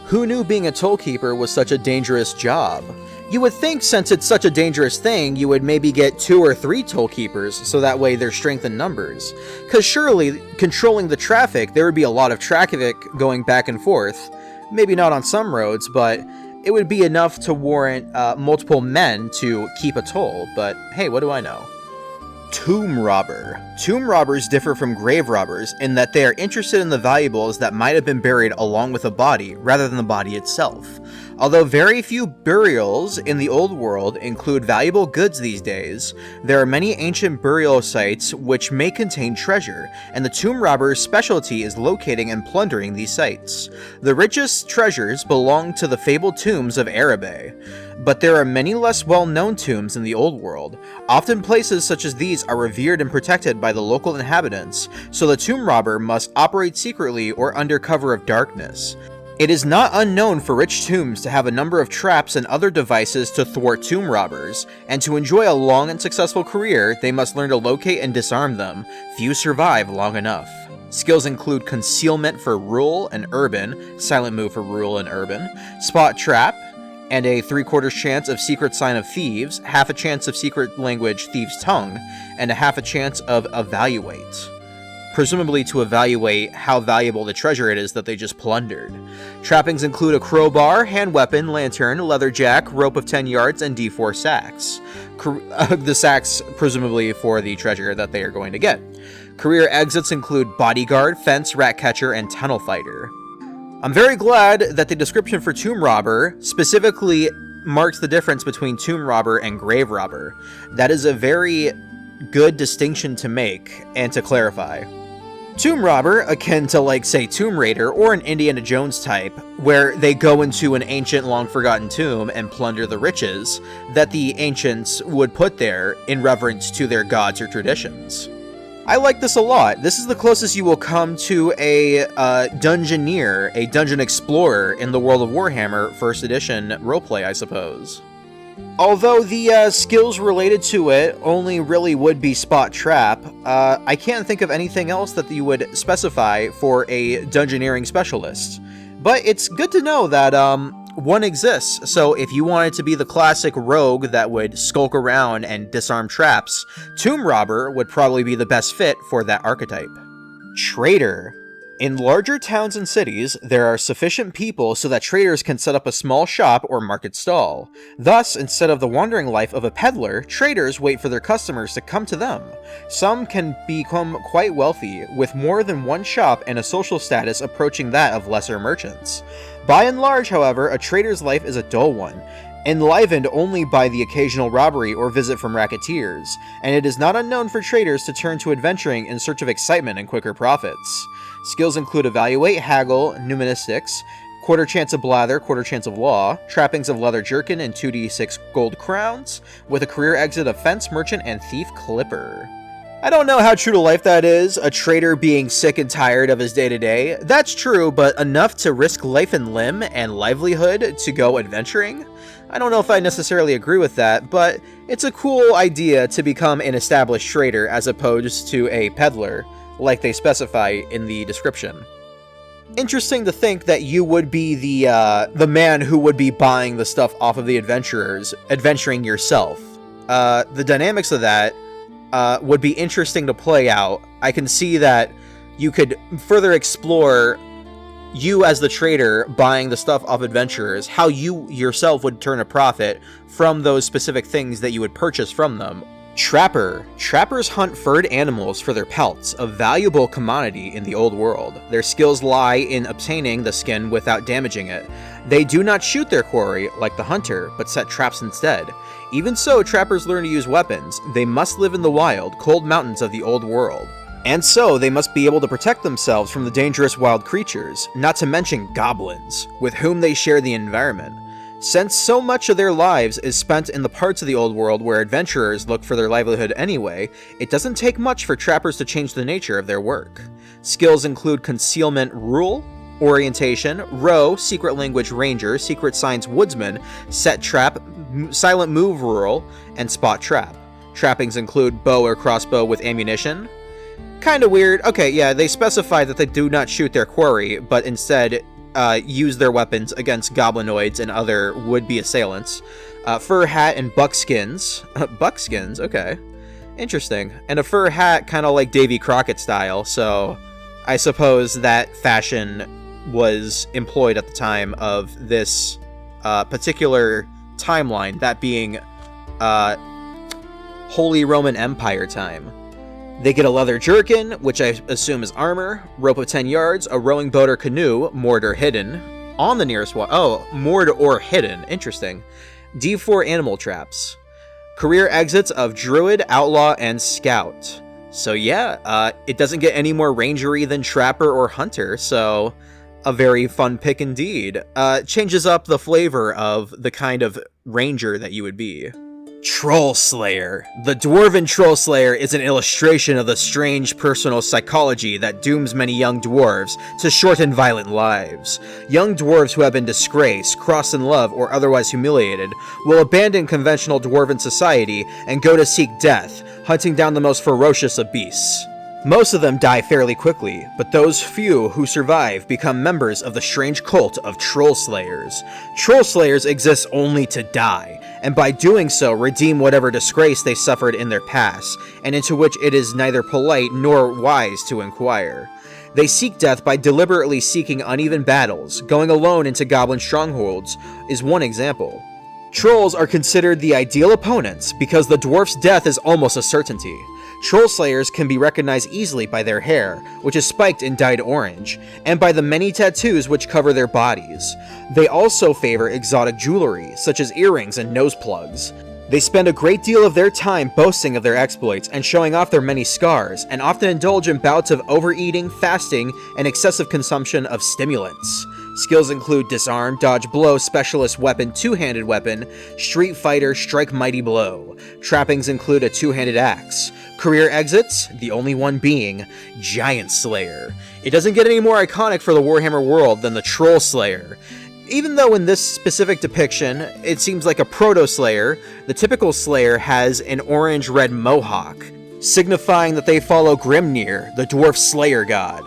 Who knew being a toll keeper was such a dangerous job? You would think since it's such a dangerous thing, you would maybe get 2 or 3 toll keepers, so that way there's strength in numbers. Cause surely, controlling the traffic, there would be a lot of traffic going back and forth. Maybe not on some roads, but it would be enough to warrant multiple men to keep a toll, but hey, what do I know? Tomb Robber. Tomb robbers differ from grave robbers in that they are interested in the valuables that might have been buried along with a body, rather than the body itself. Although very few burials in the old world include valuable goods these days, there are many ancient burial sites which may contain treasure, and the tomb robber's specialty is locating and plundering these sites. The richest treasures belong to the fabled tombs of Arabe, but there are many less well-known tombs in the old world. Often places such as these are revered and protected by the local inhabitants, so the tomb robber must operate secretly or under cover of darkness. It is not unknown for rich tombs to have a number of traps and other devices to thwart tomb robbers, and to enjoy a long and successful career, they must learn to locate and disarm them. Few survive long enough. Skills include concealment for rural and urban, silent move for rural and urban, spot trap, and a 3/4 chance of secret sign of thieves, half a chance of secret language thieves' tongue, and a half a chance of evaluate. Presumably to evaluate how valuable the treasure it is that they just plundered. Trappings include a crowbar, hand weapon, lantern, leather jack, rope of 10 yards, and D4 sacks. The sacks presumably for the treasure that they are going to get. Career exits include bodyguard, fence, rat catcher, and tunnel fighter. I'm very glad that the description for tomb robber specifically marks the difference between tomb robber and grave robber. That is a very good distinction to make and to clarify. Tomb robber, akin to like say Tomb Raider or an Indiana Jones type, where they go into an ancient long forgotten tomb and plunder the riches that the ancients would put there in reverence to their gods or traditions. I like this a lot. This is the closest you will come to a dungeoneer, a dungeon explorer in the World of Warhammer 1st edition roleplay, I suppose. Although the skills related to it only really would be spot trap, I can't think of anything else that you would specify for a dungeoneering specialist. But it's good to know that one exists, so if you wanted to be the classic rogue that would skulk around and disarm traps, tomb robber would probably be the best fit for that archetype. Trader. In larger towns and cities, there are sufficient people so that traders can set up a small shop or market stall. Thus, instead of the wandering life of a peddler, traders wait for their customers to come to them. Some can become quite wealthy, with more than one shop and a social status approaching that of lesser merchants. By and large, however, a trader's life is a dull one, enlivened only by the occasional robbery or visit from racketeers, and it is not unknown for traders to turn to adventuring in search of excitement and quicker profits. Skills include evaluate, haggle, numismatics, quarter chance of blather, quarter chance of law, trappings of leather jerkin, and 2d6 gold crowns, with a career exit of fence, merchant, and thief clipper. I don't know how true to life that is, a trader being sick and tired of his day-to-day. That's true, but enough to risk life and limb and livelihood to go adventuring? I don't know if I necessarily agree with that, but it's a cool idea to become an established trader as opposed to a peddler, like they specify in the description. Interesting to think that you would be the man who would be buying the stuff off of the adventurers, adventuring yourself. The dynamics of that would be interesting to play out. I can see that you could further explore you as the trader buying the stuff off adventurers, how you yourself would turn a profit from those specific things that you would purchase from them. Trapper. Trappers hunt furred animals for their pelts, a valuable commodity in the old world. Their skills lie in obtaining the skin without damaging it. They do not shoot their quarry like the hunter, but set traps instead. Even so, trappers learn to use weapons. They must live in the wild, cold mountains of the old world. And so, they must be able to protect themselves from the dangerous wild creatures, not to mention goblins, with whom they share the environment. Since so much of their lives is spent in the parts of the old world where adventurers look for their livelihood anyway, it doesn't take much for trappers to change the nature of their work. Skills include concealment rule, orientation, row, secret language ranger, secret signs woodsman, set trap, silent move rural, and spot trap. Trappings include bow or crossbow with ammunition. Kinda weird. Okay, yeah, they specify that they do not shoot their quarry, but instead use their weapons against goblinoids and other would-be assailants. Fur hat and buckskins. Buckskins? Okay. Interesting. And a fur hat kind of like Davy Crockett style, so I suppose that fashion was employed at the time of this particular timeline, that being Holy Roman Empire time. They get a leather jerkin, which I assume is armor, rope of 10 yards, a rowing boat or canoe, moored or hidden. on the nearest wall. Oh, moored or hidden. Interesting. D4 animal traps. Career exits of Druid, Outlaw, and Scout. So yeah, it doesn't get any more rangery than Trapper or Hunter, so a very fun pick indeed. Changes up the flavor of the kind of ranger that you would be. Troll Slayer. The Dwarven Troll Slayer is an illustration of the strange personal psychology that dooms many young dwarves to short and violent lives. Young dwarves who have been disgraced, crossed in love, or otherwise humiliated will abandon conventional dwarven society and go to seek death, hunting down the most ferocious of beasts. Most of them die fairly quickly, but those few who survive become members of the strange cult of Troll Slayers. Troll Slayers exist only to die, and by doing so redeem whatever disgrace they suffered in their past, and into which it is neither polite nor wise to inquire. They seek death by deliberately seeking uneven battles. Going alone into goblin strongholds is one example. Trolls are considered the ideal opponents because the dwarf's death is almost a certainty. Troll Slayers can be recognized easily by their hair, which is spiked and dyed orange, and by the many tattoos which cover their bodies. They also favor exotic jewelry, such as earrings and nose plugs. They spend a great deal of their time boasting of their exploits and showing off their many scars, and often indulge in bouts of overeating, fasting, and excessive consumption of stimulants. Skills include Disarm, Dodge Blow, Specialist Weapon, Two-Handed Weapon, Street Fighter, Strike Mighty Blow. Trappings include a two-handed axe. Career exits, the only one being Giant Slayer. It doesn't get any more iconic for the Warhammer world than the Troll Slayer. Even though in this specific depiction, it seems like a proto-slayer, the typical slayer has an orange-red mohawk, signifying that they follow Grimnir, the dwarf slayer god.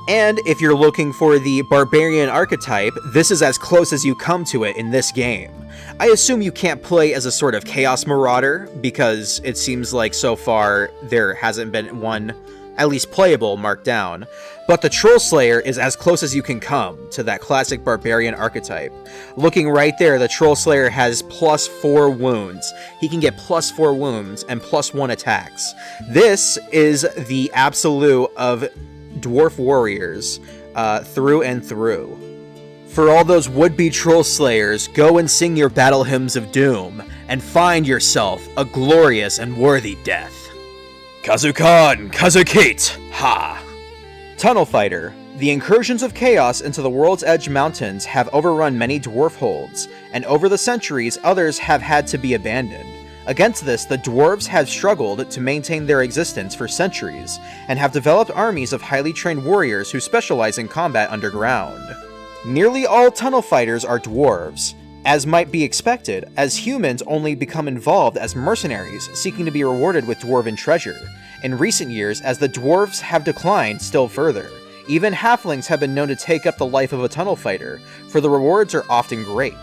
And if you're looking for the barbarian archetype, this is as close as you come to it in this game. I assume you can't play as a sort of chaos marauder, because it seems like so far there hasn't been one, at least playable, marked down. But the Troll Slayer is as close as you can come to that classic barbarian archetype. Looking right there, the Troll Slayer has +4 wounds. He can get +4 wounds and +1 attacks. This is the absolute of dwarf warriors through and through. For all those would-be Troll Slayers, go and sing your battle hymns of doom, and find yourself a glorious and worthy death. Kazukan, Kazukate, ha! Tunnel Fighter. The incursions of chaos into the World's Edge Mountains have overrun many dwarf holds, and over the centuries others have had to be abandoned. Against this, the dwarves have struggled to maintain their existence for centuries, and have developed armies of highly trained warriors who specialize in combat underground. Nearly all tunnel fighters are dwarves, as might be expected, as humans only become involved as mercenaries seeking to be rewarded with dwarven treasure. In recent years, as the dwarves have declined still further, even halflings have been known to take up the life of a tunnel fighter, for the rewards are often great.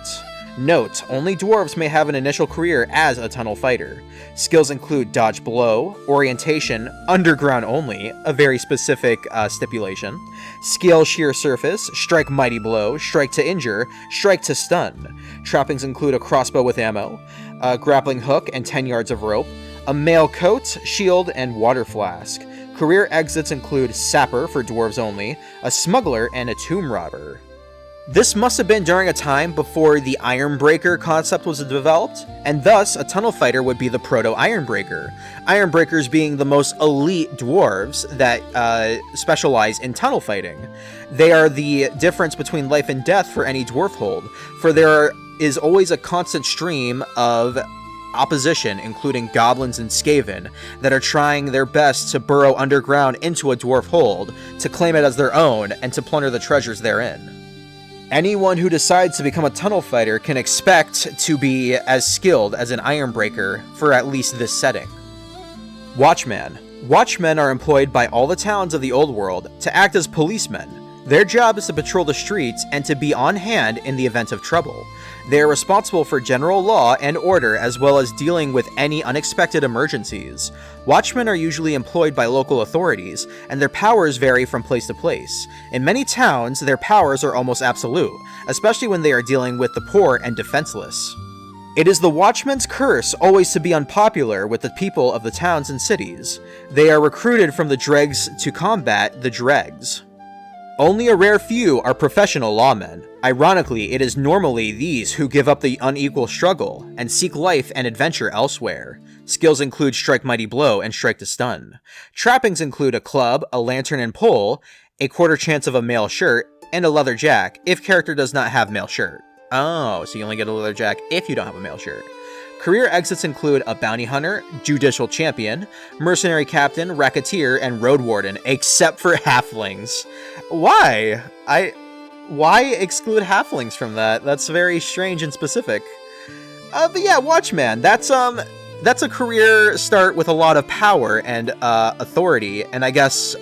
Note, only dwarves may have an initial career as a tunnel fighter. Skills include Dodge Blow, Orientation, Underground only, a very specific stipulation, Scale Sheer Surface, Strike Mighty Blow, Strike to Injure, Strike to Stun. Trappings include a crossbow with ammo, a grappling hook and 10 yards of rope, a mail coat, shield, and water flask. Career exits include Sapper for dwarves only, a Smuggler, and a Tomb Robber. This must have been during a time before the Ironbreaker concept was developed, and thus a tunnel fighter would be the proto-Ironbreaker. Ironbreakers being the most elite dwarves that specialize in tunnel fighting. They are the difference between life and death for any dwarf hold, for there is always a constant stream of opposition, including goblins and Skaven, that are trying their best to burrow underground into a dwarf hold, to claim it as their own, and to plunder the treasures therein. Anyone who decides to become a tunnel fighter can expect to be as skilled as an Ironbreaker for at least this setting. Watchmen. Watchmen are employed by all the towns of the Old World to act as policemen. Their job is to patrol the streets and to be on hand in the event of trouble. They are responsible for general law and order as well as dealing with any unexpected emergencies. Watchmen are usually employed by local authorities, and their powers vary from place to place. In many towns, their powers are almost absolute, especially when they are dealing with the poor and defenseless. It is the Watchman's curse always to be unpopular with the people of the towns and cities. They are recruited from the dregs to combat the dregs. Only a rare few are professional lawmen. Ironically, it is normally these who give up the unequal struggle and seek life and adventure elsewhere. Skills include Strike Mighty Blow and Strike to Stun. Trappings include a club, a lantern and pole, a quarter chance of a mail shirt, and a leather jack if character does not have mail shirt. Oh, so you only get a leather jack if you don't have a mail shirt. Career exits include a bounty hunter, judicial champion, mercenary captain, racketeer, and road warden, except for halflings. Why? Why exclude halflings from that? That's very strange and specific. But yeah, Watchman, that's a career start with a lot of power and authority, and I guess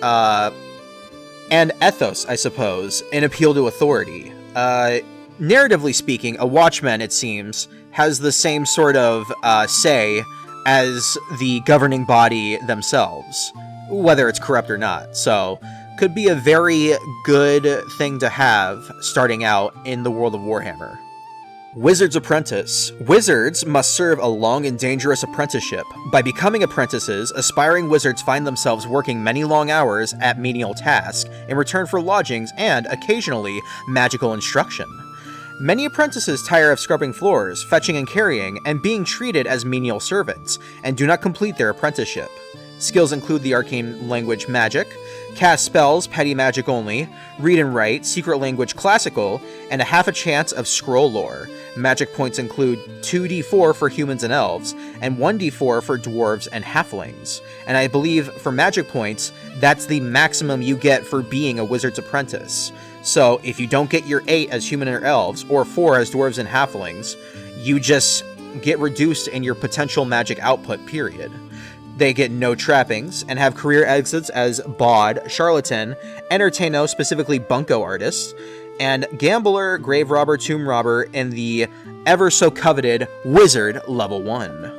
and ethos, I suppose, an appeal to authority. Narratively speaking, a Watchman, it seems, has the same sort of say as the governing body themselves, whether it's corrupt or not. So, could be a very good thing to have starting out in the world of Warhammer. Wizard's Apprentice. Wizards must serve a long and dangerous apprenticeship. By becoming apprentices, aspiring wizards find themselves working many long hours at menial tasks in return for lodgings and, occasionally, magical instruction. Many apprentices tire of scrubbing floors, fetching and carrying, and being treated as menial servants, and do not complete their apprenticeship. Skills include the arcane language Magic, cast spells petty magic only, read and write, secret language classical, and a half a chance of scroll lore. Magic points include 2d4 for humans and elves, and 1d4 for dwarves and halflings. And I believe for magic points, that's the maximum you get for being a wizard's apprentice. So if you don't get your 8 as human or elves, or 4 as dwarves and halflings, you just get reduced in your potential magic output, period. They get no trappings, and have career exits as Bod, Charlatan, Entertaino, specifically Bunko Artist, and Gambler, Grave Robber, Tomb Robber, and the ever-so-coveted Wizard Level 1.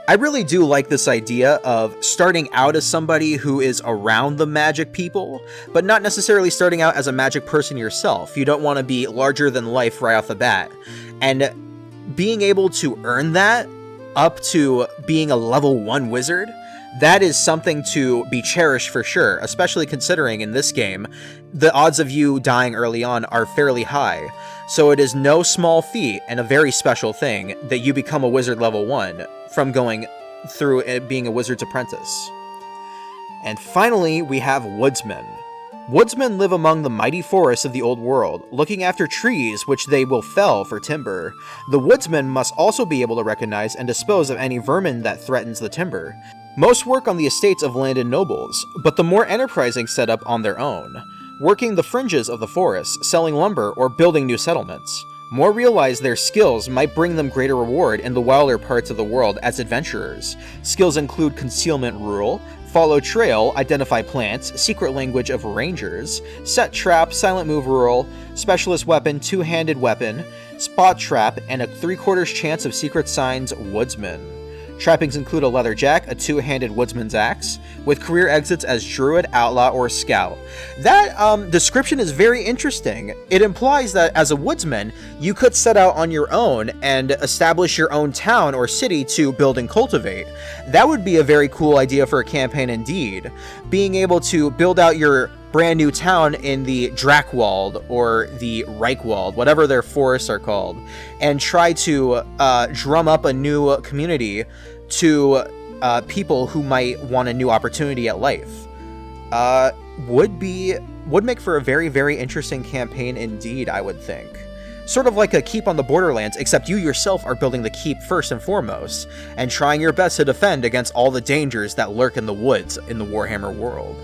I really do like this idea of starting out as somebody who is around the magic people, but not necessarily starting out as a magic person yourself. You don't want to be larger than life right off the bat. And being able to earn that up to being a level 1 wizard, that is something to be cherished for sure, especially considering in this game, the odds of you dying early on are fairly high. So it is no small feat and a very special thing that you become a wizard level 1 from going through it being a wizard's apprentice. And finally, we have woodsmen. Woodsmen live among the mighty forests of the old world, looking after trees which they will fell for timber. The woodsmen must also be able to recognize and dispose of any vermin that threatens the timber. Most work on the estates of landed nobles, but the more enterprising set up on their own, working the fringes of the forest, selling lumber, or building new settlements. More realize their skills might bring them greater reward in the wilder parts of the world as adventurers. Skills include Concealment Rule, Follow Trail, Identify Plants, Secret Language of Rangers, Set Trap, Silent Move Rule, Specialist Weapon, Two-Handed Weapon, Spot Trap, and a 3/4 chance of Secret Signs Woodsman. Trappings include a leather jack, a two-handed woodsman's axe, with career exits as druid, outlaw, or scout. That description is very interesting. It implies that as a woodsman, you could set out on your own and establish your own town or city to build and cultivate. That would be a very cool idea for a campaign indeed. Being able to build out your brand new town in the Drakewald or the Reichwald, whatever their forests are called, and try to drum up a new community to people who might want a new opportunity at life. Would make for a very, very interesting campaign indeed, I would think. Sort of like a Keep on the Borderlands, except you yourself are building the keep first and foremost, and trying your best to defend against all the dangers that lurk in the woods in the Warhammer world.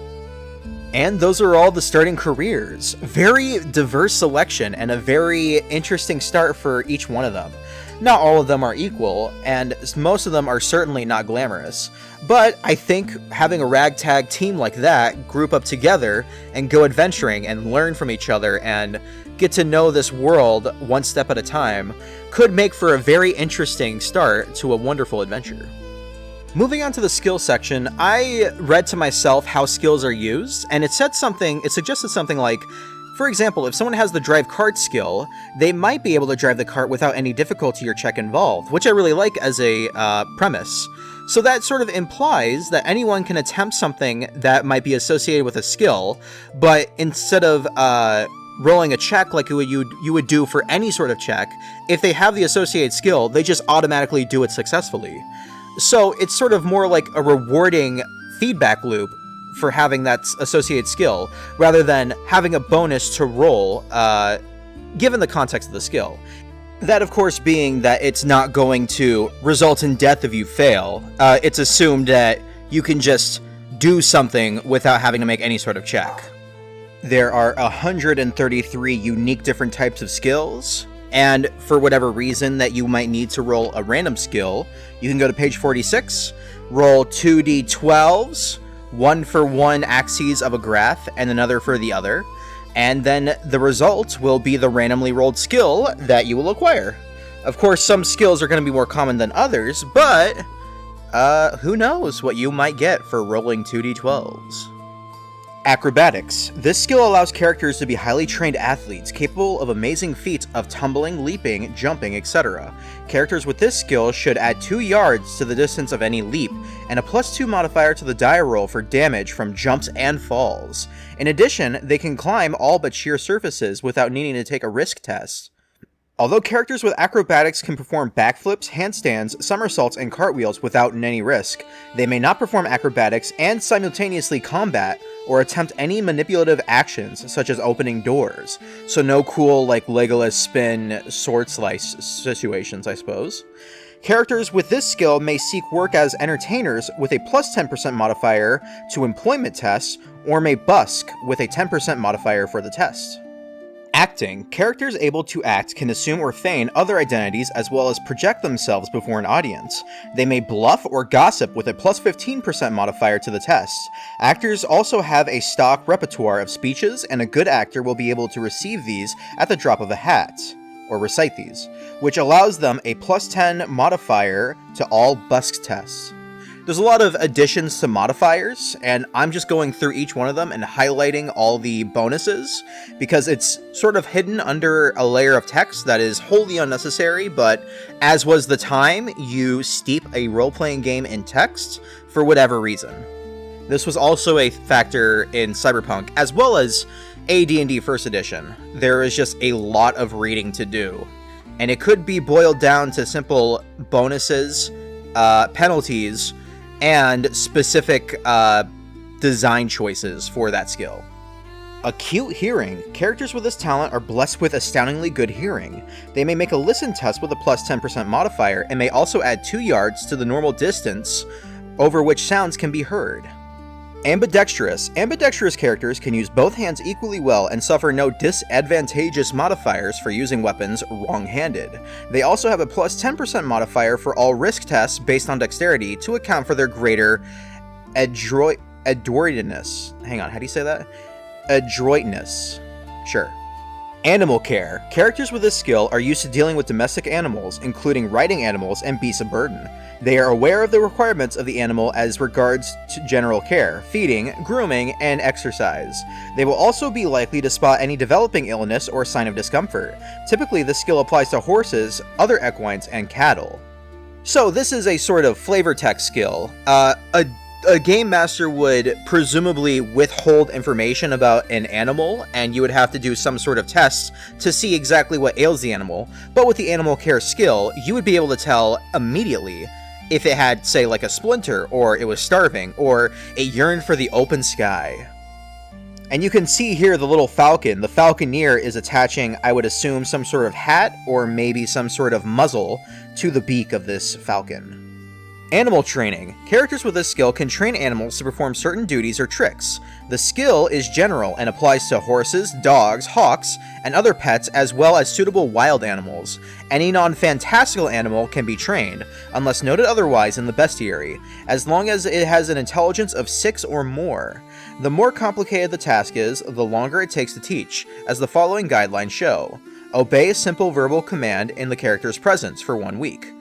And those are all the starting careers. Very diverse selection and a very interesting start for each one of them. Not all of them are equal, and most of them are certainly not glamorous. But I think having a ragtag team like that group up together and go adventuring and learn from each other and get to know this world one step at a time could make for a very interesting start to a wonderful adventure. Moving on to the skill section, I read to myself how skills are used, and it suggested something like, for example, if someone has the drive cart skill, they might be able to drive the cart without any difficulty or check involved, which I really like as a premise. So that sort of implies that anyone can attempt something that might be associated with a skill, but instead of rolling a check like you would do for any sort of check. If they have the associated skill, they just automatically do it successfully. So it's sort of more like a rewarding feedback loop for having that associated skill, rather than having a bonus to roll, given the context of the skill. That, of course, being that it's not going to result in death if you fail. It's assumed that you can just do something without having to make any sort of check. There are 133 unique different types of skills, and for whatever reason that you might need to roll a random skill, you can go to page 46, roll 2d12s, one for one axes of a graph and another for the other, and then the result will be the randomly rolled skill that you will acquire. Of course, some skills are going to be more common than others, but who knows what you might get for rolling 2d12s. Acrobatics. This skill allows characters to be highly trained athletes capable of amazing feats of tumbling, leaping, jumping, etc. Characters with this skill should add 2 yards to the distance of any leap, and a +2 modifier to the die roll for damage from jumps and falls. In addition, they can climb all but sheer surfaces without needing to take a risk test. Although characters with acrobatics can perform backflips, handstands, somersaults, and cartwheels without any risk, they may not perform acrobatics and simultaneously combat or attempt any manipulative actions such as opening doors. So no cool like Legolas spin sword slice situations, I suppose. Characters with this skill may seek work as entertainers with a +10% modifier to employment tests, or may busk with a 10% modifier for the test. Acting. Characters able to act can assume or feign other identities as well as project themselves before an audience. They may bluff or gossip with a +15% modifier to the test. Actors also have a stock repertoire of speeches, and a good actor will be able to receive these at the drop of a hat, or recite these, which allows them a +10 modifier to all busk tests. There's a lot of additions to modifiers, and I'm just going through each one of them and highlighting all the bonuses, because it's sort of hidden under a layer of text that is wholly unnecessary, but as was the time, you steep a role-playing game in text for whatever reason. This was also a factor in Cyberpunk, as well as AD&D First Edition. There is just a lot of reading to do, and it could be boiled down to simple bonuses, penalties, and specific design choices for that skill. Acute hearing. Characters with this talent are blessed with astoundingly good hearing. They may make a listen test with a +10% modifier, and may also add 2 yards to the normal distance over which sounds can be heard. Ambidextrous. Ambidextrous characters can use both hands equally well and suffer no disadvantageous modifiers for using weapons wrong-handed. They also have a +10% modifier for all risk tests based on dexterity to account for their greater adroitness. Hang on, how do you say that? Adroitness. Sure. Animal care. Characters with this skill are used to dealing with domestic animals, including riding animals and beasts of burden. They are aware of the requirements of the animal as regards to general care, feeding, grooming, and exercise. They will also be likely to spot any developing illness or sign of discomfort. Typically, this skill applies to horses, other equines, and cattle. So this is a sort of flavor text skill. A game master would presumably withhold information about an animal, and you would have to do some sort of tests to see exactly what ails the animal. But with the animal care skill, you would be able to tell immediately if it had, say, like a splinter, or it was starving, or it yearned for the open sky. And you can see here the little falcon. The falconeer is attaching, I would assume, some sort of hat, or maybe some sort of muzzle to the beak of this falcon. Animal training. Characters with this skill can train animals to perform certain duties or tricks. The skill is general and applies to horses, dogs, hawks, and other pets, as well as suitable wild animals. Any non-fantastical animal can be trained, unless noted otherwise in the bestiary, as long as it has an intelligence of 6 or more. The more complicated the task is, the longer it takes to teach, as the following guidelines show. Obey a simple verbal command in the character's presence for 1 week.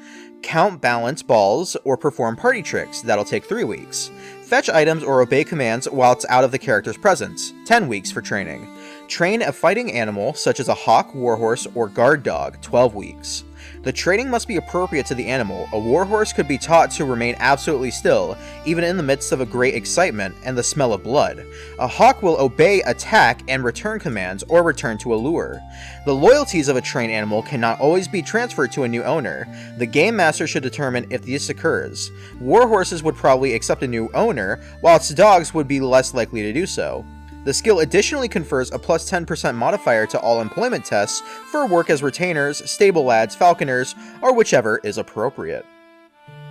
Count balance balls or perform party tricks, that'll take 3 weeks. Fetch items or obey commands while it's out of the character's presence, 10 weeks for training. Train a fighting animal such as a hawk, warhorse, or guard dog, 12 weeks. The training must be appropriate to the animal. A warhorse could be taught to remain absolutely still, even in the midst of a great excitement and the smell of blood. A hawk will obey attack and return commands, or return to a lure. The loyalties of a trained animal cannot always be transferred to a new owner. The game master should determine if this occurs. Warhorses would probably accept a new owner, whilst dogs would be less likely to do so. The skill additionally confers a plus 10% modifier to all employment tests for work as retainers, stable lads, falconers, or whichever is appropriate.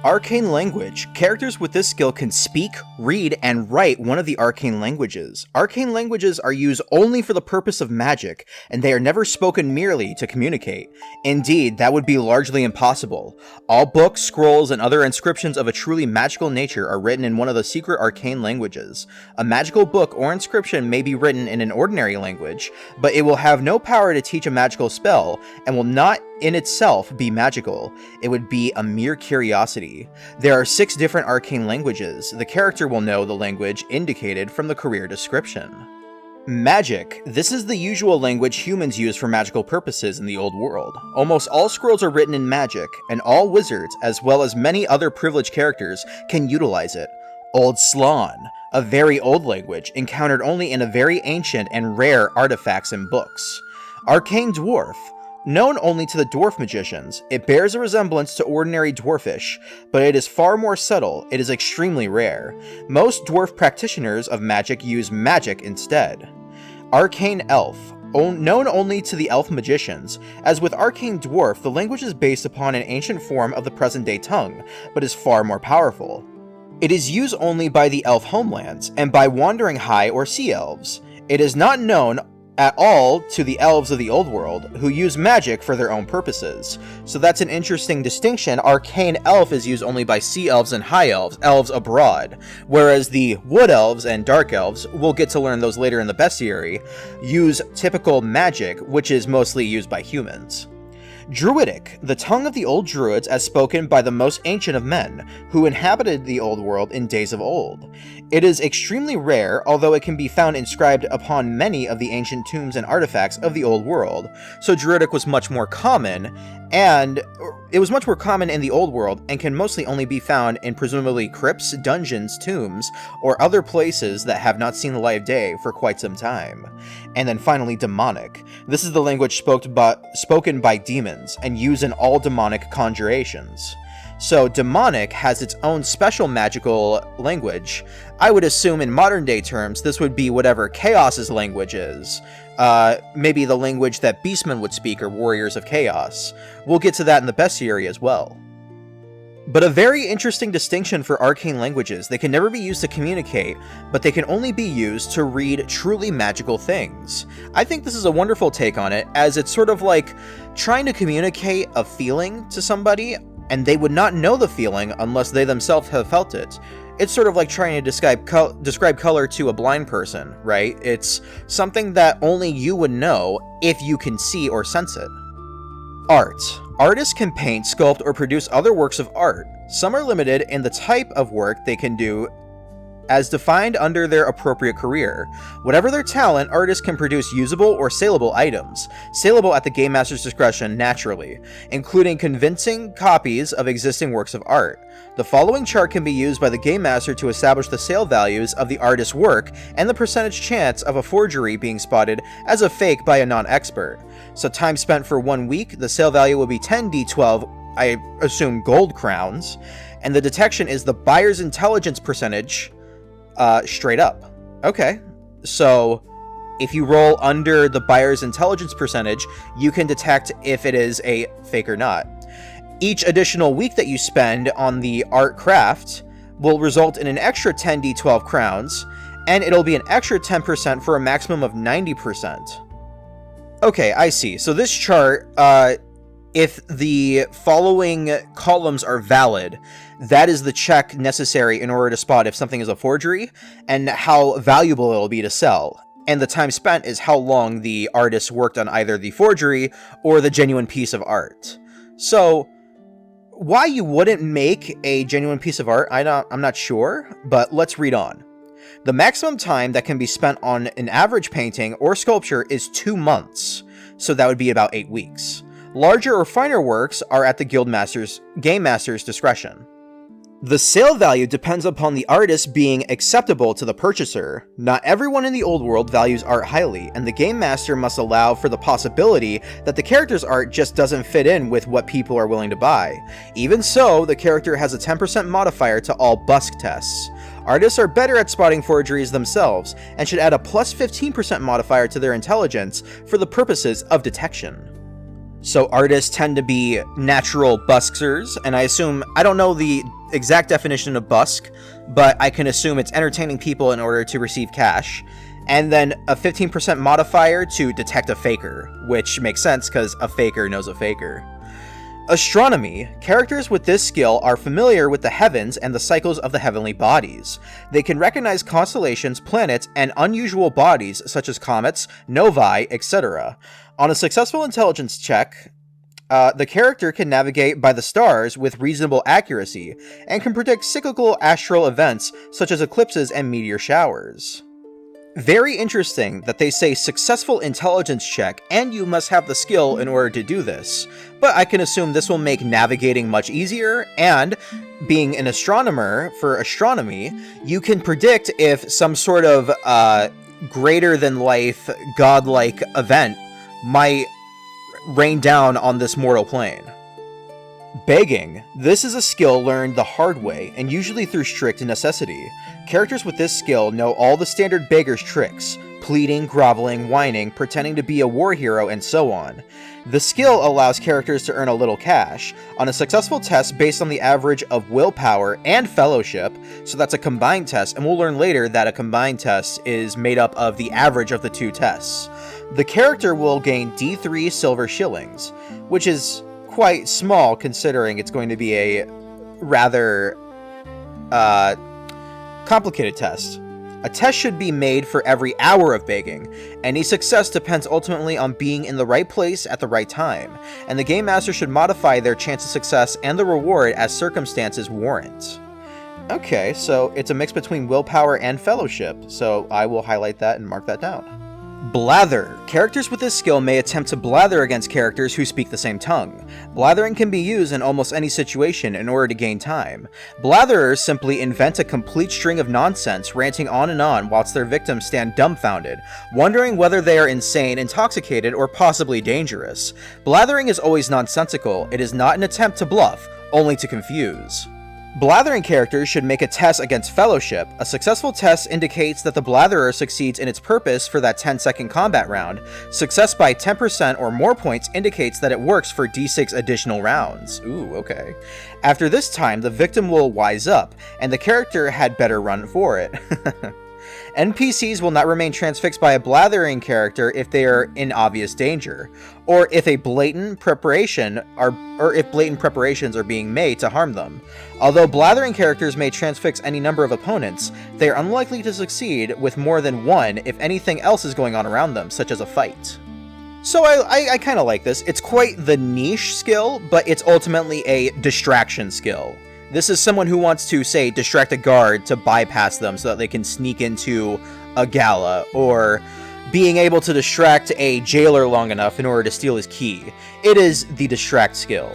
Arcane Language. Characters with this skill can speak, read, and write one of the arcane languages. Arcane languages are used only for the purpose of magic, and they are never spoken merely to communicate. Indeed, that would be largely impossible. All books, scrolls, and other inscriptions of a truly magical nature are written in one of the secret arcane languages. A magical book or inscription may be written in an ordinary language, but it will have no power to teach a magical spell, and will not in itself be magical. It would be a mere curiosity. There are 6 different arcane languages. The character will know the language indicated from the career description. Magic. This is the usual language humans use for magical purposes in the old world. Almost all scrolls are written in magic, and all wizards, as well as many other privileged characters, can utilize it. Old Slan, a very old language, encountered only in a very ancient and rare artifacts and books. Arcane Dwarf. Known only to the dwarf magicians, it bears a resemblance to ordinary dwarfish, but it is far more subtle. It is extremely rare. Most dwarf practitioners of magic use magic instead. Arcane Elf. Known only to the elf magicians. As with Arcane Dwarf, the language is based upon an ancient form of the present-day tongue, but is far more powerful. It is used only by the elf homelands, and by wandering high or sea elves. It is not known at all to the elves of the old world, who use magic for their own purposes. So that's an interesting distinction. Arcane Elf is used only by sea elves and high elves, elves abroad, whereas the wood elves and dark elves, we'll get to learn those later in the bestiary, use typical magic, which is mostly used by humans. Druidic, the tongue of the old druids as spoken by the most ancient of men, who inhabited the old world in days of old. It is extremely rare, although it can be found inscribed upon many of the ancient tombs and artifacts of the old world, so Druidic was much more common, and it was much more common in the old world, and can mostly only be found in presumably crypts, dungeons, tombs, or other places that have not seen the light of day for quite some time. And then finally, Demonic. This is the language spoken by demons, and used in all demonic conjurations. So Demonic has its own special magical language. I would assume in modern day terms, this would be whatever Chaos's language is. Maybe the language that Beastmen would speak, or Warriors of Chaos. We'll get to that in the bestiary as well. But a very interesting distinction for arcane languages. They can never be used to communicate, but they can only be used to read truly magical things. I think this is a wonderful take on it, as it's sort of like trying to communicate a feeling to somebody, and they would not know the feeling unless they themselves have felt it. It's sort of like trying to describe color to a blind person, right? It's something that only you would know if you can see or sense it. Art. Artists can paint, sculpt, or produce other works of art. Some are limited in the type of work they can do as defined under their appropriate career. Whatever their talent, artists can produce usable or saleable items, saleable at the Game Master's discretion naturally, including convincing copies of existing works of art. The following chart can be used by the Game Master to establish the sale values of the artist's work and the percentage chance of a forgery being spotted as a fake by a non-expert. So time spent for 1 week, the sale value will be 10d12, I assume gold crowns, and the detection is the buyer's intelligence percentage, straight up. Okay, so if you roll under the buyer's intelligence percentage, you can detect if it is a fake or not. Each additional week that you spend on the art craft will result in an extra 10d12 crowns, and it'll be an extra 10% for a maximum of 90%. Okay, I see. So this chart, if the following columns are valid, that is the check necessary in order to spot if something is a forgery, and how valuable it'll be to sell. And the time spent is how long the artist worked on either the forgery or the genuine piece of art. So, why you wouldn't make a genuine piece of art, I'm not sure, but let's read on. The maximum time that can be spent on an average painting or sculpture is 2 months, so that would be about 8 weeks. Larger or finer works are at the game master's discretion. The sale value depends upon the artist being acceptable to the purchaser. Not everyone in the old world values art highly, and the game master must allow for the possibility that the character's art just doesn't fit in with what people are willing to buy. Even so, the character has a 10% modifier to all busk tests. Artists are better at spotting forgeries themselves, and should add a plus 15% modifier to their intelligence for the purposes of detection. So artists tend to be natural buskers, and I don't know the exact definition of busk, but I can assume it's entertaining people in order to receive cash. And then a 15% modifier to detect a faker, which makes sense because a faker knows a faker. Astronomy. Characters with this skill are familiar with the heavens and the cycles of the heavenly bodies. They can recognize constellations, planets, and unusual bodies such as comets, novae, etc. On a successful intelligence check, the character can navigate by the stars with reasonable accuracy, and can predict cyclical astral events such as eclipses and meteor showers. Very interesting that they say successful intelligence check, and you must have the skill in order to do this. But I can assume this will make navigating much easier, and being an astronomer for astronomy, you can predict if some sort of greater than life, godlike event might rain down on this mortal plane. Begging. This is a skill learned the hard way, and usually through strict necessity. Characters with this skill know all the standard beggar's tricks: pleading, groveling, whining, pretending to be a war hero, and so on. The skill allows characters to earn a little cash on a successful test based on the average of willpower and fellowship, so that's a combined test, and we'll learn later that a combined test is made up of the average of the two tests. The character will gain D3 silver shillings, which is quite small considering it's going to be a rather complicated test. A test should be made for every hour of begging. Any success depends ultimately on being in the right place at the right time, and the game master should modify their chance of success and the reward as circumstances warrant. Okay, so it's a mix between willpower and fellowship, so I will highlight that and mark that down. Blather. Characters with this skill may attempt to blather against characters who speak the same tongue. Blathering can be used in almost any situation in order to gain time. Blatherers simply invent a complete string of nonsense, ranting on and on whilst their victims stand dumbfounded, wondering whether they are insane, intoxicated, or possibly dangerous. Blathering is always nonsensical. It is not an attempt to bluff, only to confuse. Blathering characters should make a test against fellowship. A successful test indicates that the blatherer succeeds in its purpose for that 10-second combat round. Success by 10% or more points indicates that it works for D6 additional rounds. Ooh, okay. After this time, the victim will wise up, and the character had better run for it. NPCs will not remain transfixed by a blathering character if they are in obvious danger, or if blatant preparations are being made to harm them. Although blathering characters may transfix any number of opponents, they are unlikely to succeed with more than one if anything else is going on around them, such as a fight. So I kind of like this. It's quite the niche skill, but it's ultimately a distraction skill. This is someone who wants to, say, distract a guard to bypass them so that they can sneak into a gala, or being able to distract a jailer long enough in order to steal his key. It is the distract skill.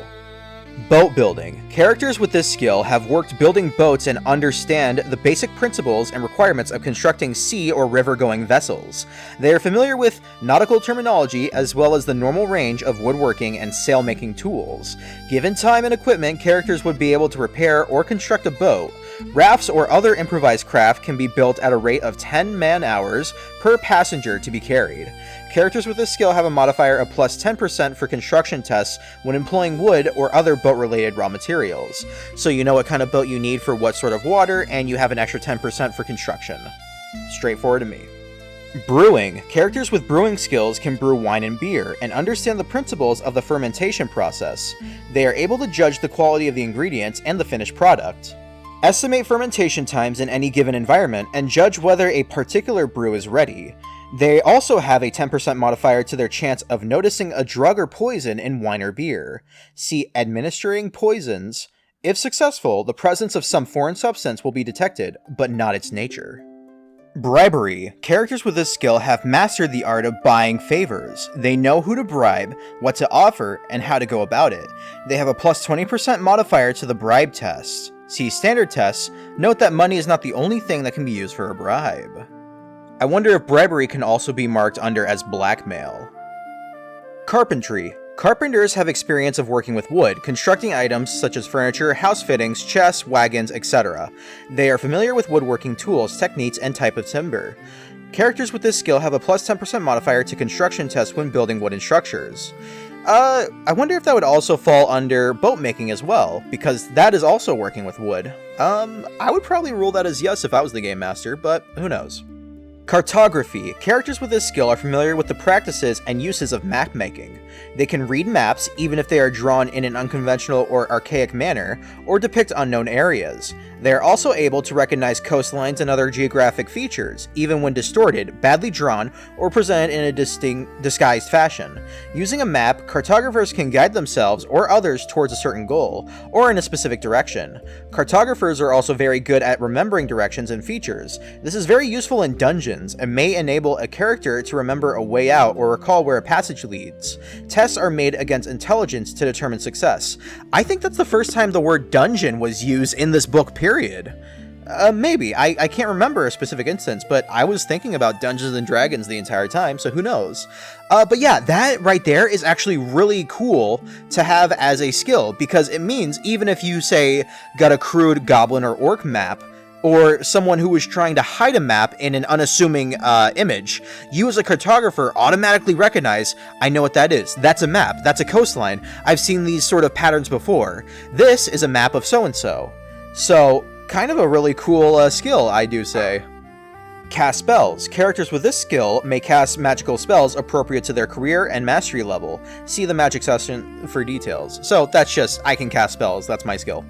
Boat building. Characters with this skill have worked building boats and understand the basic principles and requirements of constructing sea or river-going vessels. They are familiar with nautical terminology as well as the normal range of woodworking and sail-making tools. Given time and equipment, characters would be able to repair or construct a boat. Rafts or other improvised craft can be built at a rate of 10 man-hours per passenger to be carried. Characters with this skill have a modifier of plus 10% for construction tests when employing wood or other boat-related raw materials. So you know what kind of boat you need for what sort of water, and you have an extra 10% for construction. Straightforward to me. Brewing. Characters with brewing skills can brew wine and beer, and understand the principles of the fermentation process. They are able to judge the quality of the ingredients and the finished product. Estimate fermentation times in any given environment, and judge whether a particular brew is ready. They also have a 10% modifier to their chance of noticing a drug or poison in wine or beer. See administering poisons. If successful, the presence of some foreign substance will be detected, but not its nature. Bribery. Characters with this skill have mastered the art of buying favors. They know who to bribe, what to offer, and how to go about it. They have a plus 20% modifier to the bribe test. See standard tests. Note that money is not the only thing that can be used for a bribe. I wonder if bribery can also be marked under as blackmail. Carpentry. Carpenters have experience of working with wood, constructing items such as furniture, house fittings, chests, wagons, etc. They are familiar with woodworking tools, techniques, and type of timber. Characters with this skill have a plus 10% modifier to construction tests when building wooden structures. I wonder if that would also fall under boat making as well, because that is also working with wood. I would probably rule that as yes if I was the game master, but who knows. Cartography. Characters with this skill are familiar with the practices and uses of map making. They can read maps, even if they are drawn in an unconventional or archaic manner, or depict unknown areas. They are also able to recognize coastlines and other geographic features, even when distorted, badly drawn, or presented in a disguised fashion. Using a map, cartographers can guide themselves or others towards a certain goal, or in a specific direction. Cartographers are also very good at remembering directions and features. This is very useful in dungeons, and may enable a character to remember a way out or recall where a passage leads. Tests are made against intelligence to determine success. I think that's the first time the word dungeon was used in this book, period. Maybe. I can't remember a specific instance, but I was thinking about Dungeons and Dragons the entire time, so who knows. But yeah, that right there is actually really cool to have as a skill, because it means even if you, say, got a crude goblin or orc map, or someone who was trying to hide a map in an unassuming image, you as a cartographer automatically recognize, I know what that is. That's a map. That's a coastline. I've seen these sort of patterns before. This is a map of so-and-so. So, kind of a really cool skill, I do say. Cast spells. Characters with this skill may cast magical spells appropriate to their career and mastery level. See the magic section for details. So, that's just, I can cast spells. That's my skill.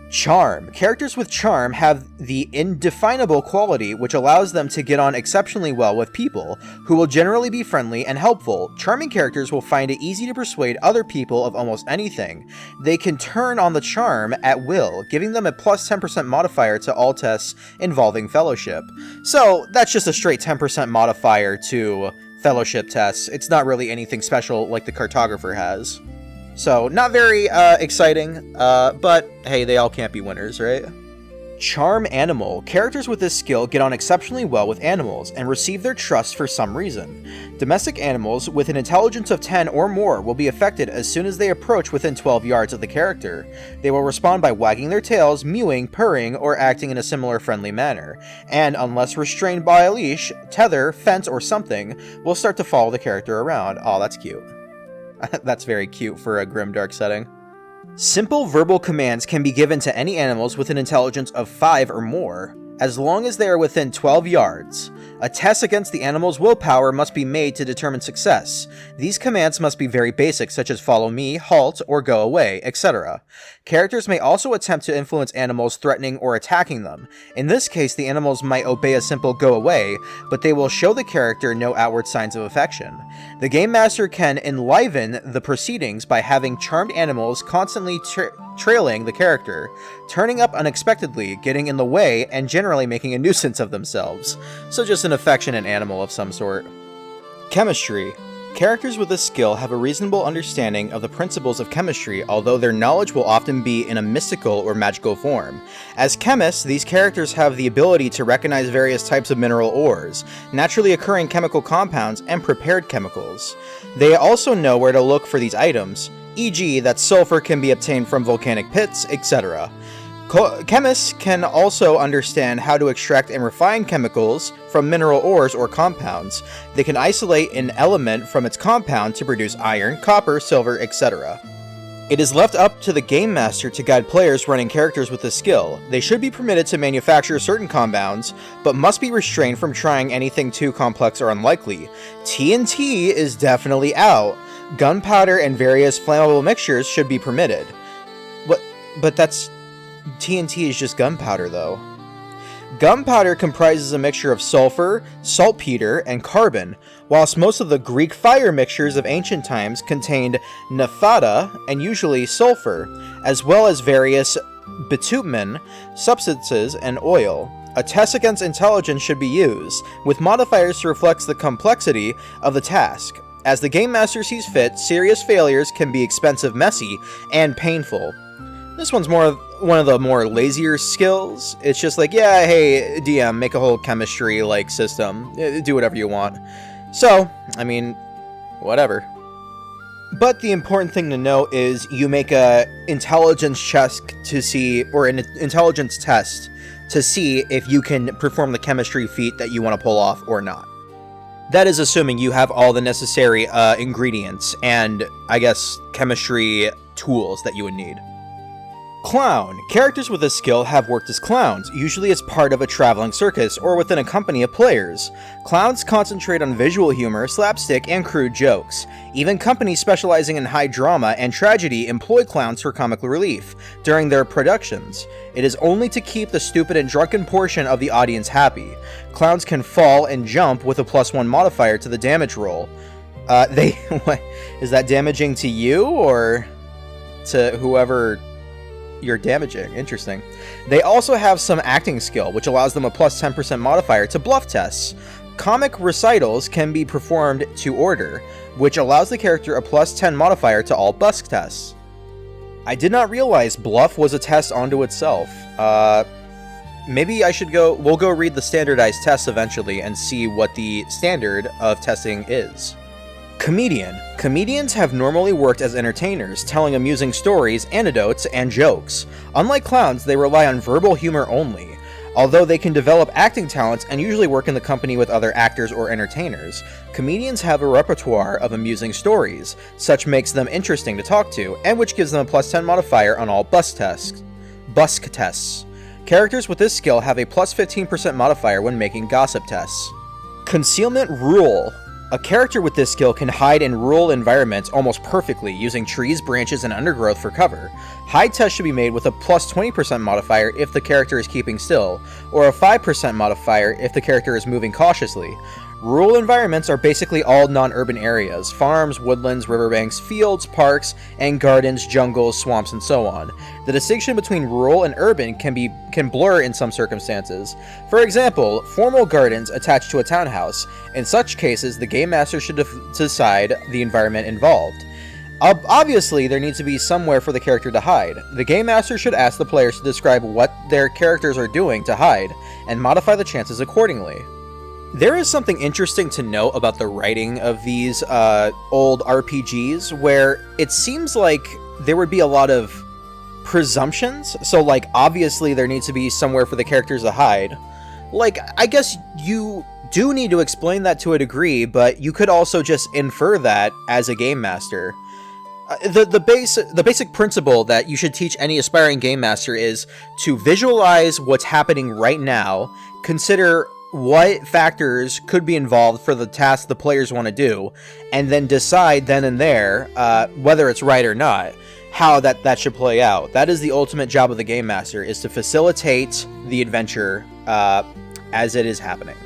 Charm. Characters with charm have the indefinable quality which allows them to get on exceptionally well with people, who will generally be friendly and helpful. Charming characters will find it easy to persuade other people of almost anything. They can turn on the charm at will, giving them a plus 10% modifier to all tests involving fellowship. So, that's just a straight 10% modifier to fellowship tests. It's not really anything special like the cartographer has. So, not very exciting, but hey, they all can't be winners, right? Charm animal. Characters with this skill get on exceptionally well with animals and receive their trust for some reason. Domestic animals with an intelligence of 10 or more will be affected as soon as they approach within 12 yards of the character. They will respond by wagging their tails, mewing, purring, or acting in a similar friendly manner, and unless restrained by a leash, tether, fence, or something, will start to follow the character around. Aw, that's cute. That's very cute for a grimdark setting. Simple verbal commands can be given to any animals with an intelligence of 5 or more, as long as they are within 12 yards. A test against the animal's willpower must be made to determine success. These commands must be very basic, such as follow me, halt, or go away, etc. Characters may also attempt to influence animals threatening or attacking them. In this case, the animals might obey a simple go away, but they will show the character no outward signs of affection. The Game Master can enliven the proceedings by having charmed animals constantly trailing the character, turning up unexpectedly, getting in the way, and generally making a nuisance of themselves. So just an affectionate animal of some sort. Chemistry. Characters with this skill have a reasonable understanding of the principles of chemistry, although their knowledge will often be in a mystical or magical form. As chemists, these characters have the ability to recognize various types of mineral ores, naturally occurring chemical compounds, and prepared chemicals. They also know where to look for these items, e.g. that sulfur can be obtained from volcanic pits, etc. Chemists can also understand how to extract and refine chemicals from mineral ores or compounds. They can isolate an element from its compound to produce iron, copper, silver, etc. It is left up to the Game Master to guide players running characters with this skill. They should be permitted to manufacture certain compounds, but must be restrained from trying anything too complex or unlikely. TNT is definitely out. Gunpowder and various flammable mixtures should be permitted. But that's... TNT is just gunpowder, though. Gunpowder comprises a mixture of sulfur, saltpeter, and carbon, whilst most of the Greek fire mixtures of ancient times contained naphthata and usually sulfur, as well as various bitumen substances and oil. A test against intelligence should be used, with modifiers to reflect the complexity of the task. As the Game Master sees fit, serious failures can be expensive, messy, and painful. This one's one of the more lazier skills. It's just like, yeah, hey, DM, make a whole chemistry, like, system. Do whatever you want. So, I mean, whatever. But the important thing to know is you make a intelligence check to see, or an intelligence test to see if you can perform the chemistry feat that you want to pull off or not. That is assuming you have all the necessary ingredients and, I guess, chemistry tools that you would need. Clown. Characters with this skill have worked as clowns, usually as part of a traveling circus or within a company of players. Clowns concentrate on visual humor, slapstick, and crude jokes. Even companies specializing in high drama and tragedy employ clowns for comic relief during their productions. It is only to keep the stupid and drunken portion of the audience happy. Clowns can fall and jump with a +1 modifier to the damage roll. Is that damaging to you or to whoever you're damaging? Interesting. They also have some acting skill, which allows them a +10% modifier to bluff tests. Comic recitals can be performed to order, which allows the character a +10 modifier to all busk tests. I did not realize bluff was a test unto itself. Maybe we'll go read the standardized tests eventually and see what the standard of testing is. Comedian. Comedians have normally worked as entertainers, telling amusing stories, anecdotes, and jokes. Unlike clowns, they rely on verbal humor only. Although they can develop acting talents and usually work in the company with other actors or entertainers, comedians have a repertoire of amusing stories, such makes them interesting to talk to, and which gives them a +10 modifier on all busk tests. Characters with this skill have a +15% modifier when making gossip tests. Concealment Rule. A character with this skill can hide in rural environments almost perfectly, using trees, branches, and undergrowth for cover. Hide tests should be made with a +20% modifier if the character is keeping still, or a 5% modifier if the character is moving cautiously. Rural environments are basically all non-urban areas: farms, woodlands, riverbanks, fields, parks, and gardens, jungles, swamps, and so on. The distinction between rural and urban can blur in some circumstances. For example, formal gardens attached to a townhouse. In such cases, the Game Master should decide the environment involved. Obviously, there needs to be somewhere for the character to hide. The Game Master should ask the players to describe what their characters are doing to hide, and modify the chances accordingly. There is something interesting to note about the writing of these old RPGs, where it seems like there would be a lot of presumptions. So, like, obviously there needs to be somewhere for the characters to hide. Like, I guess you do need to explain that to a degree, but you could also just infer that as a Game Master. The basic principle that you should teach any aspiring Game Master is to visualize what's happening right now, consider what factors could be involved for the task the players want to do, and then decide then and there, whether it's right or not, how that should play out. That is the ultimate job of the Game Master, is to facilitate the adventure as it is happening.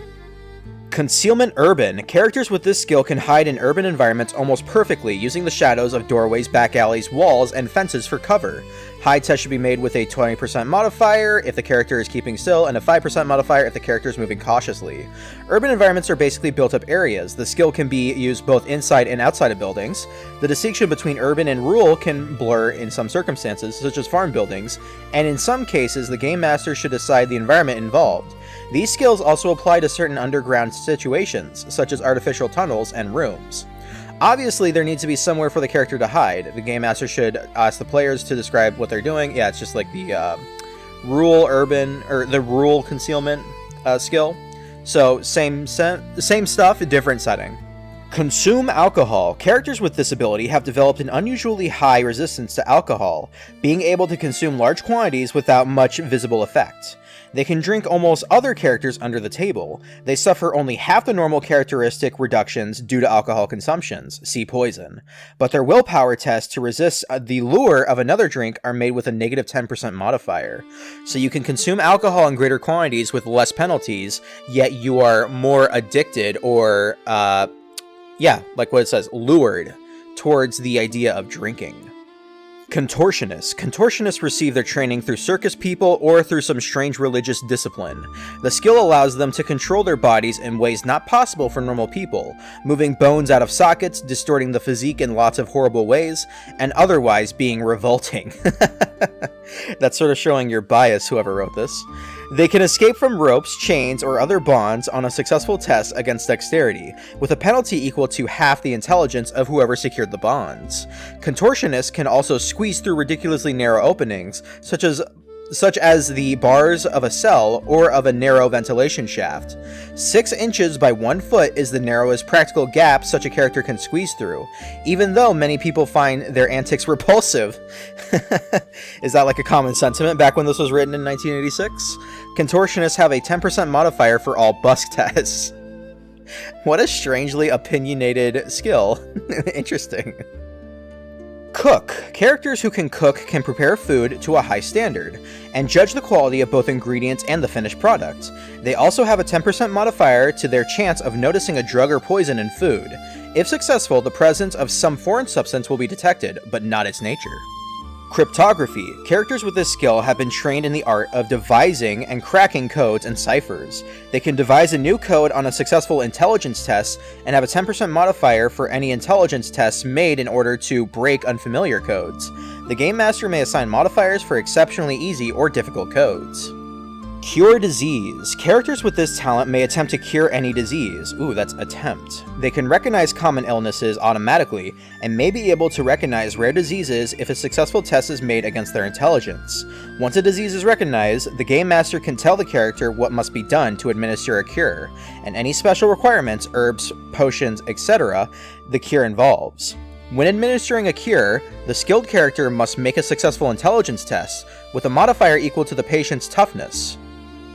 Concealment Urban. Characters with this skill can hide in urban environments almost perfectly, using the shadows of doorways, back alleys, walls, and fences for cover. Hide test should be made with a 20% modifier if the character is keeping still, and a 5% modifier if the character is moving cautiously. Urban environments are basically built-up areas. The skill can be used both inside and outside of buildings. The distinction between urban and rural can blur in some circumstances, such as farm buildings, and in some cases, the Game Master should decide the environment involved. These skills also apply to certain underground situations, such as artificial tunnels and rooms. Obviously, there needs to be somewhere for the character to hide. The Game Master should ask the players to describe what they're doing. Yeah, it's just like the rural concealment skill. So, same stuff, different setting. Consume alcohol. Characters with this ability have developed an unusually high resistance to alcohol, being able to consume large quantities without much visible effect. They can drink almost other characters under the table. They suffer only half the normal characteristic reductions due to alcohol consumptions, see poison. But their willpower tests to resist the lure of another drink are made with a negative 10% modifier. So you can consume alcohol in greater quantities with less penalties, yet you are more addicted or, like what it says, lured towards the idea of drinking. Contortionists. Contortionists receive their training through circus people or through some strange religious discipline. The skill allows them to control their bodies in ways not possible for normal people, moving bones out of sockets, distorting the physique in lots of horrible ways, and otherwise being revolting. That's sort of showing your bias, whoever wrote this. They can escape from ropes, chains, or other bonds on a successful test against dexterity, with a penalty equal to half the intelligence of whoever secured the bonds. Contortionists can also squeeze through ridiculously narrow openings, such as the bars of a cell or of a narrow ventilation shaft. 6 inches by 1 foot is the narrowest practical gap such a character can squeeze through, even though many people find their antics repulsive. Is that like a common sentiment back when this was written in 1986? Contortionists have a 10% modifier for all busk tests. What a strangely opinionated skill. Interesting. Cook. Characters who can cook can prepare food to a high standard, and judge the quality of both ingredients and the finished product. They also have a 10% modifier to their chance of noticing a drug or poison in food. If successful, the presence of some foreign substance will be detected, but not its nature. Cryptography. Characters with this skill have been trained in the art of devising and cracking codes and ciphers. They can devise a new code on a successful intelligence test and have a 10% modifier for any intelligence tests made in order to break unfamiliar codes. The Game Master may assign modifiers for exceptionally easy or difficult codes. Cure disease. Characters with this talent may attempt to cure any disease. Ooh, that's attempt. They can recognize common illnesses automatically, and may be able to recognize rare diseases if a successful test is made against their intelligence. Once a disease is recognized, the Game Master can tell the character what must be done to administer a cure, and any special requirements, herbs, potions, etc. the cure involves. When administering a cure, the skilled character must make a successful intelligence test, with a modifier equal to the patient's toughness.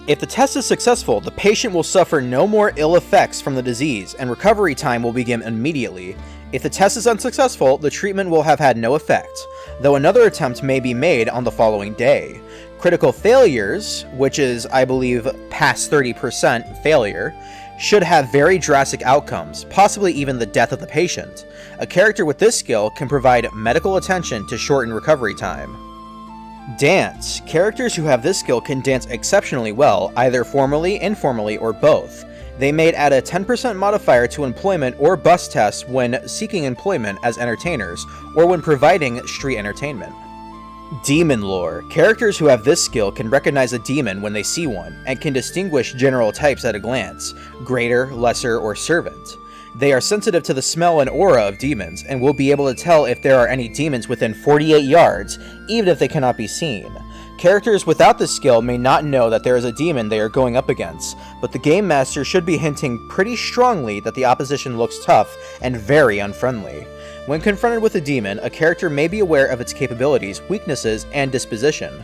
If the test is successful, the patient will suffer no more ill effects from the disease, and recovery time will begin immediately. If the test is unsuccessful, the treatment will have had no effect, though another attempt may be made on the following day. Critical failures, which is, I believe, past 30% failure, should have very drastic outcomes, possibly even the death of the patient. A character with this skill can provide medical attention to shorten recovery time. Dance. Characters who have this skill can dance exceptionally well, either formally, informally, or both. They may add a 10% modifier to employment or bus tests when seeking employment as entertainers, or when providing street entertainment. Demon lore. Characters who have this skill can recognize a demon when they see one, and can distinguish general types at a glance, greater, lesser, or servant. They are sensitive to the smell and aura of demons, and will be able to tell if there are any demons within 48 yards, even if they cannot be seen. Characters without this skill may not know that there is a demon they are going up against, but the Game Master should be hinting pretty strongly that the opposition looks tough and very unfriendly. When confronted with a demon, a character may be aware of its capabilities, weaknesses, and disposition.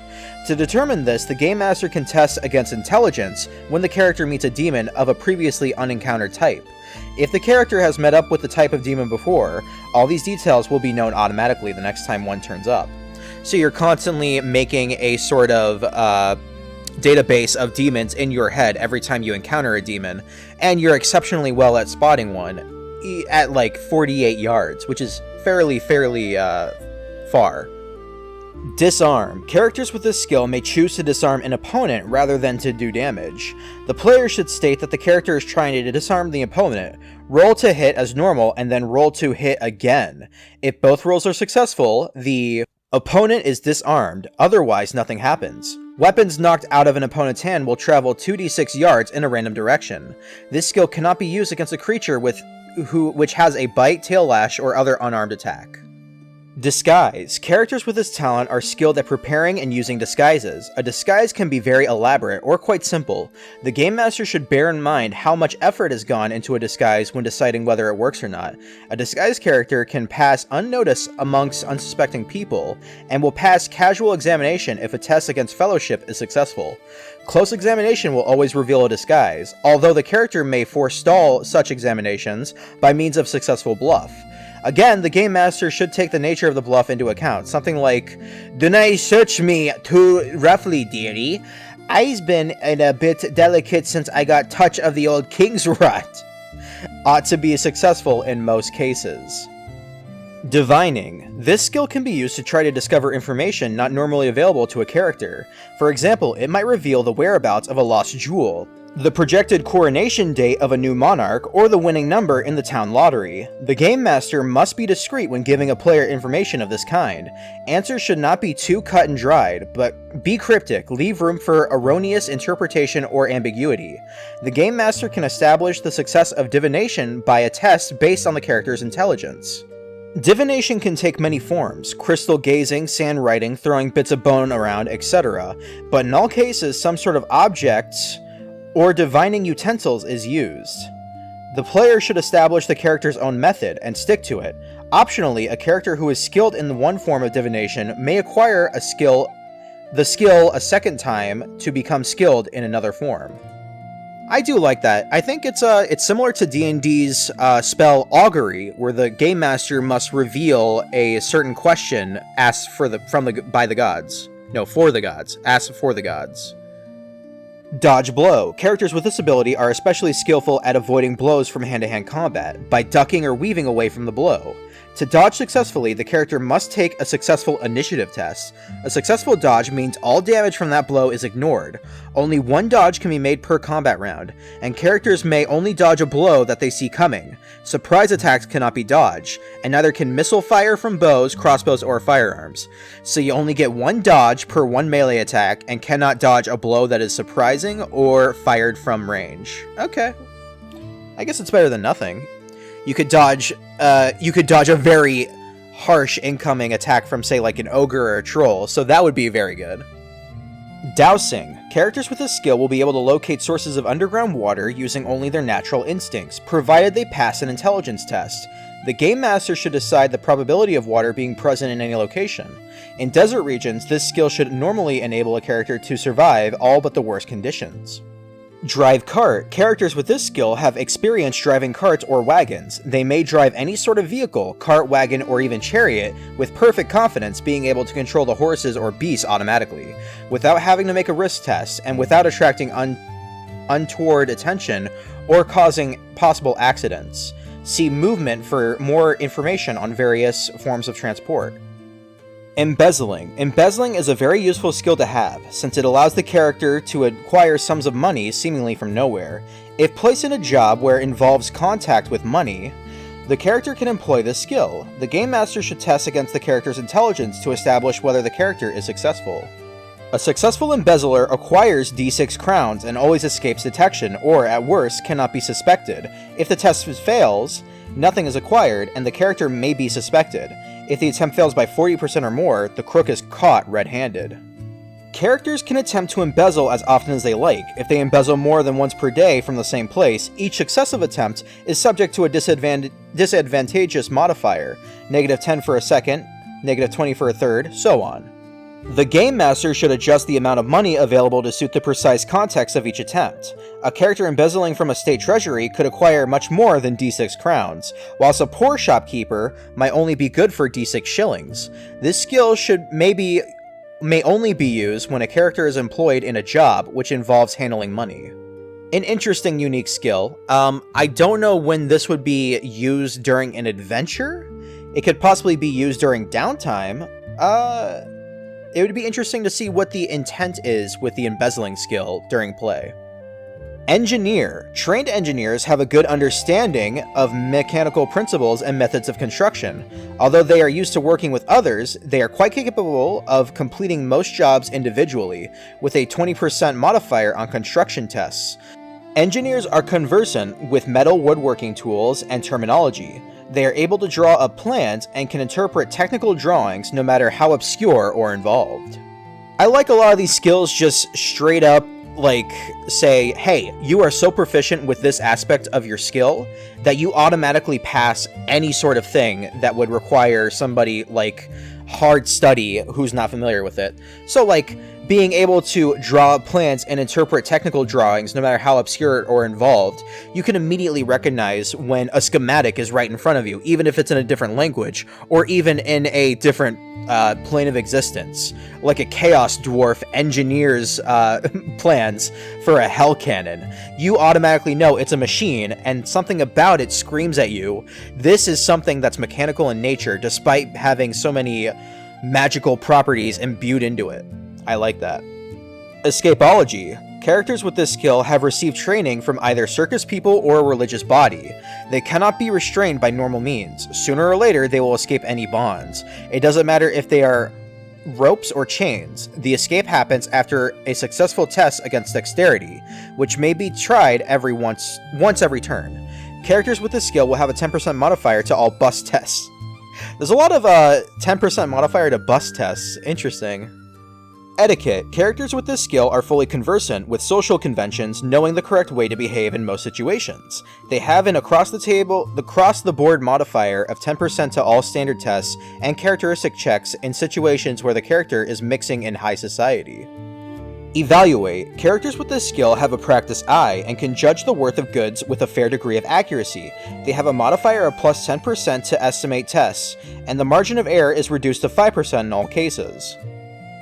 To determine this, the Game Master can test against intelligence when the character meets a demon of a previously unencountered type. If the character has met up with the type of demon before, all these details will be known automatically the next time one turns up. So you're constantly making a sort of database of demons in your head every time you encounter a demon, and you're exceptionally well at spotting one at like 48 yards, which is fairly far. Disarm. Characters with this skill may choose to disarm an opponent rather than to do damage. The player should state that the character is trying to disarm the opponent, roll to hit as normal, and then roll to hit again. If both rolls are successful, the opponent is disarmed, otherwise nothing happens. Weapons knocked out of an opponent's hand will travel 2d6 yards in a random direction. This skill cannot be used against a creature which has a bite, tail lash, or other unarmed attack. Disguise. Characters with this talent are skilled at preparing and using disguises. A disguise can be very elaborate or quite simple. The Game Master should bear in mind how much effort has gone into a disguise when deciding whether it works or not. A disguised character can pass unnoticed amongst unsuspecting people, and will pass casual examination if a test against fellowship is successful. Close examination will always reveal a disguise, although the character may forestall such examinations by means of successful bluff. Again, the Game Master should take the nature of the bluff into account. Something like, "Do not search me too roughly, dearie. I's been a bit delicate since I got touch of the old king's rot," ought to be successful in most cases. Divining. This skill can be used to try to discover information not normally available to a character. For example, it might reveal the whereabouts of a lost jewel, the projected coronation date of a new monarch, or the winning number in the town lottery. The game master must be discreet when giving a player information of this kind. Answers should not be too cut and dried, but be cryptic, leave room for erroneous interpretation or ambiguity. The game master can establish the success of divination by a test based on the character's intelligence. Divination can take many forms: crystal gazing, sand writing, throwing bits of bone around, etc. But in all cases, some sort of objects or divining utensils is used. The player should establish the character's own method and stick to it. Optionally, a character who is skilled in one form of divination may acquire the skill a second time to become skilled in another form. I do like that. I think it's similar to D&D's spell Augury, where the game master must reveal a certain question asked for the gods. Asked for the gods. Dodge blow. Characters with this ability are especially skillful at avoiding blows from hand-to-hand combat, by ducking or weaving away from the blow. To dodge successfully, the character must take a successful initiative test. A successful dodge means all damage from that blow is ignored. Only one dodge can be made per combat round, and characters may only dodge a blow that they see coming. Surprise attacks cannot be dodged, and neither can missile fire from bows, crossbows, or firearms. So you only get one dodge per one melee attack, and cannot dodge a blow that is surprising or fired from range. Okay. I guess it's better than nothing. You could dodge a very harsh incoming attack from, say, like an ogre or a troll, so that would be very good. Dowsing. Characters with this skill will be able to locate sources of underground water using only their natural instincts, provided they pass an intelligence test. The game master should decide the probability of water being present in any location. In desert regions, this skill should normally enable a character to survive all but the worst conditions. Drive cart. Characters with this skill have experience driving carts or wagons. They may drive any sort of vehicle, cart, wagon, or even chariot, with perfect confidence, being able to control the horses or beasts automatically, without having to make a risk test, and without attracting untoward attention or causing possible accidents. See movement for more information on various forms of transport. Embezzling. Embezzling is a very useful skill to have, since it allows the character to acquire sums of money seemingly from nowhere. If placed in a job where it involves contact with money, the character can employ this skill. The game master should test against the character's intelligence to establish whether the character is successful. A successful embezzler acquires D6 crowns and always escapes detection, or at worst, cannot be suspected. If the test fails, nothing is acquired, and the character may be suspected. If the attempt fails by 40% or more, the crook is caught red-handed. Characters can attempt to embezzle as often as they like. If they embezzle more than once per day from the same place, each successive attempt is subject to a disadvantageous modifier, -10 for a second, -20 for a third, so on. The game master should adjust the amount of money available to suit the precise context of each attempt. A character embezzling from a state treasury could acquire much more than D6 crowns, whilst a poor shopkeeper might only be good for D6 shillings. This skill may only be used when a character is employed in a job which involves handling money. An interesting, unique skill. I don't know when this would be used during an adventure. It could possibly be used during downtime. It would be interesting to see what the intent is with the embezzling skill during play. Engineer. Trained engineers have a good understanding of mechanical principles and methods of construction. Although they are used to working with others, they are quite capable of completing most jobs individually, with a 20% modifier on construction tests. Engineers are conversant with metal woodworking tools and terminology. They are able to draw up plans and can interpret technical drawings no matter how obscure or involved. I like a lot of these skills just straight up, like, say, hey, you are so proficient with this aspect of your skill that you automatically pass any sort of thing that would require somebody, like, hard study who's not familiar with it. So, like, being able to draw up plans and interpret technical drawings, no matter how obscure or involved, you can immediately recognize when a schematic is right in front of you, even if it's in a different language, or even in a different plane of existence, like a Chaos Dwarf engineer's plans for a Hell Cannon. You automatically know it's a machine, and something about it screams at you, this is something that's mechanical in nature, despite having so many magical properties imbued into it. I like that. Escapology. Characters with this skill have received training from either circus people or a religious body. They cannot be restrained by normal means. Sooner or later, they will escape any bonds. It doesn't matter if they are ropes or chains. The escape happens after a successful test against dexterity, which may be tried once every turn. Characters with this skill will have a 10% modifier to all bust tests. There's a lot of 10% modifier to bust tests. Interesting. Etiquette. Characters with this skill are fully conversant with social conventions, knowing the correct way to behave in most situations. They have an across-the-board modifier of 10% to all standard tests and characteristic checks in situations where the character is mixing in high society. Evaluate. Characters with this skill have a practiced eye and can judge the worth of goods with a fair degree of accuracy. They have a modifier of plus 10% to estimate tests, and the margin of error is reduced to 5% in all cases.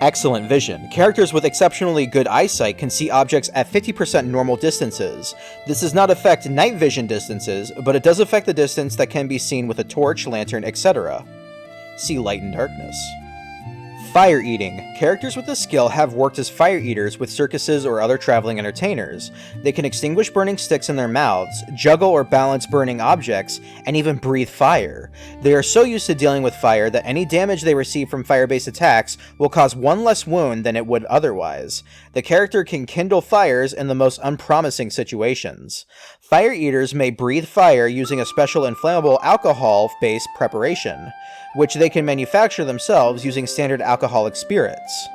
Excellent vision. Characters with exceptionally good eyesight can see objects at 50% normal distances. This does not affect night vision distances, but it does affect the distance that can be seen with a torch, lantern, etc. See light and darkness. Fire eating. Characters with this skill have worked as fire eaters with circuses or other traveling entertainers. They can extinguish burning sticks in their mouths, juggle or balance burning objects, and even breathe fire. They are so used to dealing with fire that any damage they receive from fire-based attacks will cause one less wound than it would otherwise. The character can kindle fires in the most unpromising situations. Fire eaters may breathe fire using a special inflammable alcohol-based preparation, which they can manufacture themselves using standard alcoholic spirits.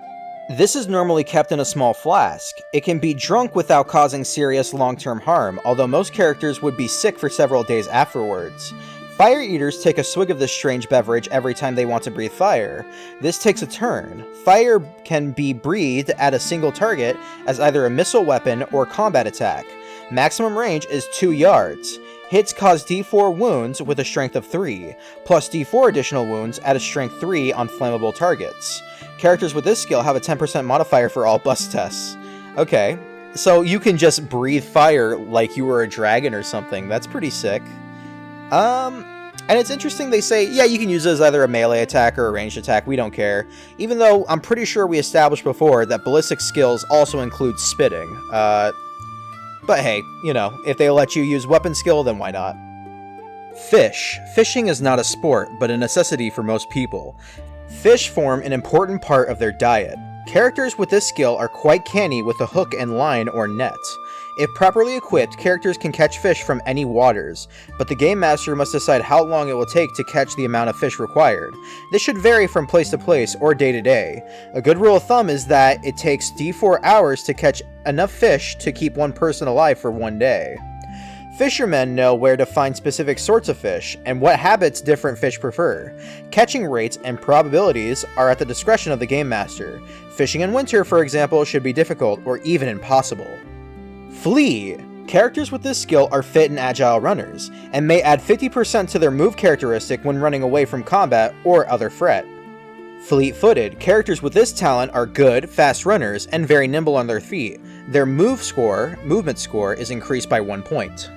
This is normally kept in a small flask. It can be drunk without causing serious long-term harm, although most characters would be sick for several days afterwards. Fire eaters take a swig of this strange beverage every time they want to breathe fire. This takes a turn. Fire can be breathed at a single target as either a missile weapon or combat attack. Maximum range is 2 yards. Hits cause D4 wounds with a strength of 3, plus D4 additional wounds at a strength 3 on flammable targets. Characters with this skill have a 10% modifier for all bust tests. Okay, so you can just breathe fire like you were a dragon or something. That's pretty sick. And it's interesting they say, yeah, you can use it as either a melee attack or a ranged attack, we don't care. Even though I'm pretty sure we established before that ballistic skills also include spitting. But hey, you know, if they let you use weapon skill, then why not? Fish. Fishing is not a sport, but a necessity for most people. Fish form an important part of their diet. Characters with this skill are quite canny with a hook and line or net. If properly equipped, characters can catch fish from any waters, but the game master must decide how long it will take to catch the amount of fish required. This should vary from place to place or day to day. A good rule of thumb is that it takes D4 hours to catch enough fish to keep one person alive for one day. Fishermen know where to find specific sorts of fish, and what habits different fish prefer. Catching rates and probabilities are at the discretion of the game master. Fishing in winter, for example, should be difficult or even impossible. Flee. Characters with this skill are fit and agile runners, and may add 50% to their move characteristic when running away from combat or other threat. Fleet-footed. Characters with this talent are good, fast runners, and very nimble on their feet. Their movement score, is increased by 1 point.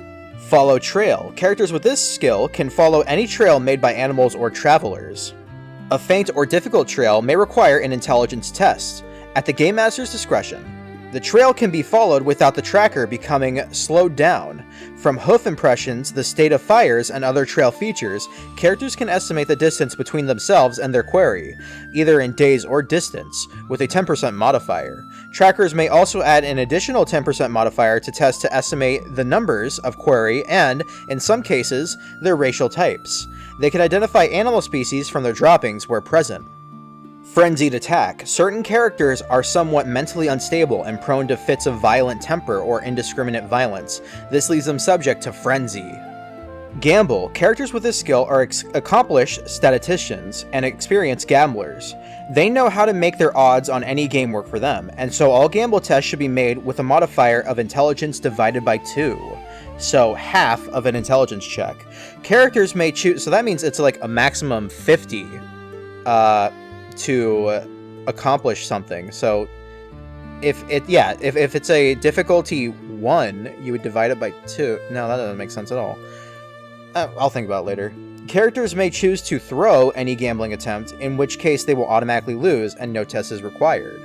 Follow trail. Characters with this skill can follow any trail made by animals or travelers. A faint or difficult trail may require an intelligence test, at the game master's discretion. The trail can be followed without the tracker becoming slowed down. From hoof impressions, the state of fires, and other trail features, characters can estimate the distance between themselves and their quarry, either in days or distance, with a 10% modifier. Trackers may also add an additional 10% modifier to test to estimate the numbers of quarry and, in some cases, their racial types. They can identify animal species from their droppings where present. Frenzied attack. Certain characters are somewhat mentally unstable and prone to fits of violent temper or indiscriminate violence. This leaves them subject to frenzy. Gamble. Characters with this skill are accomplished statisticians and experienced gamblers. They know how to make their odds on any game work for them, and so all gamble tests should be made with a modifier of intelligence divided by 2. So half of an intelligence check. Characters may choose, so that means it's like a maximum 50 to accomplish something. So if it's a difficulty 1, you would divide it by 2. No, that doesn't make sense at all. I'll think about it later. Characters may choose to throw any gambling attempt, in which case they will automatically lose and no test is required.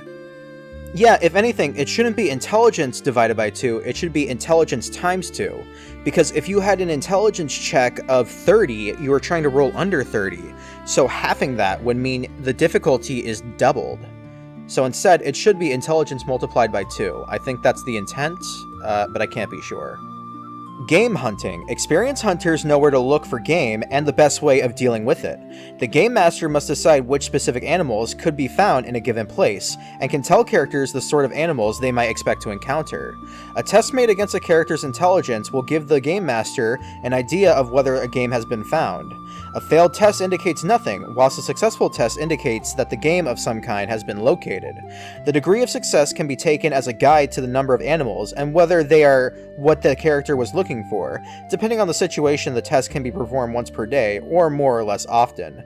Yeah, if anything, it shouldn't be intelligence divided by 2, it should be intelligence times 2. Because if you had an intelligence check of 30, you were trying to roll under 30. So halving that would mean the difficulty is doubled. So instead, it should be intelligence multiplied by 2. I think that's the intent, but I can't be sure. Game hunting. Experienced hunters know where to look for game and the best way of dealing with it. The game master must decide which specific animals could be found in a given place, and can tell characters the sort of animals they might expect to encounter. A test made against a character's intelligence will give the game master an idea of whether a game has been found. A failed test indicates nothing, whilst a successful test indicates that the game of some kind has been located. The degree of success can be taken as a guide to the number of animals and whether they are what the character was looking for. Depending on the situation, the test can be performed once per day, or more or less often.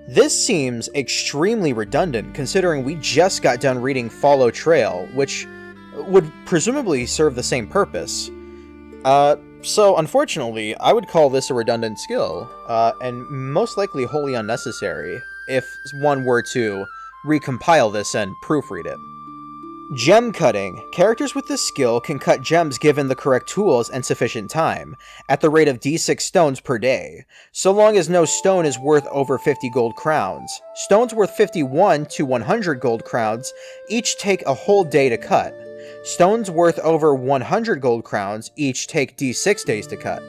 This seems extremely redundant, considering we just got done reading Follow Trail, which would presumably serve the same purpose. So unfortunately, I would call this a redundant skill, and most likely wholly unnecessary, if one were to recompile this and proofread it. Gem cutting. Characters with this skill can cut gems given the correct tools and sufficient time, at the rate of d6 stones per day, so long as no stone is worth over 50 gold crowns. Stones worth 51 to 100 gold crowns each take a whole day to cut. Stones worth over 100 gold crowns each take d6 days to cut.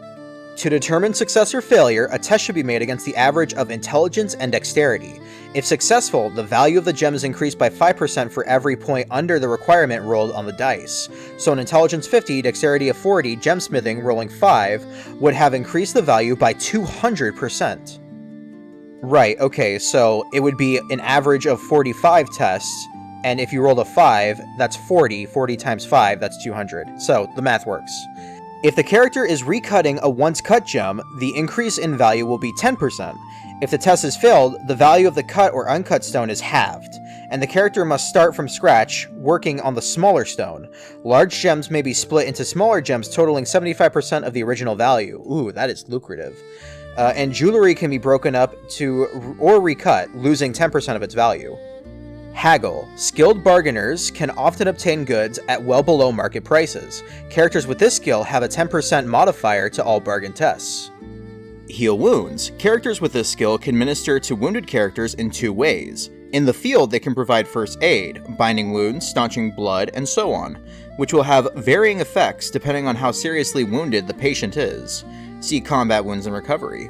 To determine success or failure, a test should be made against the average of intelligence and dexterity. If successful, the value of the gem is increased by 5% for every point under the requirement rolled on the dice. So an intelligence 50, dexterity of 40, gemsmithing rolling 5 would have increased the value by 200%. Right, okay, so it would be an average of 45 tests, and if you rolled a 5, that's 40. 40 times 5, that's 200. So the math works. If the character is recutting a once cut gem, the increase in value will be 10%. If the test is failed, the value of the cut or uncut stone is halved, and the character must start from scratch, working on the smaller stone. Large gems may be split into smaller gems totaling 75% of the original value. Ooh, that is lucrative. And jewelry can be broken up or recut, losing 10% of its value. Haggle. Skilled bargainers can often obtain goods at well below market prices. Characters with this skill have a 10% modifier to all bargain tests. Heal wounds. Characters with this skill can minister to wounded characters in 2 ways. In the field, they can provide first aid, binding wounds, staunching blood, and so on, which will have varying effects depending on how seriously wounded the patient is. See Combat Wounds and Recovery.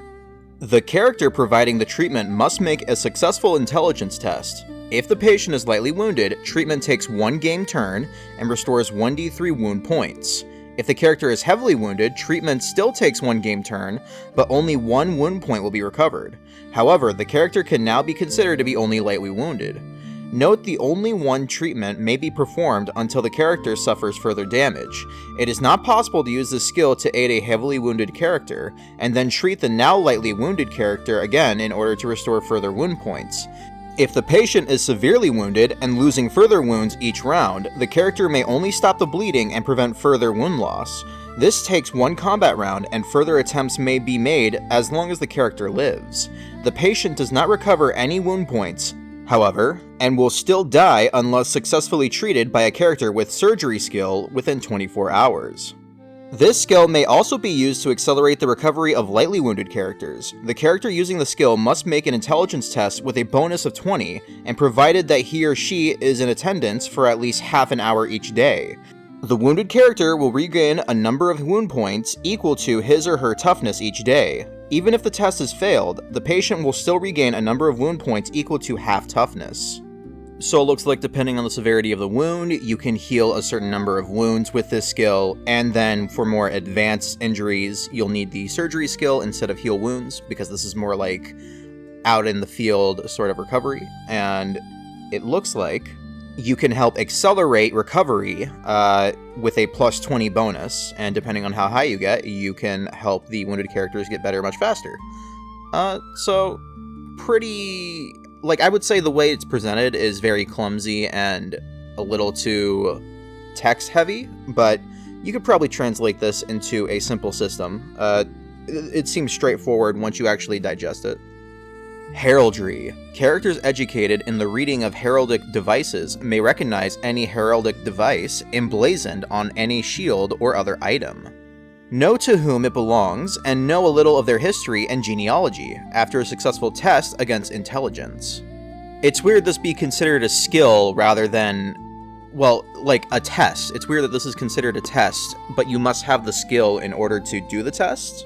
The character providing the treatment must make a successful intelligence test. If the patient is lightly wounded, treatment takes 1 game turn and restores 1d3 wound points. If the character is heavily wounded, treatment still takes 1 game turn, but only 1 wound point will be recovered. However, the character can now be considered to be only lightly wounded. Note the only 1 treatment may be performed until the character suffers further damage. It is not possible to use this skill to aid a heavily wounded character, and then treat the now lightly wounded character again in order to restore further wound points. If the patient is severely wounded and losing further wounds each round, the character may only stop the bleeding and prevent further wound loss. This takes 1 combat round, and further attempts may be made as long as the character lives. The patient does not recover any wound points, however, and will still die unless successfully treated by a character with surgery skill within 24 hours. This skill may also be used to accelerate the recovery of lightly wounded characters. The character using the skill must make an intelligence test with a bonus of 20, and provided that he or she is in attendance for at least half an hour each day. The wounded character will regain a number of wound points equal to his or her toughness each day. Even if the test is failed, the patient will still regain a number of wound points equal to half toughness. So it looks like depending on the severity of the wound, you can heal a certain number of wounds with this skill, and then for more advanced injuries, you'll need the surgery skill instead of heal wounds, because this is more like out in the field sort of recovery. And it looks like you can help accelerate recovery with a plus 20 bonus, and depending on how high you get, you can help the wounded characters get better much faster. So pretty... Like, I would say the way it's presented is very clumsy and a little too text-heavy, but you could probably translate this into a simple system. It seems straightforward once you actually digest it. Heraldry. Characters educated in the reading of heraldic devices may recognize any heraldic device emblazoned on any shield or other item. Know to whom it belongs, and know a little of their history and genealogy, after a successful test against intelligence. It's weird this be considered a skill rather than, well, like a test. It's weird that this is considered a test, but you must have the skill in order to do the test.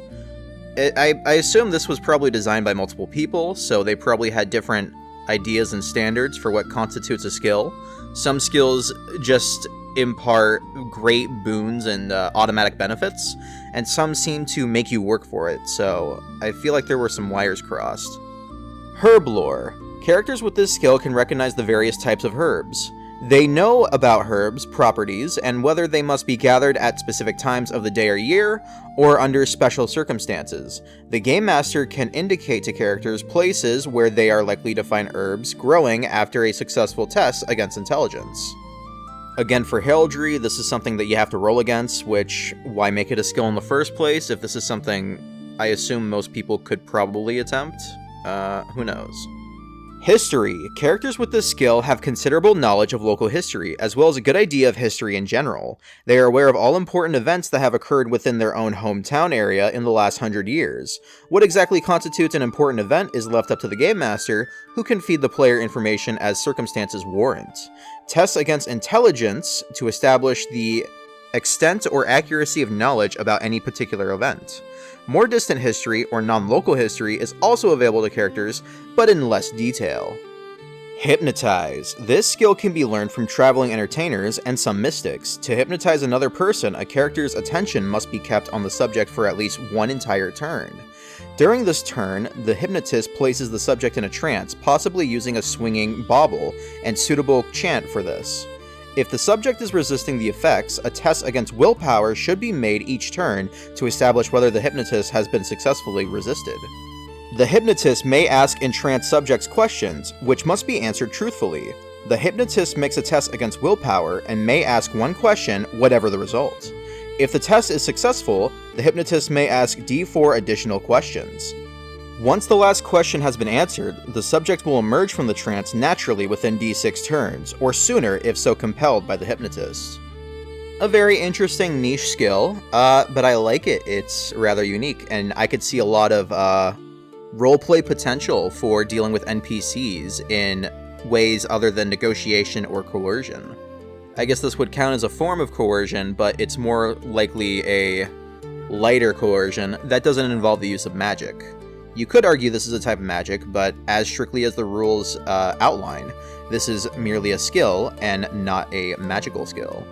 I assume this was probably designed by multiple people, so they probably had different ideas and standards for what constitutes a skill. Some skills just impart great boons and automatic benefits, and some seem to make you work for it, so I feel like there were some wires crossed. Herb lore. Characters with this skill can recognize the various types of herbs. They know about herbs' properties and whether they must be gathered at specific times of the day or year, or under special circumstances. The Game Master can indicate to characters places where they are likely to find herbs growing after a successful test against intelligence. Again, for heraldry, this is something that you have to roll against, which, why make it a skill in the first place if this is something I assume most people could probably attempt? Who knows? History. Characters with this skill have considerable knowledge of local history, as well as a good idea of history in general. They are aware of all important events that have occurred within their own hometown area in the last 100 years. What exactly constitutes an important event is left up to the Game Master, who can feed the player information as circumstances warrant. Tests against intelligence to establish the extent or accuracy of knowledge about any particular event. More distant history or non-local history is also available to characters, but in less detail. Hypnotize. This skill can be learned from traveling entertainers and some mystics. To hypnotize another person, a character's attention must be kept on the subject for at least one entire turn. During this turn, the hypnotist places the subject in a trance, possibly using a swinging bauble and suitable chant for this. If the subject is resisting the effects, a test against willpower should be made each turn to establish whether the hypnotist has been successfully resisted. The hypnotist may ask entranced subjects questions, which must be answered truthfully. The hypnotist makes a test against willpower and may ask one question, whatever the result. If the test is successful, the hypnotist may ask D4 additional questions. Once the last question has been answered, the subject will emerge from the trance naturally within D6 turns, or sooner if so compelled by the hypnotist. A very interesting niche skill, but I like it. It's rather unique, and I could see a lot of roleplay potential for dealing with NPCs in ways other than negotiation or coercion. I guess this would count as a form of coercion, but it's more likely a lighter coercion that doesn't involve the use of magic. You could argue this is a type of magic, but as strictly as the rules outline, this is merely a skill and not a magical skill.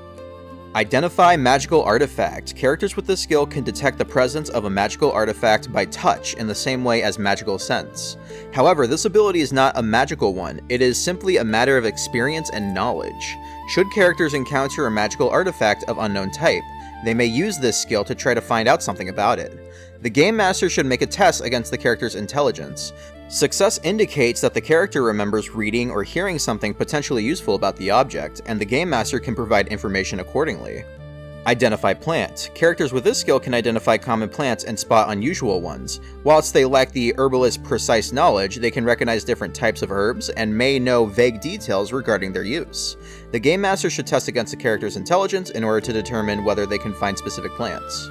Identify magical artifact. Characters with this skill can detect the presence of a magical artifact by touch in the same way as magical sense. However, this ability is not a magical one, it is simply a matter of experience and knowledge. Should characters encounter a magical artifact of unknown type, they may use this skill to try to find out something about it. The Game Master should make a test against the character's intelligence. Success indicates that the character remembers reading or hearing something potentially useful about the object, and the Game Master can provide information accordingly. Identify plant. Characters with this skill can identify common plants and spot unusual ones. Whilst they lack the herbalist's precise knowledge, they can recognize different types of herbs and may know vague details regarding their use. The Game Master should test against the character's intelligence in order to determine whether they can find specific plants.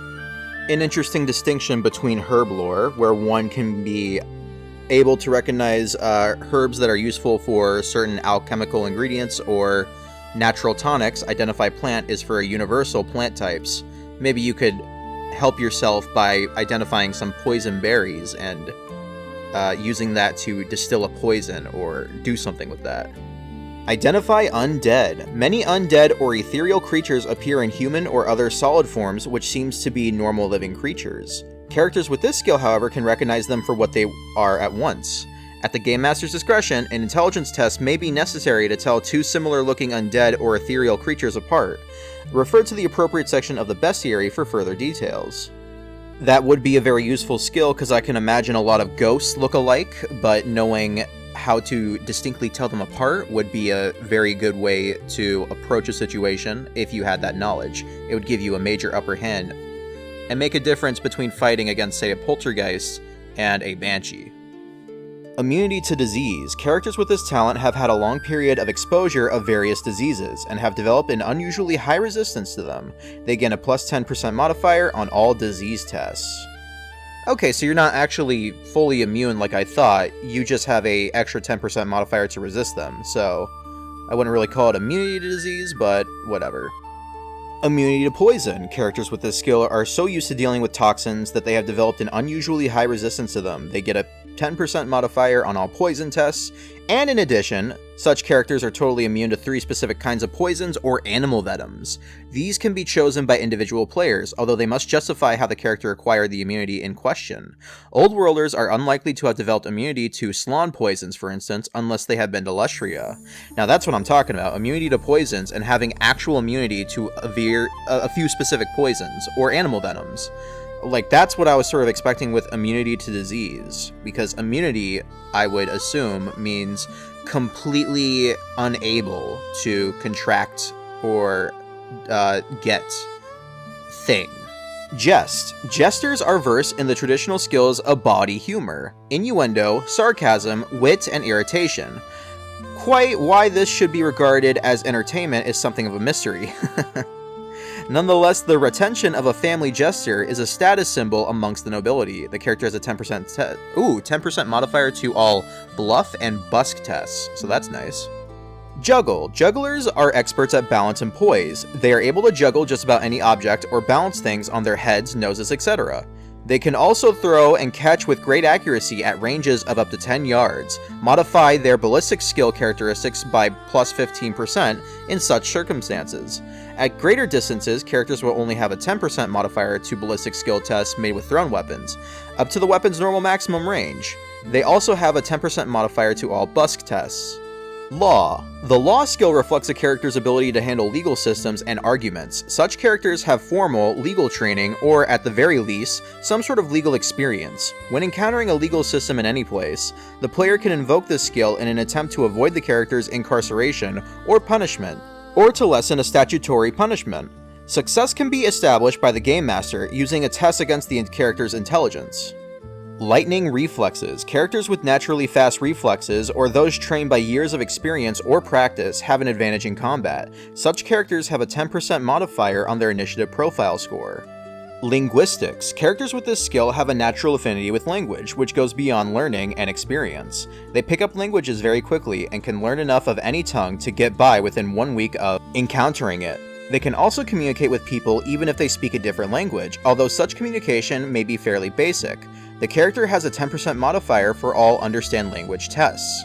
An interesting distinction between herb lore, where one can be able to recognize herbs that are useful for certain alchemical ingredients or natural tonics. Identify plant is for universal plant types. Maybe you could help yourself by identifying some poison berries and using that to distill a poison or do something with that. Identify undead. Many undead or ethereal creatures appear in human or other solid forms, which seems to be normal living creatures. Characters with this skill, however, can recognize them for what they are at once. At the Game Master's discretion, an intelligence test may be necessary to tell two similar-looking undead or ethereal creatures apart. Refer to the appropriate section of the bestiary for further details. That would be a very useful skill, because I can imagine a lot of ghosts look alike, but knowing how to distinctly tell them apart would be a very good way to approach a situation if you had that knowledge. It would give you a major upper hand and make a difference between fighting against, say, a poltergeist and a banshee. Immunity to disease. Characters with this talent have had a long period of exposure of various diseases and have developed an unusually high resistance to them. They gain a plus 10% modifier on all disease tests. Okay, so you're not actually fully immune like I thought, you just have a extra 10% modifier to resist them, so I wouldn't really call it immunity to disease, but whatever. Immunity to poison. Characters with this skill are so used to dealing with toxins that they have developed an unusually high resistance to them. They get a 10% modifier on all poison tests, and in addition, such characters are totally immune to 3 specific kinds of poisons or animal venoms. These can be chosen by individual players, although they must justify how the character acquired the immunity in question. Old Worlders are unlikely to have developed immunity to slan poisons, for instance, unless they have been to Lustria. Now that's what I'm talking about, immunity to poisons and having actual immunity to a few specific poisons or animal venoms. Like, that's what I was sort of expecting with immunity to disease, because immunity, I would assume, means completely unable to contract or get thing. Jest. Jesters are versed in the traditional skills of body humor, innuendo, sarcasm, wit, and irritation. Quite why this should be regarded as entertainment is something of a mystery. Nonetheless, the retention of a family jester is a status symbol amongst the nobility. The character has a 10% modifier to all bluff and busk tests, so that's nice. Juggle. Jugglers are experts at balance and poise. They are able to juggle just about any object or balance things on their heads, noses, etc. They can also throw and catch with great accuracy at ranges of up to 10 yards, modify their ballistic skill characteristics by plus 15% in such circumstances. At greater distances, characters will only have a 10% modifier to ballistic skill tests made with thrown weapons, up to the weapon's normal maximum range. They also have a 10% modifier to all busk tests. Law. The law skill reflects a character's ability to handle legal systems and arguments. Such characters have formal legal training, or at the very least, some sort of legal experience. When encountering a legal system in any place, the player can invoke this skill in an attempt to avoid the character's incarceration or punishment, or to lessen a statutory punishment. Success can be established by the Game Master using a test against the character's intelligence. Lightning reflexes. Characters with naturally fast reflexes, or those trained by years of experience or practice, have an advantage in combat. Such characters have a 10% modifier on their initiative profile score. Linguistics. Characters with this skill have a natural affinity with language, which goes beyond learning and experience. They pick up languages very quickly and can learn enough of any tongue to get by within 1 week of encountering it. They can also communicate with people even if they speak a different language, although such communication may be fairly basic. The character has a 10% modifier for all understand language tests.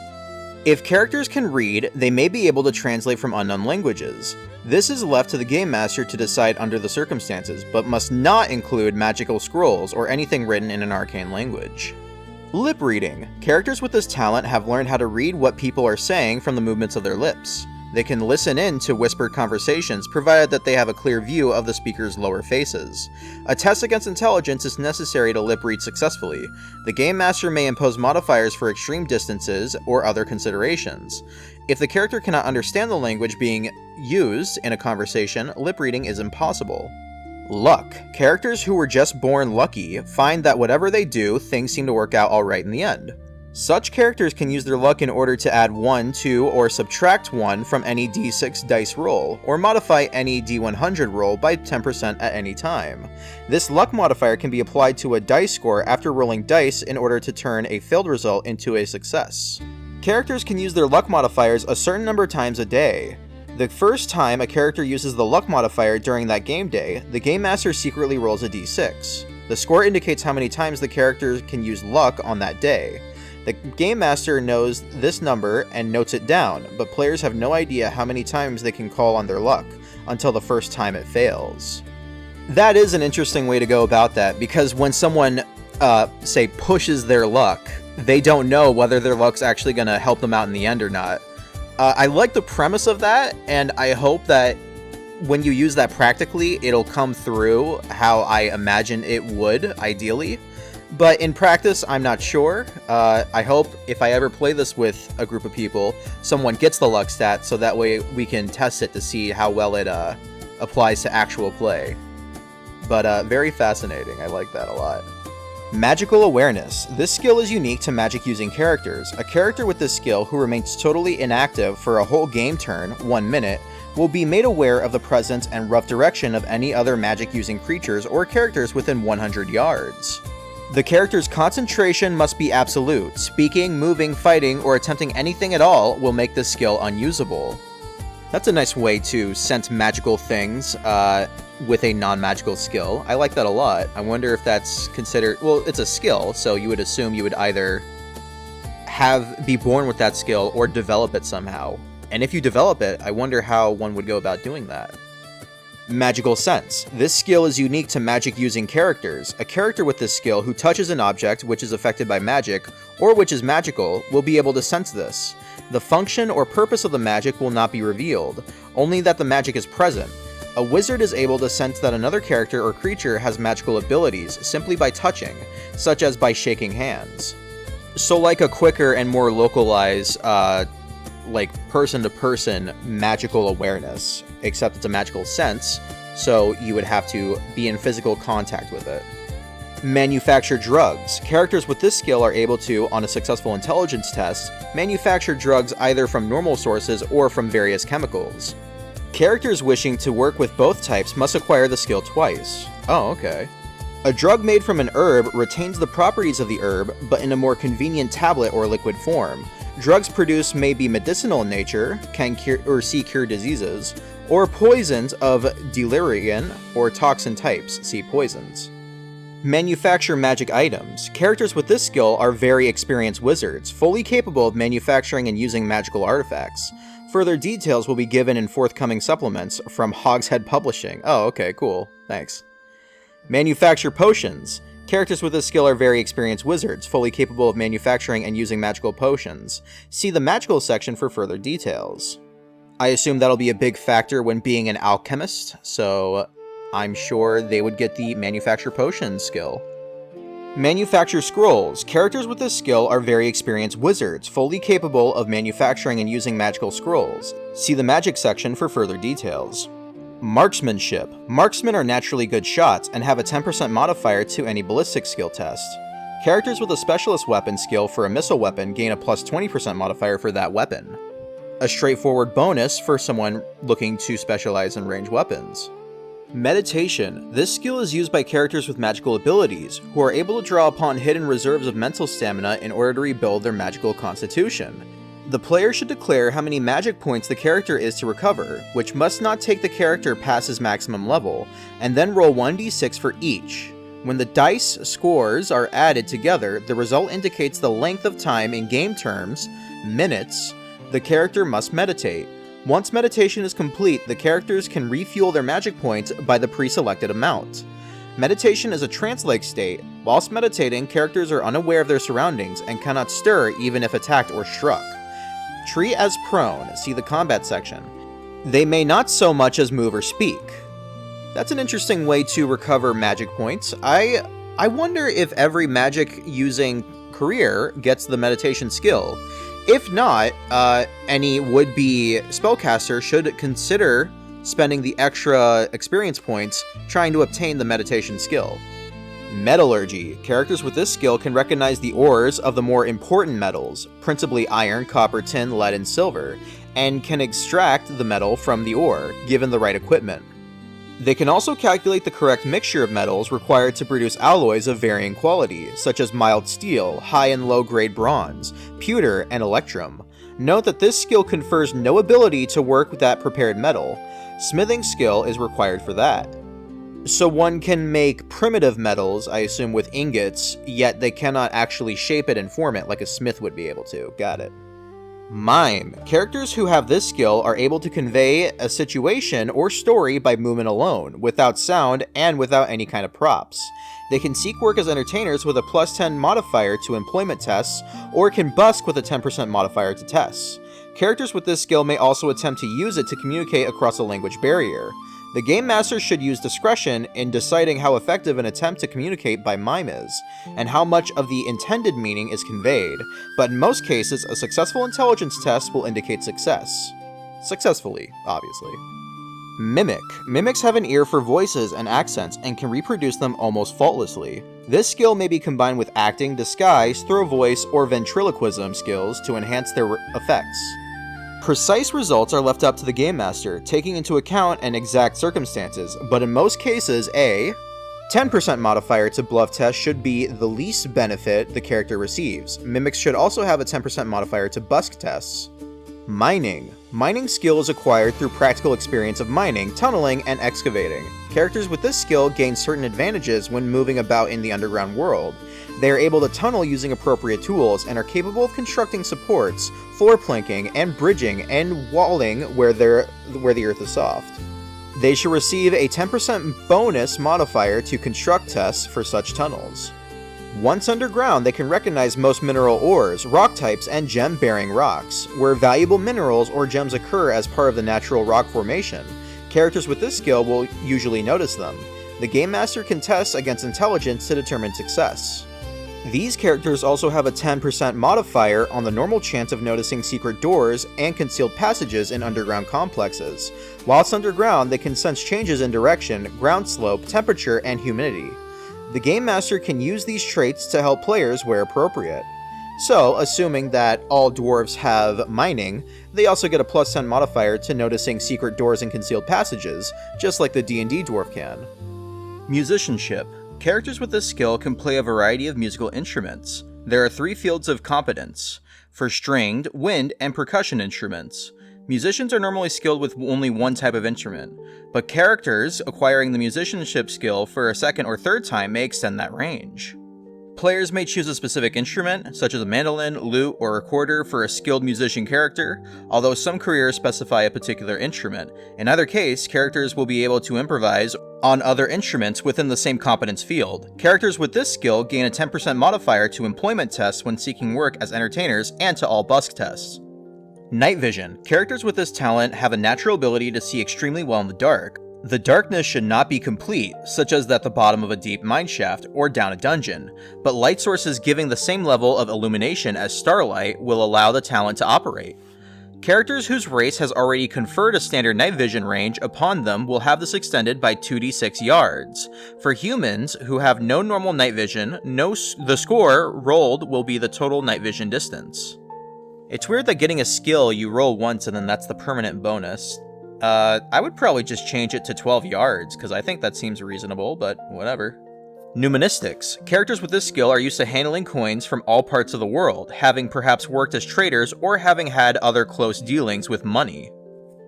If characters can read, they may be able to translate from unknown languages. This is left to the Game Master to decide under the circumstances, but must not include magical scrolls or anything written in an arcane language. Lip reading. Characters with this talent have learned how to read what people are saying from the movements of their lips. They can listen in to whispered conversations, provided that they have a clear view of the speaker's lower faces. A test against intelligence is necessary to lip read successfully. The Game Master may impose modifiers for extreme distances or other considerations. If the character cannot understand the language being used in a conversation, lip reading is impossible. Luck. Characters who were just born lucky find that whatever they do, things seem to work out alright in the end. Such characters can use their luck in order to add 1, 2, or subtract 1 from any d6 dice roll, or modify any d100 roll by 10% at any time. This luck modifier can be applied to a dice score after rolling dice in order to turn a failed result into a success. Characters can use their luck modifiers a certain number of times a day. The first time a character uses the luck modifier during that game day, the Game Master secretly rolls a d6. The score indicates how many times the character can use luck on that day. The Game Master knows this number and notes it down, but players have no idea how many times they can call on their luck until the first time it fails. That is an interesting way to go about that, because when someone, say, pushes their luck, they don't know whether their luck's actually going to help them out in the end or not. I like the premise of that, and I hope that when you use that practically, it'll come through how I imagine it would, ideally. But in practice, I'm not sure. I hope if I ever play this with a group of people, someone gets the luck stat, so that way we can test it to see how well it applies to actual play. But very fascinating. I like that a lot. Magical Awareness. This skill is unique to magic using characters. A character with this skill who remains totally inactive for a whole game turn, 1 minute, will be made aware of the presence and rough direction of any other magic using creatures or characters within 100 yards. The character's concentration must be absolute. Speaking, moving, fighting, or attempting anything at all will make this skill unusable. That's a nice way to sense magical things with a non-magical skill. I like that a lot. I wonder if that's considered... Well, it's a skill, so you would assume you would either be born with that skill or develop it somehow. And if you develop it, I wonder how one would go about doing that. Magical Sense. This skill is unique to magic using characters. A character with this skill who touches an object which is affected by magic, or which is magical, will be able to sense this. The function or purpose of the magic will not be revealed, only that the magic is present. A wizard is able to sense that another character or creature has magical abilities simply by touching, such as by shaking hands. So like a quicker and more localized, like person-to-person magical awareness, except it's a magical sense, so you would have to be in physical contact with it. Manufacture drugs. Characters with this skill are able to, on a successful intelligence test, manufacture drugs either from normal sources or from various chemicals. Characters wishing to work with both types must acquire the skill twice. Oh, okay. A drug made from an herb retains the properties of the herb, but in a more convenient tablet or liquid form. Drugs produced may be medicinal in nature, can cure or cure diseases, or poisons of delirium or toxin types, see poisons. Manufacture magic items. Characters with this skill are very experienced wizards, fully capable of manufacturing and using magical artifacts. Further details will be given in forthcoming supplements from Hogshead Publishing. Oh, okay, cool. Thanks. Manufacture potions. Characters with this skill are very experienced wizards, fully capable of manufacturing and using magical potions. See the magical section for further details. I assume that'll be a big factor when being an alchemist, so I'm sure they would get the manufacture potions skill. Manufacture scrolls. Characters with this skill are very experienced wizards, fully capable of manufacturing and using magical scrolls. See the magic section for further details. Marksmanship. Marksmen are naturally good shots and have a 10% modifier to any ballistic skill test. Characters with a specialist weapon skill for a missile weapon gain a plus 20% modifier for that weapon. A straightforward bonus for someone looking to specialize in ranged weapons. Meditation. This skill is used by characters with magical abilities, who are able to draw upon hidden reserves of mental stamina in order to rebuild their magical constitution. The player should declare how many magic points the character is to recover, which must not take the character past his maximum level, and then roll 1d6 for each. When the dice scores are added together, the result indicates the length of time in game terms, minutes, the character must meditate. Once meditation is complete, the characters can refuel their magic points by the pre-selected amount. Meditation is a trance-like state. Whilst meditating, characters are unaware of their surroundings and cannot stir even if attacked or struck. Treat as prone, see the combat section. They may not so much as move or speak. That's an interesting way to recover magic points. I wonder if every magic using career gets the meditation skill. If not, any would-be spellcaster should consider spending the extra experience points trying to obtain the meditation skill. Metallurgy. Characters with this skill can recognize the ores of the more important metals, principally iron, copper, tin, lead, and silver, and can extract the metal from the ore, given the right equipment. They can also calculate the correct mixture of metals required to produce alloys of varying quality, such as mild steel, high and low grade bronze, pewter, and electrum. Note that this skill confers no ability to work with that prepared metal. Smithing skill is required for that. So one can make primitive metals, I assume, with ingots, yet they cannot actually shape it and form it like a smith would be able to. Got it. Mime. Characters who have this skill are able to convey a situation or story by movement alone, without sound, and without any kind of props. They can seek work as entertainers with a +10 modifier to employment tests, or can busk with a 10% modifier to tests. Characters with this skill may also attempt to use it to communicate across a language barrier. The Game Master should use discretion in deciding how effective an attempt to communicate by mime is, and how much of the intended meaning is conveyed, but in most cases, a successful intelligence test will indicate success. Successfully, obviously. Mimic. Mimics have an ear for voices and accents and can reproduce them almost faultlessly. This skill may be combined with acting, disguise, throw voice, or ventriloquism skills to enhance their effects. Precise results are left up to the Game Master, taking into account an exact circumstances, but in most cases, a 10% modifier to bluff test should be the least benefit the character receives. Mimics should also have a 10% modifier to busk tests. Mining. Mining skill is acquired through practical experience of mining, tunneling, and excavating. Characters with this skill gain certain advantages when moving about in the underground world. They are able to tunnel using appropriate tools and are capable of constructing supports, floor planking, and bridging and walling where the earth is soft. They should receive a 10% bonus modifier to construct tests for such tunnels. Once underground, they can recognize most mineral ores, rock types, and gem-bearing rocks, where valuable minerals or gems occur as part of the natural rock formation. Characters with this skill will usually notice them. The Game Master can test against intelligence to determine success. These characters also have a 10% modifier on the normal chance of noticing secret doors and concealed passages in underground complexes. Whilst underground, they can sense changes in direction, ground slope, temperature, and humidity. The Game Master can use these traits to help players where appropriate. So, assuming that all dwarves have mining, they also get a +10 modifier to noticing secret doors and concealed passages, just like the D&D dwarf can. Musicianship. Characters with this skill can play a variety of musical instruments. There are 3 fields of competence, for stringed, wind, and percussion instruments. Musicians are normally skilled with only one type of instrument, but characters acquiring the musicianship skill for a second or third time may extend that range. Players may choose a specific instrument, such as a mandolin, lute, or recorder for a skilled musician character, although some careers specify a particular instrument. In either case, characters will be able to improvise on other instruments within the same competence field. Characters with this skill gain a 10% modifier to employment tests when seeking work as entertainers and to all busk tests. Night vision. Characters with this talent have a natural ability to see extremely well in the dark. The darkness should not be complete, such as at the bottom of a deep mineshaft or down a dungeon, but light sources giving the same level of illumination as starlight will allow the talent to operate. Characters whose race has already conferred a standard night vision range upon them will have this extended by 2d6 yards. For humans who have no normal night vision, the score rolled will be the total night vision distance. It's weird that getting a skill you roll once and then that's the permanent bonus. I would probably just change it to 12 yards, because I think that seems reasonable, but whatever. Numenistics. Characters with this skill are used to handling coins from all parts of the world, having perhaps worked as traders or having had other close dealings with money.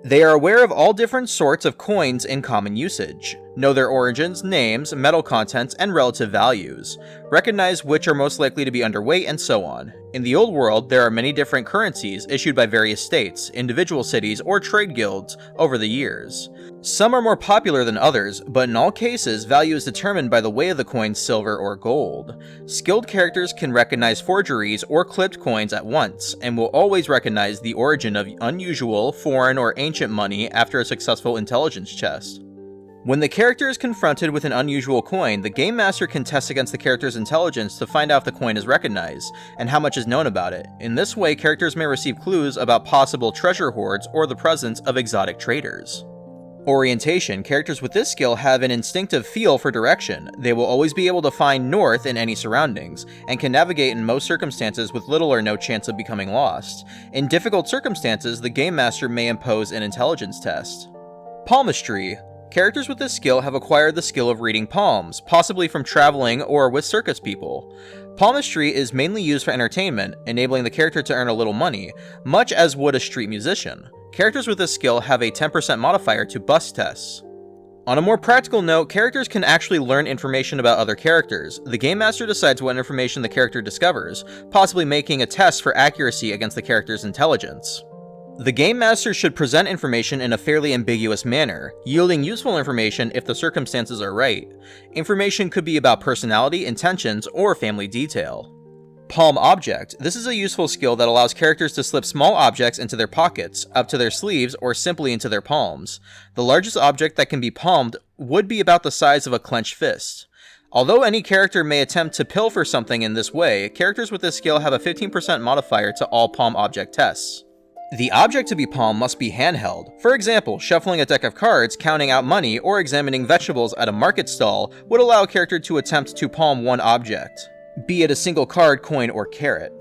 They are aware of all different sorts of coins in common usage, know their origins, names, metal contents, and relative values, recognize which are most likely to be underweight, and so on. In the old world, there are many different currencies issued by various states, individual cities, or trade guilds over the years. Some are more popular than others, but in all cases, value is determined by the weight of the coin's silver or gold. Skilled characters can recognize forgeries or clipped coins at once, and will always recognize the origin of unusual, foreign, or ancient money after a successful intelligence test. When the character is confronted with an unusual coin, the Game Master can test against the character's intelligence to find out if the coin is recognized, and how much is known about it. In this way, characters may receive clues about possible treasure hoards or the presence of exotic traders. Orientation. Characters with this skill have an instinctive feel for direction. They will always be able to find north in any surroundings, and can navigate in most circumstances with little or no chance of becoming lost. In difficult circumstances, the Game Master may impose an intelligence test. Palmistry. Characters with this skill have acquired the skill of reading palms, possibly from traveling or with circus people. Palmistry is mainly used for entertainment, enabling the character to earn a little money, much as would a street musician. Characters with this skill have a 10% modifier to busk tests. On a more practical note, characters can actually learn information about other characters. The Game Master decides what information the character discovers, possibly making a test for accuracy against the character's intelligence. The Game Master should present information in a fairly ambiguous manner, yielding useful information if the circumstances are right. Information could be about personality, intentions, or family detail. Palm Object. This is a useful skill that allows characters to slip small objects into their pockets, up to their sleeves, or simply into their palms. The largest object that can be palmed would be about the size of a clenched fist. Although any character may attempt to pilfer something in this way, characters with this skill have a 15% modifier to all palm object tests. The object to be palmed must be handheld. For example, shuffling a deck of cards, counting out money, or examining vegetables at a market stall would allow a character to attempt to palm one object, be it a single card, coin, or carrot.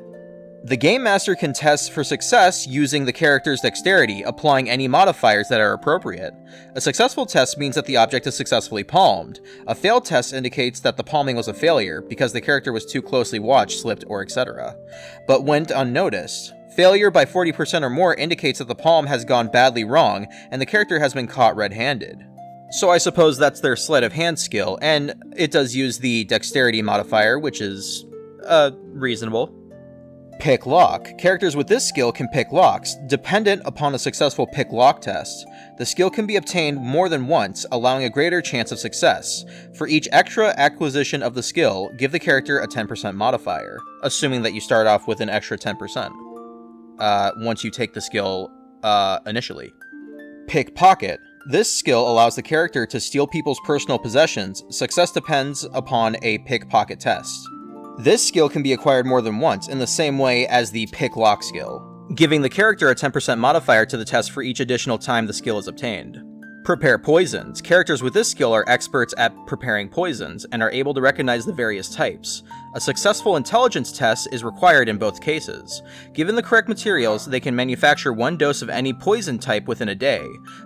The Game Master can test for success using the character's dexterity, applying any modifiers that are appropriate. A successful test means that the object is successfully palmed. A failed test indicates that the palming was a failure, because the character was too closely watched, slipped, or etc., but went unnoticed. Failure by 40% or more indicates that the palm has gone badly wrong, and the character has been caught red-handed. So I suppose that's their sleight of hand skill, and it does use the dexterity modifier, which is, reasonable. Pick Lock. Characters with this skill can pick locks, dependent upon a successful pick lock test. The skill can be obtained more than once, allowing a greater chance of success. For each extra acquisition of the skill, give the character a 10% modifier, assuming that you start off with an extra 10%, once you take the skill, initially. Pickpocket. This skill allows the character to steal people's personal possessions. Success depends upon a pickpocket test. This skill can be acquired more than once, in the same way as the pick lock skill, giving the character a 10% modifier to the test for each additional time the skill is obtained. Prepare poisons. Characters with this skill are experts at preparing poisons, and are able to recognize the various types. A successful intelligence test is required in both cases. Given the correct materials, they can manufacture 1 dose of any poison type within a day,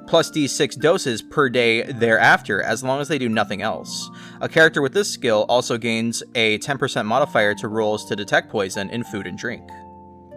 plus d6 doses per day thereafter, as long as they do nothing else. A character with this skill also gains a 10% modifier to rolls to detect poison in food and drink.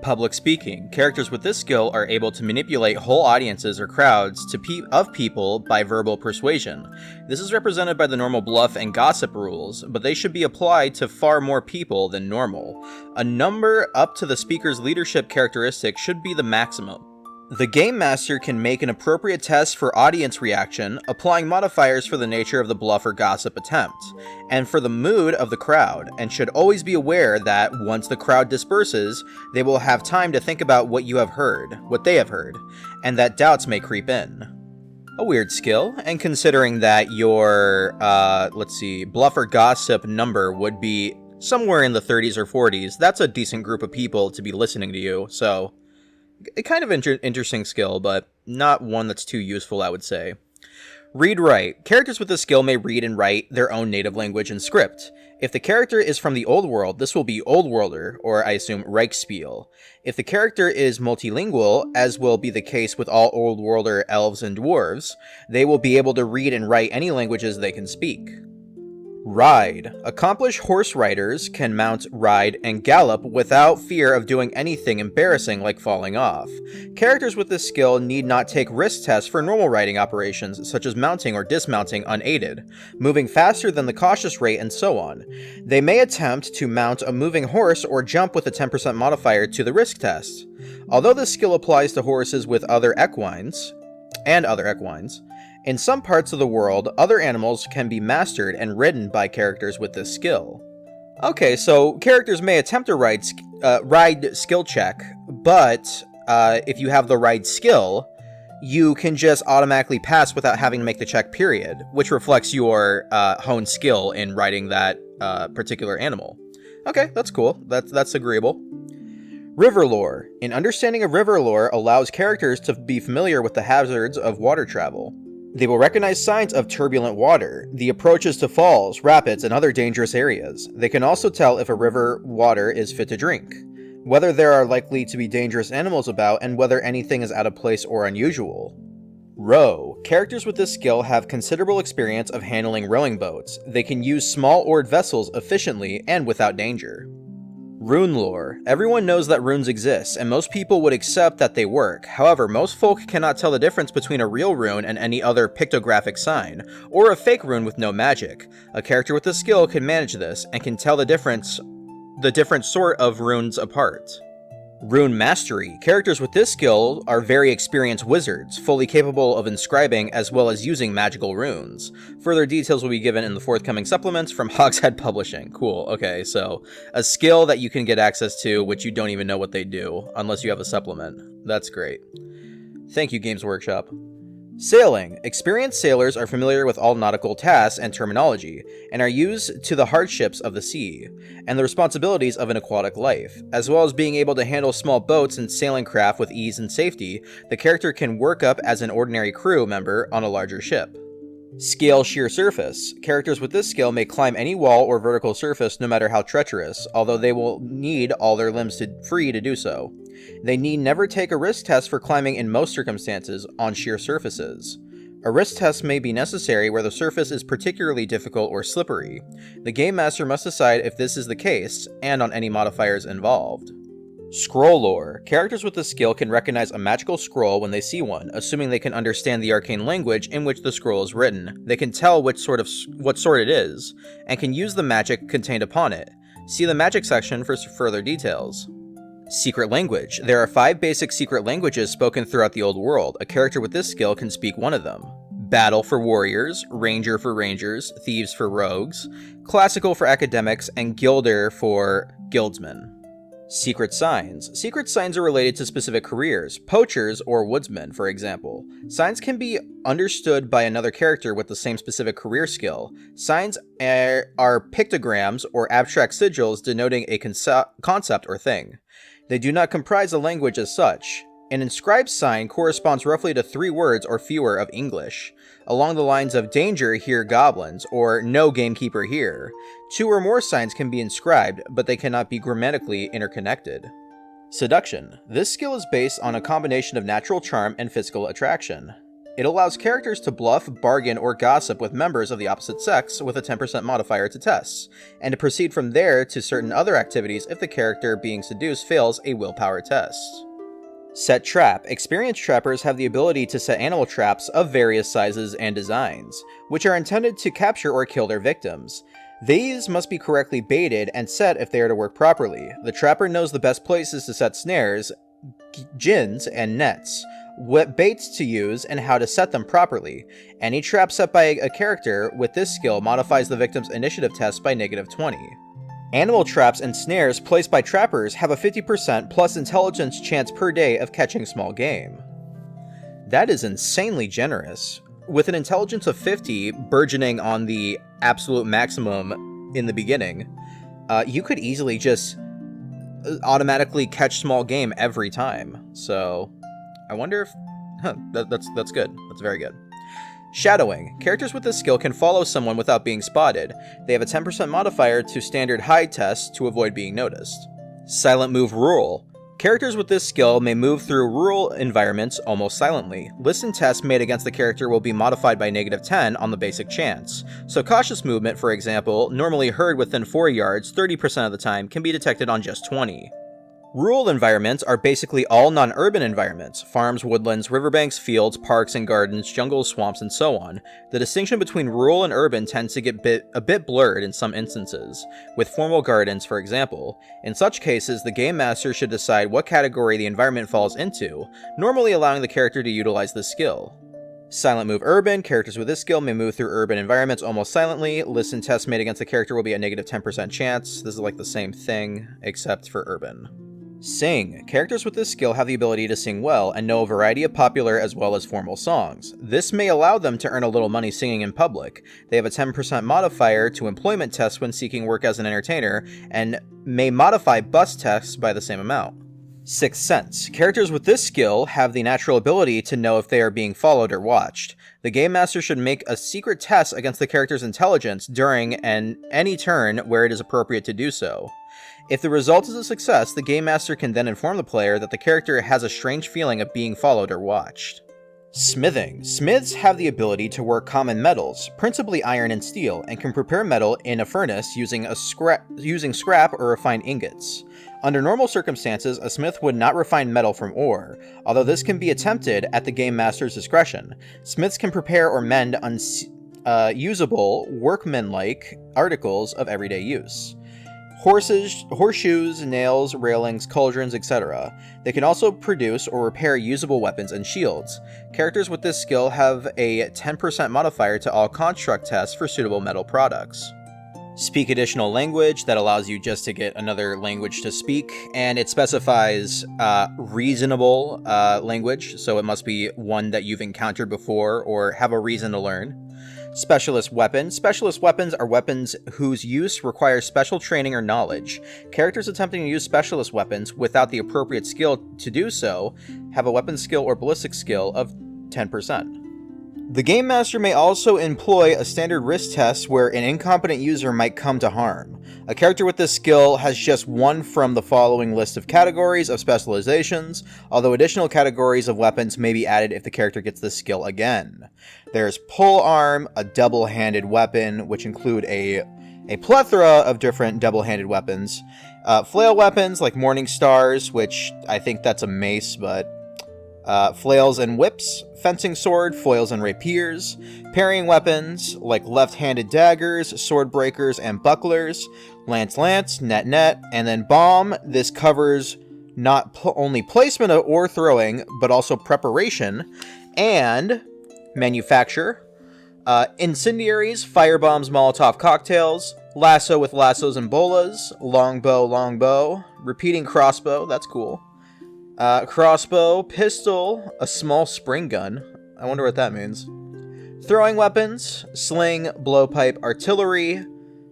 Public speaking. Characters with this skill are able to manipulate whole audiences or crowds of people by verbal persuasion. This is represented by the normal bluff and gossip rules, but they should be applied to far more people than normal. A number up to the speaker's leadership characteristic should be the maximum. The Game Master can make an appropriate test for audience reaction, applying modifiers for the nature of the bluff or gossip attempt, and for the mood of the crowd, and should always be aware that once the crowd disperses, they will have time to think about what they have heard, and that doubts may creep in. A weird skill, and considering that your, bluff or gossip number would be somewhere in the 30s or 40s, that's a decent group of people to be listening to you, so a kind of interesting skill, but not one that's too useful, I would say. Read-write. Characters with this skill may read and write their own native language and script. If the character is from the Old World, this will be Old Worlder, or I assume Reichsspiel. If the character is multilingual, as will be the case with all Old Worlder elves and dwarves, they will be able to read and write any languages they can speak. Ride. Accomplished horse riders can mount, ride, and gallop without fear of doing anything embarrassing like falling off. Characters with this skill need not take risk tests for normal riding operations, such as mounting or dismounting unaided, moving faster than the cautious rate, and so on. They may attempt to mount a moving horse or jump with a 10% modifier to the risk test. Although this skill applies to horses with other equines, in some parts of the world, other animals can be mastered and ridden by characters with this skill. Okay, so characters may attempt a ride skill check, but if you have the ride skill, you can just automatically pass without having to make the check, period, which reflects your honed skill in riding that particular animal. Okay, that's cool. That's agreeable. River lore. An understanding of river lore allows characters to be familiar with the hazards of water travel. They will recognize signs of turbulent water, the approaches to falls, rapids, and other dangerous areas. They can also tell if a river water is fit to drink, whether there are likely to be dangerous animals about, and whether anything is out of place or unusual. Row. Characters with this skill have considerable experience of handling rowing boats. They can use small oared vessels efficiently and without danger. Rune lore. Everyone knows that runes exist, and most people would accept that they work. However, most folk cannot tell the difference between a real rune and any other pictographic sign, or a fake rune with no magic. A character with this skill can manage this, and can tell the different sort of runes apart. Rune Mastery. Characters with this skill are very experienced wizards, fully capable of inscribing as well as using magical runes. Further details will be given in the forthcoming supplements from Hogshead Publishing. Cool, okay, so a skill that you can get access to which you don't even know what they do, unless you have a supplement. That's great. Thank you, Games Workshop. Sailing. Experienced sailors are familiar with all nautical tasks and terminology, and are used to the hardships of the sea, and the responsibilities of an aquatic life. As well as being able to handle small boats and sailing craft with ease and safety, the character can work up as an ordinary crew member on a larger ship. Scale Sheer Surface. Characters with this skill may climb any wall or vertical surface no matter how treacherous, although they will need all their limbs free to do so. They need never take a risk test for climbing in most circumstances on sheer surfaces. A risk test may be necessary where the surface is particularly difficult or slippery. The Game Master must decide if this is the case, and on any modifiers involved. Scroll Lore. Characters with this skill can recognize a magical scroll when they see one, assuming they can understand the arcane language in which the scroll is written. They can tell what sort it is, and can use the magic contained upon it. See the magic section for further details. Secret Language. There are 5 basic secret languages spoken throughout the old world. A character with this skill can speak one of them. Battle for warriors, Ranger for rangers, Thieves for rogues, Classical for academics, and Guilder for guildsmen. Secret Signs. Secret signs are related to specific careers, poachers or woodsmen, for example. Signs can be understood by another character with the same specific career skill. Signs are pictograms or abstract sigils denoting a concept or thing. They do not comprise a language as such. An inscribed sign corresponds roughly to 3 words or fewer of English, along the lines of "danger, here goblins," or "no gamekeeper here." 2 or more signs can be inscribed, but they cannot be grammatically interconnected. Seduction. This skill is based on a combination of natural charm and physical attraction. It allows characters to bluff, bargain, or gossip with members of the opposite sex with a 10% modifier to tests, and to proceed from there to certain other activities if the character being seduced fails a willpower test. Set Trap. Experienced trappers have the ability to set animal traps of various sizes and designs, which are intended to capture or kill their victims. These must be correctly baited and set if they are to work properly. The trapper knows the best places to set snares, gins, and nets, what baits to use, and how to set them properly. Any trap set by a character with this skill modifies the victim's initiative test by -20. Animal traps and snares placed by trappers have a 50% plus intelligence chance per day of catching small game. That is insanely generous. With an intelligence of 50 burgeoning on the absolute maximum in the beginning, you could easily just automatically catch small game every time. So I wonder if... that's good. That's very good. Shadowing. Characters with this skill can follow someone without being spotted. They have a 10% modifier to standard hide tests to avoid being noticed. Silent Move Rural. Characters with this skill may move through rural environments almost silently. Listen tests made against the character will be modified by -10 on the basic chance. So cautious movement, for example, normally heard within 4 yards 30% of the time, can be detected on just 20. Rural environments are basically all non-urban environments: farms, woodlands, riverbanks, fields, parks and gardens, jungles, swamps, and so on. The distinction between rural and urban tends to get a bit blurred in some instances, with formal gardens, for example. In such cases, the Game Master should decide what category the environment falls into, normally allowing the character to utilize this skill. Silent Move Urban. Characters with this skill may move through urban environments almost silently. Listen tests made against the character will be a -10% chance. This is like the same thing, except for urban. Sing. Characters with this skill have the ability to sing well and know a variety of popular as well as formal songs. This may allow them to earn a little money singing in public. They have a 10% modifier to employment tests when seeking work as an entertainer, and may modify bus tests by the same amount. Sixth Sense. Characters with this skill have the natural ability to know if they are being followed or watched. The Game Master should make a secret test against the character's intelligence during any turn where it is appropriate to do so. If the result is a success, the Game Master can then inform the player that the character has a strange feeling of being followed or watched. Smithing. Smiths have the ability to work common metals, principally iron and steel, and can prepare metal in a furnace using scrap or refined ingots. Under normal circumstances, a smith would not refine metal from ore, although this can be attempted at the game master's discretion. Smiths can prepare or mend usable, workmanlike articles of everyday use. Horseshoes, nails, railings, cauldrons, etc. They can also produce or repair usable weapons and shields. Characters with this skill have a 10% modifier to all construct tests for suitable metal products. Speak additional language, that allows you just to get another language to speak, and it specifies reasonable language, so it must be one that you've encountered before or have a reason to learn. Specialist weapons. Specialist weapons are weapons whose use requires special training or knowledge. Characters attempting to use specialist weapons without the appropriate skill to do so have a weapon skill or ballistic skill of 10%. The Game Master may also employ a standard risk test where an incompetent user might come to harm. A character with this skill has just one from the following list of categories of specializations, although additional categories of weapons may be added if the character gets this skill again. There's pole arm, a double-handed weapon, which include a plethora of different double-handed weapons. Flail weapons like Morning Stars, which I think that's a mace, but flails and whips, fencing sword, foils and rapiers, parrying weapons like left-handed daggers, sword breakers, and bucklers, lance, net, and then bomb. This covers not only placement or throwing, but also preparation and manufacture. Incendiaries, firebombs, Molotov cocktails, lasso with lassos and bolas, longbow, repeating crossbow, that's cool. Crossbow, pistol, a small spring gun. I wonder what that means. Throwing weapons, sling, blowpipe, artillery,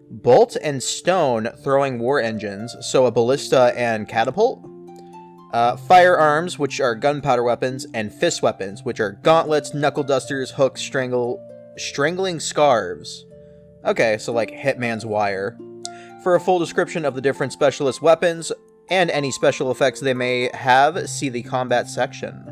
bolt and stone throwing war engines, so a ballista and catapult. Firearms, which are gunpowder weapons, and fist weapons, which are gauntlets, knuckle dusters, hooks, strangling scarves. Okay, so like Hitman's Wire. For a full description of the different specialist weapons, and any special effects they may have, see the combat section.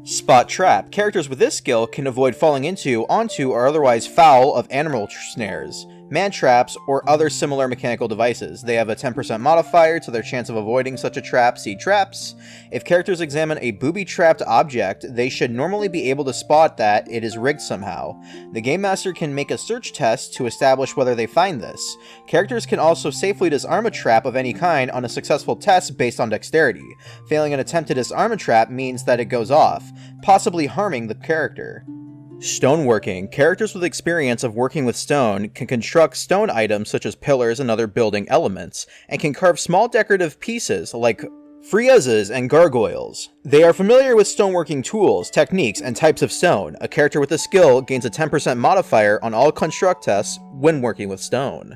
Spot Trap. Characters with this skill can avoid falling into, onto, or otherwise foul of animal snares, man traps, or other similar mechanical devices. They have a 10% modifier to their chance of avoiding such a trap, see traps. If characters examine a booby-trapped object, they should normally be able to spot that it is rigged somehow. The Game Master can make a search test to establish whether they find this. Characters can also safely disarm a trap of any kind on a successful test based on dexterity. Failing an attempt to disarm a trap means that it goes off, possibly harming the character. Stoneworking. Characters with experience of working with stone can construct stone items such as pillars and other building elements, and can carve small decorative pieces like friezes and gargoyles. They are familiar with stoneworking tools, techniques, and types of stone. A character with this skill gains a 10% modifier on all construct tests when working with stone.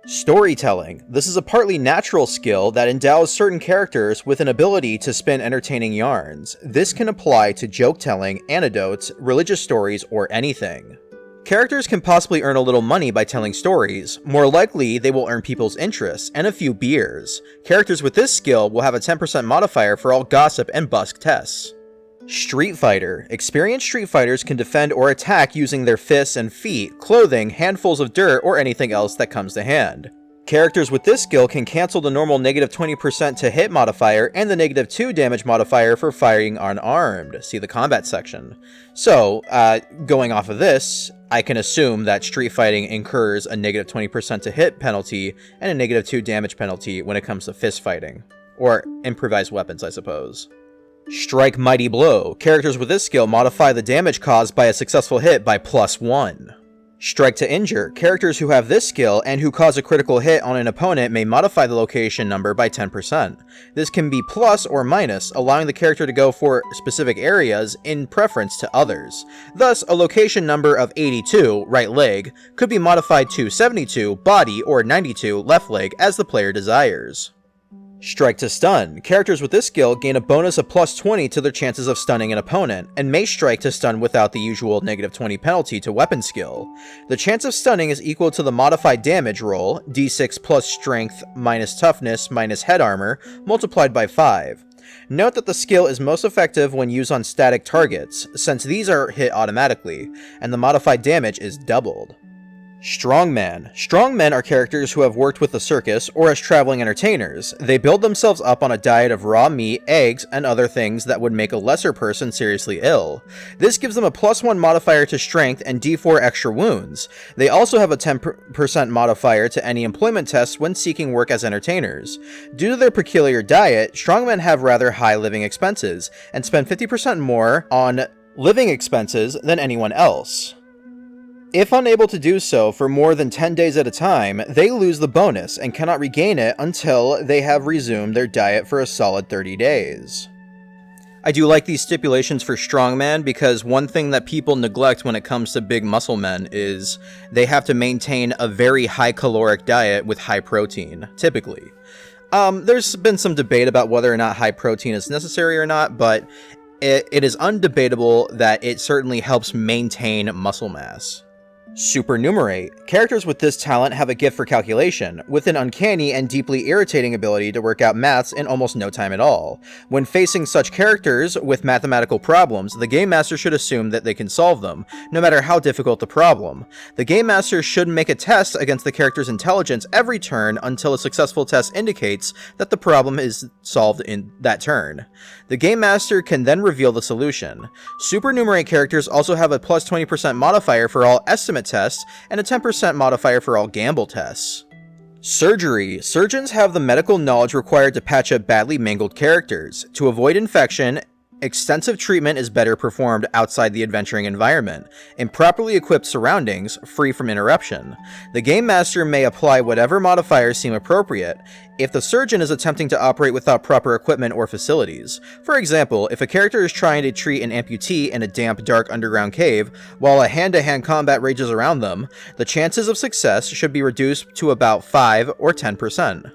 Storytelling. This is a partly natural skill that endows certain characters with an ability to spin entertaining yarns. This can apply to joke-telling, anecdotes, religious stories, or anything. Characters can possibly earn a little money by telling stories. More likely, they will earn people's interest and a few beers. Characters with this skill will have a 10% modifier for all gossip and busk tests. Street Fighter. Experienced Street Fighters can defend or attack using their fists and feet, clothing, handfuls of dirt, or anything else that comes to hand. Characters with this skill can cancel the normal negative 20% to hit modifier and the negative 2 damage modifier for firing unarmed. See the combat section. So, going off of this, I can assume that Street Fighting incurs a negative 20% to hit penalty and a negative 2 damage penalty when it comes to fist fighting. Or improvised weapons, I suppose. Strike Mighty Blow. Characters with this skill modify the damage caused by a successful hit by +1. Strike to Injure. Characters who have this skill and who cause a critical hit on an opponent may modify the location number by 10%. This can be plus or minus, allowing the character to go for specific areas in preference to others. Thus, a location number of 82, right leg, could be modified to 72, body, or 92, left leg, as the player desires. Strike to Stun. Characters with this skill gain a bonus of +20 to their chances of stunning an opponent, and may strike to stun without the usual negative 20 penalty to weapon skill. The chance of stunning is equal to the modified damage roll, d6 plus strength minus toughness minus head armor, multiplied by 5. Note that the skill is most effective when used on static targets, since these are hit automatically, and the modified damage is doubled. Strongman. Strongmen are characters who have worked with the circus or as traveling entertainers. They build themselves up on a diet of raw meat, eggs, and other things that would make a lesser person seriously ill. This gives them a +1 modifier to strength and d4 extra wounds. They also have a 10% modifier to any employment tests when seeking work as entertainers. Due to their peculiar diet, strongmen have rather high living expenses, and spend 50% more on living expenses than anyone else. If unable to do so for more than 10 days at a time, they lose the bonus and cannot regain it until they have resumed their diet for a solid 30 days. I do like these stipulations for strongman because one thing that people neglect when it comes to big muscle men is they have to maintain a very high caloric diet with high protein, typically. There's been some debate about whether or not high protein is necessary or not, but it is undebatable that it certainly helps maintain muscle mass. Supernumerate. Characters with this talent have a gift for calculation, with an uncanny and deeply irritating ability to work out maths in almost no time at all. When facing such characters with mathematical problems, the Game Master should assume that they can solve them, no matter how difficult the problem. The Game Master should make a test against the character's intelligence every turn until a successful test indicates that the problem is solved in that turn. The Game Master can then reveal the solution. Supernumerate characters also have a +20% modifier for all estimate tests and a 10% modifier for all gamble tests. Surgery. Surgeons have the medical knowledge required to patch up badly mangled characters. To avoid infection, extensive treatment is better performed outside the adventuring environment, in properly equipped surroundings, free from interruption. The Game Master may apply whatever modifiers seem appropriate if the surgeon is attempting to operate without proper equipment or facilities. For example, if a character is trying to treat an amputee in a damp, dark underground cave, while a hand-to-hand combat rages around them, the chances of success should be reduced to about 5 or 10%.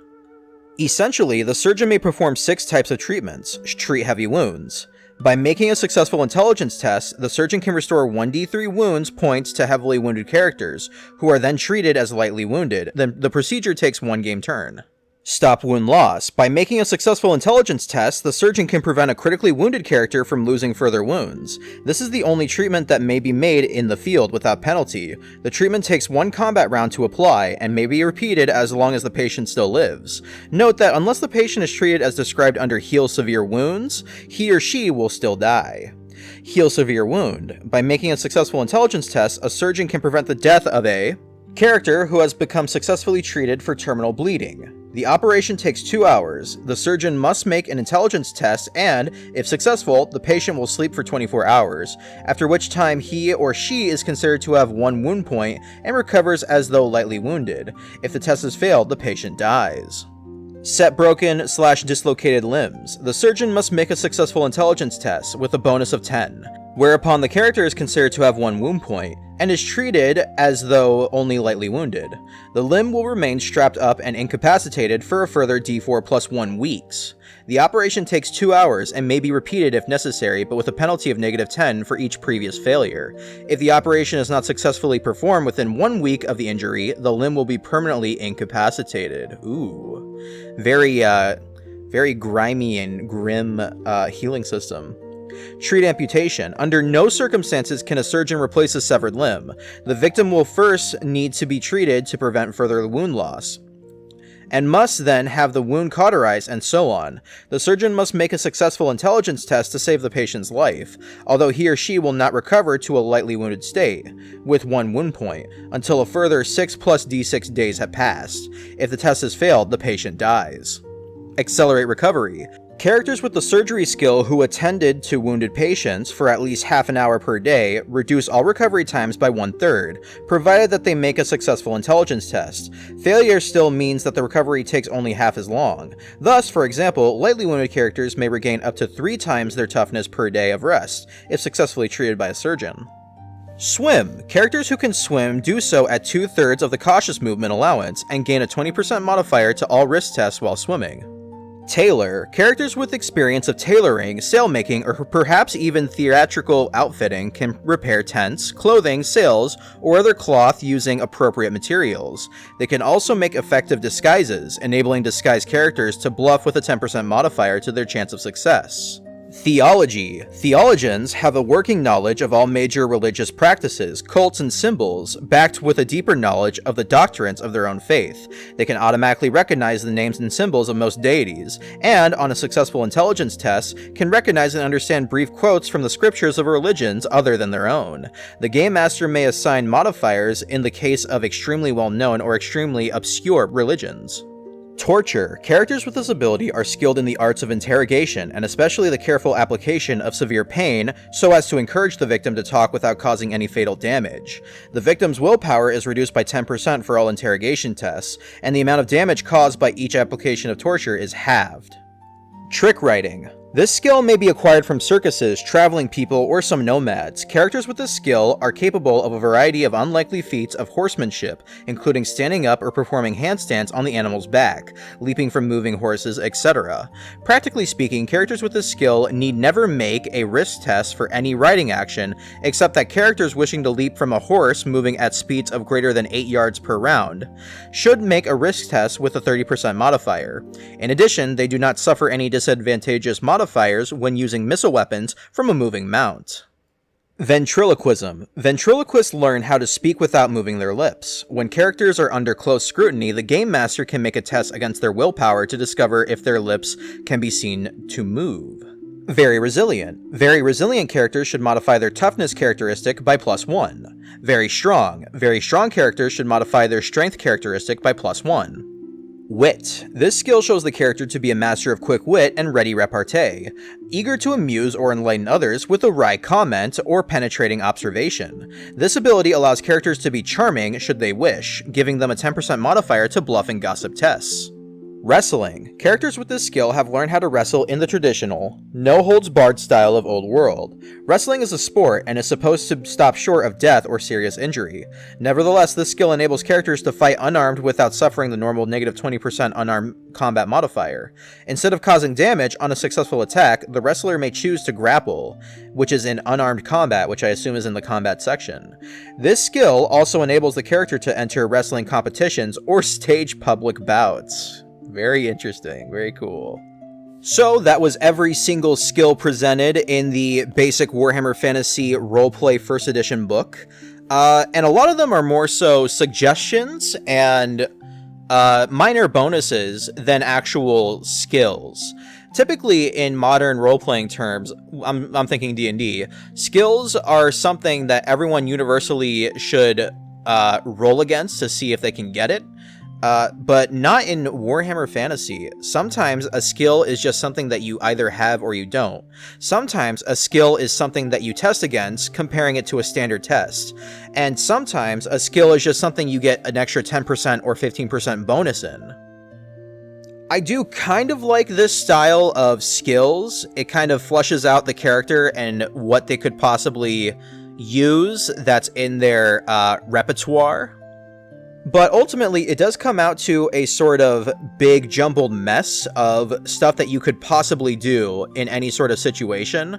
Essentially, the surgeon may perform 6 types of treatments. Treat heavy wounds. By making a successful intelligence test, the surgeon can restore 1d3 wounds points to heavily wounded characters, who are then treated as lightly wounded. Then the procedure takes 1 game turn. Stop wound loss. By making a successful intelligence test, the surgeon can prevent a critically wounded character from losing further wounds. This is the only treatment that may be made in the field without penalty. The treatment takes 1 combat round to apply, and may be repeated as long as the patient still lives. Note that unless the patient is treated as described under Heal Severe Wounds, he or she will still die. Heal Severe Wound. By making a successful intelligence test, a surgeon can prevent the death of a character who has become successfully treated for terminal bleeding. The operation takes 2 hours. The surgeon must make an intelligence test and, if successful, the patient will sleep for 24 hours, after which time he or she is considered to have 1 wound point and recovers as though lightly wounded. If the test has failed, the patient dies. Set broken/dislocated limbs. The surgeon must make a successful intelligence test with a bonus of 10, whereupon the character is considered to have 1 wound point, and is treated as though only lightly wounded. The limb will remain strapped up and incapacitated for a further d4 + 1 weeks. The operation takes 2 hours and may be repeated if necessary, but with a penalty of -10 for each previous failure. If the operation is not successfully performed within 1 week of the injury, the limb will be permanently incapacitated. Ooh. Very grimy and grim healing system. Treat amputation. Under no circumstances can a surgeon replace a severed limb. The victim will first need to be treated to prevent further wound loss, and must then have the wound cauterized, and so on. The surgeon must make a successful intelligence test to save the patient's life, although he or she will not recover to a lightly wounded state, with 1 wound point, until a further 6 + d6 days have passed. If the test has failed, the patient dies. Accelerate recovery. Characters with the surgery skill who attended to wounded patients for at least half an hour per day reduce all recovery times by 1/3, provided that they make a successful intelligence test. Failure still means that the recovery takes only half as long. Thus, for example, lightly wounded characters may regain up to 3 times their toughness per day of rest, if successfully treated by a surgeon. Swim. Characters who can swim do so at 2/3 of the cautious movement allowance, and gain a 20% modifier to all risk tests while swimming. Tailor. Characters with experience of tailoring, sailmaking, or perhaps even theatrical outfitting can repair tents, clothing, sails, or other cloth using appropriate materials. They can also make effective disguises, enabling disguised characters to bluff with a 10% modifier to their chance of success. Theology. Theologians have a working knowledge of all major religious practices, cults, and symbols, backed with a deeper knowledge of the doctrines of their own faith. They can automatically recognize the names and symbols of most deities, and, on a successful intelligence test, can recognize and understand brief quotes from the scriptures of religions other than their own. The Game Master may assign modifiers in the case of extremely well-known or extremely obscure religions. Torture. Characters with this ability are skilled in the arts of interrogation, and especially the careful application of severe pain, so as to encourage the victim to talk without causing any fatal damage. The victim's willpower is reduced by 10% for all interrogation tests, and the amount of damage caused by each application of torture is halved. Trick writing. This skill may be acquired from circuses, traveling people, or some nomads. Characters with this skill are capable of a variety of unlikely feats of horsemanship, including standing up or performing handstands on the animal's back, leaping from moving horses, etc. Practically speaking, characters with this skill need never make a risk test for any riding action, except that characters wishing to leap from a horse moving at speeds of greater than 8 yards per round should make a risk test with a 30% modifier. In addition, they do not suffer any disadvantageous modifiers when using missile weapons from a moving mount. Ventriloquism. Ventriloquists learn how to speak without moving their lips. When characters are under close scrutiny, the Game Master can make a test against their willpower to discover if their lips can be seen to move. Very resilient. Very resilient characters should modify their toughness characteristic by +1. Very strong. Very strong characters should modify their strength characteristic by +1. Wit. This skill shows the character to be a master of quick wit and ready repartee, eager to amuse or enlighten others with a wry comment or penetrating observation. This ability allows characters to be charming should they wish, giving them a 10% modifier to bluff and gossip tests. Wrestling. Characters with this skill have learned how to wrestle in the traditional, no-holds-barred style of Old World. Wrestling is a sport and is supposed to stop short of death or serious injury. Nevertheless, this skill enables characters to fight unarmed without suffering the normal negative 20% unarmed combat modifier. Instead of causing damage on a successful attack, the wrestler may choose to grapple, which is in unarmed combat, which I assume is in the combat section. This skill also enables the character to enter wrestling competitions or stage public bouts. Very interesting. Very cool. So that was every single skill presented in the basic Warhammer Fantasy Roleplay First Edition book. And a lot of them are more so suggestions and minor bonuses than actual skills. Typically, in modern role-playing terms, I'm thinking D&D, skills are something that everyone universally should roll against to see if they can get it. But not in Warhammer Fantasy. Sometimes a skill is just something that you either have or you don't. Sometimes a skill is something that you test against, comparing it to a standard test. And sometimes a skill is just something you get an extra 10% or 15% bonus in. I do kind of like this style of skills. It kind of flushes out the character and what they could possibly use that's in their repertoire. But ultimately, it does come out to a sort of big jumbled mess of stuff that you could possibly do in any sort of situation.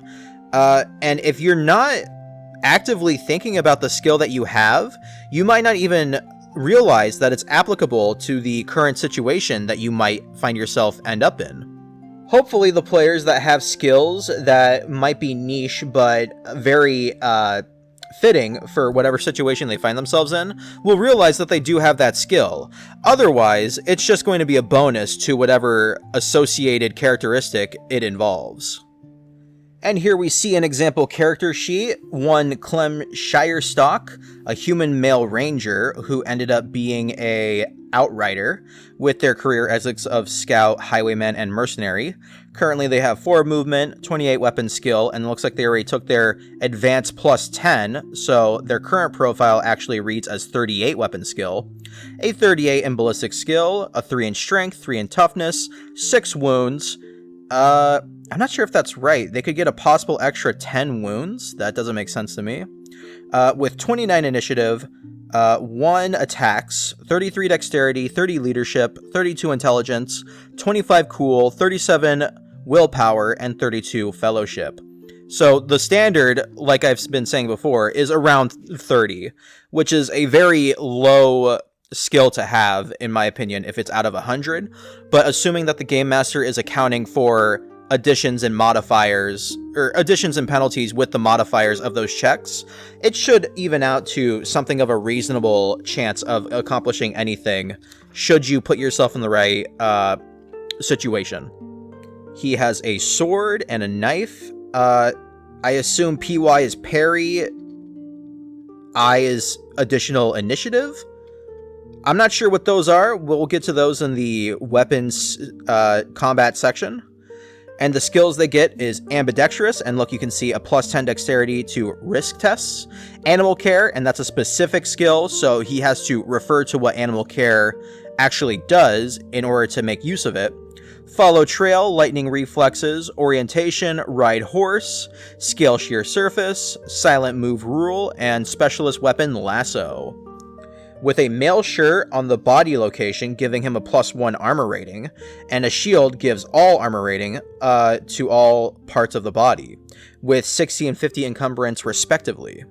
And if you're not actively thinking about the skill that you have, you might not even realize that it's applicable to the current situation that you might find yourself end up in. Hopefully, the players that have skills that might be niche but very fitting for whatever situation they find themselves in will realize that they do have that skill. Otherwise, it's just going to be a bonus to whatever associated characteristic it involves. And here we see an example character sheet, one Clem Shirestock, a human male ranger who ended up being a outrider with their career ethics of scout, highwayman, and mercenary. Currently they have 4 movement, 28 weapon skill, and it looks like they already took their advance plus 10, so their current profile actually reads as 38 weapon skill, a 38 in ballistic skill, a 3 in strength, 3 in toughness, 6 wounds. I'm not sure if that's right. They could get a possible extra 10 wounds. That doesn't make sense to me. With 29 initiative, 1 attacks, 33 dexterity, 30 leadership, 32 intelligence, 25 cool, 37 willpower, and 32 fellowship. So the standard, like I've been saying before, is around 30, which is a very low skill to have, in my opinion, if it's out of 100. But assuming that the Game Master is accounting for additions and modifiers, or additions and penalties with the modifiers of those checks, it should even out to something of a reasonable chance of accomplishing anything, should you put yourself in the right situation. He has a sword and a knife. I assume PY is parry, I is additional initiative. I'm not sure what those are. We'll get to those in the weapons combat section. And the skills they get is ambidextrous, and look, you can see a plus 10 dexterity to risk tests. Animal care, and that's a specific skill, so he has to refer to what animal care actually does in order to make use of it. Follow trail, lightning reflexes, orientation, ride horse, scale sheer surface, silent move rule, and specialist weapon lasso. With a mail shirt on the body location giving him a +1 armor rating, and a shield gives all armor rating to all parts of the body, with 60 and 50 encumbrance respectively.